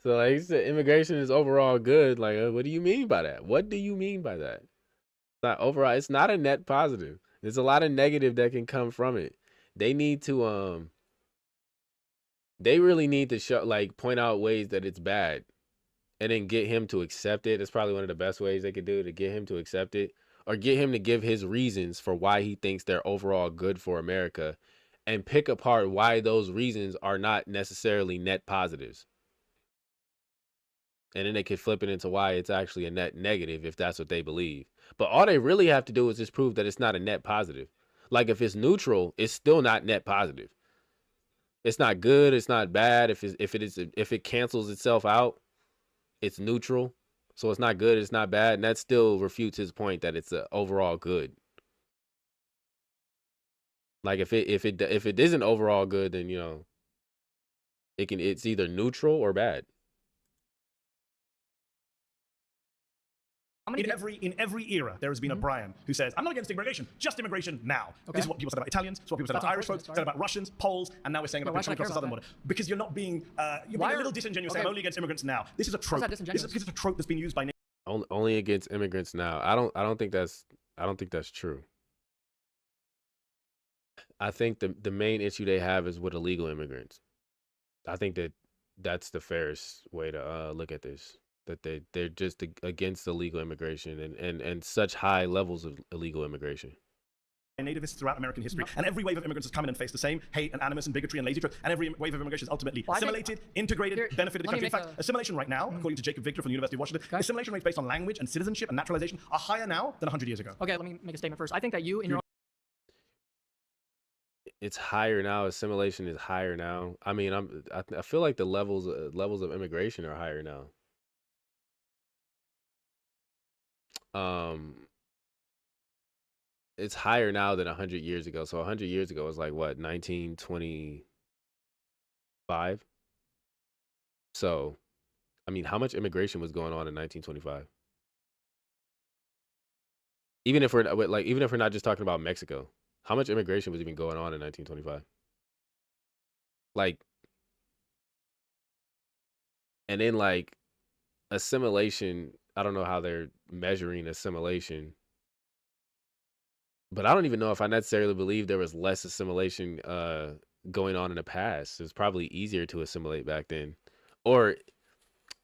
So, like you said, immigration is overall good. Like, what do you mean by that? What do you mean by that? It's not overall. It's not a net positive. There's a lot of negative that can come from it. They need to, they really need to show, like, point out ways that it's bad, and then get him to accept it. That's probably one of the best ways they could do to get him to accept it, or get him to give his reasons for why he thinks they're overall good for America, and pick apart why those reasons are not necessarily net positives. And then they could flip it into why it's actually a net negative if that's what they believe. But all they really have to do is just prove that it's not a net positive. Like, if it's neutral, it's still not net positive. It's not good. It's not bad. If it cancels itself out, it's neutral. So it's not good. It's not bad. And that still refutes his point that it's a overall good. Like, if it isn't overall good, then, you know, it's either neutral or bad. In every era, there has been a Brian who says, I'm not against immigration, just immigration now. This is what people said about Italians, this is what people said about Irish folks, said about Russians, Poles, and now we're saying about people across the southern border. Because you're not being, you're being a little disingenuous saying I'm only against immigrants now. This is a trope. This is a trope that's been used by only against immigrants now. I don't think that's true. I think the main issue they have is with illegal immigrants. I think that's the fairest way to look at this. That they're just against illegal immigration and such high levels of illegal immigration. Nativists throughout American history, and every wave of immigrants has come in and faced the same hate and animus and bigotry and lazy truth, and every wave of immigration is ultimately assimilated, integrated, benefited the country. In fact, assimilation right now, according to Jacob Victor from the University of Washington, assimilation rates based on language and citizenship and naturalization are higher now than 100 years ago. Okay, let me make a statement first. I think that you, in your own... It's higher now. Assimilation is higher now. I mean, I feel like the levels of immigration are higher now. It's higher now than 100 years ago. So 100 years ago was like what, 1925? So, I mean, how much immigration was going on in 1925? Even if we're not just talking about Mexico, how much immigration was even going on in 1925? Like, and then like assimilation, I don't know how they're measuring assimilation, but I don't even know if I necessarily believe there was less assimilation going on in the past. It was probably easier to assimilate back then, or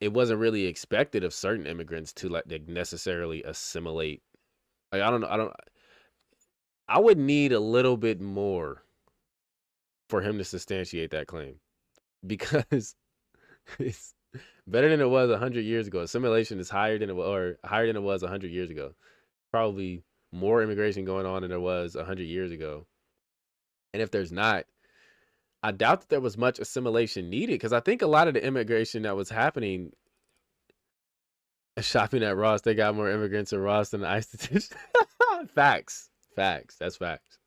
it wasn't really expected of certain immigrants to like necessarily assimilate. Like, I don't know. I would need a little bit more for him to substantiate that claim, because it's better than it was 100 years ago. Assimilation is higher than it was 100 years ago. Probably more immigration going on than there was 100 years ago. And if there's not, I doubt that there was much assimilation needed, because I think a lot of the immigration that was happening, shopping at Ross, they got more immigrants at Ross than the ICE detention. Facts. That's facts.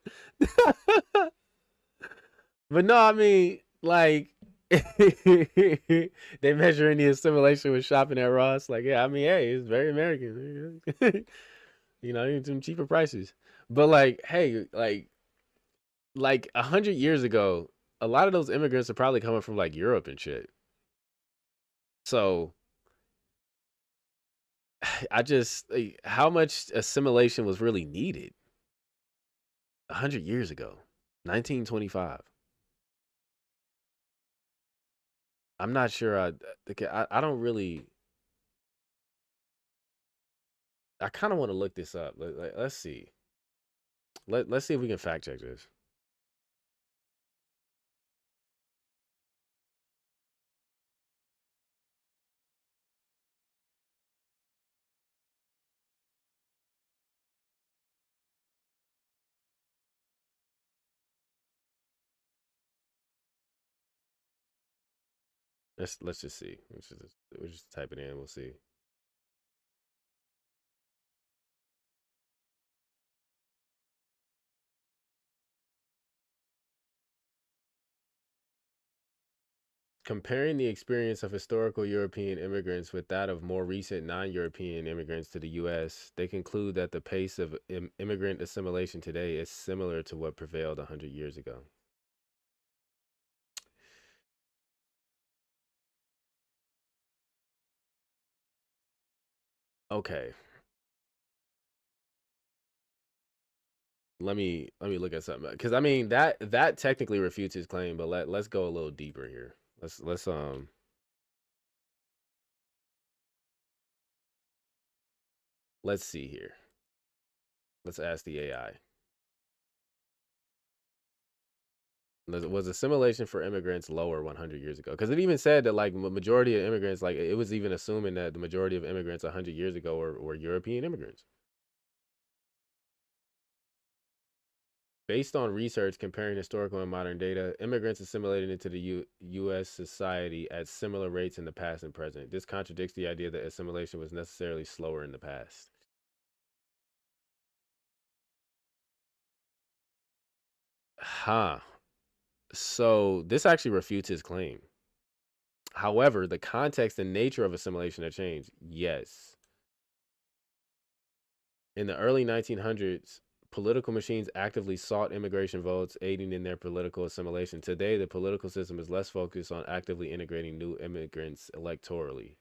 But no, I mean, like, they measuring the assimilation with shopping at Ross. Like, yeah, I mean, hey, it's very American. You know, some cheaper prices. But like, hey, like 100 years ago, a lot of those immigrants are probably coming from like Europe and shit. So I just how much assimilation was really needed 100 years ago, 1925. I'm not sure. I don't really. I kind of want to look this up. Let's see. Let's see if we can fact check this. Let's just see. We'll just type it in. We'll see. Comparing the experience of historical European immigrants with that of more recent non-European immigrants to the U.S., they conclude that the pace of immigrant assimilation today is similar to what prevailed 100 years ago. Okay. Let me look at something, because I mean that technically refutes his claim, but let's go a little deeper here. Let's see here. Let's ask the AI. Was assimilation for immigrants lower 100 years ago? Because it even said that like majority of immigrants, like it was even assuming that the majority of immigrants 100 years ago were European immigrants. Based on research comparing historical and modern data, immigrants assimilated into the U.S. society at similar rates in the past and present. This contradicts the idea that assimilation was necessarily slower in the past. Huh. So this actually refutes his claim. However, the context and nature of assimilation have changed. Yes. In the early 1900s, political machines actively sought immigration votes, aiding in their political assimilation. Today, the political system is less focused on actively integrating new immigrants electorally.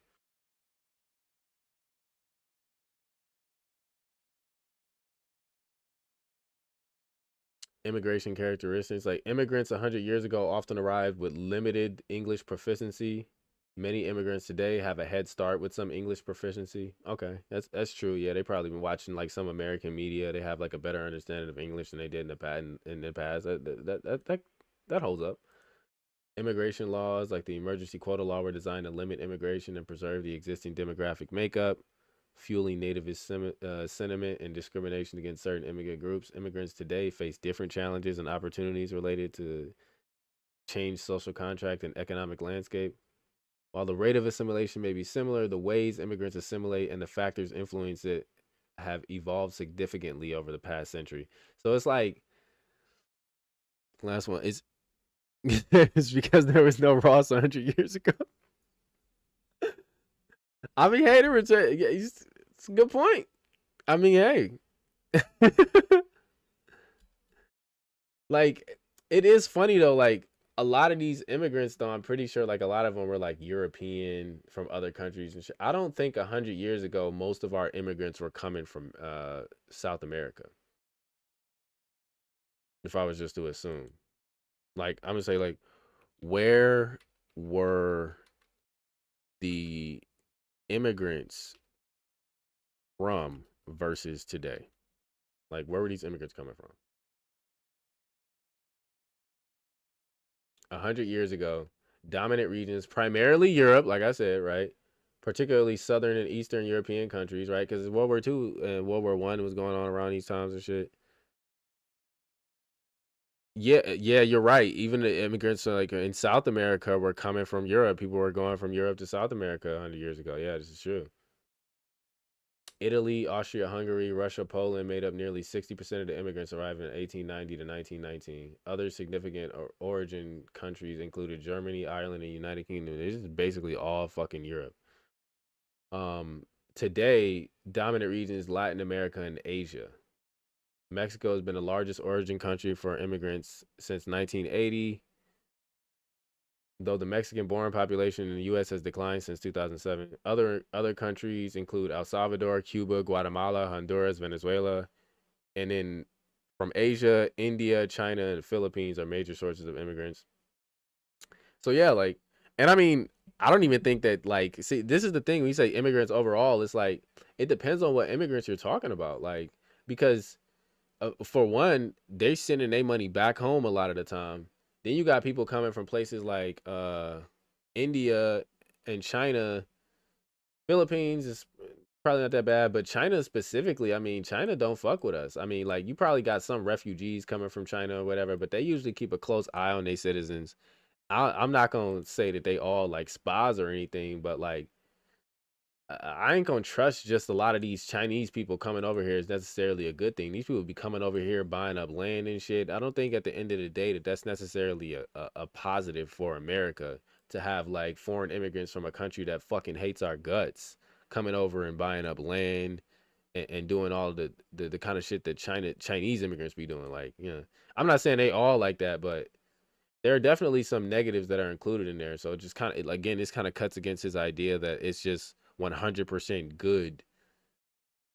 Immigration characteristics, like immigrants 100 years ago often arrived with limited English proficiency. Many immigrants today have a head start with some English proficiency. Okay, that's true. Yeah, they probably been watching like some American media. They have like a better understanding of English than they did in the past. That holds up. Immigration laws like the emergency quota law were designed to limit immigration and preserve the existing demographic makeup, fueling nativist sentiment and discrimination against certain immigrant groups. Immigrants today face different challenges and opportunities related to changed social contract and economic landscape. While the rate of assimilation may be similar, the ways immigrants assimilate and the factors influence it have evolved significantly over the past century. So it's like, last one, it's because there was no Ross 100 years ago. I mean, hey, it's a good point. I mean, hey. Like, it is funny though, like, a lot of these immigrants, though, I'm pretty sure like a lot of them were like European from other countries and shit. I don't think 100 years ago most of our immigrants were coming from South America. If I was just to assume, like, I'm gonna say, like, where were the immigrants from versus today? Like, where were these immigrants coming from? 100 years ago, dominant regions, primarily Europe, like I said, right? Particularly Southern and Eastern European countries, right? Because World War II and World War I was going on around these times and shit. Yeah, you're right. Even the immigrants like in South America were coming from Europe. People were going from Europe to South America 100 years ago. Yeah, this is true. Italy, Austria, Hungary, Russia, Poland made up nearly 60% of the immigrants arriving in 1890 to 1919. Other significant origin countries included Germany, Ireland, and United Kingdom. This is basically all fucking Europe. today, dominant regions Latin America and Asia. Mexico has been the largest origin country for immigrants since 1980, though the Mexican-born population in the U.S. has declined since 2007. Other countries include El Salvador, Cuba, Guatemala, Honduras, Venezuela, and then from Asia, India, China, and the Philippines are major sources of immigrants. So yeah, like, and I mean, I don't even think that, like, see, this is the thing, when you say immigrants overall, it's like, it depends on what immigrants you're talking about, like, because for one, they're sending their money back home a lot of the time. Then you got people coming from places like India and China. Philippines is probably not that bad, but China specifically, I mean, China don't fuck with us. I mean, like, you probably got some refugees coming from China or whatever, but they usually keep a close eye on their citizens. I'm not gonna say that they all like spies or anything, but like, I ain't gonna trust just a lot of these Chinese people coming over here is necessarily a good thing. These people be coming over here buying up land and shit. I don't think at the end of the day that that's necessarily a positive for America to have like foreign immigrants from a country that fucking hates our guts coming over and buying up land and doing all the kind of shit that Chinese immigrants be doing. Like, you know, I'm not saying they all like that, but there are definitely some negatives that are included in there. So it just kind of, again, this kind of cuts against his idea that it's just 100% good,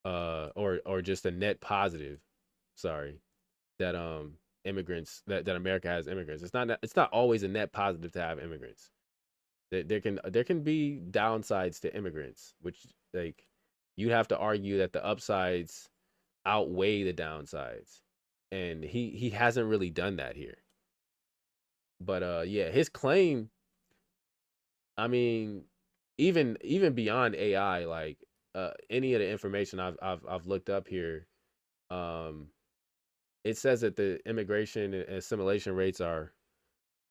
or just a net positive, sorry, that immigrants, that America has immigrants. It's not always a net positive to have immigrants. There can be downsides to immigrants, which, like, you have to argue that the upsides outweigh the downsides, and he hasn't really done that here. But yeah, his claim, I mean, even beyond AI, like any of the information I've looked up here, it says that the immigration and assimilation rates are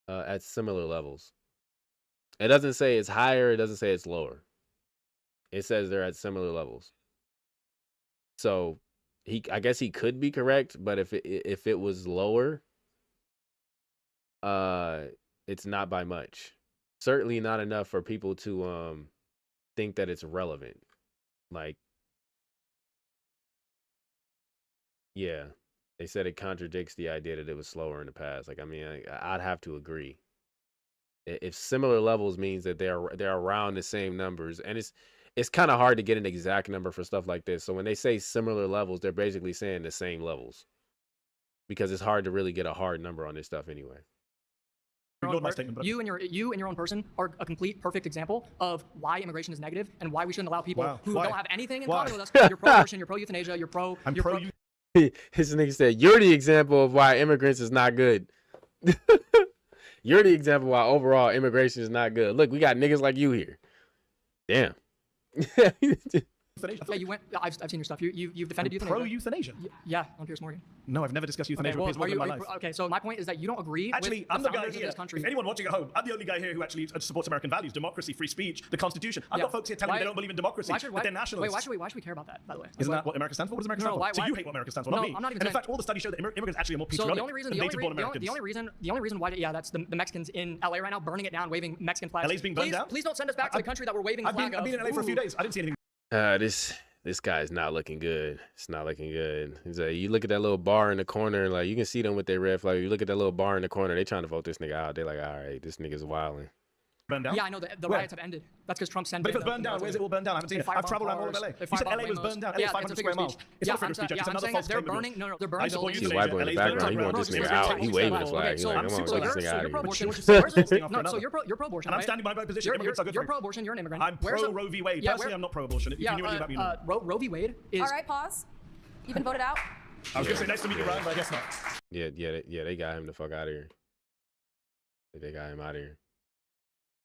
at similar levels. It doesn't say it's higher, it doesn't say it's lower. It says they're at similar levels. So I guess he could be correct, but if it was lower, it's not by much. Certainly not enough for people to think that it's relevant. Like, yeah, they said it contradicts the idea that it was slower in the past. Like, I mean, I'd have to agree. If similar levels means that they're around the same numbers, and it's kind of hard to get an exact number for stuff like this. So when they say similar levels, they're basically saying the same levels, because it's hard to really get a hard number on this stuff anyway. You and your own person are a complete perfect example of why immigration is negative and why we shouldn't allow people who don't have anything in common with us. You're pro-abortion, you're pro-euthanasia, you're pro. His nigga said, "You're the example of why immigrants is not good." You're the example why overall immigration is not good. Look, we got niggas like you here. Damn. Yeah, you went. I've seen your stuff. You've defended euthanasia. Pro-euthanasia? Yeah, on Piers Morgan. No, I've never discussed euthanasia with Piers Morgan in my life. Okay, so my point is that you don't agree actually, with I'm the the guy founders here. of this country. If anyone watching at home, I'm the only guy here who actually supports American values, democracy, free speech, the Constitution. I've got folks here telling me they don't believe in democracy, but they're nationalists. Wait, why should we care about that, by the way? Isn't that what America stands for? What does America stand for? So you hate what America stands for, not me. I'm not even and in fact, all the studies show that immigrants actually are more patriotic than native-born Americans. The only reason why, yeah, that's the Mexicans in LA right now burning it down, waving Mexican flags. LA's being burned down? Please don't send us back to the country that we're waving the flag of. I've been in LA for a few days. I didn't see anything. This guy's not looking good. It's not looking good. He's like, you look at that little bar in the corner, like, you can see them with their red flag. You look at that little bar in the corner, they trying to vote this nigga out. They're like, all right, this nigga's wilding. Burned down? Yeah, I know the riots have ended. That's because Trump sent. But if it's burned down, where's it all burned down? I haven't seen it. I've traveled around all of LA. You said LA was burned down. LA is 500 square miles. It's not a figure of speech. It's another false claim. They're burning. No, they're burning. I support you. The white boy in the background, he want this nigga out. He waving his flag. He's like, come on, get this nigga out of here. No, so you're pro-abortion. And I'm standing by my position. Immigrants are good. You're pro-abortion. You're an immigrant. I'm pro Roe v. Wade. Personally, I'm not pro-abortion. If you knew anything about me, you know. Roe v. Wade is. All right, pause. You've been voted out. I was gonna say nice to meet you, Ryan, but I guess not. Yeah, they got him the fuck out of here. They got him out of here.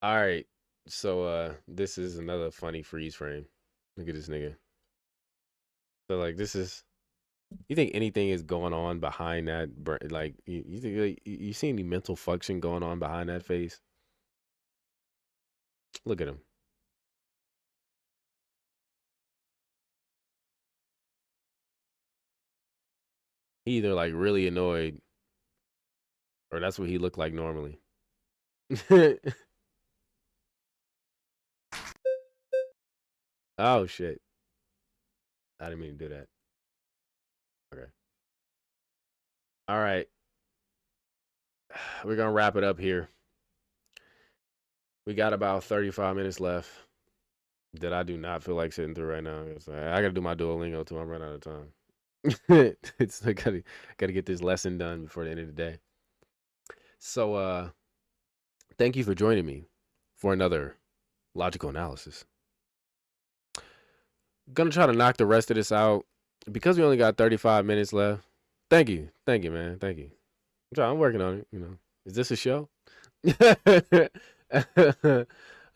All right. So this is another funny freeze frame. Look at this nigga. So like, this is, you think anything is going on behind that? Like, you think, like, you see any mental function going on behind that face? Look at him. He either like really annoyed, or that's what he looked like normally. Oh shit. I didn't mean to do that. Okay. All right. We're gonna wrap it up here. We got about 35 minutes left that I do not feel like sitting through right now. I gotta do my Duolingo too. I'm running out of time. I gotta get this lesson done before the end of the day. So thank you for joining me for another logical analysis. Gonna try to knock the rest of this out because we only got 35 minutes left. Thank you, man. Thank you. I'm working on it. You know, is this a show?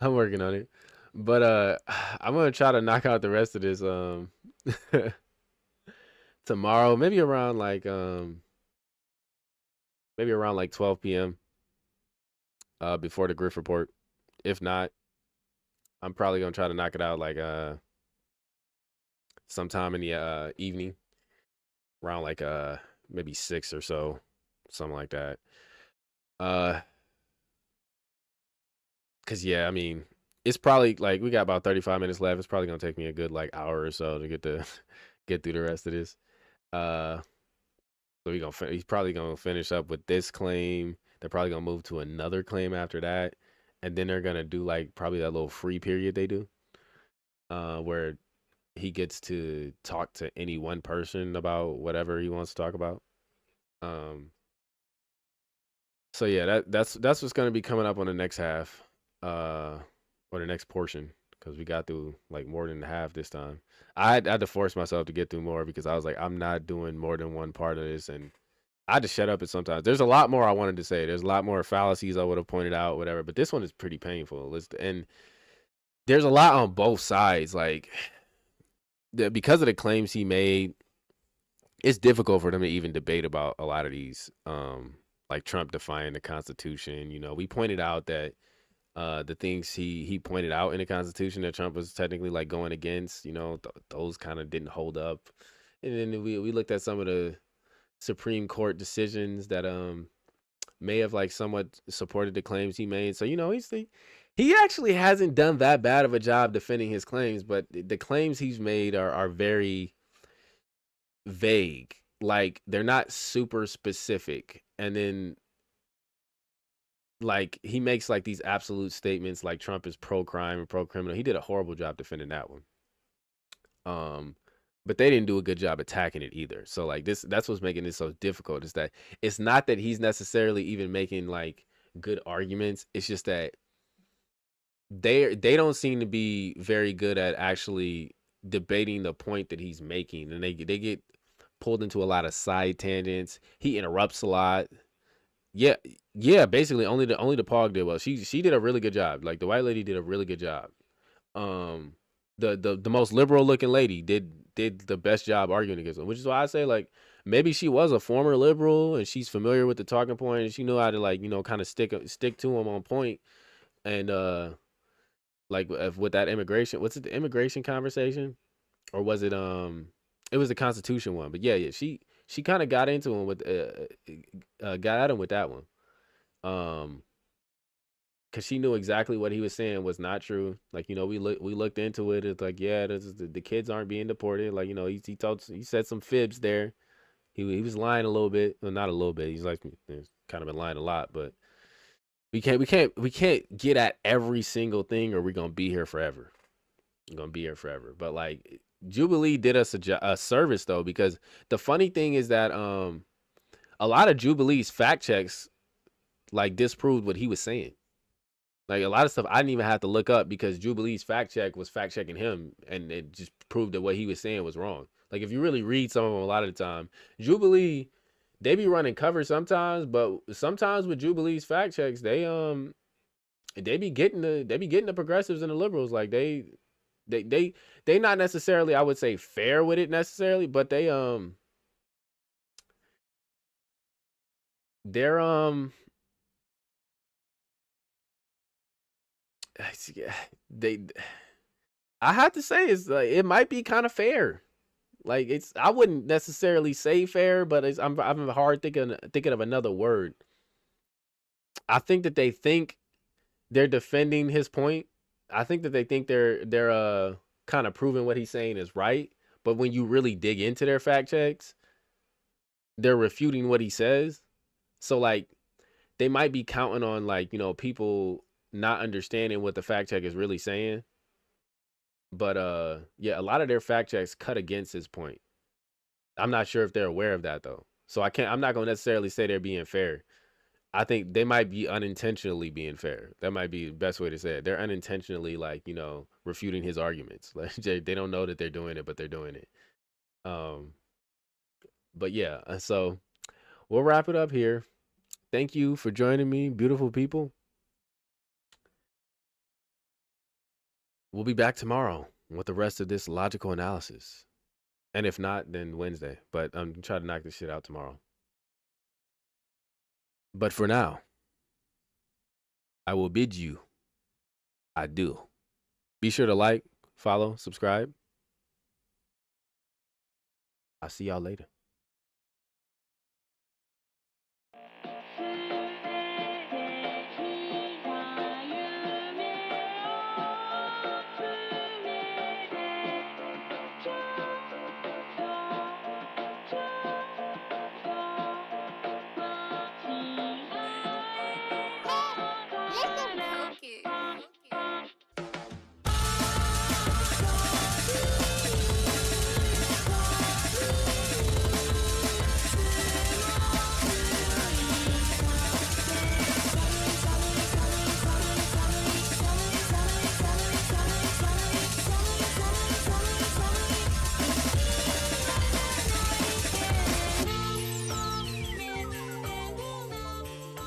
I'm working on it, but I'm gonna try to knock out the rest of this tomorrow, maybe around like 12 p.m. Before the Griff report. If not, I'm probably gonna try to knock it out like sometime in the evening, around like maybe 6 or so, something like that. Cause yeah, I mean, it's probably like we got about 35 minutes left. It's probably gonna take me a good like hour or so to get through the rest of this. So he's probably gonna finish up with this claim. They're probably gonna move to another claim after that, and then they're gonna do like probably that little free period they do, where he gets to talk to any one person about whatever he wants to talk about. So yeah, that's what's gonna be coming up on the next half, or the next portion, because we got through like more than half this time. I had to force myself to get through more because I was like, I'm not doing more than one part of this, and I had to shut up at sometimes. There's a lot more I wanted to say. There's a lot more fallacies I would have pointed out, whatever. But this one is pretty painful. And there's a lot on both sides. Like, because of the claims he made, it's difficult for them to even debate about a lot of these, like Trump defying the Constitution. You know, we pointed out that the things he pointed out in the Constitution that Trump was technically like going against, you know, those kind of didn't hold up. And then we looked at some of the Supreme Court decisions that may have like somewhat supported the claims he made. So, you know, he actually hasn't done that bad of a job defending his claims, but the claims he's made are very vague. Like, they're not super specific. And then like he makes like these absolute statements like Trump is pro-crime and pro-criminal. He did a horrible job defending that one. But they didn't do a good job attacking it either. So like that's what's making this so difficult, is that it's not that he's necessarily even making like good arguments. It's just that they don't seem to be very good at actually debating the point that he's making, and they get pulled into a lot of side tangents. He interrupts a lot. Yeah, basically only the Pog did well. She did a really good job. Like, the white lady did a really good job. The most liberal looking lady did the best job arguing against him, which is why I say, like, maybe she was a former liberal and she's familiar with the talking point and she knew how to, like, you know, kind of stick to him on point. And like with that immigration, what's it, the immigration conversation, or was it it was the Constitution one? But yeah, she kind of got into him with got at him with that one, because she knew exactly what he was saying was not true. Like, you know, we looked into it. It's like, yeah, the kids aren't being deported. Like, you know, he said some fibs there. He was lying a little bit. Well, not a little bit. He's like, kind of been lying a lot. But we can't get at every single thing, or we're gonna be here forever. We're gonna be here forever. But like, Jubilee did us a service though, because the funny thing is that a lot of Jubilee's fact checks like disproved what he was saying. Like, a lot of stuff I didn't even have to look up because Jubilee's fact check was fact checking him, and it just proved that what he was saying was wrong. Like, if you really read some of them, a lot of the time, Jubilee, they be running cover sometimes, but sometimes with Jubilee's fact checks, they be getting the progressives and the liberals. Like, they not necessarily, I would say, fair with it necessarily, but they're I have to say, it's like, it might be kind of fair. Like, I wouldn't necessarily say fair, but I'm hard thinking of another word. I think that they think they're defending his point. I think that they think they're kind of proving what he's saying is right, But when you really dig into their fact checks, they're refuting what he says. So like they might be counting on like, you know, people not understanding what the fact check is really saying. But yeah, a lot of their fact checks cut against his point. I'm not sure if they're aware of that though. So I'm not going to necessarily say they're being fair. I think they might be unintentionally being fair. That might be the best way to say it. They're unintentionally like, you know, refuting his arguments. Like they don't know that they're doing it, but they're doing it. But yeah, so we'll wrap it up here. Thank you for joining me, beautiful people. We'll be back tomorrow with the rest of this logical analysis. And if not, then Wednesday. But I'm trying to knock this shit out tomorrow. But for now, I will bid you adieu. Be sure to like, follow, subscribe. I'll see y'all later.